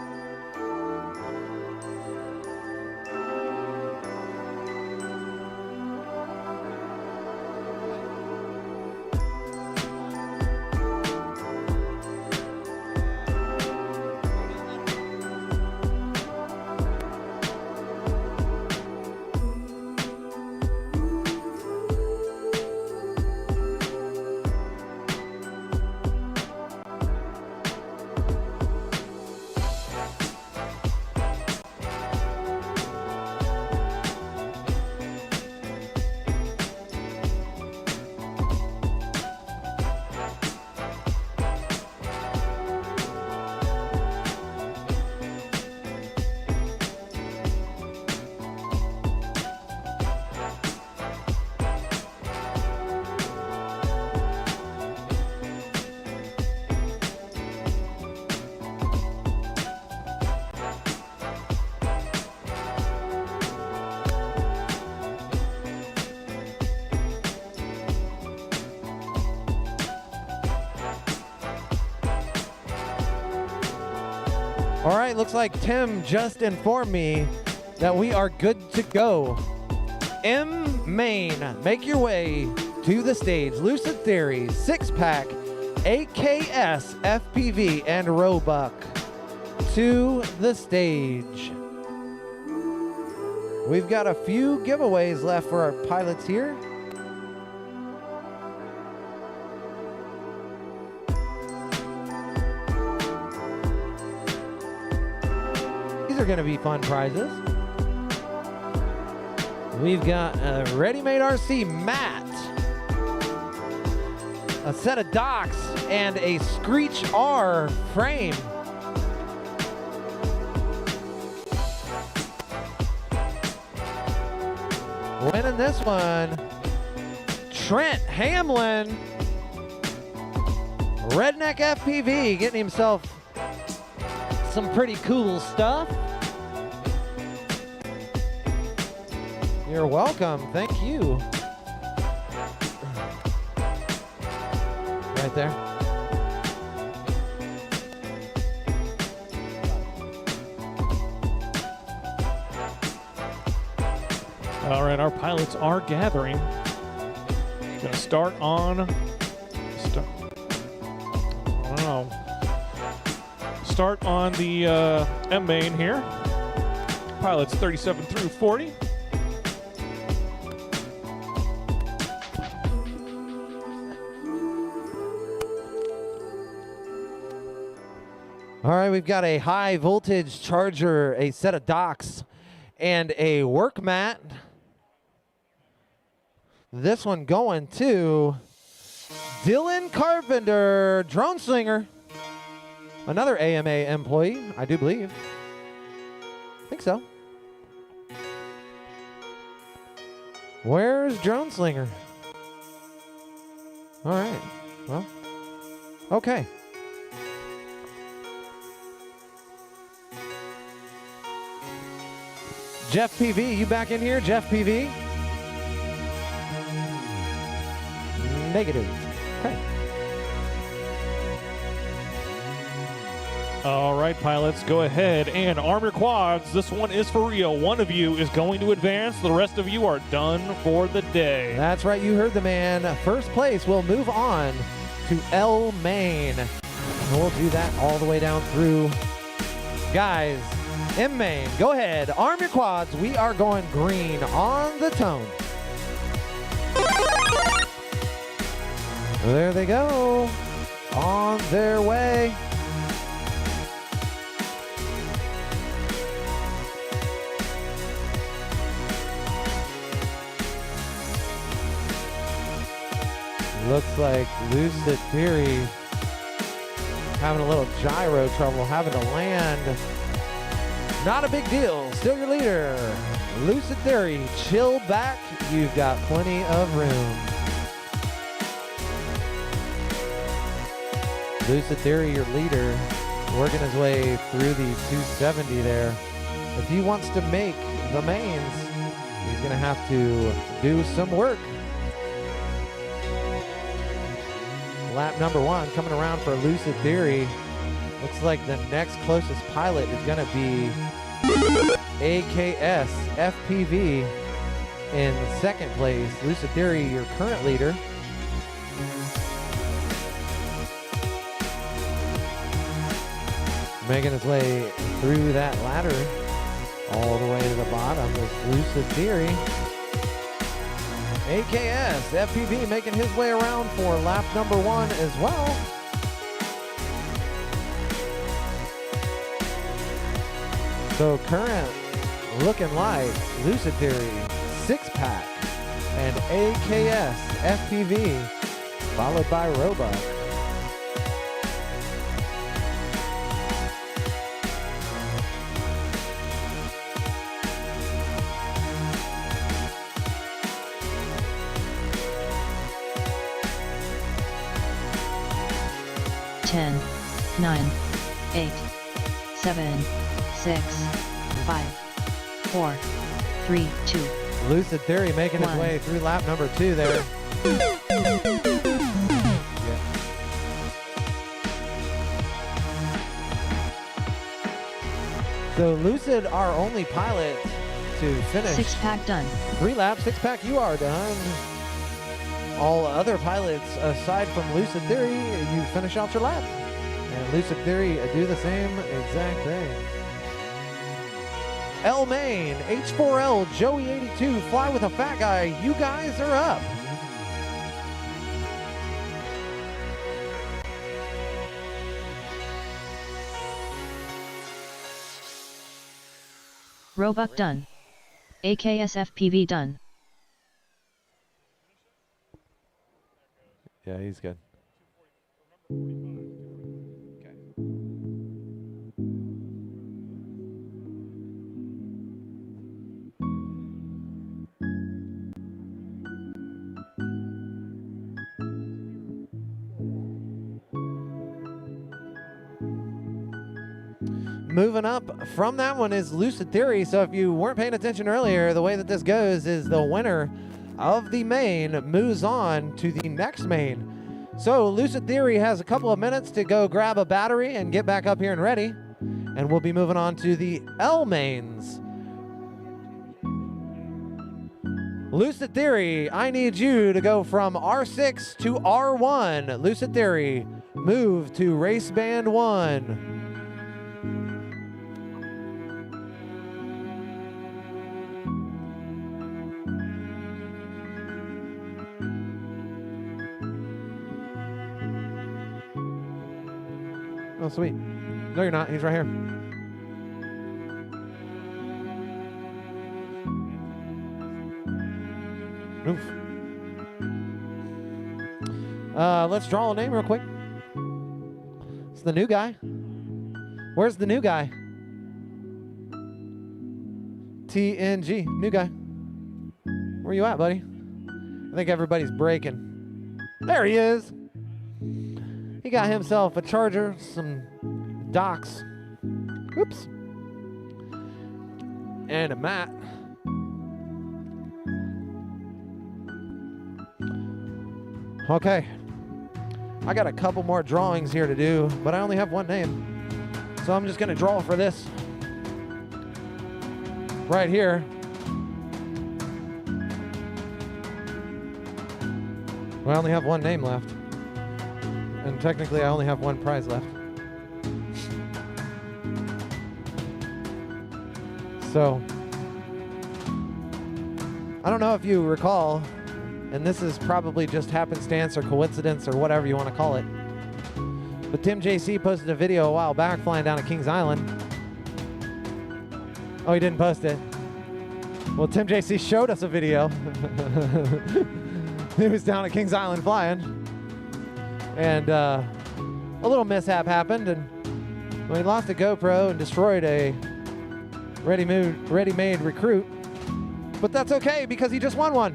All right, looks like Tim just informed me that we are good to go. M Main, make your way to the stage. Lucid Theory, 6-pack, AKS, FPV, and Roebuck to the stage. We've got a few giveaways left for our pilots here. These are going to be fun prizes. We've got a ready-made RC mat, a set of docks, and a Screech R frame. Winning this one, Trent Hamlin, Redneck FPV, getting himself some pretty cool stuff. You're welcome. Thank you. Right there. All right, our pilots are gathering. Gonna start on. I don't know. Start on the M main here. Pilots 37 through 40. All right, we've got a high voltage charger, a set of docks, and a work mat. This one going to Dylan Carpenter, drone slinger. Another AMA employee, I do believe. I think so. Where's drone slinger? All right, well, okay. Jeff PV, you back in here? Jeff PV? Negative. Okay. All right, pilots, go ahead and arm your quads. This one is for real. One of you is going to advance. The rest of you are done for the day. That's right, you heard the man. First place will move on to L Main. And we'll do that all the way down through. Guys, M Main, go ahead, arm your quads. We are going green on the tone. There they go, on their way. Looks like Lucid Theory having a little gyro trouble, having to land. Not a big deal. Still your leader. Lucid Theory, chill back. You've got plenty of room. Lucid Theory, your leader, working his way through the 270 there. If he wants to make the mains, he's going to have to do some work. Lap number 1 coming around for Lucid Theory. Looks like the next closest pilot is going to be AKS FPV in second place. Lucid Theory, your current leader. Making his way through that ladder all the way to the bottom is Lucid Theory. AKS FPV making his way around for lap number 1 as well. So current looking like Lucid Theory, 6-pack, and AKS FPV, followed by Roebuck. Ten, 9, 8, 7, 6, 5, 4, 3, 2. Lucid Theory making his 1. way through lap number 2 there. So Lucid, our only pilot to finish. 6-pack done. 3 laps, 6-pack, you are done. All other pilots, aside from Lucid Theory, you finish out your lap. And Lucid Theory do the same exact thing. L Main, H4L, Joey 82, Fly with a Fat Guy, you guys are up. Roebuck done. AKS FPV done. Yeah, he's good. Moving up from that one is Lucid Theory. So if you weren't paying attention earlier, the way that this goes is the winner of the main moves on to the next main. So Lucid Theory has a couple of minutes to go grab a battery and get back up here and ready. And we'll be moving on to the L mains. Lucid Theory, I need you to go from R6 to R1. Lucid Theory, move to race band 1. Oh, sweet. No, you're not. He's right here. Oof. Let's draw a name real quick. It's the new guy. Where's the new guy? TNG. New guy. Where you at, buddy? I think everybody's breaking. There he is. He got himself a charger, some docks, oops, and a mat. Okay, I got a couple more drawings here to do, but I only have one name. So I'm just gonna draw for this right here. Well, I only have one name left. And technically I only have one prize left. So, I don't know if you recall, and this is probably just happenstance or coincidence or whatever you want to call it, but Tim JC posted a video a while back flying down to Kings Island. Oh, he didn't post it. Well, Tim JC showed us a video. He was down at Kings Island flying, and a little mishap happened, and well, he lost a GoPro and destroyed a ready-made recruit. But that's okay because he just won one.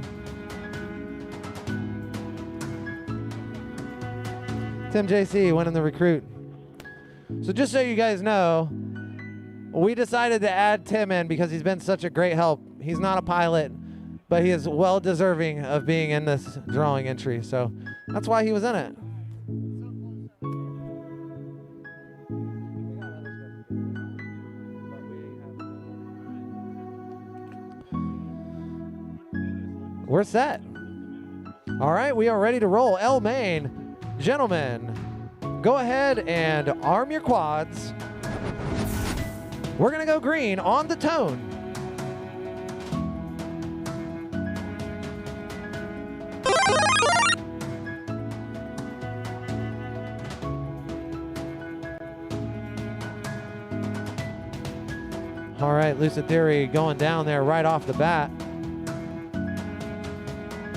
Tim JC winning the recruit. So just so you guys know, we decided to add Tim in because he's been such a great help. He's not a pilot, but he is well deserving of being in this drawing entry. So that's why he was in it. We're set. All right, we are ready to roll. L main, gentlemen, go ahead and arm your quads. We're gonna go green on the tone. All right, Lucid Theory going down there right off the bat.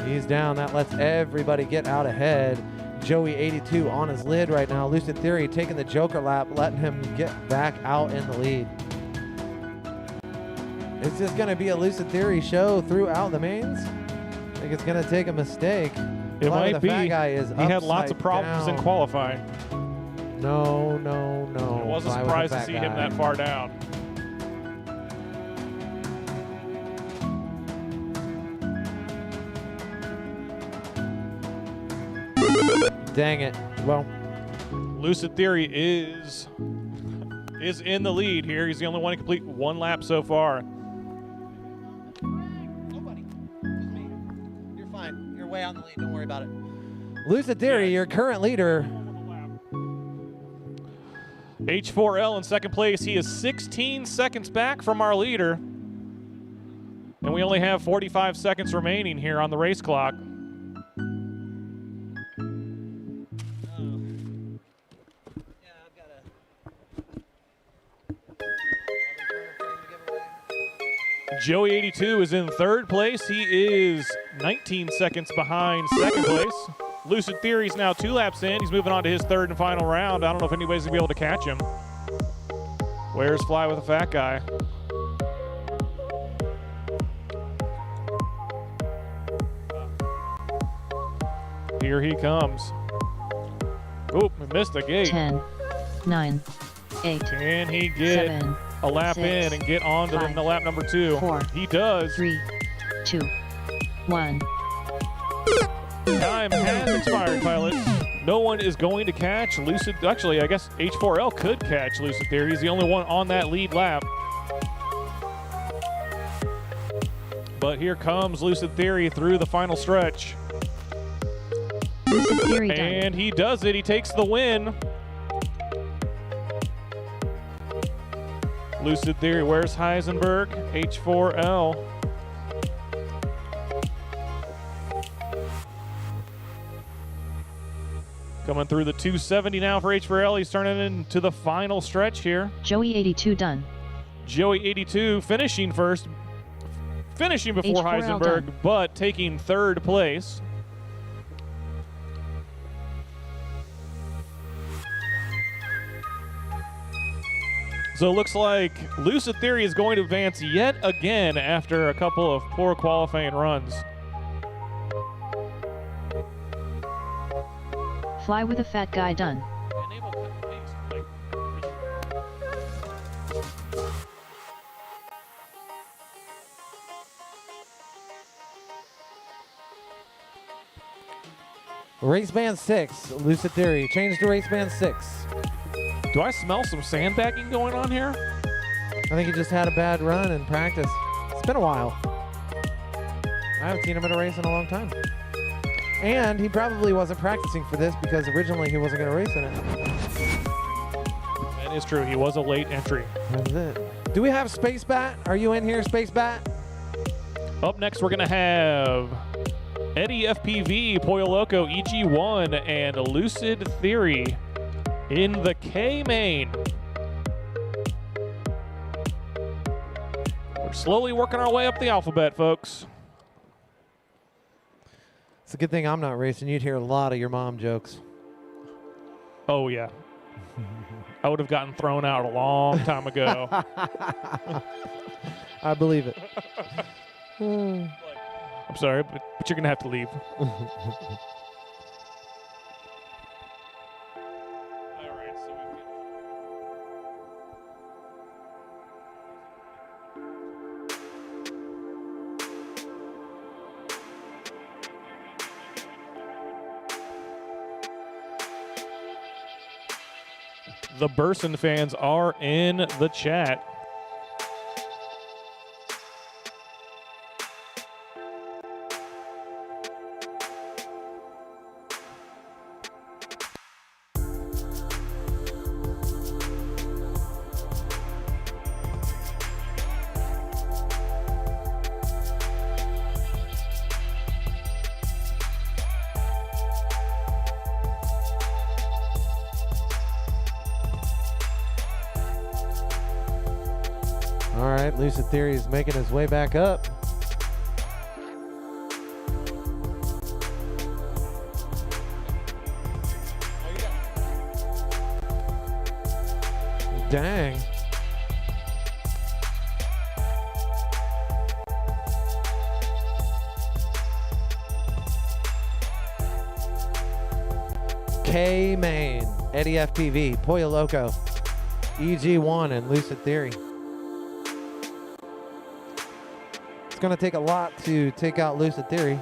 He's down. That lets everybody get out ahead. Joey 82 on his lid right now. Lucid Theory taking the Joker lap, letting him get back out in the lead. It's just going to be a Lucid Theory show throughout the mains. I think it's going to take a mistake. It might be. Fat guy is he had lots of problems down. in qualifying. No. I wasn't surprised to see him that far down. Dang it. Well, Lucid Theory is in the lead here. He's the only one to complete one lap so far. nobody. Just me. You're fine. You're way on the lead. Don't worry about it. Lucid Theory, your current leader. H4L in second place. He is 16 seconds back from our leader. And we only have 45 seconds remaining here on the race clock. Joey 82 is in third place. He is 19 seconds behind second place. Lucid Theory's now 2 laps in. He's moving on to his third and final round. I don't know if anybody's gonna be able to catch him. Where's Fly with a Fat Guy? Here he comes. Oop, missed the gate. 10, 9, 8, Can he get 7, a lap 6, in and get on to 5, the lap number 2? 4, He does. 3, 2, 1. Time has expired, pilot. No one is going to catch Lucid. Actually, I guess H4L could catch Lucid Theory. He's the only one on that lead lap. But here comes Lucid Theory through the final stretch. Lucid Theory done. And he does it. He takes the win. Lucid Theory, where's Heisenberg? H4L. Coming through the 270 now for H4L. He's turning into the final stretch here. Joey 82 done. Joey 82 finishing first. Finishing before H4L Heisenberg, done. but taking third place. So it looks like Lucid Theory is going to advance yet again after a couple of poor qualifying runs. Fly with a Fat Guy done. Race band 6, Lucid Theory. Change to race band 6. Do I smell some sandbagging going on here? I think he just had a bad run in practice. It's been a while. I haven't seen him in a race in a long time. And he probably wasn't practicing for this because originally he wasn't going to race in it. That is true. He was a late entry. That's it. Do we have Space Bat? Are you in here, Space Bat? Up next, we're going to have Eddie FPV, Pollo Loco, EG1, and Lucid Theory in the K main. We're slowly working our way up the alphabet, folks. It's a good thing I'm not racing. You'd hear a lot of your mom jokes. Oh, yeah. I would have gotten thrown out a long time ago. I believe it. I'm sorry, but you're going to have to leave. All right, so the Burson fans are in the chat. All right, Lucid Theory is making his way back up. Dang. K Main, Eddie FPV, Pollo Loco, EG1, and Lucid Theory. It's going to take a lot to take out Lucid Theory.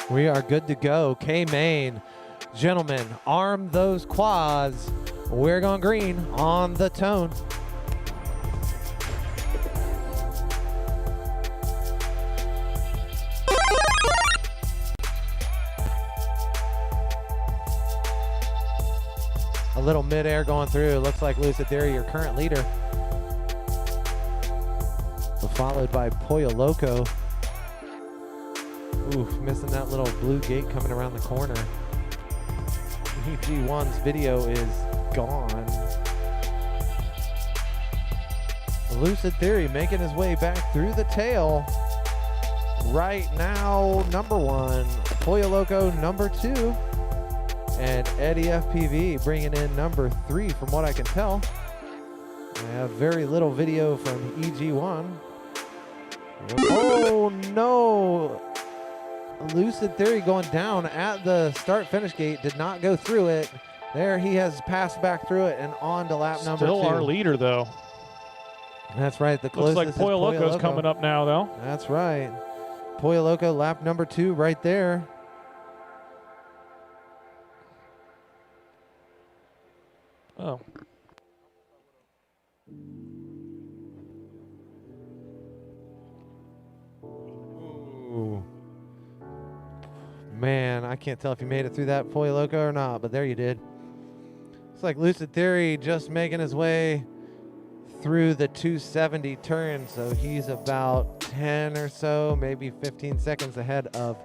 We are good to go. K-Main. Gentlemen, arm those quads. We're going green on the tone. A little mid-air going through. Looks like Lucid Theory, your current leader. Followed by Pollo Loco. Oof, missing that little blue gate coming around the corner. EG1's video is gone. Lucid Theory making his way back through the tail. Right now, number 1. Pollo Loco, number 2. And Eddie FPV bringing in number 3 from what I can tell. I have very little video from EG1. Oh no! Lucid Theory going down at the start-finish gate, did not go through it. There he has passed back through it and on to lap number 2. Still our leader, though. That's right. The closest looks like Pollo Loco's coming up now, though. That's right. Pollo Loco, lap number 2 right there. Oh. Ooh. Man, I can't tell if you made it through that Pollo Loco or not, but there you did. Looks like Lucid Theory just making his way through the 270 turn, so he's about 10 or so, maybe 15 seconds ahead of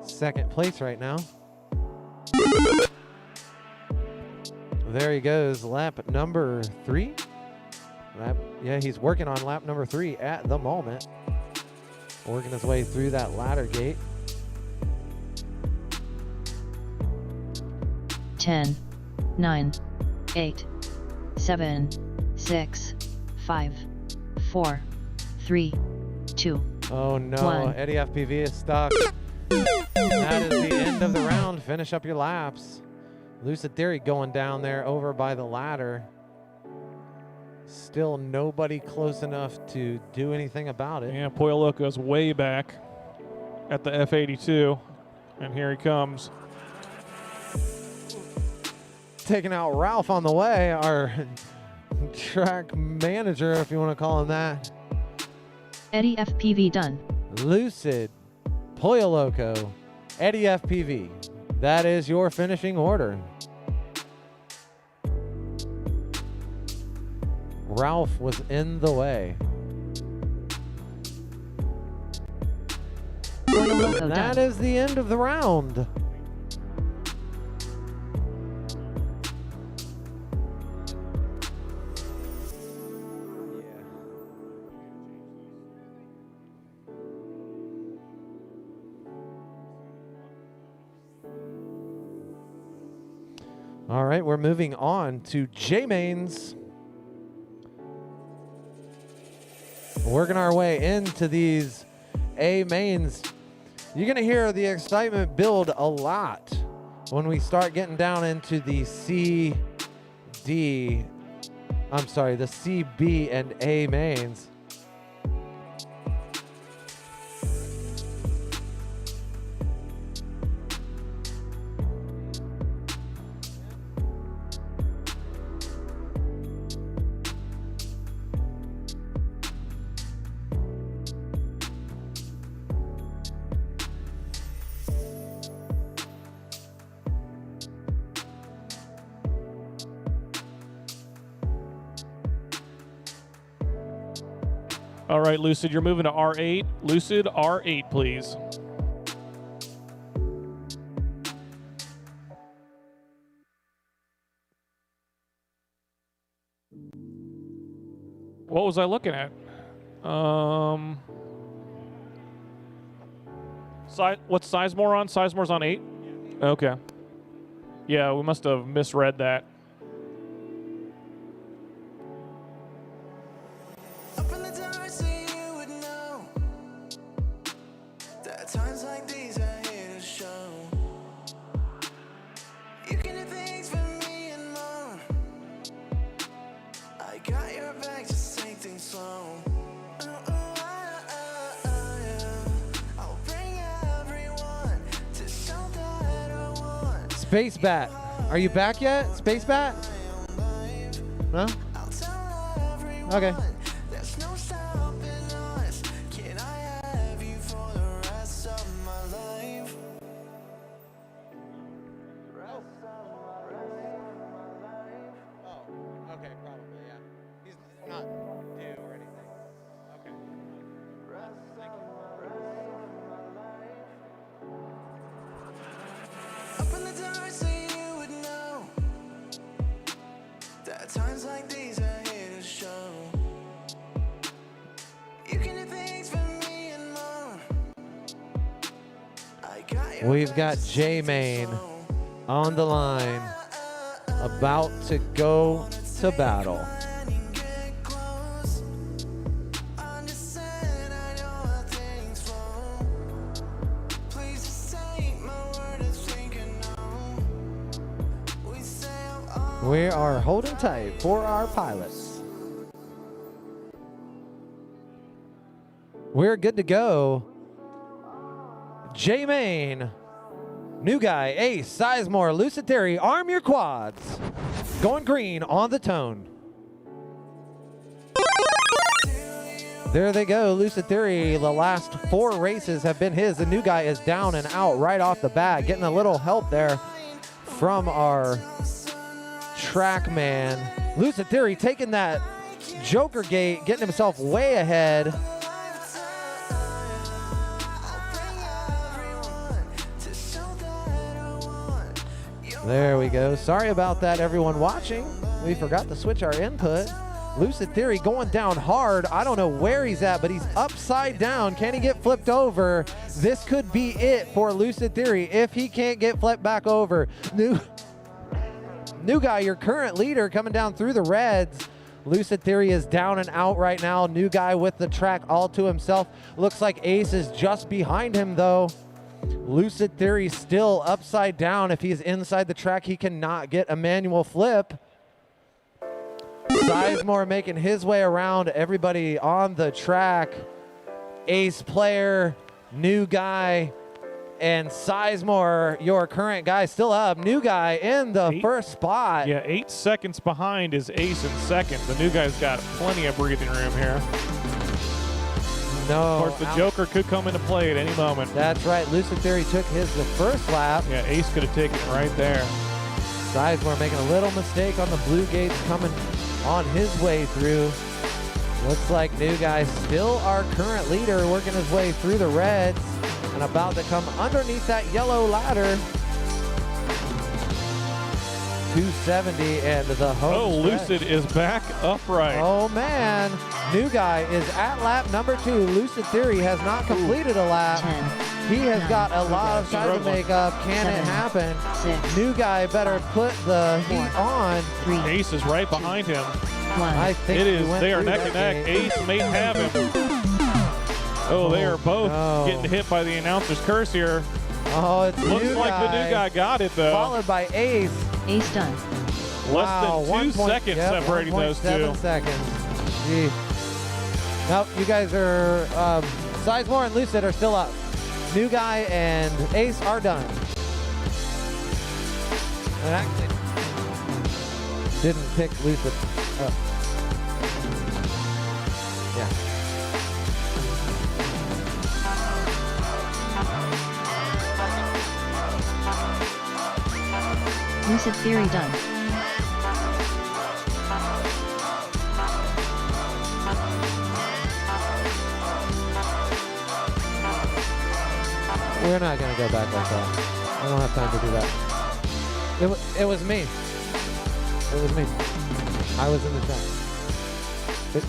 second place right now. There he goes, lap number 3. Yeah, he's working on lap number 3 at the moment. Working his way through that ladder gate. 10, 9, 8, 7, 6, 5, 4, 3, 2. Oh no, 1. Eddie FPV is stuck. That is the end of the round. Finish up your laps. Lucid Theory going down there over by the ladder. Still nobody close enough to do anything about it. Yeah, Pollo Loco's way back at the F82, and here he comes. Taking out Ralph on the way, our track manager, if you want to call him that. Eddie FPV done. Lucid, Pollo Loco, Eddie FPV. That is your finishing order. Ralph was in the way. Pollo Loco And that done. is the end of the round. All right, we're moving on to J-Mains. Working our way into these A-Mains. You're going to hear the excitement build a lot when we start getting down into the C, B, and A mains. All right, Lucid, you're moving to R8. Lucid, R8, please. What was I looking at? What's Sizemore on? Sizemore's on 8? Okay. Yeah, we must have misread that. Up in the dark so you would know that times like these are here to show. You can do things for me and more. I got your back, just take things slow. I'll bring everyone to show that I want. Space Bat. Are you back yet? Space Bat? No? I'll tell everyone Okay. there's no stopping us. Can I have you for the rest of my life? Oh, okay, probably, yeah. He's not new or anything. Okay. Up in the dark so you would know that times like these are here to show. You can do things for me and more. I got your We've back, got just take J-Main things slow. on the line, about to go to battle. When get close, understand I know how things flow. Please just take my word as thinking no. We sail on. We are holding tight for our pilots. We're good to go. J-Main, new guy, Ace, Sizemore, Lucid Theory, arm your quads. Going green on the tone. There they go, Lucid Theory. The last 4 races have been his. The new guy is down and out right off the bat, getting a little help there from our track man. Lucid Theory taking that Joker gate, getting himself way ahead. There we go. Sorry about that, everyone watching. We forgot to switch our input. Lucid Theory going down hard. I don't know where he's at, but he's upside down. Can he get flipped over? This could be it for Lucid Theory if he can't get flipped back over. New guy, your current leader, coming down through the reds. Lucid Theory is down and out right now. New guy with the track all to himself. Looks like Ace is just behind him, though. Lucid Theory still upside down. If he's inside the track, he cannot get a manual flip. Sizemore making his way around everybody on the track. Ace player, new guy, and Sizemore, your current guy, still up. New guy in the first spot. Yeah, 8 seconds behind is Ace in second. The new guy's got plenty of breathing room here. No. Of course, the Joker could come into play at any moment. That's right. Lucid Theory took his the first lap. Yeah, Ace could have taken it right there. Sizemore making a little mistake on the blue gates coming on his way through. Looks like new guy still our current leader, working his way through the reds and about to come underneath that yellow ladder. 270 and the home Oh, stretch. Lucid is back upright. Oh man, new guy is at lap number 2. Lucid Theory has not completed a lap. 10, He has 9, got a lot of time to struggling. make up. Can it 7, happen? 6, New guy better put the heat 4, on. 3, Ace is right behind him. 1. I think It we is. went They are through neck that and neck. gate. Ace may have him. Oh, they are both no. getting hit by the announcer's curse here. Oh, it's Looks new like guy. the new guy got it, though. Followed by Ace. Ace done. Wow, Less than 2 seconds separating those 1.7 two. seconds. Gee. Nope, you guys are, Sizemore and Lucid are still up. New guy and Ace are done. And actually, didn't pick Lucid up. Yeah. Lucid Theory done. We're not going to go back like that. I don't have time to do that. It was me. It was me. I was in the chat. But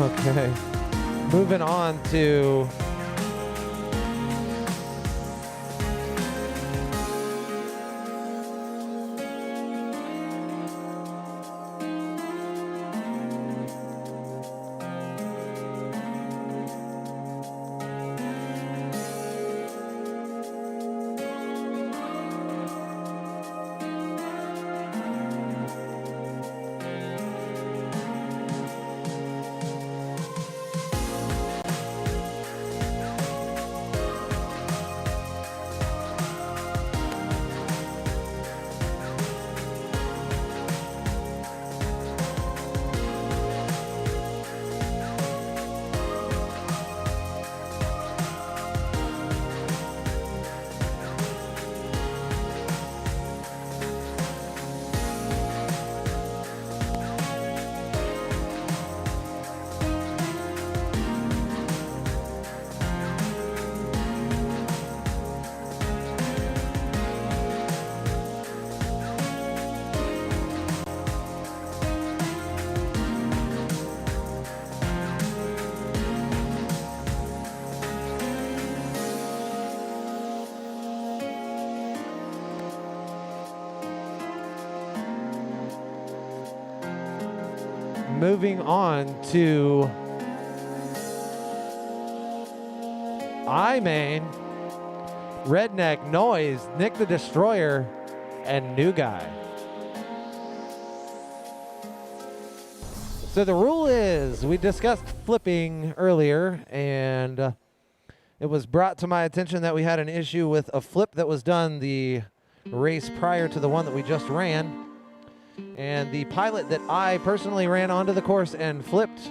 okay. Moving on to moving on to iMain, Redneck Noise, Nick the Destroyer, and New Guy. So the rule is, we discussed flipping earlier, and it was brought to my attention that we had an issue with a flip that was done the race prior to the one that we just ran. And the pilot that I personally ran onto the course and flipped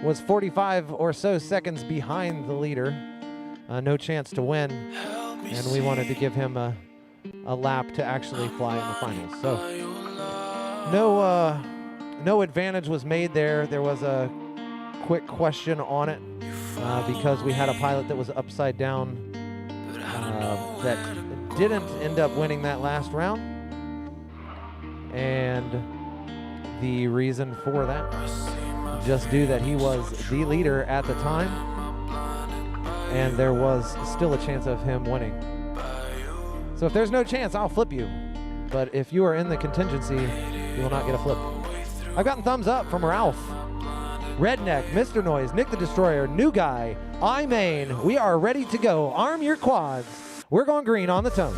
was 45 or so seconds behind the leader. No chance to win, and we wanted to give him a lap to actually fly in the finals. So no advantage was made there. There was a quick question on it because we had a pilot that was upside down that didn't end up winning that last round. And the reason for that, just due that he was the leader at the time, and there was still a chance of him winning. So if there's no chance, I'll flip you. But if you are in the contingency, you will not get a flip. I've gotten thumbs up from Ralph, Redneck, Mr. Noise, Nick the Destroyer, New Guy, iMain. We are ready to go. Arm your quads. We're going green on the tone.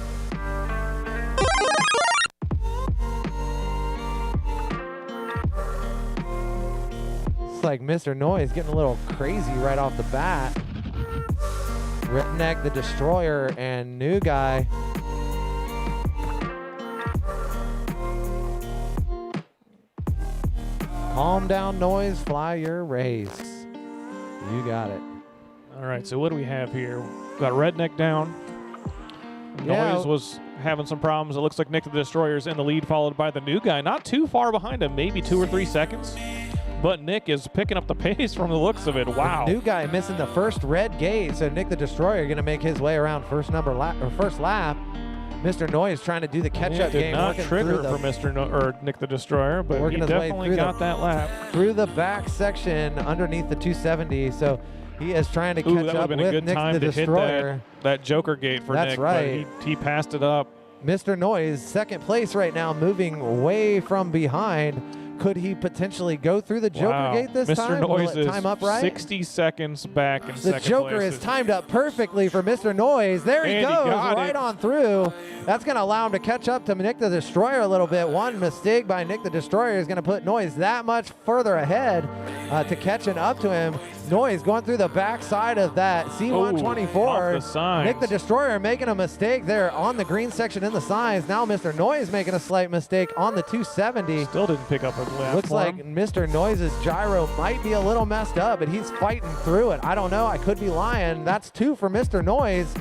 It's like Mr. Noise getting a little crazy right off the bat. Redneck the Destroyer and New Guy. Calm down, Noise. Fly your race. You got it. All right, so what do we have here? We've got Redneck down. Yeah. Noise was having some problems. It looks like Nick the Destroyer's in the lead, followed by the New Guy. Not too far behind him, maybe 2 or 3 seconds. But Nick is picking up the pace from the looks of it. Wow. The New Guy missing the first red gate, so Nick the Destroyer going to make his way around first lap. Mr. Noise trying to do the catch-up Did game. not working trigger through for Nick the Destroyer, but working he his way definitely through got that lap. through the back section underneath the 270. So he is trying to Ooh, catch that would up have been a with good Nick time the to hit Destroyer. that Joker gate for That's Nick, right. but he passed it up. Mr. Noise, second place right now, moving way from behind. Could he potentially go through the Joker Wow. gate this Mr. time? Noise Will it is time up right? 60 seconds back in The second Joker place. is timed up perfectly for Mr. Noise. There he And he goes, got right it. on through. That's going to allow him to catch up to Nick the Destroyer a little bit. One mistake by Nick the Destroyer is going to put Noise that much further ahead to catching up to him. Noise going through the backside of that C-124. off the signs. Nick the Destroyer making a mistake there on the green section in the signs. Now Mr. Noise making a slight mistake on the 270. Still didn't pick up a lap. Looks for like him. Mr. Noise's gyro might be a little messed up, but he's fighting through it. I don't know. I could be lying. That's 2 for Mr. Noise.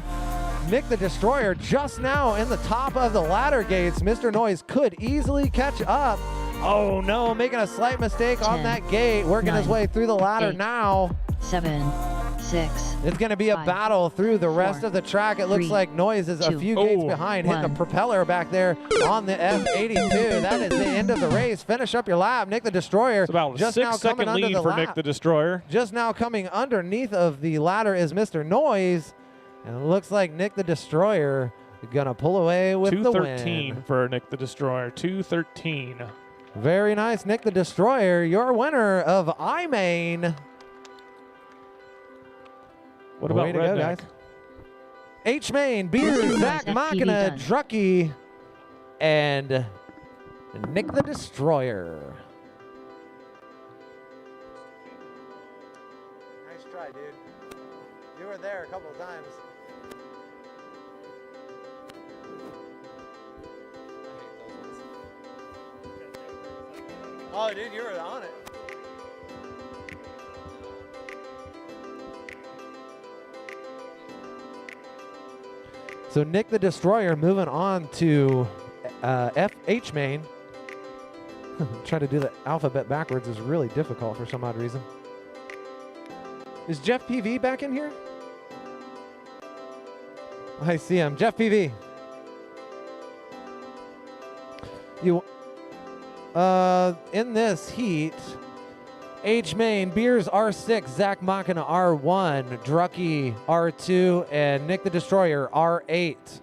Nick the Destroyer just now in the top of the ladder gates. Mr. Noise could easily catch up. Oh no, making a slight mistake on 10, that gate. Working his 9, way through the ladder 8, now. 7, 6. It's going to be a 5, battle through the rest 4, of the track. It looks 3, like Noise is a 2, few gates Oh, behind, hitting 1. a propeller back there on the F82. That is the end of the race. Finish up your lap. Nick the Destroyer It's about a just now coming 6-second under lead the for lap. Nick the Destroyer. Just now coming underneath of the ladder is Mr. Noise. And it looks like Nick the Destroyer going to pull away with the 2:13 win. for Nick the Destroyer. 2:13. Very nice, Nick the Destroyer. Your winner of iMain. What about Way to go, Redneck? guys. H-Main, Beer, Zach FPV Machina, done. Drucky, and Nick the Destroyer. Nice try, dude. You were there a couple of times. I hate those ones. Oh, dude, you were on it. So Nick the Destroyer moving on to FH main. Trying to do the alphabet backwards is really difficult for some odd reason. Is Jeff PV back in here? I see him. Jeff PV. You in this heat, H main, Beers R6, Zach Machina R1, Drucky R2, and Nick the Destroyer R8.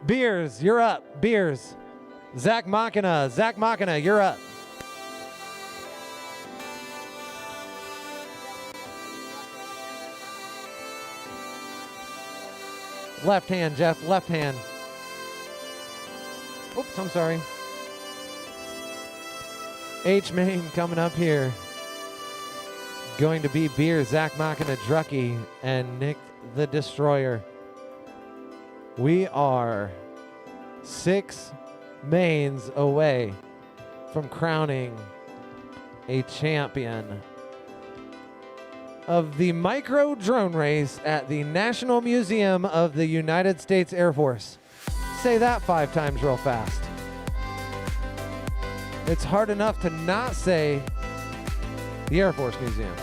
Beers, you're up. Beers. Zach Machina. Zach Machina, you're up. Left hand, Jeff. Left hand. Oops, I'm sorry. H main coming up here. Going to be Beers, Zach Machina, Drucky, and Nick the Destroyer. We are 6 mains away from crowning a champion of the micro drone race at the National Museum of the United States Air Force. Say that 5 times real fast. It's hard enough to not say the Air Force Museum.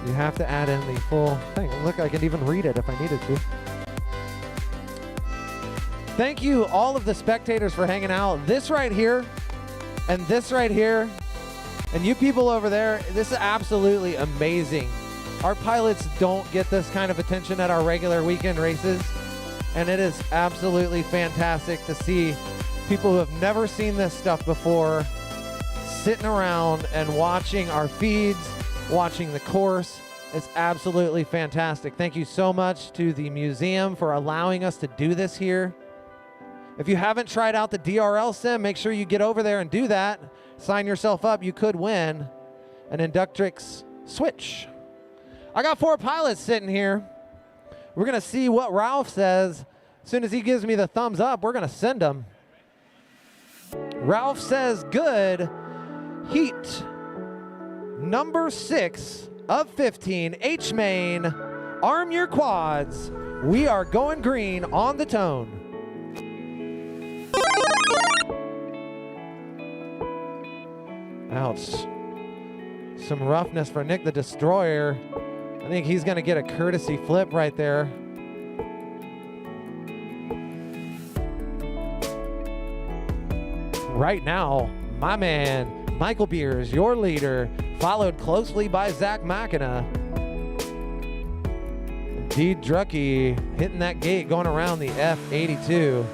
You have to add in the full thing. Look, I can even read it if I needed to. Thank you, all of the spectators, for hanging out. This right here, and this right here, and you people over there, this is absolutely amazing. Our pilots don't get this kind of attention at our regular weekend races, and it is absolutely fantastic to see people who have never seen this stuff before sitting around and watching our feeds, watching the course. It's absolutely fantastic. Thank you so much to the museum for allowing us to do this here. If you haven't tried out the DRL sim, make sure you get over there and do that. Sign yourself up. You could win an Inductrix Switch. I got 4 pilots sitting here. We're going to see what Ralph says. As soon as he gives me the thumbs up, we're going to send him. Ralph says, good. Heat number 6 of 15. H main. Arm your quads. We are going green on the tone. Ouch. Some roughness for Nick the Destroyer. I think he's going to get a courtesy flip right there. Right now, my man, Michael Beers, your leader, followed closely by Zach Machina. D. Drucky hitting that gate, going around the F82.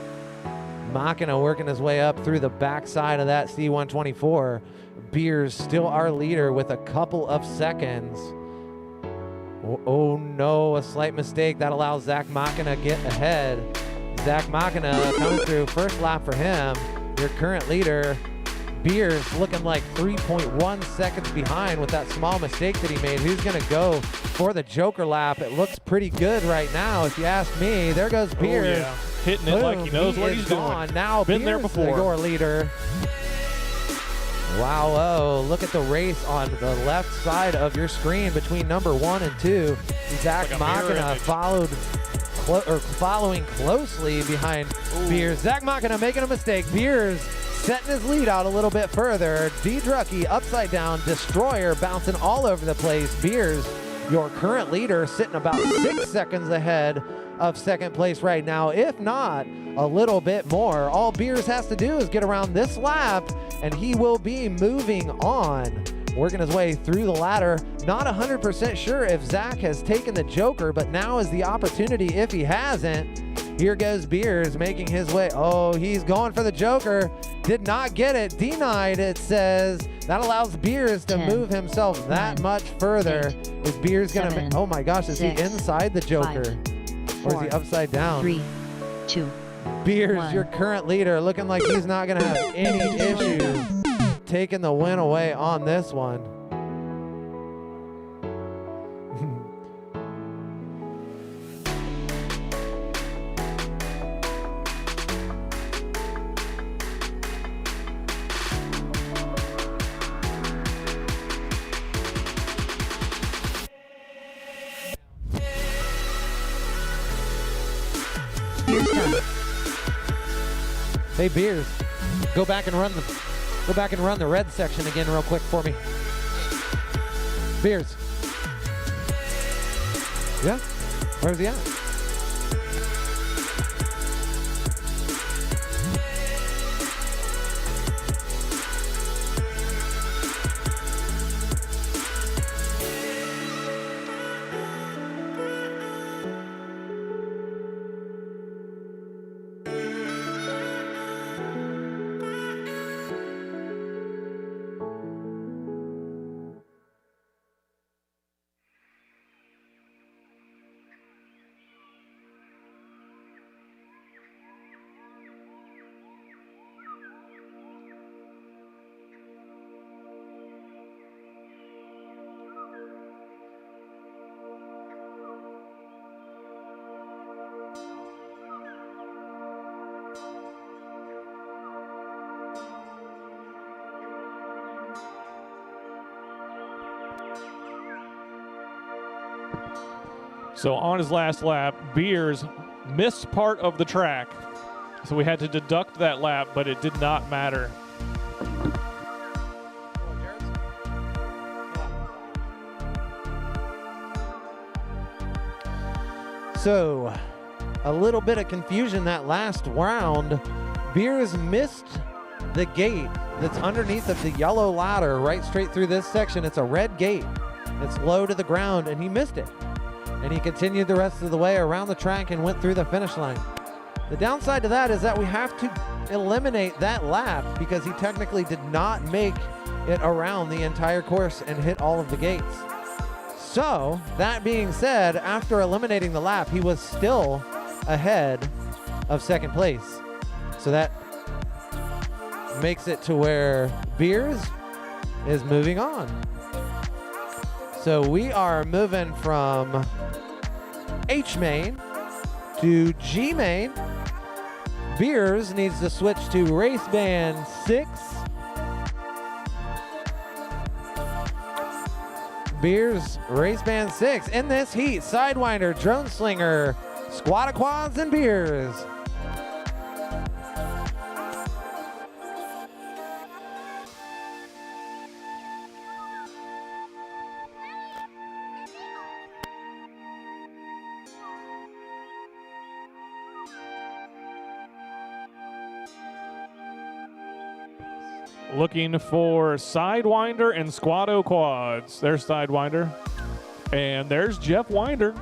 Machina working his way up through the backside of that C-124. Beers still our leader with a couple of seconds. Oh no, a slight mistake. That allows Zach Machina to get ahead. Zach Machina coming through, first lap for him. Your current leader, Beers, looking like 3.1 seconds behind with that small mistake that he made. Who's gonna go for the Joker lap? It looks pretty good right now, if you ask me. There goes Beers. Oh, yeah. Hitting it like he knows what he's gone. doing. Now Been there Beers, before. your leader. Wow, oh, look at the race on the left side of your screen between number 1 and 2. Zach Like a mirror Machina image. following closely behind Beers. Zach Machina making a mistake. Beers setting his lead out a little bit further. D. Drucky upside down. Destroyer bouncing all over the place. Beers, your current leader, sitting about 6 seconds ahead of second place right now, if not a little bit more. All Beers has to do is get around this lap and he will be moving on, working his way through the ladder. Not 100% sure if Zach has taken the Joker, but now is the opportunity if he hasn't. Here goes Beers making his way. Oh, he's going for the Joker. Did not get it. Denied, it says. That allows Beers to 10, move himself that 9, much further. 8, Is Beers going to... 7, Oh my gosh, is 6, he inside the Joker? 5, Or is he 4, upside down? 3, 2, Beers, 1. your current leader, looking like he's not going to have any issues taking the win away on this one. Beers done. Hey Beers, go back and run the red section again real quick for me. Beers. Yeah? Where's he at? So on his last lap, Beers missed part of the track. So we had to deduct that lap, but it did not matter. So, a little bit of confusion that last round. Beers missed the gate that's underneath of the yellow ladder right straight through this section. It's a red gate. It's low to the ground, and he missed it. And he continued the rest of the way around the track and went through the finish line. The downside to that is that we have to eliminate that lap because he technically did not make it around the entire course and hit all of the gates. So, that being said, after eliminating the lap, he was still ahead of second place. So that makes it to where Beers is moving on. So we are moving from H main to G main. Beers needs to switch to race band 6. Beers, race band 6. In this heat, Sidewinder, Drone Slinger, Squad of Quads, and Beers. Looking for Sidewinder and Squado Quads. There's Sidewinder. And there's Jeff Winder.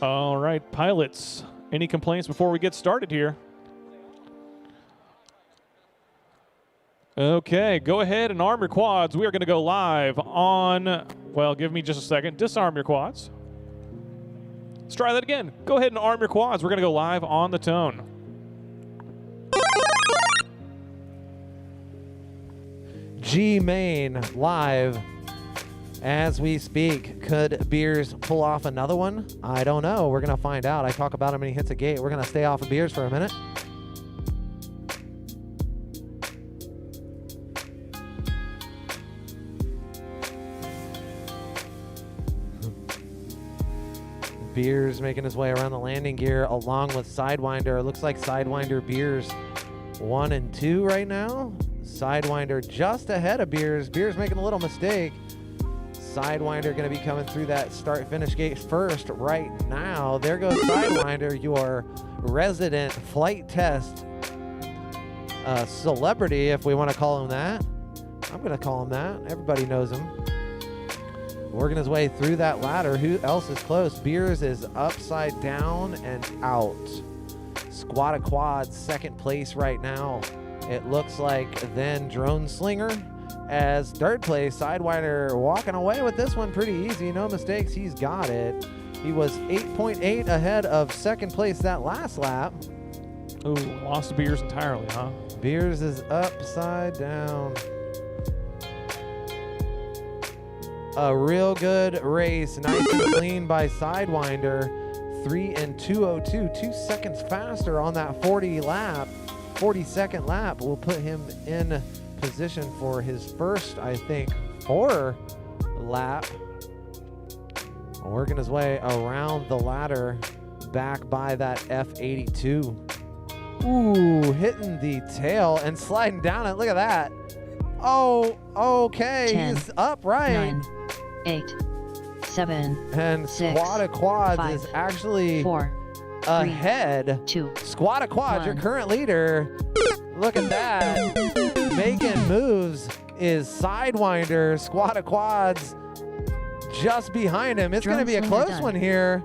All right, pilots, any complaints before we get started here? Okay, go ahead and arm your quads. We are going to go live on, well, give me just a second. Disarm your quads. Let's try that again. Go ahead and arm your quads. We're going to go live on the tone. G main live as we speak. Could Beers pull off another one? I don't know. We're going to find out. I talk about him and he hits a gate. We're going to stay off of Beers for a minute. Beers making his way around the landing gear along with Sidewinder. It looks like Sidewinder, Beers 1 and 2 right now. Sidewinder just ahead of Beers. Beers making a little mistake. Sidewinder going to be coming through that start-finish gate first right now. There goes Sidewinder, your resident flight test celebrity, if we want to call him that. I'm going to call him that. Everybody knows him. Working his way through that ladder. Who else is close? Beers is upside down and out. Squad of Quads, second place right now. It looks like then Drone Slinger as third place. Sidewinder walking away with this one pretty easy. No mistakes. He's got it. He was 8.8 ahead of second place that last lap. Ooh, lost Beers entirely, huh? Beers is upside down. A real good race. Nice and clean by Sidewinder. 3 and 2:02. 2 seconds faster on that 40-second lap will put him in position for his first, I think, 4 lap. Working his way around the ladder back by that F82. Ooh, hitting the tail and sliding down it. Look at that. Oh, okay. 10, He's upright. 9, 8, 7, And 6, Squad of Quads 5, is actually 4, ahead. 2. Squad of Quads, your 1. current leader. Look at that. Making moves is Sidewinder. Squad of Quads just behind him. It's going to Drone be a slinger close done. one here.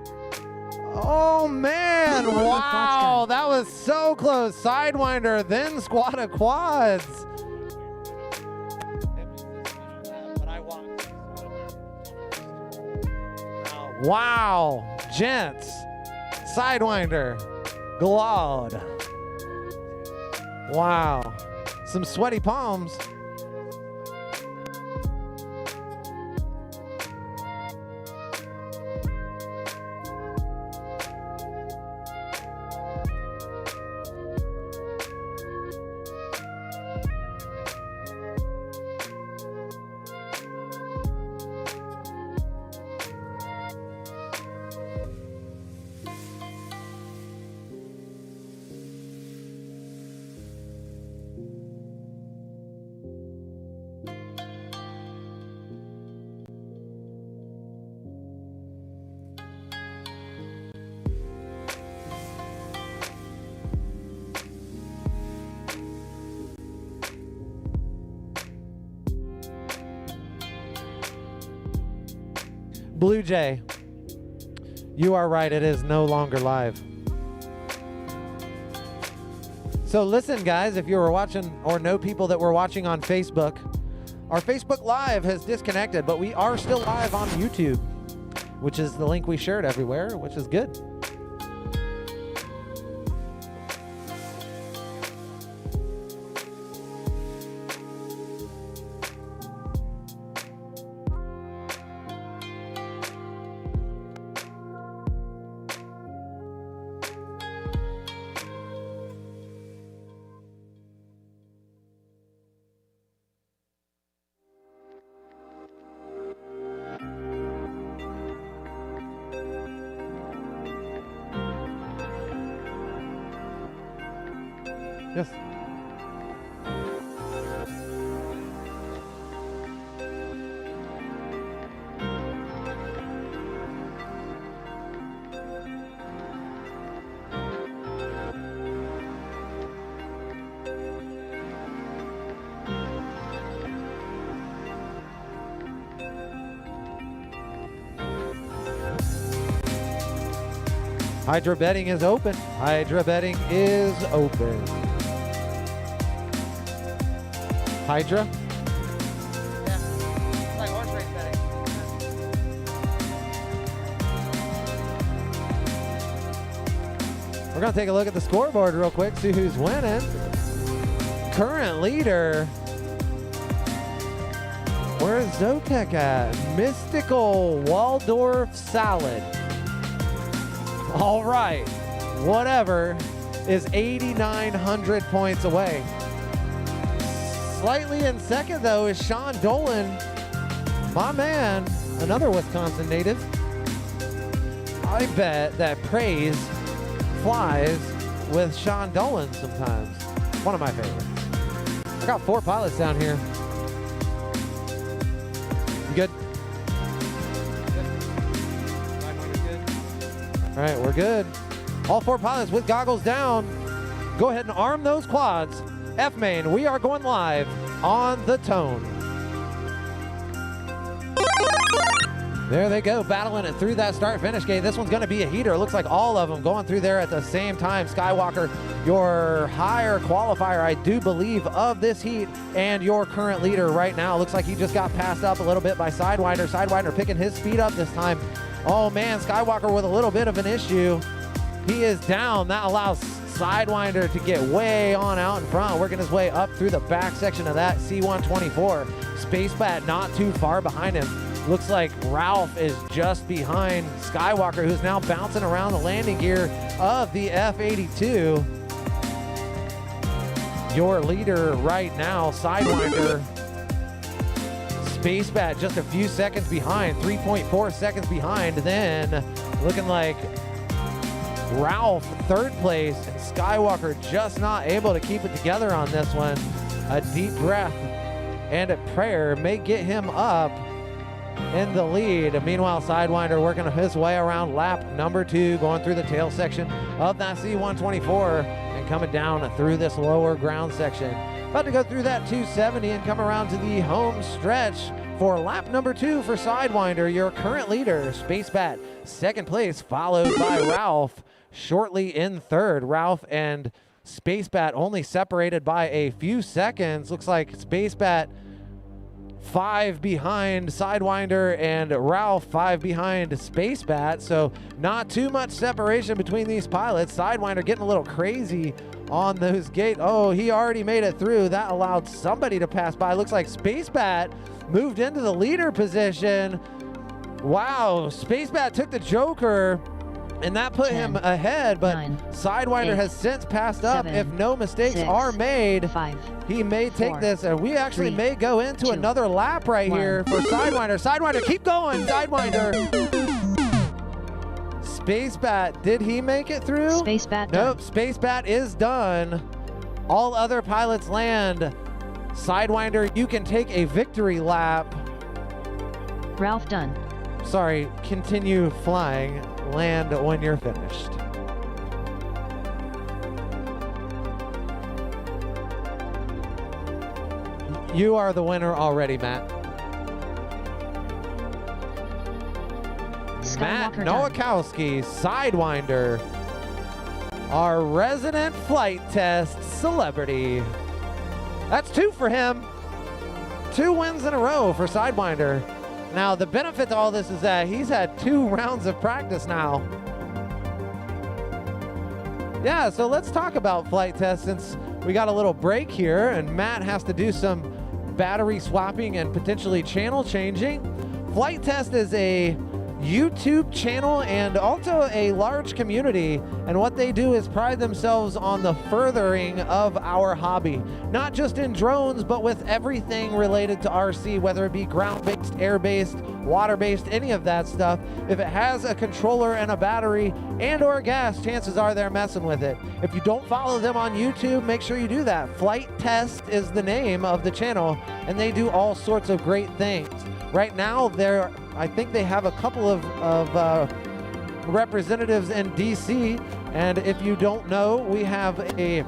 Oh, man. Squad of Quads Wow. done. That was so close. Sidewinder, then Squad of Quads. Wow. Gents. Sidewinder. Glad. Wow. Some sweaty palms. Blue Jay, you are right. It is no longer live. So listen, guys, if you were watching or know people that were watching on Facebook, our Facebook Live has disconnected, but we are still live on YouTube, which is the link we shared everywhere, which is good. Yes. Hydra betting is open. Hydra betting is open. Hydra? Yeah. It's like horse race betting. We're going to take a look at the scoreboard real quick, see who's winning. Current leader. Where's Zotek at? Mystical Waldorf Salad. All right. Whatever is 8,900 points away. Slightly in second, though, is Sean Dolan. My man, another Wisconsin native. I bet that praise flies with Sean Dolan sometimes. One of my favorites. I got 4 pilots down here. You good? All right, we're good. All 4 pilots with goggles down. Go ahead and arm those quads. F-Main, we are going live on the tone. There they go, battling it through that start-finish gate. This one's going to be a heater. It looks like all of them going through there at the same time. Skywalker, your higher qualifier, I do believe, of this heat, and your current leader right now. Looks like he just got passed up a little bit by Sidewinder. Sidewinder picking his speed up this time. Oh, man, Skywalker with a little bit of an issue. He is down. That allows Sidewinder to get way on out in front, working his way up through the back section of that C-124. Space Bat not too far behind him. Looks like Ralph is just behind Skywalker, who's now bouncing around the landing gear of the F-82. Your leader right now, Sidewinder. Space Bat just a few seconds behind, 3.4 seconds behind. Then looking like Ralph, third place, and Skywalker just not able to keep it together on this one. A deep breath and a prayer may get him up in the lead. Meanwhile, Sidewinder working his way around lap number 2, going through the tail section of that C-124 and coming down through this lower ground section. About to go through that 270 and come around to the home stretch for lap number 2 for Sidewinder, your current leader, Space Bat, second place, followed by Ralph, shortly in third. Ralph and Space Bat only separated by a few seconds. Looks like Space Bat 5 behind Sidewinder and Ralph 5 behind Space Bat. So not too much separation between these pilots. Sidewinder getting a little crazy on those gates. Oh, he already made it through. That allowed somebody to pass by. Looks like Space Bat moved into the leader position. Wow, Space Bat took the Joker, and that put 10, him ahead, but 9, Sidewinder 8, has since passed up. 7, If no mistakes 6, are made, 5, he may take 4, this, and we actually 3, may go into 2, another lap right 1. here for Sidewinder. Sidewinder, keep going, Sidewinder. Space Bat, did he make it through? Space Bat done. Nope, Space Bat is done. All other pilots land. Sidewinder, you can take a victory lap. Ralph done. Sorry, continue flying. Land when you're finished. You are the winner already, Matt. Matt Skywalker done. Nowakowski, Sidewinder, our resident flight test celebrity. That's 2 for him. 2 wins in a row for Sidewinder. Now, the benefit to all this is that he's had 2 rounds of practice now. Yeah, so let's talk about flight tests since we got a little break here and Matt has to do some battery swapping and potentially channel changing. Flight Test is a YouTube channel and also a large community, and what they do is pride themselves on the furthering of our hobby, not just in drones but with everything related to RC, whether it be ground-based, air-based, water-based, any of that stuff. If it has a controller and a battery and or gas, chances are they're messing with it. If you don't follow them on YouTube, make sure you do that. Flight Test is the name of the channel, and they do all sorts of great things. Right now, I think they have a couple of representatives in DC, and if you don't know, we have a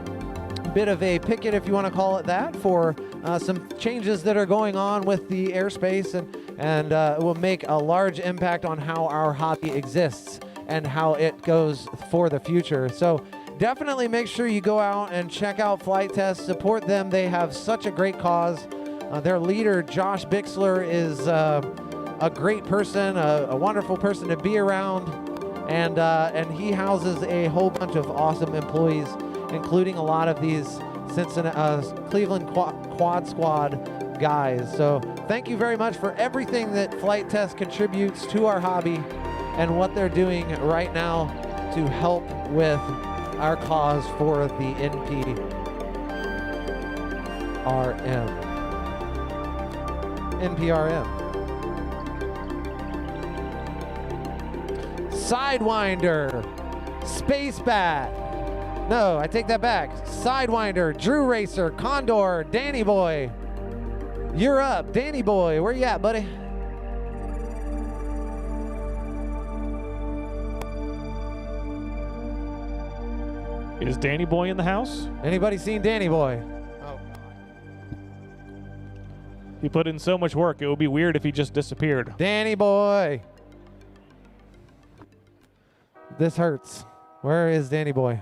bit of a picket, if you want to call it that, for some changes that are going on with the airspace, and it will make a large impact on how our hobby exists and how it goes for the future. So definitely make sure you go out and check out Flight Test, support them. They have such a great cause. Their leader, Josh Bixler, is a great person, a wonderful person to be around, and he houses a whole bunch of awesome employees, including a lot of these Cleveland Quad Squad guys. So thank you very much for everything that Flight Test contributes to our hobby and what they're doing right now to help with our cause for the NPRM. Sidewinder, Space Bat. No, I take that back. Sidewinder, Drew Racer, Condor, Danny Boy. You're up. Danny Boy, where you at, buddy? Is Danny Boy in the house? Anybody seen Danny Boy? He put in so much work, it would be weird if he just disappeared. Danny Boy. This hurts. Where is Danny Boy?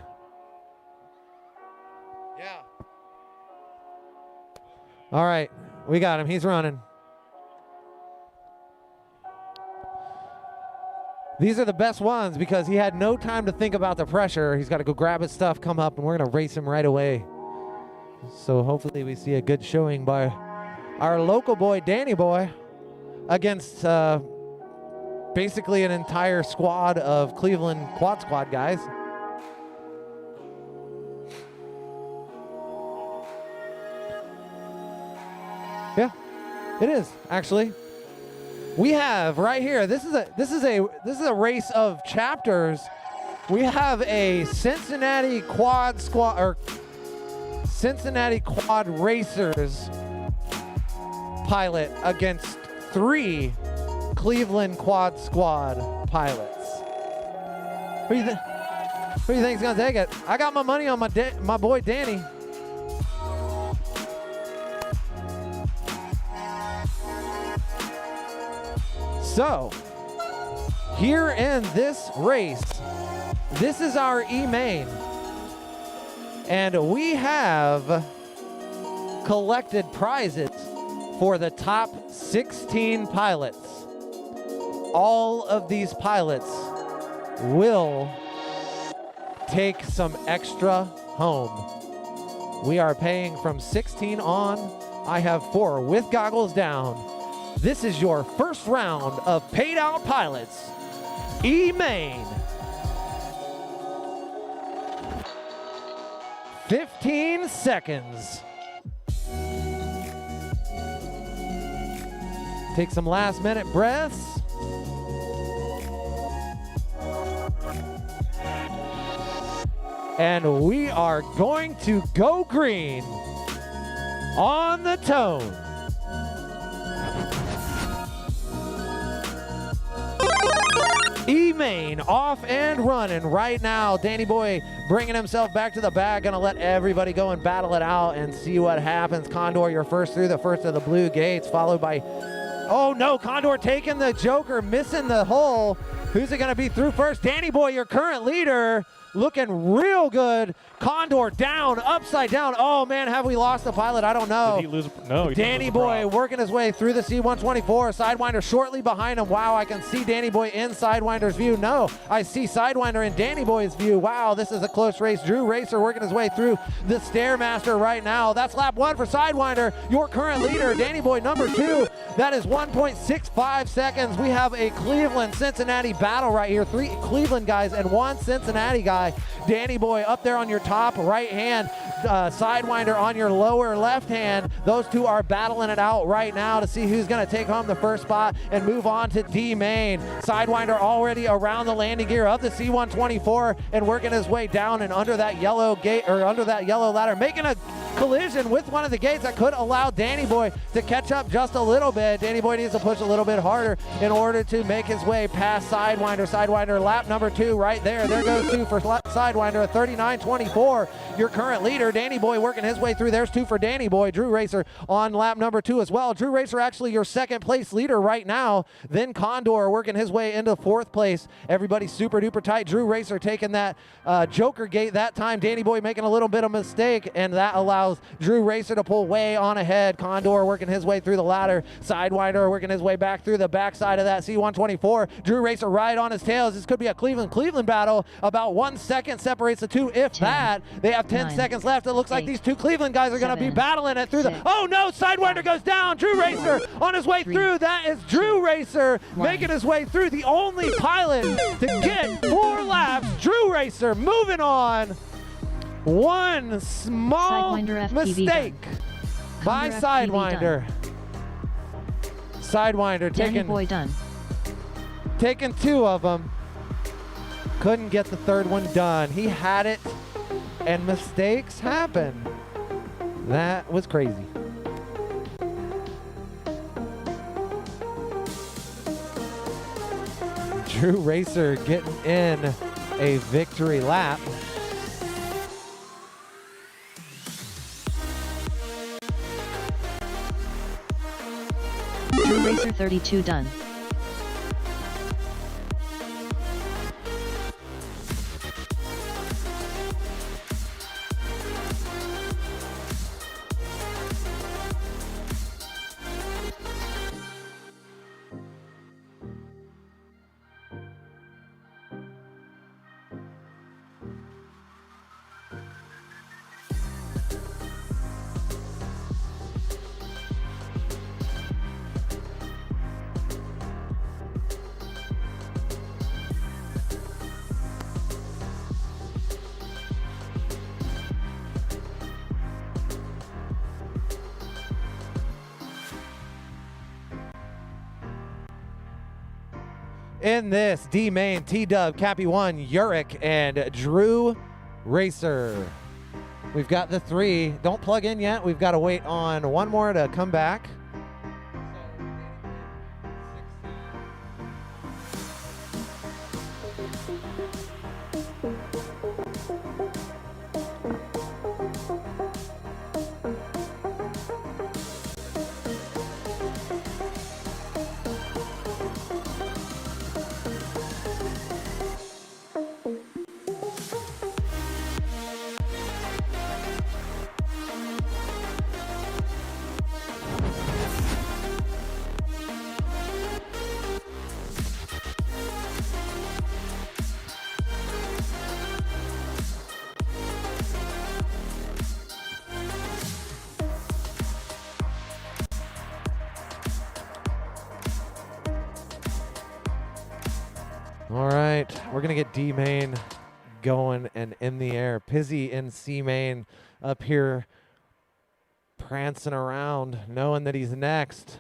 Yeah. All right, we got him. He's running. These are the best ones because he had no time to think about the pressure. He's got to go grab his stuff, come up, and we're going to race him right away. So hopefully we see a good showing by our local boy, Danny Boy, against basically an entire squad of Cleveland Quad Squad guys. Yeah, it is actually. We have right here. This is a race of chapters. We have a Cincinnati Quad Squad or Cincinnati Quad Racers pilot against 3 Cleveland Quad Squad pilots. Who do you think's gonna take it? I got my money on my boy Danny. So, here in this race, this is our E-main. And we have collected prizes for the top 16 pilots. All of these pilots will take some extra home. We are paying from 16 on. I have 4 with goggles down. This is your first round of paid out pilots. E-main. 15 seconds. Take some last minute breaths. And we are going to go green on the tone. E-main off and running right now. Danny Boy bringing himself back to the back. Gonna let everybody go and battle it out and see what happens. Condor, you're first through the first of the blue gates, followed by, oh no, Condor taking the Joker, missing the hole. Who's it gonna be through first? Danny Boy, your current leader, looking real good. Condor down, upside down. Oh man, have we lost the pilot? I don't know. Did he lose? No, he didn't Danny lose a Boy prop. working his way through the C-124. Sidewinder shortly behind him. Wow, I can see Danny Boy in Sidewinder's view. No, I see Sidewinder in Danny Boy's view. Wow, this is a close race. Drew Racer working his way through the Stairmaster right now. That's lap 1 for Sidewinder, your current leader. Danny Boy number 2. That is 1.65 seconds. We have a Cleveland-Cincinnati battle right here. 3 Cleveland guys and 1 Cincinnati guy. Danny Boy up there on your top right hand, Sidewinder on your lower left hand. Those two are battling it out right now to see who's going to take home the first spot and move on to D-main. Sidewinder already around the landing gear of the C-124 and working his way down and under that yellow gate, or under that yellow ladder, making a collision with one of the gates that could allow Danny Boy to catch up just a little bit. Danny Boy needs to push a little bit harder in order to make his way past Sidewinder. Sidewinder lap number 2 right there. There goes 2 for Sidewinder at 39.24. Your current leader, Danny Boy, working his way through. There's 2 for Danny Boy. Drew Racer on lap number 2 as well. Drew Racer actually your second place leader right now. Then Condor working his way into 4th place. Everybody's super duper tight. Drew Racer taking that Joker gate that time. Danny Boy making a little bit of mistake, and that allows Drew Racer to pull way on ahead. Condor working his way through the ladder. Sidewinder working his way back through the backside of that C-124. Drew Racer right on his tails. This could be a Cleveland battle. About 1 second separates the two, if 10, that. They have 10 9, seconds left. It looks like 8, these 2 Cleveland guys are going to be 7, battling it through 6, the... Oh no, Sidewinder 5, goes down. Drew Racer on his way 3, through. That is Drew Racer 1. making his way through. The only pilot to get 4 laps. Drew Racer moving on. One small Sidewinder FPV mistake by Condor FPV Sidewinder. Sidewinder Danny Boy done. taking 2 of them. Couldn't get the 3rd one done. He had it, and mistakes happen. That was crazy. Drew Racer getting in a victory lap. Drew Racer 32 done. in this D-Main, T-Dub, Cappy 1, Uric, and Drew Racer. We've got the 3. Don't plug in yet. We've got to wait on one more to come back. All right, we're gonna get D main going and in the air. Pizzy in C main up here prancing around, knowing that he's next.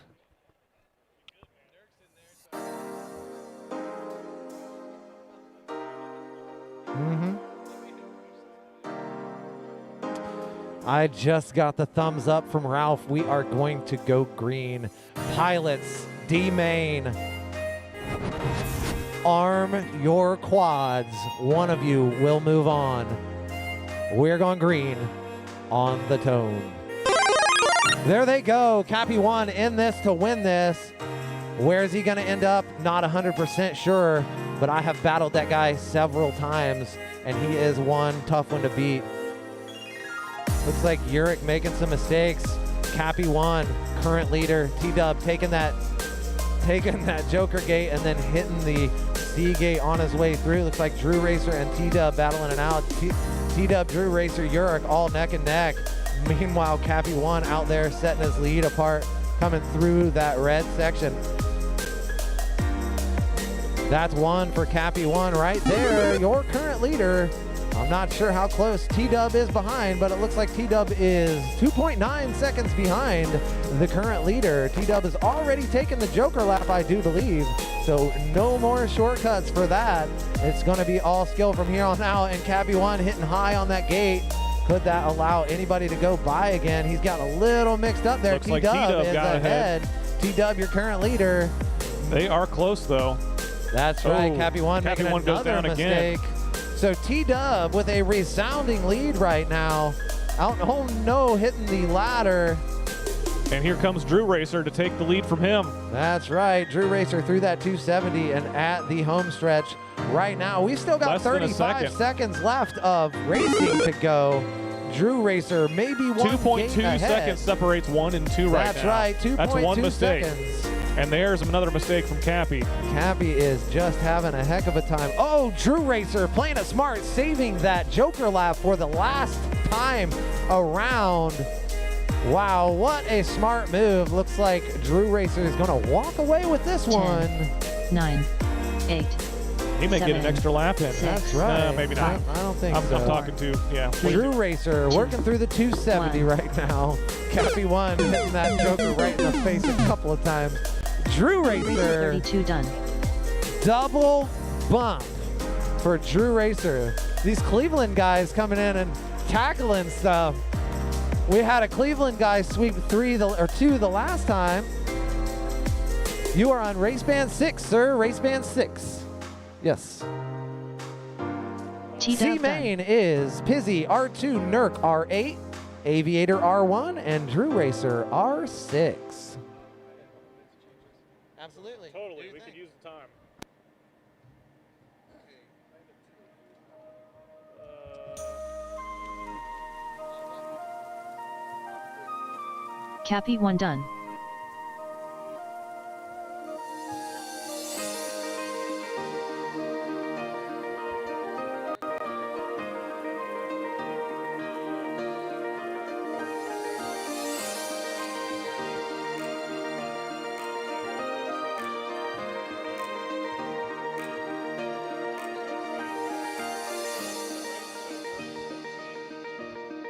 I just got the thumbs up from Ralph. We are going to go green. Pilots, D main. Arm your quads. One of you will move on. We're going green on the tone. There they go. Cappy 1 in this to win this. Where is he going to end up? Not 100% sure, but I have battled that guy several times, and he is one tough one to beat. Looks like Uric making some mistakes. Cappy 1, current leader. T-Dub taking that Joker gate and then hitting the C gate on his way through. Looks like Drew Racer and T-Dub battling it out. T-Dub, Drew Racer, Uric all neck and neck. Meanwhile, Cappy 1 out there setting his lead apart, coming through that red section. That's one for Cappy 1 right there, your current leader. I'm not sure how close T-Dub is behind, but it looks like T-Dub is 2.9 seconds behind the current leader. T-Dub has already taken the Joker lap, I do believe, so no more shortcuts for that. It's going to be all skill from here on out, and Cappy 1 hitting high on that gate. Could that allow anybody to go by again? He's got a little mixed up there. Looks like T-Dub T-Dub is got ahead. T-Dub, your current leader. They are close, though. That's right. Oh, Cappy 1 Cappy making 1 goes another down mistake. again. So T-Dub with a resounding lead right now. Out, oh no, hitting the ladder. And here comes Drew Racer to take the lead from him. That's right. Drew Racer through that 270 and at the home stretch right now. We've still got Less than a 35 second. seconds left of racing to go. Drew Racer maybe one 2.2 gate ahead. seconds separates 1 and 2 right now. That's right. 2.2 That's one mistake. seconds. And there's another mistake from Cappy. Cappy is just having a heck of a time. Oh, Drew Racer playing it smart, saving that Joker lap for the last time around. Wow, what a smart move. Looks like Drew Racer is going to walk away with this 10, one. 9, 8. He may get an 7, extra lap in. 6. That's right. Maybe not. I don't think I'm so. talking to, yeah. Drew Racer working through the 270 1. right now. Cappy 1 hitting that Joker right in the face a couple of times. Drew Racer Racer, 32 done. double bump for Drew Racer. These Cleveland guys coming in and tackling stuff. We had a Cleveland guy sweep 2 the last time. You are on race band 6, sir. Race band 6. Yes. T-Dub C done. main is Pizzy R2, Nurk R8, Aviator R1, and Drew Racer R6. Absolutely. Totally. We could use the time. Cappy 1 done.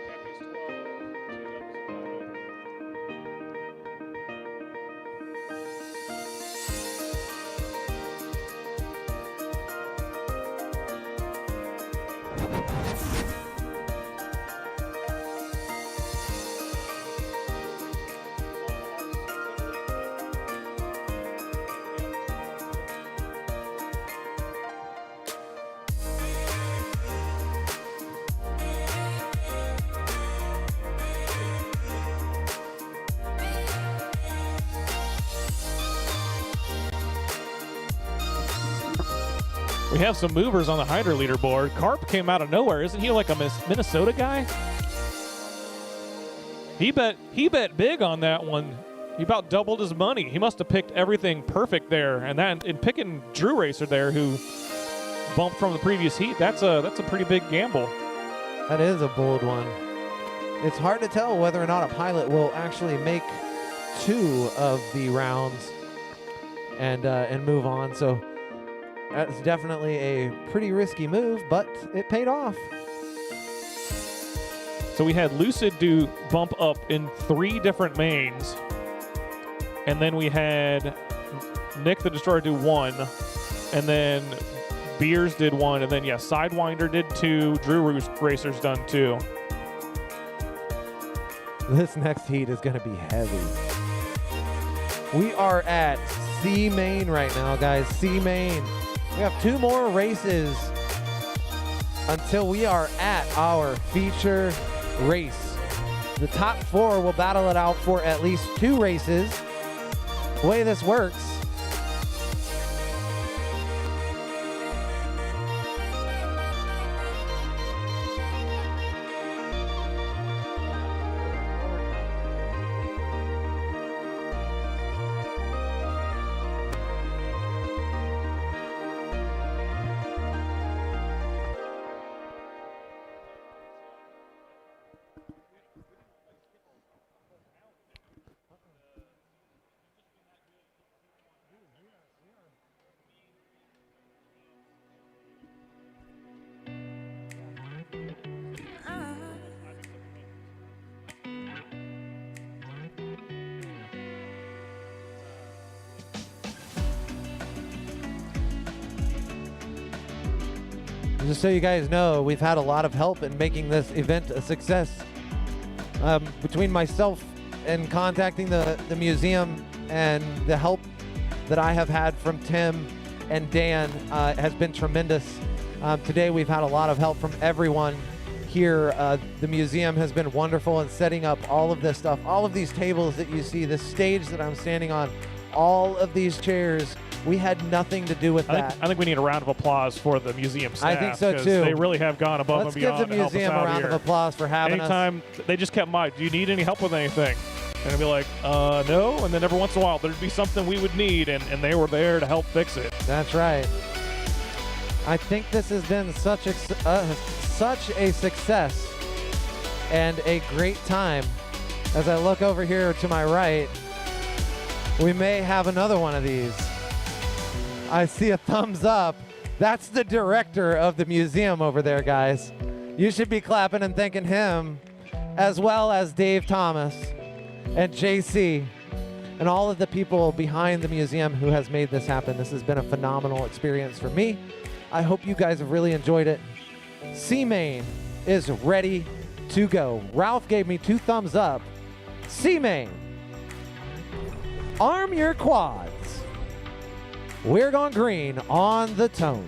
Cappy's 12. We have some movers on the Hydra leaderboard. Carp came out of nowhere. Isn't he like a Minnesota guy? He bet big on that one. He about doubled his money. He must have picked everything perfect there. And that in picking Drew Racer there, who bumped from the previous heat, that's a pretty big gamble. That is a bold one. It's hard to tell whether or not a pilot will actually make 2 of the rounds and move on. So that's definitely a pretty risky move, but it paid off. So we had Lucid do bump up in 3 different mains. And then we had Nick the Destroyer do 1. And then Beers did 1. And then, yeah, Sidewinder did 2. Drew Racer's done 2. This next heat is going to be heavy. We are at C main right now, guys. C main. We have 2 more races until we are at our feature race. The top 4 will battle it out for at least 2 races. The way this works, just so you guys know, we've had a lot of help in making this event a success. Between myself and contacting the museum and the help that I have had from Tim and Dan has been tremendous. Today we've had a lot of help from everyone here. The museum has been wonderful in setting up all of this stuff, all of these tables that you see, the stage that I'm standing on, all of these chairs. We had nothing to do with that. I think we need a round of applause for the museum staff. I think so, 'cause too. They really have gone above Let's and give beyond the to help us museum a out round here. of applause for having us. Anytime they just kept do you need any help with anything? And I'd be like, no. And then every once in a while, there'd be something we would need, and they were there to help fix it. That's right. I think this has been such a success and a great time. As I look over here to my right, we may have another one of these. I see a thumbs up. That's the director of the museum over there, guys. You should be clapping and thanking him, as well as Dave Thomas and JC and all of the people behind the museum who has made this happen. This has been a phenomenal experience for me. I hope you guys have really enjoyed it. C-Main is ready to go. Ralph gave me 2 thumbs up. C-Main, arm your quads. We're going green on the tone.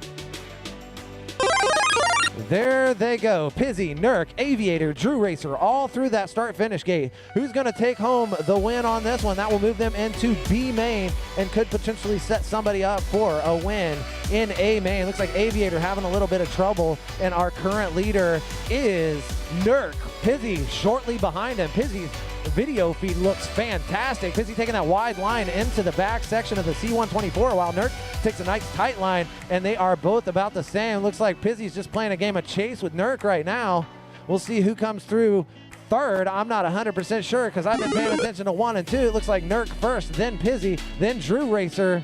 There they go. Pizzy, Nurk, Aviator, Drew Racer, all through that start-finish gate. Who's going to take home the win on this one? That will move them into B main and could potentially set somebody up for a win in A main. Looks like Aviator having a little bit of trouble, and our current leader is Nurk. Pizzy shortly behind him. Pizzy's video feed looks fantastic. Pizzy taking that wide line into the back section of the C124 while Nurk takes a nice tight line, and they are both about the same. Looks like Pizzy's just playing a game of chase with Nurk right now. We'll see who comes through third. I'm not 100% sure because I've been paying attention to 1 and 2. It looks like Nurk first, then Pizzy, then Drew Racer.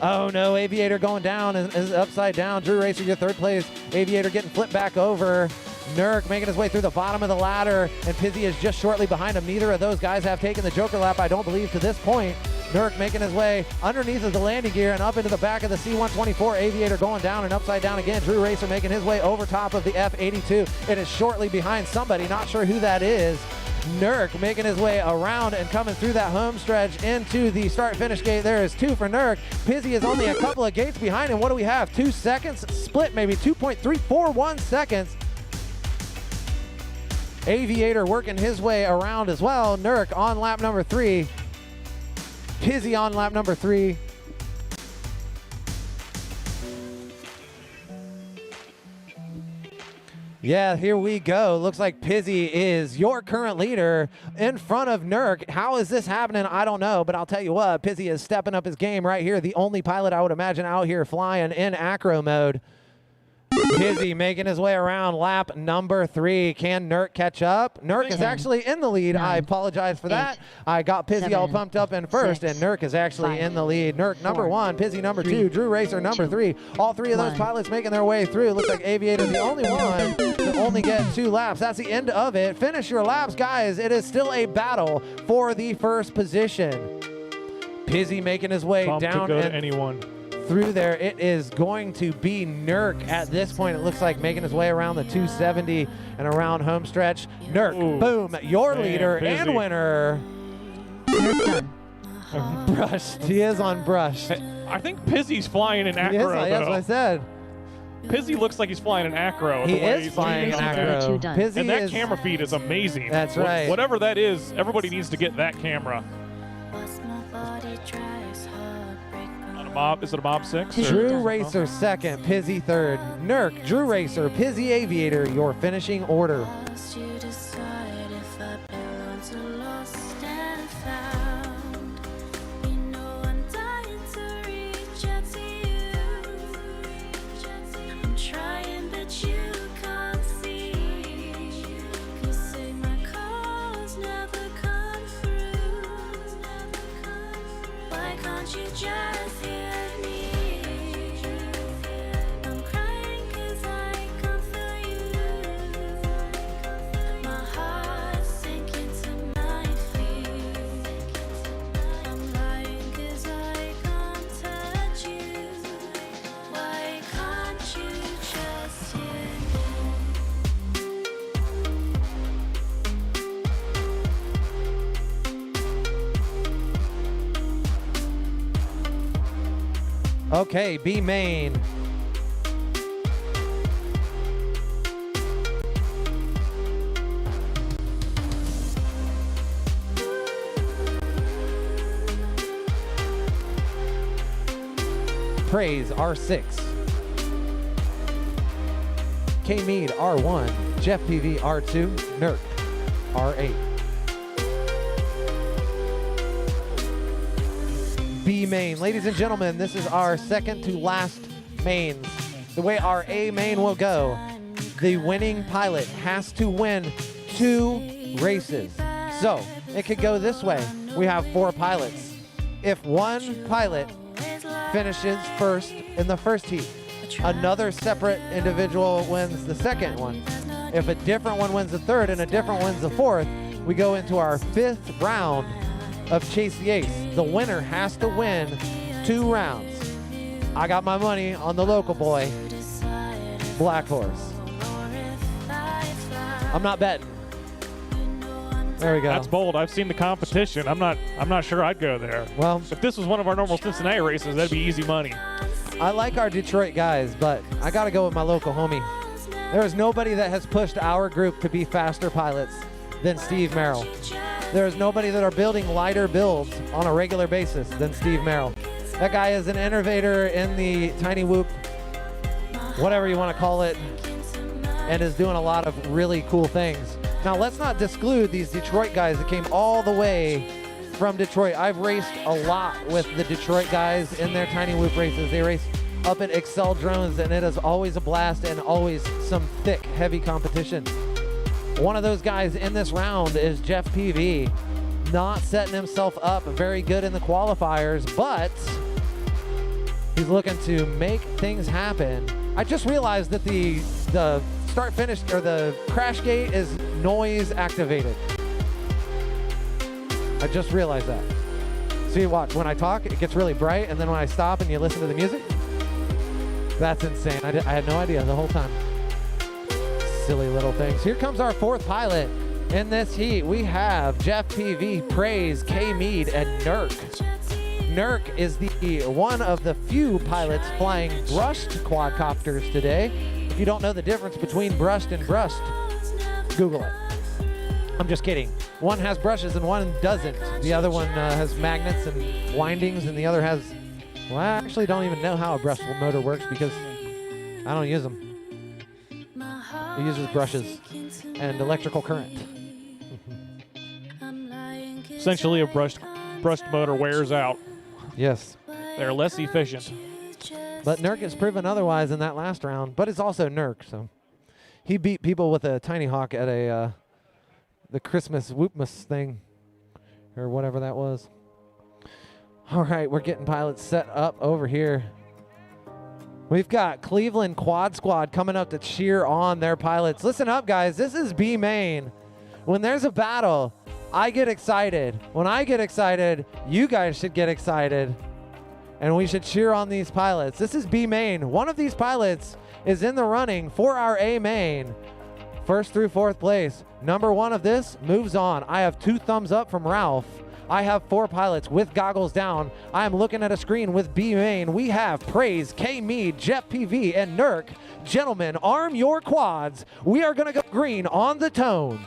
Oh no, Aviator going down and is upside down. Drew Racer, your third place. Aviator getting flipped back over. Nurk making his way through the bottom of the ladder, and Pizzy is just shortly behind him. Neither of those guys have taken the Joker lap, I don't believe, to this point. Nurk making his way underneath of the landing gear and up into the back of the C124. Aviator going down and upside down again. Drew Racer making his way over top of the F82. It is shortly behind somebody, not sure who that is. Nurk making his way around and coming through that home stretch into the start-finish gate. There is 2 for Nurk. Pizzy is only a couple of gates behind him. What do we have? 2 seconds? Split maybe 2.341 seconds. Aviator working his way around as well. Nurk on lap number 3. Pizzy on lap number 3. Yeah, here we go. Looks like Pizzy is your current leader in front of Nurk. How is this happening? I don't know, but I'll tell you what, Pizzy is stepping up his game right here. The only pilot I would imagine out here flying in acro mode. Pizzy making his way around lap number 3. Can Nurk catch up? Nurk is 10, actually in the lead. 9, I apologize for that. 8, I got Pizzy all 7, pumped up in first, 6, and Nurk is actually 5, in the lead. Nurk number 4, 1, Pizzy number 3, 2, Drew Racer number 2, 3. All 3 of those 1. pilots making their way through. Looks like Aviator the only one to only get 2 laps. That's the end of it. Finish your laps, guys. It is still a battle for the first position. Pizzy making his way Bump down to go to and anyone. through there. It is going to be Nurk at this point. It looks like making his way around the 270 and around home stretch. Nurk, Ooh. boom, your Man, leader Pizzy. and winner. Nurk done. Brushed. He is on brushed. I think Pizzy's flying in He is, acro, that's what I though. said. Pizzy looks like he's flying in acro. He the way is he's flying in leaning on Number there. acro. two done. Pizzy And that is, camera feed is amazing. That's right. Whatever that is, everybody needs to get that camera. Is it a Mob 6? or- Drew Racer second, Pizzy third. Nurk, Drew Racer, Pizzy Aviator, your finishing order. You just hear me. I'm crying 'cause I can't feel you. My heart's sinking to my feet. I'm lying 'cause I can't touch you. Why can't you just hear me? Okay, B main. Praise R6. K Mead R1. Jeff PV R2. Nurk R8. B main. Ladies and gentlemen, this is our second to last mains. The way our A main will go, the winning pilot has to win 2 races. So it could go this way. We have 4 pilots. If one pilot finishes first in the first heat, another separate individual wins the second one. If a different one wins the third and a different wins the fourth, we go into our 5th round of Chase the Ace. The winner has to win 2 rounds. I got my money on the local boy, Black Horse. I'm not betting. There we go. That's bold. I've seen the competition. I'm not sure I'd go there. Well, If this was one of our normal Cincinnati races, that'd be easy money. I like our Detroit guys, but I got to go with my local homie. There is nobody that has pushed our group to be faster pilots than Steve Merrill. There is nobody that are building lighter builds on a regular basis than Steve Merrill. That guy is an innovator in the tiny whoop, whatever you want to call it, and is doing a lot of really cool things. Now, let's not disclude these Detroit guys that came all the way from Detroit. I've raced a lot with the Detroit guys in their tiny whoop races. They race up at Excel Drones, and it is always a blast and always some thick, heavy competition. One of those guys in this round is Jeff PV, not setting himself up very good in the qualifiers, but he's looking to make things happen. I just realized that the start finish or the crash gate is noise activated. I just realized that. See, watch, when I talk, it gets really bright, and then when I stop and you listen to the music, that's insane. I had no idea the whole time. Silly little things. Here comes our 4th pilot in this heat. We have Jeff PV, Praise, K Mead, and Nurk. Nurk is the one of the few pilots flying brushed quadcopters today. If you don't know the difference between brushed and brushed, Google it. I'm just kidding. One has brushes and one doesn't. The other one has magnets and windings, and the other has, well, I actually don't even know how a brush motor works because I don't use them. My heart He uses brushes and electrical current. Essentially, a brushed motor wears out. Yes. They're less efficient. But Nurk has proven otherwise in that last round. But it's also Nurk, so he beat people with a Tiny Hawk at a the Christmas Whoopmas thing, or whatever that was. All right, we're getting pilots set up over here. We've got Cleveland Quad Squad coming up to cheer on their pilots. Listen up, guys. This is B Main. When there's a battle, I get excited. When I get excited, you guys should get excited. And we should cheer on these pilots. This is B Main. One of these pilots is in the running for our A Main. First through fourth place. Number one of this moves on. I have 2 thumbs up from Ralph. I have 4 pilots with goggles down. I am looking at a screen with B Main. We have Praise, K Mead, Jeff PV, and Nurk. Gentlemen, arm your quads. We are gonna go green on the tone.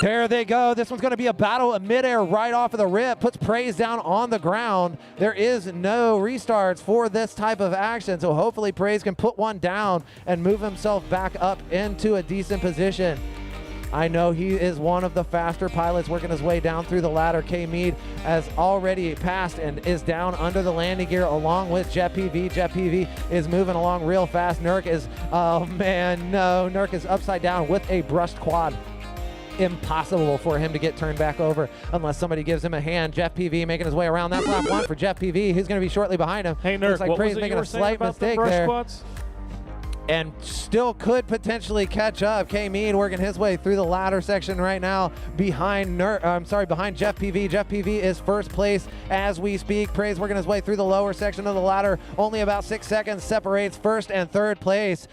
There they go. This one's going to be a battle of midair right off of the rip. Puts Praise down on the ground. There is no restarts for this type of action, so hopefully Praise can put one down and move himself back up into a decent position. I know he is one of the faster pilots working his way down through the ladder. K Mead has already passed and is down under the landing gear along with Jet PV. Jet PV is moving along real fast. Nurk is, oh man, no. Nurk is upside down with a brushed quad. Impossible for him to get turned back over unless somebody gives him a hand. Jeff PV making his way around. That's lap 1 for Jeff PV. Who's going to be shortly behind him. Hey, Nurk, looks like what Praise was it making you were a saying slight about the mistake brush there. squats? And still could potentially catch up. K Mead working his way through the ladder section right now behind behind Jeff PV. Jeff PV is first place as we speak. Praise working his way through the lower section of the ladder. Only about 6 seconds separates first and third place.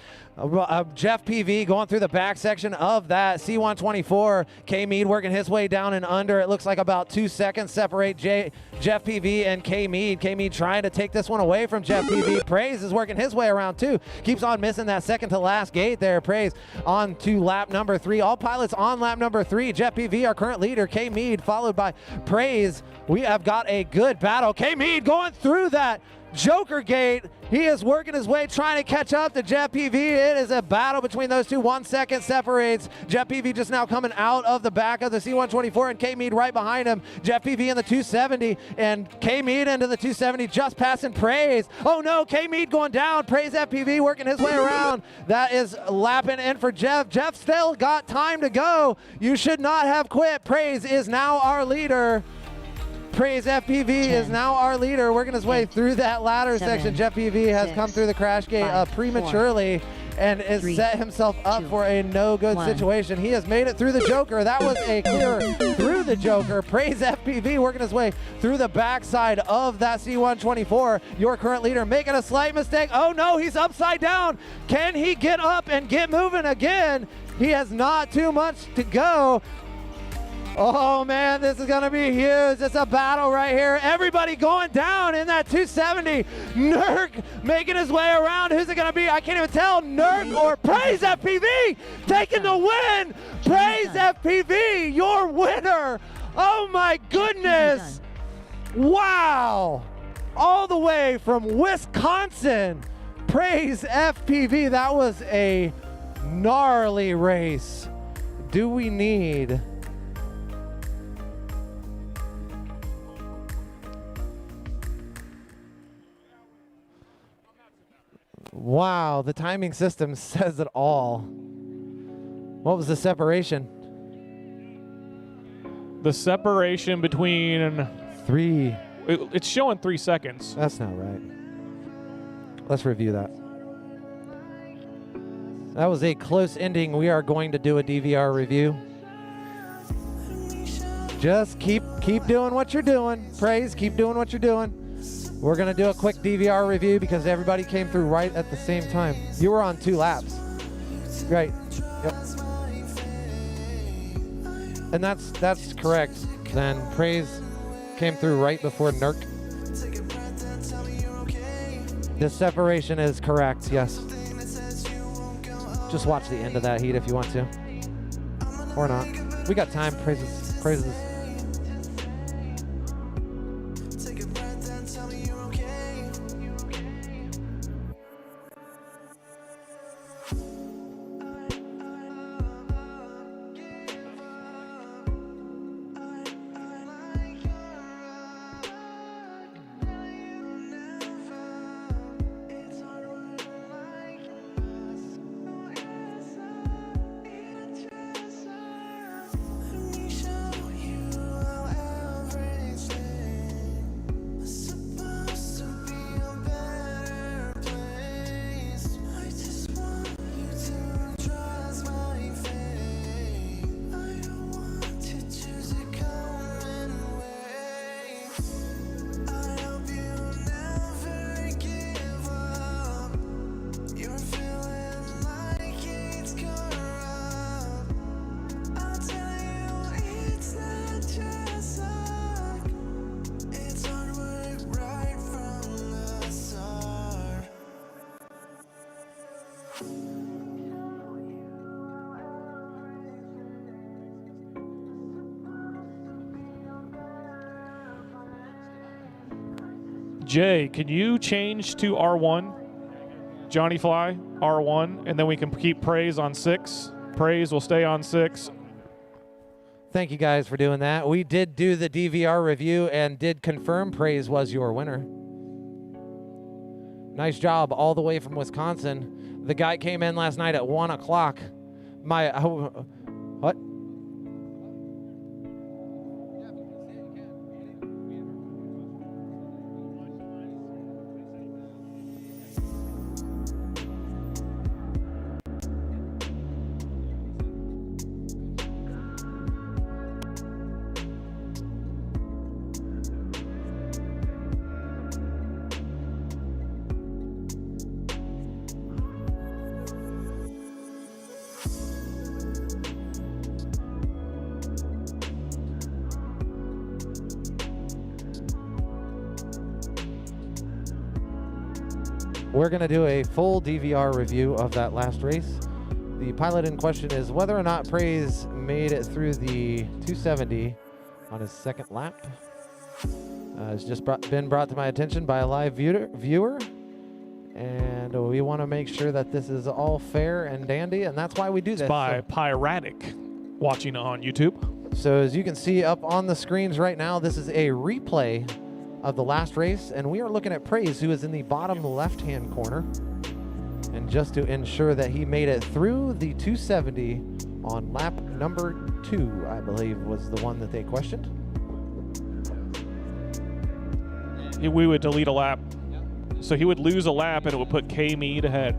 Jeff PV going through the back section of that C-124. K Mead working his way down and under. It looks like about 2 seconds separate Jeff PV and K Mead. K Mead trying to take this one away from Jeff PV. Praise is working his way around too. Keeps on missing that second to last gate there. Praise on to lap number 3. All pilots on lap number 3. Jeff PV, our current leader. K Mead followed by Praise. We have got a good battle. K Mead going through that Joker gate. He is working his way trying to catch up to Jeff PV. It is a battle between those two. 1 second separates. Jeff PV just now coming out of the back of the C-124 and K Mead right behind him. Jeff PV in the 270 and K Mead into the 270 just passing Praise. Oh no, K Mead going down. Praise FPV working his way around. That is lapping in for Jeff. Jeff still got time to go. You should not have quit. Praise is now our leader. Praise FPV 10, is now our leader, working his way 8, through that ladder 7, section. Jeff PV has 6, come through the crash gate 5, prematurely and is 3, set himself up 2, for a no-good 1. situation. He has made it through the Joker. That was a clear through the Joker. Praise FPV working his way through the backside of that C-124. Your current leader making a slight mistake. Oh no, he's upside down. Can he get up and get moving again? He has not too much to go. Oh man, this is gonna be huge. It's a battle right here. Everybody going down in that 270. Nurk making his way around. Who's it gonna be? I can't even tell. Nurk or Praise FPV taking the win. Praise FPV, your winner. Oh my goodness. Wow. All the way from Wisconsin. Praise FPV. That was a gnarly race. Do we need... Wow, the timing system says it all. What was the separation? The separation between 3. it's showing 3 seconds. That's not right. Let's review that. That was a close ending. We are going to do a DVR review. Just keep doing what you're doing. Praise, keep doing what you're doing. We're going to do a quick DVR review because everybody came through right at the same time. You were on 2 laps. Right. Yep. And that's correct. Then Praise came through right before Nurk. The separation is correct, yes. Just watch the end of that heat if you want to. Or not. We got time. Praises. Jay, can you change to R1? Johnny Fly, R1, and then we can keep Praise on 6. Praise will stay on 6. Thank you guys for doing that. We did do the DVR review and did confirm Praise was your winner. Nice job all the way from Wisconsin. The guy came in last night at 1 o'clock. What? We're going to do a full DVR review of that last race. The pilot in question is whether or not Praise made it through the 270 on his second lap. It's just been brought to my attention by a live viewer, and we want to make sure that this is all fair and dandy, and that's why we do this. By Pyratic, watching on YouTube. So as you can see up on the screens right now, this is a replay of the last race, and we are looking at Praise, who is in the bottom left-hand corner. And just to ensure that he made it through the 270 on lap number 2, I believe was the one that they questioned. We would delete a lap. So he would lose a lap and it would put K Mead ahead.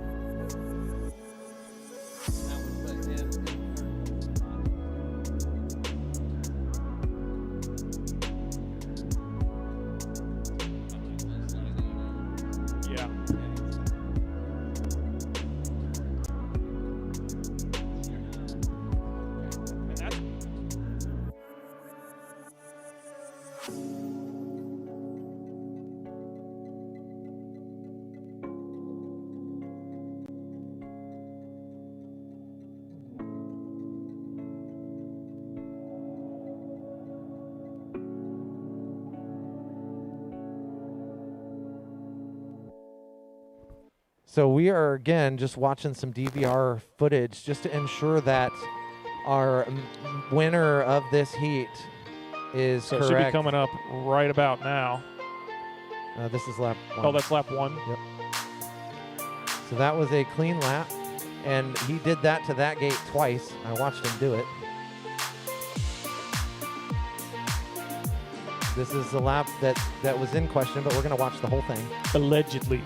So we are, again, just watching some DVR footage just to ensure that our winner of this heat is so correct. It should be coming up right about now. This is lap 1. Oh, that's lap 1? Yep. So that was a clean lap, and he did that to that gate twice. I watched him do it. This is the lap that was in question, but we're going to watch the whole thing. Allegedly.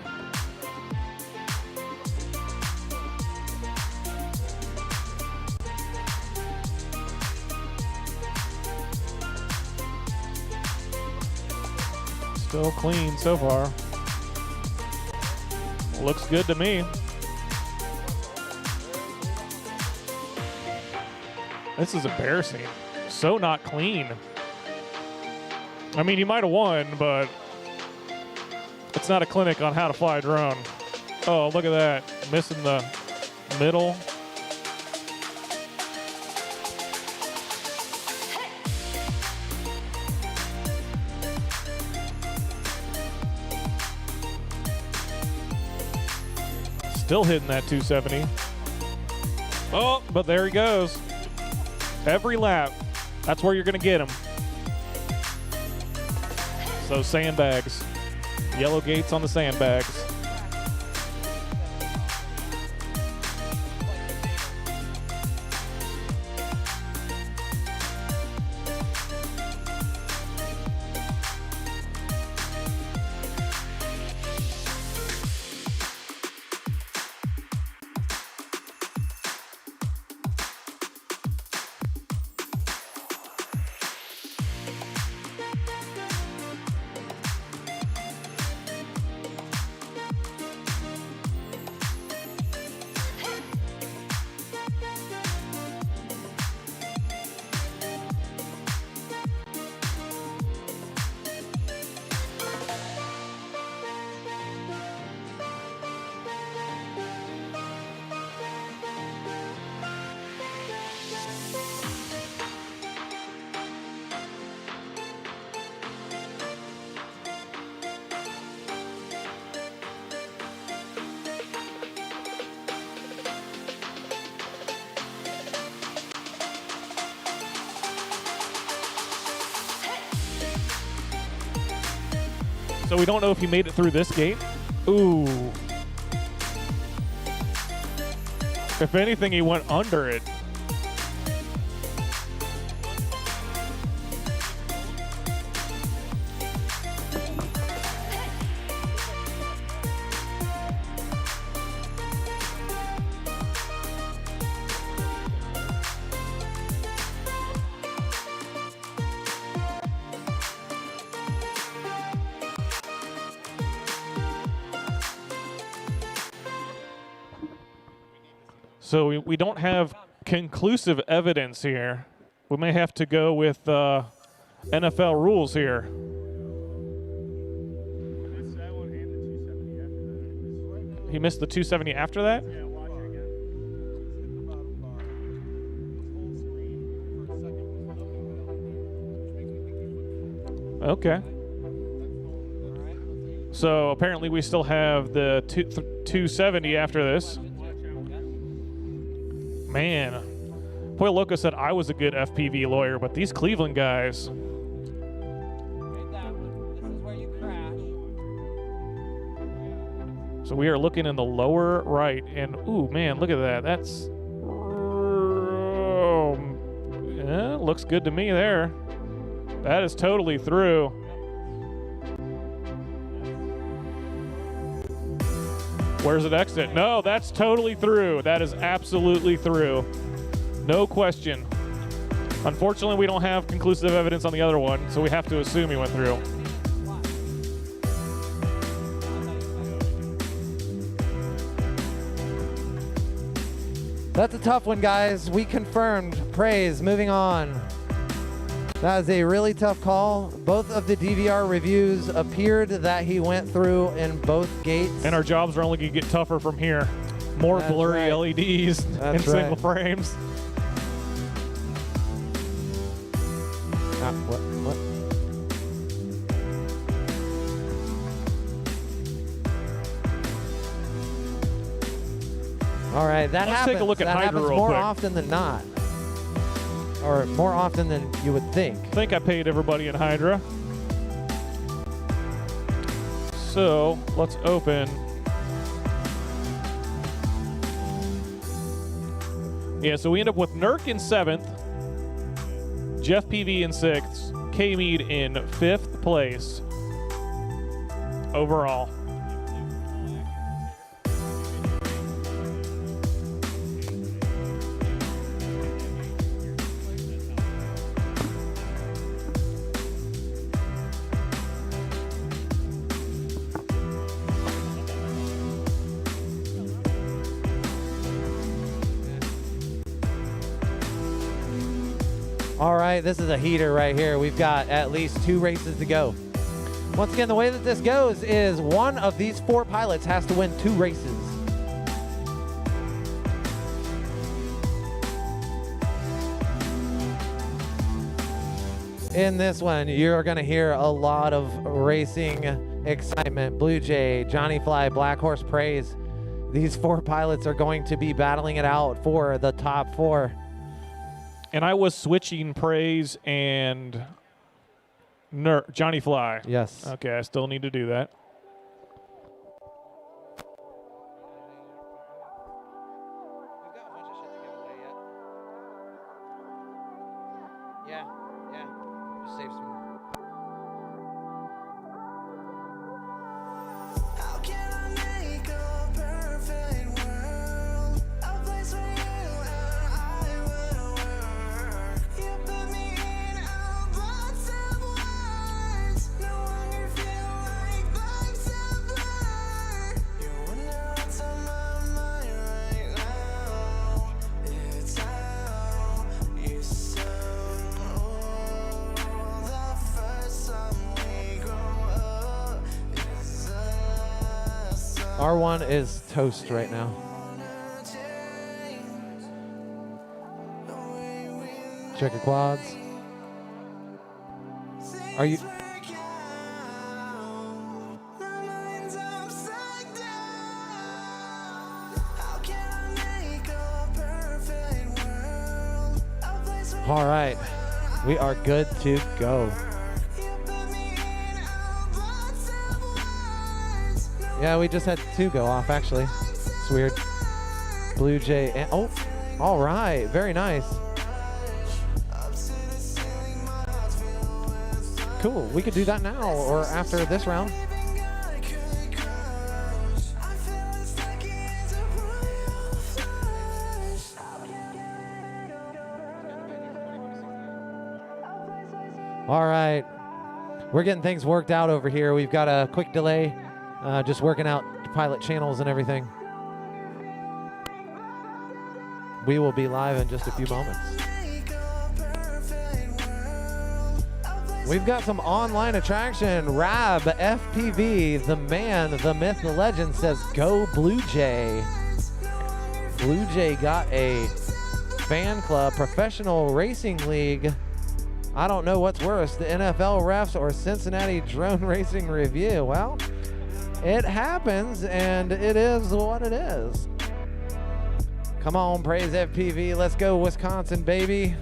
Still clean so far. Looks good to me. This is embarrassing. So not clean. I mean, you might have won, but it's not a clinic on how to fly a drone. Oh, look at that. Missing the middle. Still hitting that 270. Oh, but there he goes. Every lap, that's where you're going to get him. So sandbags. Yellow gates on the sandbags. So we don't know if he made it through this gate. Ooh. If anything, he went under it. So we don't have conclusive evidence here. We may have to go with NFL rules here. He missed the 270 after that? Okay. So apparently we still have the 270 after this. Man, Pollo Loco said I was a good FPV lawyer, but these Cleveland guys. So we are looking in the lower right, and ooh, man, look at that. That's yeah, looks good to me there. That is totally through. Where's it exit? No, that's totally through. That is absolutely through. No question. Unfortunately, we don't have conclusive evidence on the other one, so we have to assume he went through. That's a tough one, guys. We confirmed. Praise. Moving on. That is a really tough call. Both of the DVR reviews appeared that he went through in both gates. And our jobs are only going to get tougher from here. More That's blurry right. LEDs and That's single right. frames. What? All right, that Let's happens. take a look at that Hydra happens real more quick. often than not. Or more often than you would think. I think I paid everybody in Hydra. So let's open. Yeah, so we end up with Nurk in 7th, Jeff PV in 6th, K-Mead in 5th place overall. All right, this is a heater right here. We've got at least 2 races to go. Once again, the way that this goes is one of these 4 pilots has to win 2 races. In this one, you're going to hear a lot of racing excitement. Blue Jay, Johnny Fly, Black Horse Praise. These 4 pilots are going to be battling it out for the top 4. And I was switching Praise and Johnny Fly. Yes. Okay, I still need to do that. Yeah. Just save some. How can I make a perfect world? A place where you and I will work. You put me in a box of words. No longer feel like bugs of blur. You wonder what's on my mind right now. It's how you sound. The first time we grow up is us. R1 is toast right now. Check your quads. Are you? All right, we are good to go. Yeah, we just had 2 go off, actually. It's weird. Blue Jay and oh, all right, very nice. Cool, we could do that now or after this round. All right, we're getting things worked out over here. We've got a quick delay, just working out pilot channels and everything. We will be live in just a few moments. We've got some online attraction. Rab FPV, the man, the myth, the legend says, go Blue Jay. Blue Jay got a fan club, professional racing league. I don't know what's worse, the NFL refs or Cincinnati Drone Racing Review. Well, it happens, and it is what it is. Come on, Praise FPV. Let's go, Wisconsin, baby.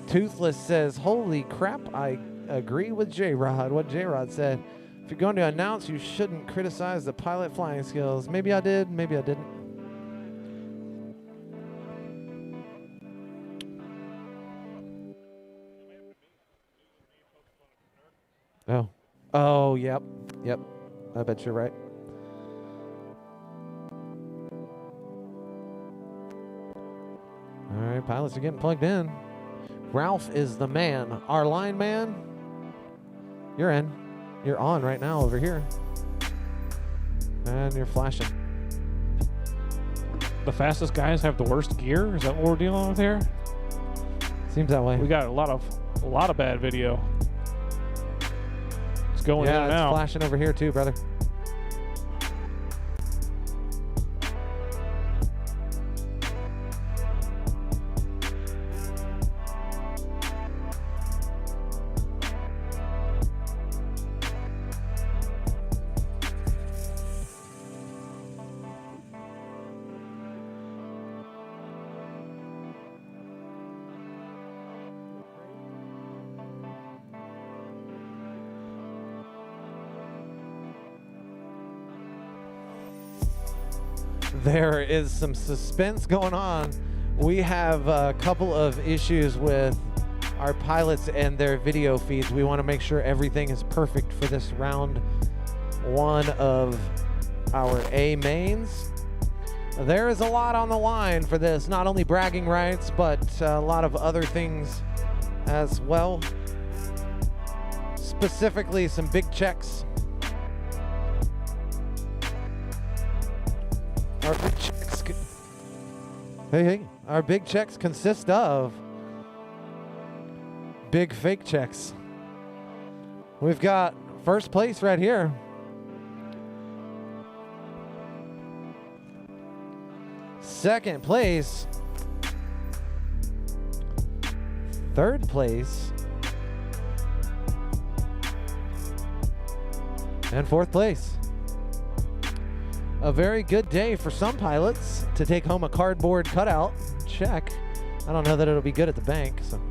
Toothless says, holy crap, I agree with J-Rod. What J-Rod said. If you're going to announce, you shouldn't criticize the pilot flying skills. Maybe I did, maybe I didn't. Oh, yep. I bet you're right. All right, pilots are getting plugged in. Ralph is the man. Our line man, you're in. You're on right now over here. And you're flashing. The fastest guys have the worst gear? Is that what we're dealing with here? Seems that way. We got a lot of bad video. It's going in yeah, and it's out. flashing over here too, brother. There is some suspense going on. We have a couple of issues with our pilots and their video feeds. We want to make sure everything is perfect for this round 1 of our A mains. There is a lot on the line for this, not only bragging rights, but a lot of other things as well. Specifically, some big checks. Our big checks, our big checks consist of big fake checks. We've got first place right here. Second place. Third place. And fourth place. A very good day for some pilots to take home a cardboard cutout check. I don't know that it'll be good at the bank, so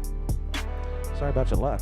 sorry about your luck.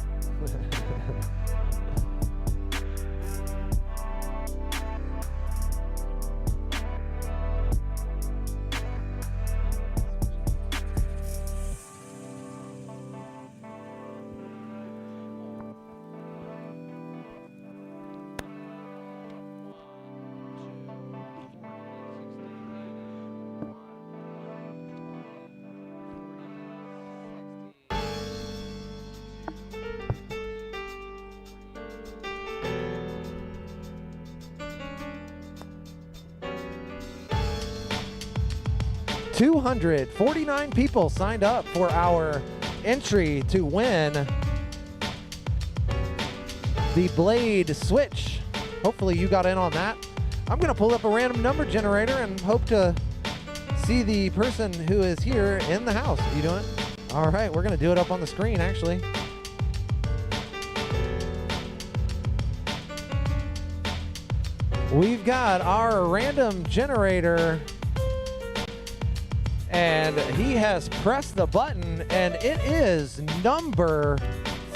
$249 people signed up for our entry to win the Blade Switch. Hopefully you got in on that. I'm going to pull up a random number generator and hope to see the person who is here in the house. You doing it? All right, we're going to do it up on the screen, actually. We've got our random generator, and he has pressed the button, and it is number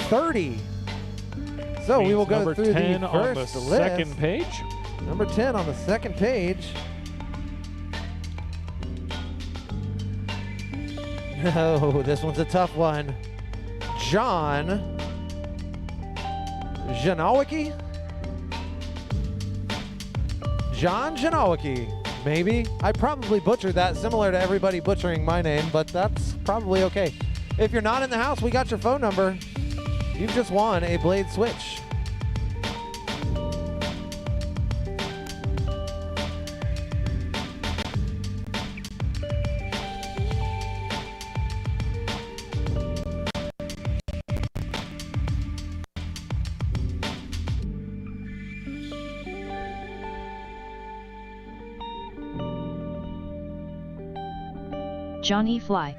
30. So we will go through the on the first list. second page. Number 10 on the second page. No, this one's a tough one. John Janowicki? John Janowicki, maybe. I probably butchered that, similar to everybody butchering my name, but that's probably okay. If you're not in the house, we got your phone number. You've just won a Blade Switch. Johnny Fly.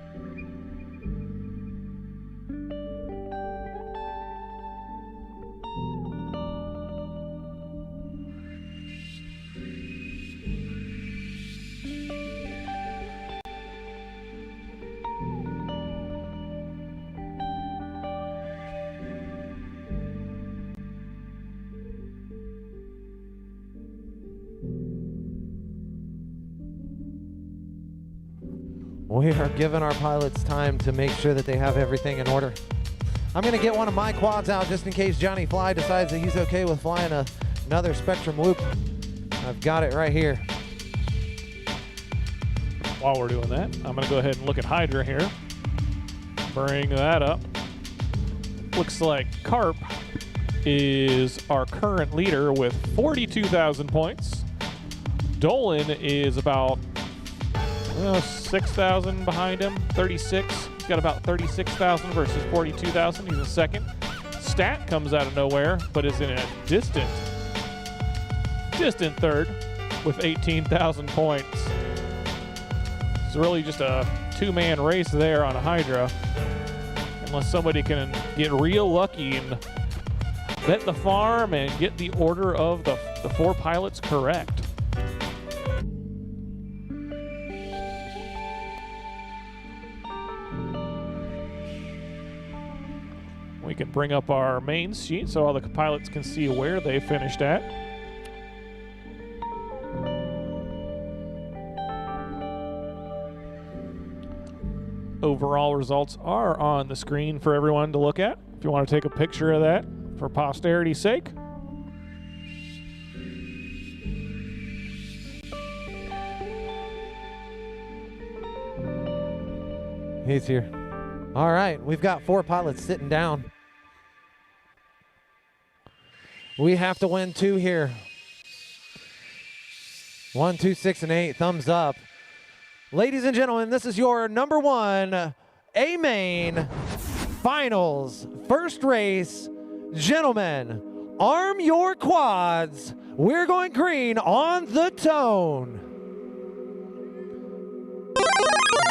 We are giving our pilots time to make sure that they have everything in order. I'm going to get one of my quads out just in case Johnny Fly decides that he's okay with flying another Spectrum loop. I've got it right here. While we're doing that, I'm going to go ahead and look at Hydra here. Bring that up. Looks like Carp is our current leader with 42,000 points. Dolan is about 6,000 behind him, 36. He's got about 36,000 versus 42,000. He's in second. Stat comes out of nowhere, but is in a distant third with 18,000 points. It's really just a two-man race there on a Hydra, unless somebody can get real lucky and bet the farm and get the order of the four pilots correct. We can bring up our main sheet so all the pilots can see where they finished at. Overall results are on the screen for everyone to look at. If you want to take a picture of that for posterity's sake. He's here. All right, we've got four pilots sitting down. We have to win two here. 1, 2, 6, and 8. Thumbs up. Ladies and gentlemen, this is your number one A-Main Finals first race. Gentlemen, arm your quads. We're going green on the tone.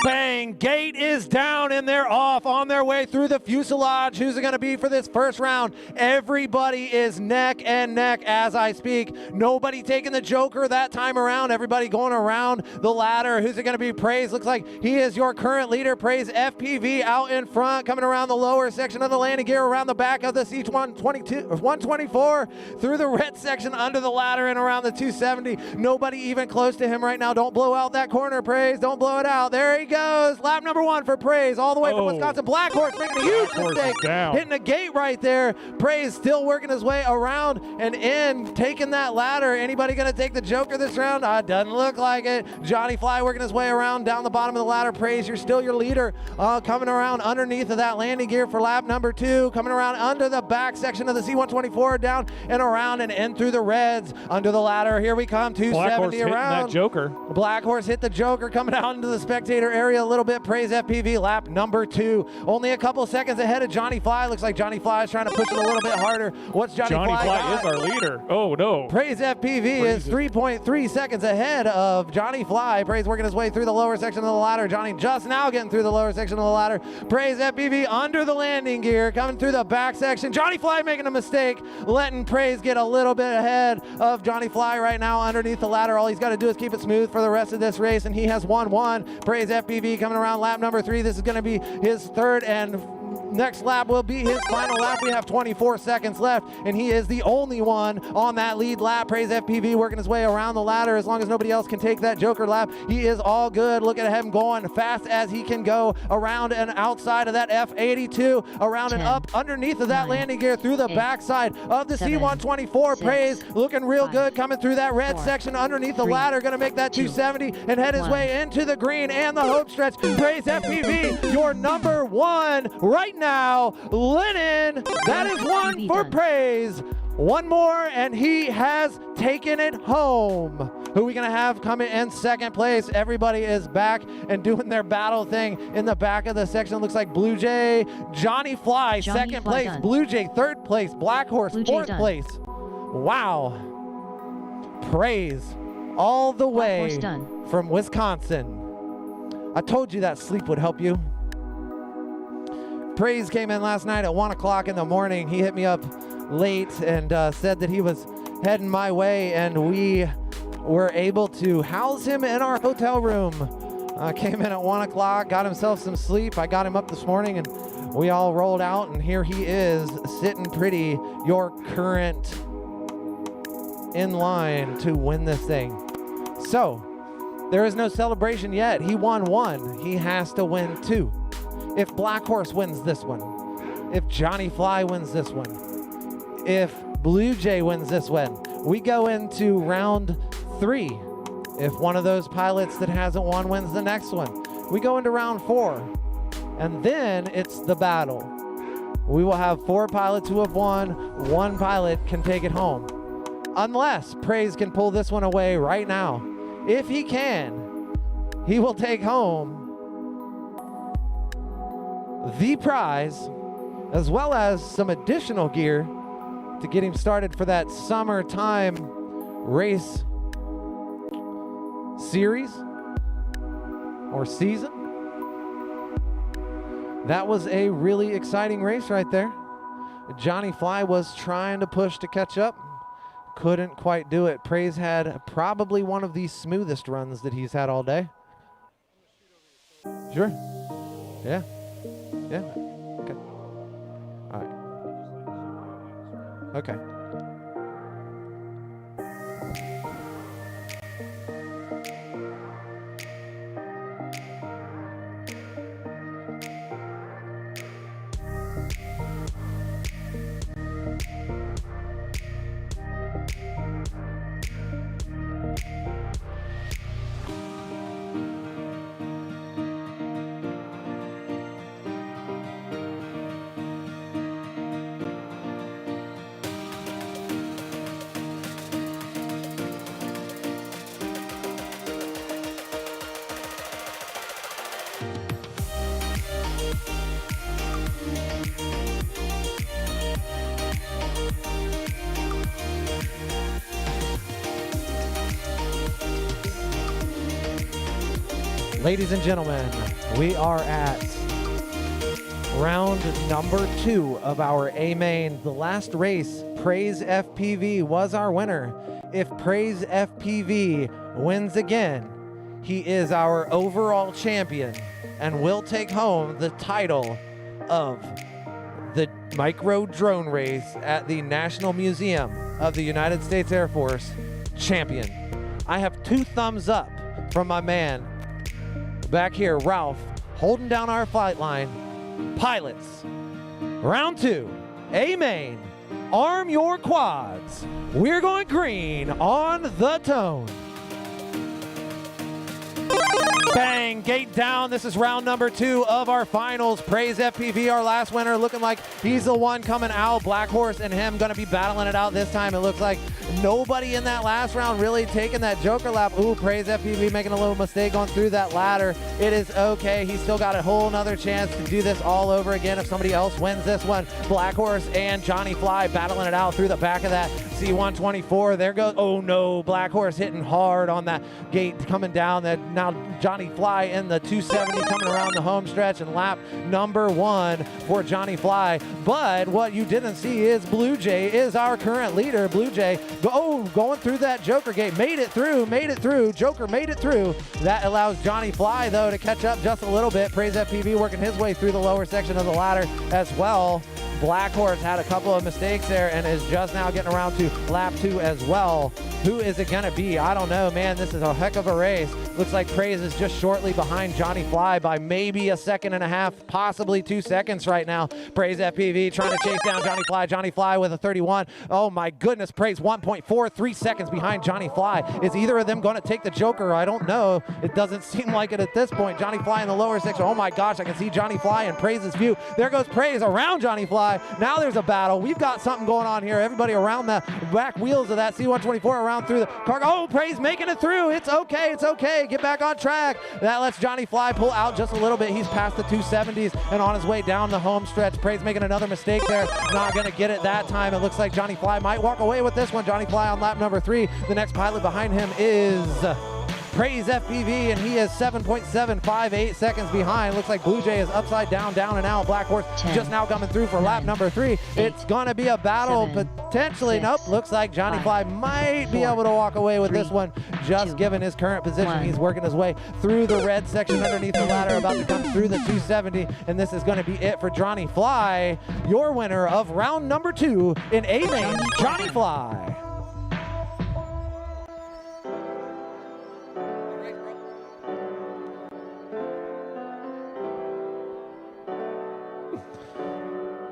Bang, gate is down and they're off on their way through the fuselage. Who's it going to be for this first round? Everybody is neck and neck as I speak. Nobody taking the Joker that time around. Everybody going around the ladder. Who's it going to be? Praise looks like he is your current leader. Praise FPV out in front, coming around the lower section of the landing gear, around the back of the C-124, through the red section under the ladder and around the 270. Nobody even close to him right now. Don't blow out that corner, Praise. Don't blow it out. There he goes. Lap number one for Praise, all the way from Wisconsin. Black Horse making a huge mistake, hitting a gate right there. Praise still working his way around and in, taking that ladder. Anybody going to take the Joker this round? Doesn't look like it. Johnny Fly working his way around down the bottom of the ladder. Praise, you're still your leader. Coming around underneath of that landing gear for lap number two. Coming around under the back section of the C-124, down and around and in through the reds. Under the ladder, here we come, 270 around. That Joker. Black Horse hit the Joker, coming out into the spectator area a little bit. Praise FPV, lap number two. Only a couple seconds ahead of Johnny Fly. Looks like Johnny Fly is trying to push it a little bit harder. What's Johnny Fly is our leader. Oh, no. Praise FPV is 3.3 seconds ahead of Johnny Fly. Praise working his way through the lower section of the ladder. Johnny just now getting through the lower section of the ladder. Praise FPV under the landing gear, coming through the back section. Johnny Fly making a mistake, letting Praise get a little bit ahead of Johnny Fly right now underneath the ladder. All he's got to do is keep it smooth for the rest of this race, and he has won one. Praise FPV coming around lap number three. This is going to be his third and next lap will be his final lap. We have 24 seconds left, and he is the only one on that lead lap. Praise FPV working his way around the ladder. As long as nobody else can take that Joker lap, he is all good. Look at him going fast as he can go around and outside of that F82, around 10, and up underneath of that 9, landing gear through the 8, backside of the 7, C-124. 6, Praise looking real 5, good, coming through that red 4, section underneath the 3, ladder, going to make that 2, 270 and head his 1. way into the green and the hope stretch. Praise FPV, your number one right now. Lennon, that is one for Praise. One more, and he has taken it home. Who are we going to have coming in second place? Everybody is back and doing their battle thing in the back of the section. Looks like Blue Jay, Johnny Fly, second Fly place. done. Blue Jay, third place. Black Horse, Blue Jay fourth done. place. Wow. Praise all the way Horse done. from Wisconsin. I told you that sleep would help you. Praise came in last night at 1 o'clock in the morning. He hit me up late and said that he was heading my way, and we were able to house him in our hotel room. Came in at 1 o'clock, got himself some sleep. I got him up this morning, and we all rolled out, and here he is sitting pretty, your current in line to win this thing. So there is no celebration yet. He won one. He has to win two. If Black Horse wins this one, if Johnny Fly wins this one, if Blue Jay wins this one, we go into round 3. If one of those pilots that hasn't won wins the next one, we go into round 4. And then it's the battle. We will have 4 pilots who have won. 1 pilot can take it home. Unless Praise can pull this one away right now. If he can, he will take home the prize, as well as some additional gear to get him started for that summertime race series or season. That was a really exciting race right there. Johnny Fly was trying to push to catch up. Couldn't quite do it. Praise had probably one of the smoothest runs that he's had all day. Sure. Yeah. Yeah. Okay. All right. Okay. Ladies and gentlemen, we are at round number 2 of our A main. The last race, Praise FPV was our winner. If Praise FPV wins again, he is our overall champion and will take home the title of the micro drone race at the National Museum of the United States Air Force champion. I have 2 thumbs up from my man back here, Ralph, holding down our flight line. Pilots, round 2, A main, arm your quads. We're going green on the tone. Bang, gate down. This is round number 2 of our finals. Praise FPV, our last winner, looking like he's the one coming out. Black Horse and him going to be battling it out this time. It looks like nobody in that last round really taking that Joker lap. Ooh, Praise FPV making a little mistake going through that ladder. It is okay. He's still got a whole nother chance to do this all over again if somebody else wins this one. Black Horse and Johnny Fly battling it out through the back of that C-124. There goes, oh no, Black Horse hitting hard on that gate coming down. That now Johnny Johnny Fly in the 270 coming around the home stretch and lap number 1 for Johnny Fly. But what you didn't see is Blue Jay is our current leader. Blue Jay going through that Joker gate, made it through. Joker made it through. That allows Johnny Fly though to catch up just a little bit. Praise FPV working his way through the lower section of the ladder as well. Black Horse had a couple of mistakes there and is just now getting around to lap 2 as well. Who is it gonna be? I don't know, man. This is a heck of a race. Looks like Praise is just shortly behind Johnny Fly by maybe 1.5 seconds, possibly 2 seconds right now. Praise FPV trying to chase down Johnny Fly. Johnny Fly with a 31. Oh my goodness, Praise 1.43 seconds behind Johnny Fly. Is either of them gonna take the Joker? I don't know. It doesn't seem like it at this point. Johnny Fly in the lower section. Oh my gosh, I can see Johnny Fly in Praise's view. There goes Praise around Johnny Fly. Now there's a battle. We've got something going on here. Everybody around the back wheels of that C-124 around through the car. Oh, Praise making it through. It's okay. It's okay. Get back on track. That lets Johnny Fly pull out just a little bit. He's past the 270s and on his way down the home stretch. Praise making another mistake there. Not going to get it that time. It looks like Johnny Fly might walk away with this one. Johnny Fly on lap number 3. The next pilot behind him is Praise FPV, and he is 7.758 seconds behind. Looks like Blue Jay is upside down, down and out. Black Horse 10, just now coming through for lap number 3. It's going to be a battle, 7, potentially. 6, Nope, looks like Johnny 5, Fly might be 4, able to walk away with 3, this one, just 2, given his current position. 1. He's working his way through the red section underneath the ladder, about to come through the 270, and this is going to be it for Johnny Fly, your winner of round number 2 in A-Main, Johnny Fly.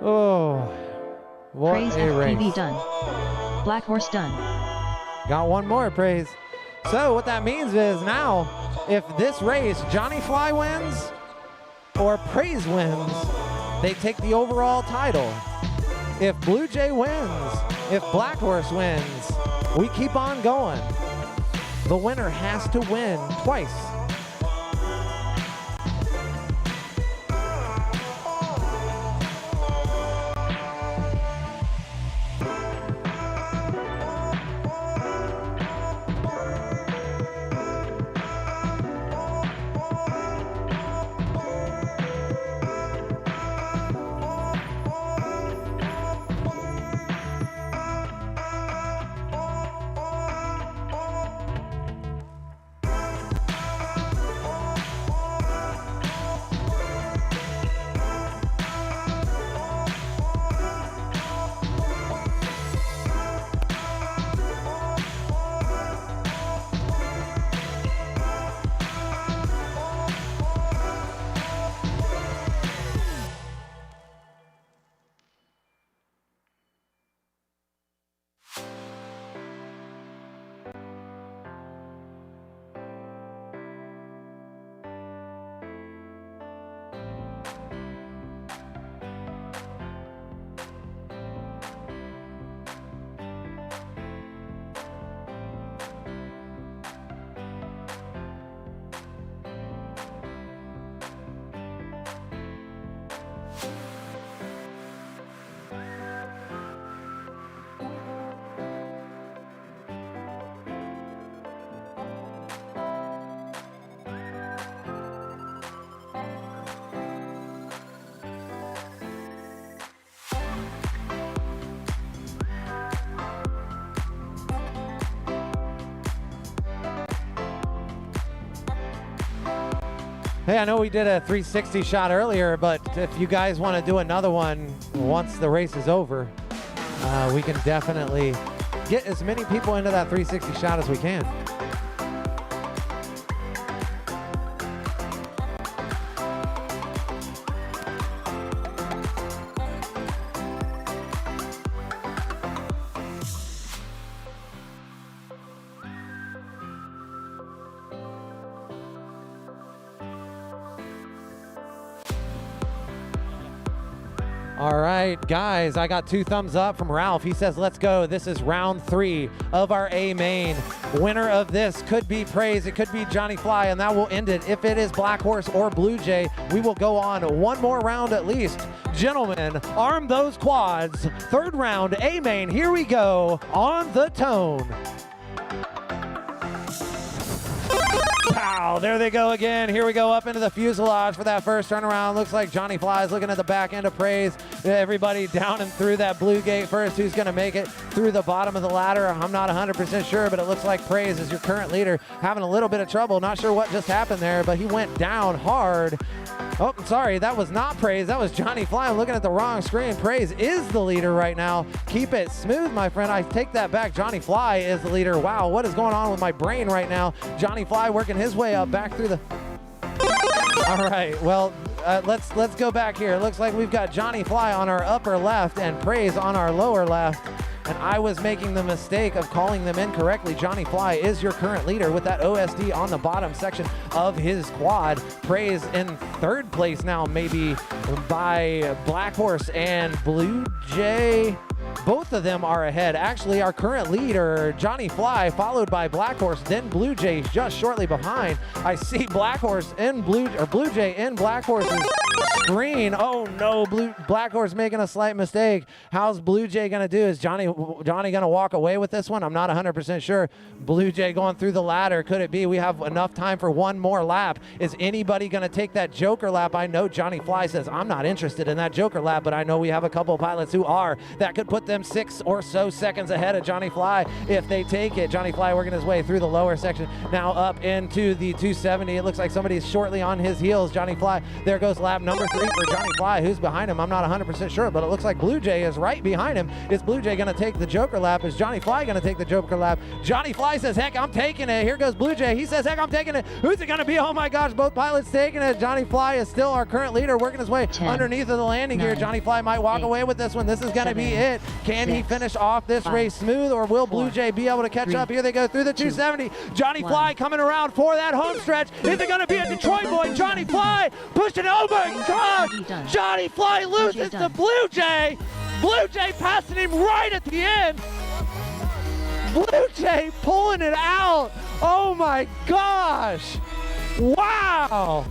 Oh, what Praise a race. FPV done. Black Horse done. Got one more, Praise. So what that means is now, if this race Johnny Fly wins or Praise wins, they take the overall title. If Blue Jay wins, if Black Horse wins, we keep on going. The winner has to win twice. Hey, I know we did a 360 shot earlier, but if you guys want to do another one once the race is over, we can definitely get as many people into that 360 shot as we can. All right, guys, I got 2 thumbs up from Ralph. He says, let's go. This is round 3 of our A main. Winner of this could be Praise. It could be Johnny Fly, and that will end it. If it is Black Horse or Blue Jay, we will go on one more round at least. Gentlemen, arm those quads. 3rd round, A main. Here we go on the tone. Pow! Wow, there they go again. Here we go up into the fuselage for that first turnaround. Looks like Johnny Fly is looking at the back end of Praise. Everybody down and through that blue gate first. Who's going to make it through the bottom of the ladder? I'm not 100% sure, but it looks like Praise is your current leader, having a little bit of trouble. Not sure what just happened there, but he went down hard. Oh, sorry, that was not Praise. That was Johnny Fly. I'm looking at the wrong screen. Praise is the leader right now. Keep it smooth, my friend. I take that back. Johnny Fly is the leader. Wow, what is going on with my brain right now? Johnny Fly working his way up back through the... All right, well, let's go back here. It looks like we've got Johnny Fly on our upper left and Praise on our lower left. And I was making the mistake of calling them incorrectly. Johnny Fly is your current leader with that OSD on the bottom section of his quad. Praise in third place now, maybe by Black Horse and Blue Jay. Both of them are ahead. Actually, our current leader, Johnny Fly, followed by Black Horse, then Blue Jay just shortly behind. I see Black Horse in Blue Jay in Black Horse's screen. Oh no, Black Horse making a slight mistake. How's Blue Jay gonna do? Is Johnny gonna walk away with this one? I'm not 100% sure. Blue Jay going through the ladder. Could it be? We have enough time for one more lap. Is anybody gonna take that Joker lap? I know Johnny Fly says I'm not interested in that Joker lap, but I know we have a couple of pilots who are. That could put them 6 or so seconds ahead of Johnny Fly if they take it. Johnny Fly working his way through the lower section, now up into the 270. It looks like somebody's shortly on his heels. Johnny Fly, there goes lap number 3 for Johnny Fly. Who's behind him? I'm not 100% sure, but it looks like Blue Jay is right behind him. Is Blue Jay going to take the Joker lap? Is Johnny Fly going to take the Joker lap? Johnny Fly says, heck, I'm taking it. Here goes Blue Jay. He says, heck, I'm taking it. Who's it going to be? Oh my gosh, both pilots taking it. Johnny Fly is still our current leader, working his way 10, underneath of the landing gear. 9, Johnny Fly might walk 8, away with this one. This is going to be 7, it. Can he 6, finish off this 5, race smooth, or will Blue 4, Jay be able to catch 3, up? Here they go through the 270. Johnny 1. Fly coming around for that home stretch. Is it going to be a Detroit boy? Johnny Fly pushing. Oh my gosh! Johnny Fly loses to Blue Jay. Blue Jay passing him right at the end. Blue Jay pulling it out. Oh my gosh! Wow!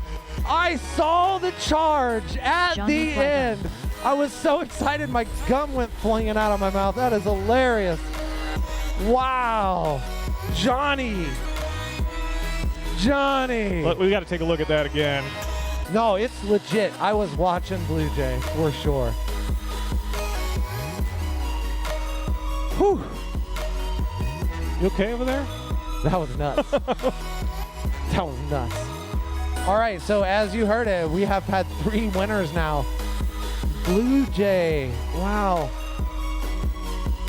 I saw the charge at Johnny the Fly end. I was so excited, my gum went flinging out of my mouth. That is hilarious. Wow. Johnny. But we got to take a look at that again. No, it's legit. I was watching Blue Jay for sure. Whew. You okay over there? That was nuts. That was nuts. All right, so as you heard it, we have had 3 winners now. Blue Jay, wow.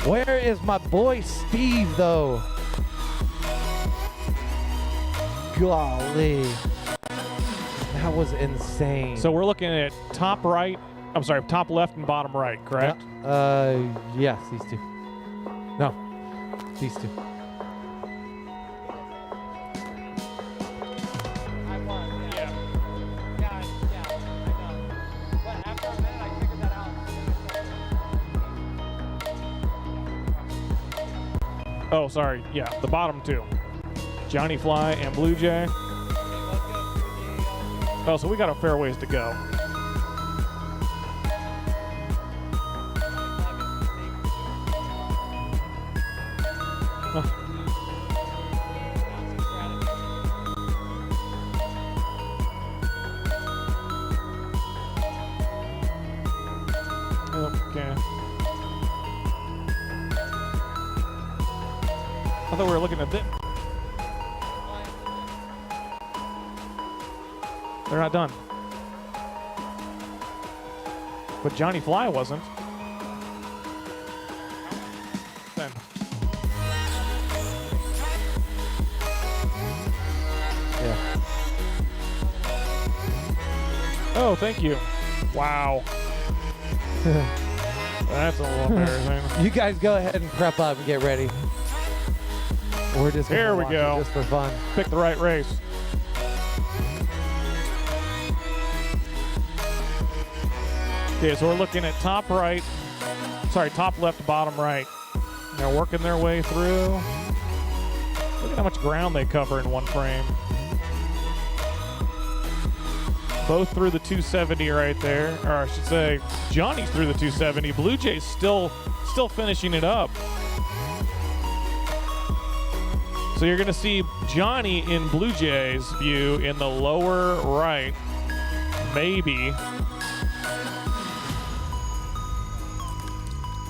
Where is my boy Steve, though? Golly. That was insane. So we're looking at top right, I'm sorry, top left and bottom right, correct? Yes, these two. No, these two. Oh, sorry. Yeah, the bottom 2. Johnny Fly and Blue Jay. Oh, so we got a fair ways to go. Okay. I thought we were looking at this. They're not done. But Johnny Fly wasn't. Then. Yeah. Oh, thank you. Wow. That's a little embarrassing. You guys go ahead and prep up and get ready. We're just gonna Here we watch it go. just for fun. Pick the right race. Okay, so we're looking at top right, sorry, top left, bottom right. They're working their way through. Look at how much ground they cover in one frame. Both through the 270 right there, or I should say, Johnny's through the 270. Blue Jay's still finishing it up. So you're going to see Johnny in Blue Jays view in the lower right. Maybe.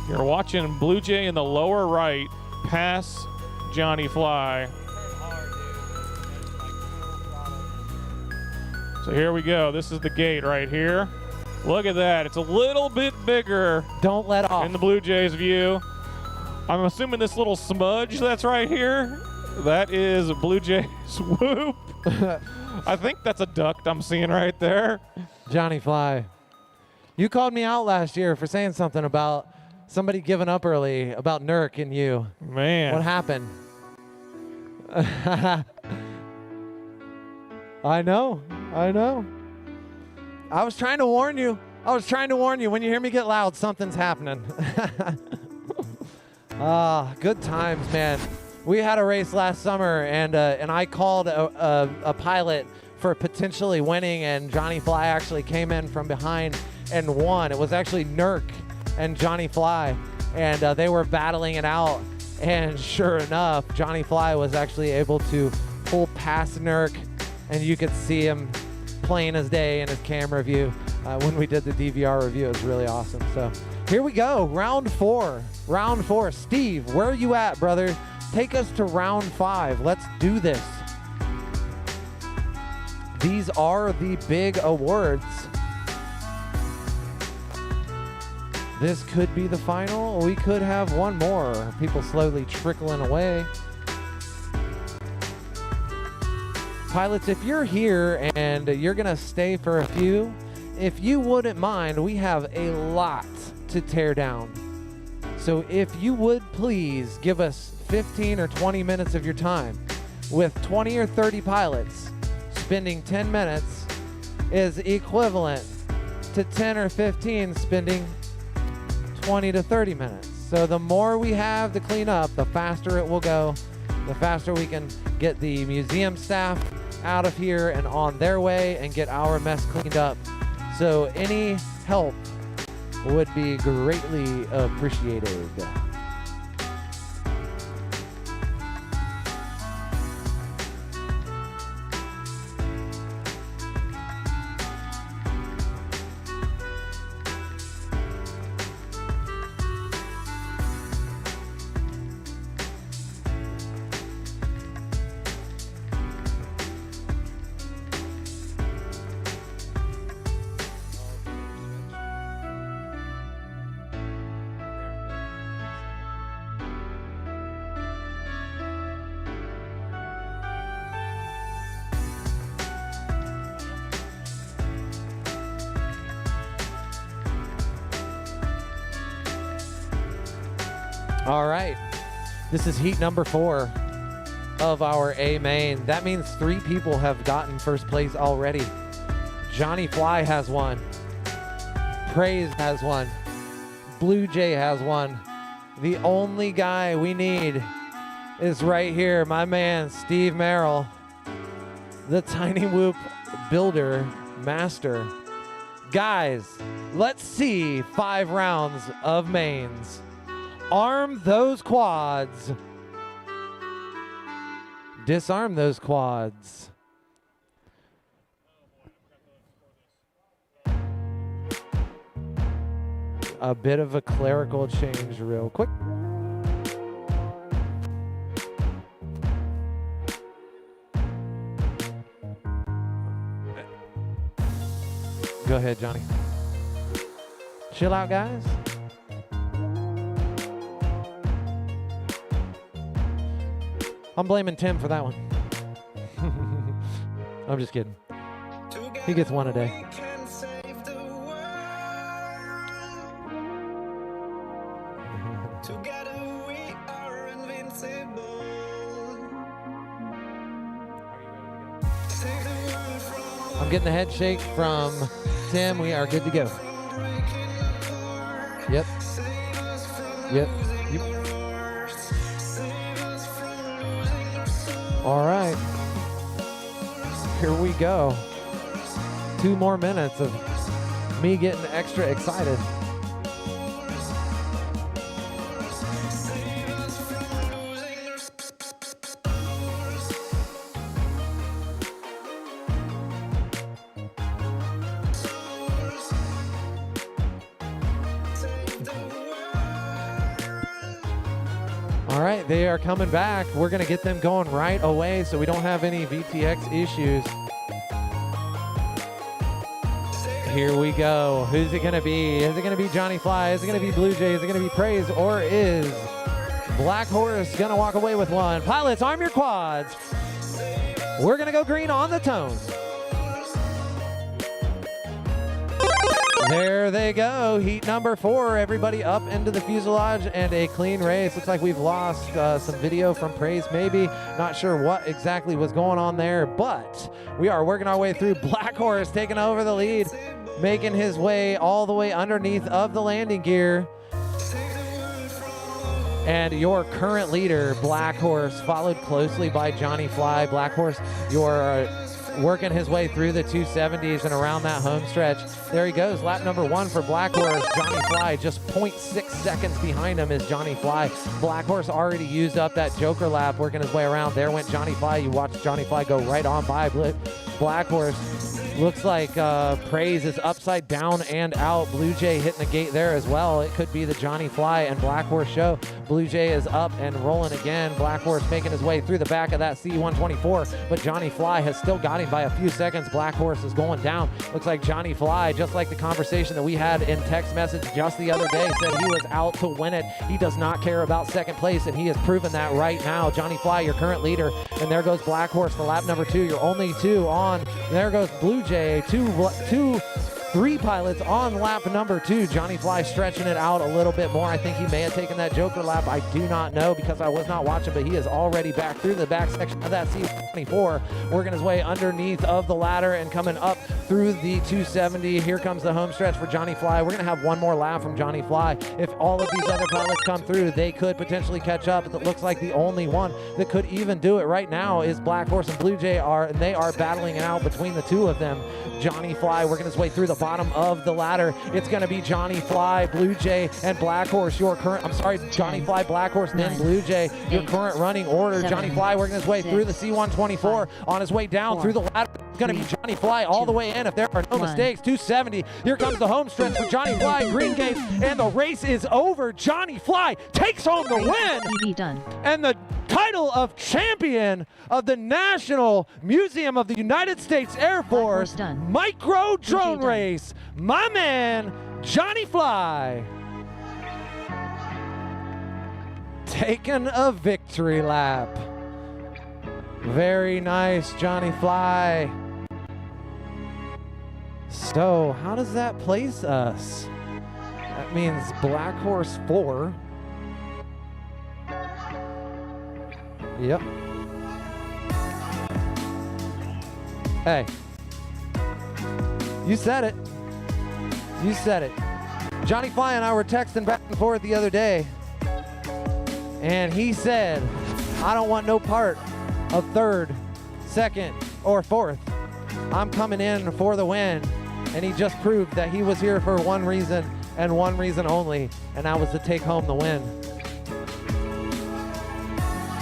You're watching Blue Jay in the lower right pass Johnny Fly. So here we go. This is the gate right here. Look at that. It's a little bit bigger. Don't let off. In the Blue Jays view. I'm assuming this little smudge that's right here, that is Blue Jays whoop. I think that's a duct I'm seeing right there. Johnny Fly, you called me out last year for saying something about somebody giving up early, about Nurk and you. Man. What happened? I know. I was trying to warn you. When you hear me get loud, something's happening. Good times, man. We had a race last summer, and I called a pilot for potentially winning, and Johnny Fly actually came in from behind and won. It was actually Nurk and Johnny Fly, and they were battling it out. And sure enough, Johnny Fly was actually able to pull past Nurk, and you could see him plain as day in his camera view when we did the DVR review. It was really awesome. So here we go, round four. Steve, where are you at, brother? Take us to round 5. Let's do this. These are the big awards. This could be the final. We could have one more. People slowly trickling away. Pilots, if you're here and you're going to stay for a few, if you wouldn't mind, we have a lot to tear down. So if you would please give us 15 or 20 minutes of your time. With 20 or 30 pilots, spending 10 minutes is equivalent to 10 or 15 spending 20 to 30 minutes. So the more we have to clean up, the faster it will go, the faster we can get the museum staff out of here and on their way and get our mess cleaned up. So any help would be greatly appreciated. All right, this is heat number 4 of our A main. That means 3 people have gotten first place already. Johnny Fly has one. Praise has one. Blue Jay has one. The only guy we need is right here, my man, Steve Merrill, the Tiny Whoop builder master. Guys, let's see 5 rounds of mains. Arm those quads. Disarm those quads. A bit of a clerical change real quick. Go ahead, Johnny. Chill out, guys. I'm blaming Tim for that one. I'm just kidding. He gets one a day. I'm getting the head shake from Tim. We are good to go. Yep. All right, here we go. 2 more minutes of me getting extra excited. All right, they are coming back. We're going to get them going right away so we don't have any VTX issues. Here we go. Who's it going to be? Is it going to be Johnny Fly? Is it going to be Blue Jay? Is it going to be Praise? Or is Black Horse going to walk away with one? Pilots, arm your quads. We're going to go green on the tone. There they go. Heat number 4. Everybody up into the fuselage and a clean race. Looks like we've lost some video from Praise maybe. Not sure what exactly was going on there, but we are working our way through. Black Horse taking over the lead, making his way all the way underneath of the landing gear. And your current leader, Black Horse, followed closely by Johnny Fly. Black Horse, you're working his way through the 270s and around that home stretch. There he goes, lap number 1 for Black Horse. Johnny Fly just 0.6 seconds behind him is Johnny Fly. Black Horse already used up that Joker lap, working his way around. There went Johnny Fly. You watch Johnny Fly go right on by Black Horse. Looks like Praise is upside down and out. Blue Jay hitting the gate there as well. It could be the Johnny Fly and Black Horse show. Blue Jay is up and rolling again. Black Horse making his way through the back of that C-124, but Johnny Fly has still got him by a few seconds. Black Horse is going down. Looks like Johnny Fly, just like the conversation that we had in text message just the other day, said he was out to win it. He does not care about second place, and he has proven that right now. Johnny Fly, your current leader, and there goes Black Horse for lap number 2. You're only 2 on. There goes Blue Jay, 3 pilots on lap number 2. Johnny Fly stretching it out a little bit more. I think he may have taken that Joker lap. I do not know because I was not watching, but he is already back through the back section of that C-24, working his way underneath of the ladder and coming up through the 270. Here comes the home stretch for Johnny Fly. We're going to have one more lap from Johnny Fly. If all of these other pilots come through, they could potentially catch up. It looks like the only one that could even do it right now is Black Horse and Blue Jay and they are battling it out between the two of them. Johnny Fly working his way through the bottom of the ladder. It's going to be Johnny Fly, Blue Jay, and Black Horse. Johnny Fly, Black Horse, and then Blue Jay. Your current running order. Johnny Fly working his way through the C-124. On his way down through the ladder. It's going to be Johnny Fly all the way in if there are no mistakes. 270. Here comes the home stretch for Johnny Fly. Green gate, and the race is over. Johnny Fly takes home the win. done. And the title of champion of the National Museum of the United States Air Force micro drone race, my man Johnny Fly taking a victory lap. Very nice, Johnny Fly. So how does that place us? That means Black Horse 4. Yep. Hey. You said it. You said it. Johnny Fly and I were texting back and forth the other day, and he said, I don't want no part of 3rd, 2nd, or 4th. I'm coming in for the win. And he just proved that he was here for one reason and one reason only, and that was to take home the win.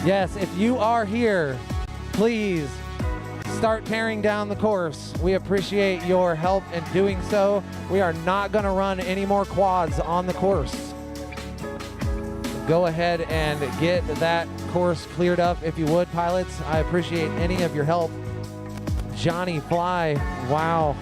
Yes, if you are here, please start tearing down the course. We appreciate your help in doing so. We are not going to run any more quads on the course. Go ahead and get that course cleared up if you would, pilots. I appreciate any of your help. Johnny Fly, wow.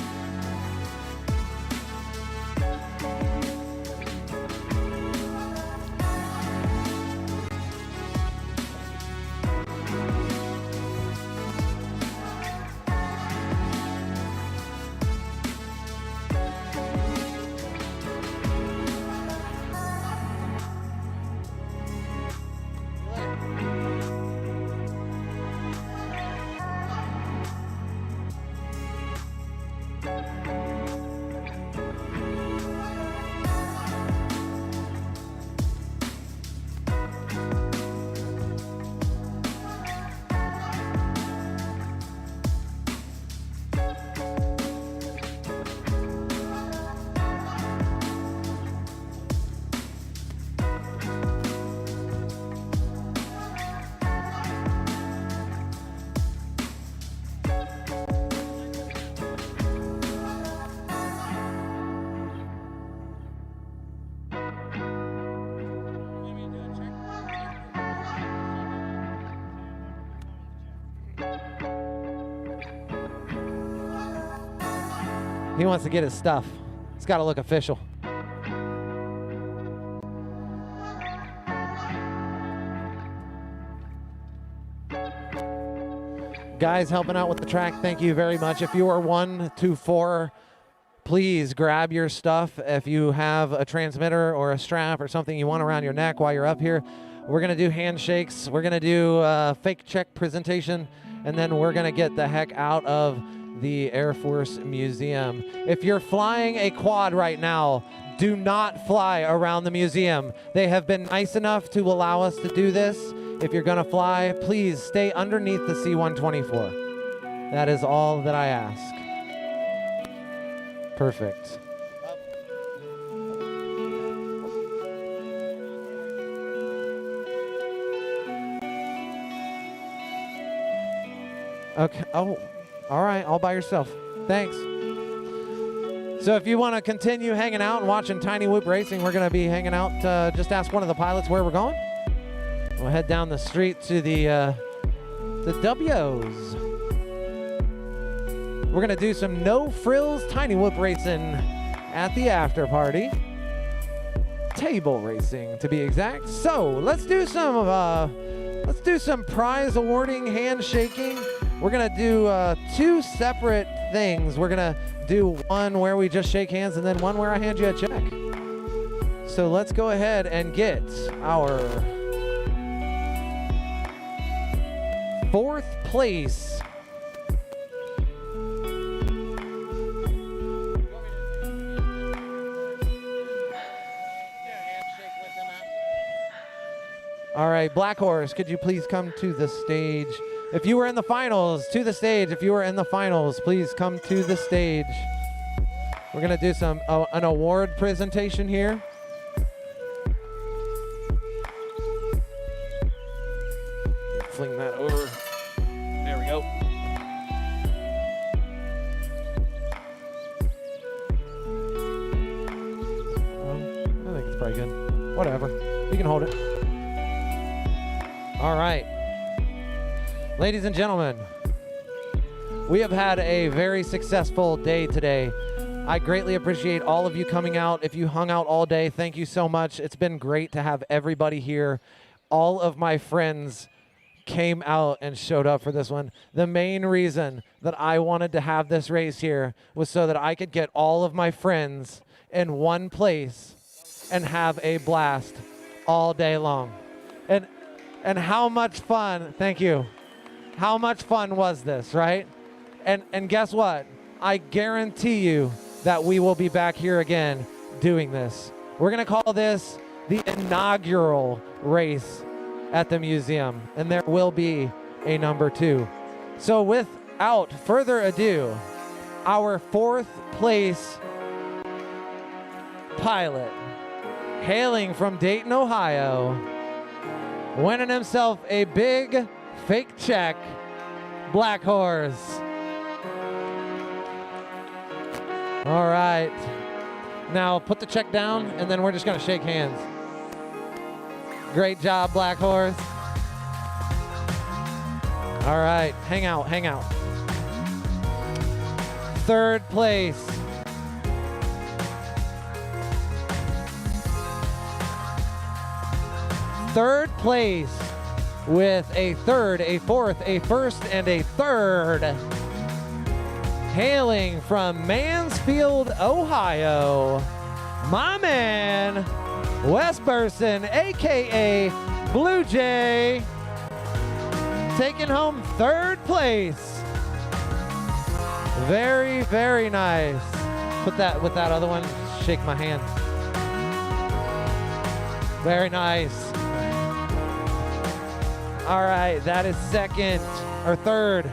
He wants to get his stuff. It's got to look official. Guys helping out with the track, thank you very much. If you are 1 to 4, please grab your stuff. If you have a transmitter or a strap or something you want around your neck while you're up here, we're going to do handshakes. We're going to do a fake check presentation, and then we're going to get the heck out of the Air Force Museum. If you're flying a quad right now, do not fly around the museum. They have been nice enough to allow us to do this. If you're going to fly, please stay underneath the C-124. That is all that I ask. Perfect. Okay. Oh, all right. All by yourself. Thanks. So if you want to continue hanging out and watching Tiny Whoop Racing, we're going to be hanging out. Just ask one of the pilots where we're going. We'll head down the street to the W's. We're going to do some no-frills Tiny Whoop Racing at the after party. Table racing, to be exact. So let's do some prize awarding, handshaking. We're going to do 2 separate things. We're going to do one where we just shake hands and then one where I hand you a check. So let's go ahead and get our 4th place. All right, Black Horse, could you please come to the stage? If you were in the finals, to the stage. If you were in the finals, please come to the stage. We're gonna do an award presentation here. Fling that over. There we go. I think it's pretty good. Whatever. You can hold it. All right. Ladies and gentlemen, we have had a very successful day today. I greatly appreciate all of you coming out. If you hung out all day, thank you so much. It's been great to have everybody here. All of my friends came out and showed up for this one. The main reason that I wanted to have this race here was so that I could get all of my friends in one place and have a blast all day long. And how much fun, thank you. How much fun was this, right? And guess what? I guarantee you that we will be back here again doing this. We're gonna call this the inaugural race at the museum, and there will be a number 2. So without further ado, our 4th place pilot, hailing from Dayton, Ohio, winning himself a big fake check, Black Horse. All right. Now put the check down, and then we're just gonna shake hands. Great job, Black Horse. All right, hang out, hang out. 3rd place. 3rd place with a 3rd, a 4th, a 1st, and a 3rd. Hailing from Mansfield, Ohio, my man, Wes Burson, a.k.a. Blue Jay, taking home 3rd place. Very, very nice. Put that with that other one, shake my hand. Very nice. All right, that is 2nd or 3rd.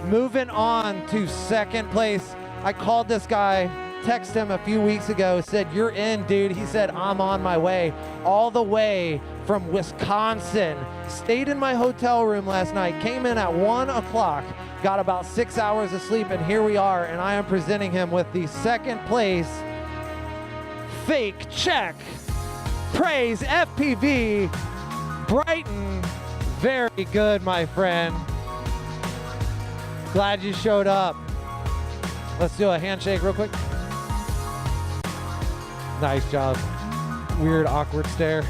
Moving on to 2nd place. I called this guy, texted him a few weeks ago, said, "You're in, dude." He said, "I'm on my way." All the way from Wisconsin. Stayed in my hotel room last night, came in at 1 o'clock, got about 6 hours of sleep, and here we are, and I am presenting him with the 2nd place fake check. Praise FPV Brighton. Very good, my friend. Glad you showed up. Let's do a handshake real quick. Nice job. Weird, awkward stare.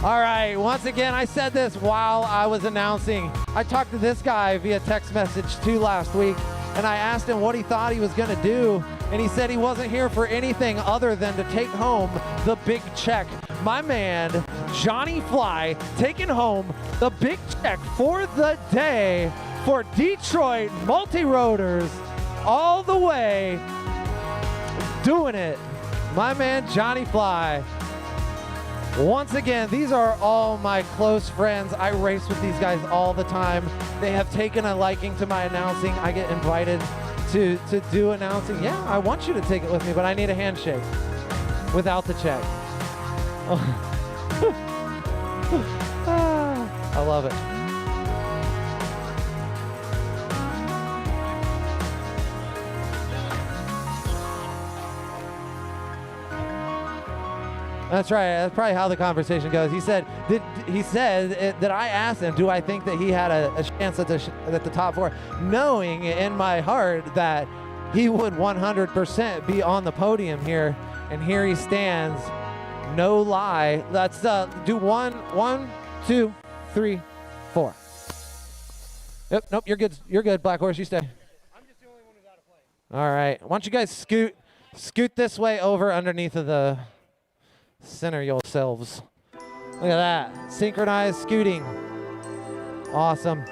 All right, once again, I said this while I was announcing. I talked to this guy via text message too last week, and I asked him what he thought he was gonna do, and he said he wasn't here for anything other than to take home the big check. My man, Johnny Fly, taking home the big check for the day for Detroit Multi-Rotors all the way, doing it. My man, Johnny Fly. Once again, these are all my close friends. I race with these guys all the time. They have taken a liking to my announcing. I get invited to do announcing. Yeah, I want you to take it with me, but I need a handshake without the check. I love it. That's right. That's probably how the conversation goes. He said that I asked him, do I think that he had a chance at the top four, knowing in my heart that he would 100% be on the podium here, and here he stands. No lie. Let's do one, 2, 3, 4. Yep. Nope. You're good. You're good. Black Horse, you stay. I'm just the only one who's out of play. All right. Why don't you guys scoot this way over underneath of the center yourselves. Look at that. Synchronized scooting. Awesome.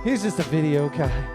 He's just a video guy.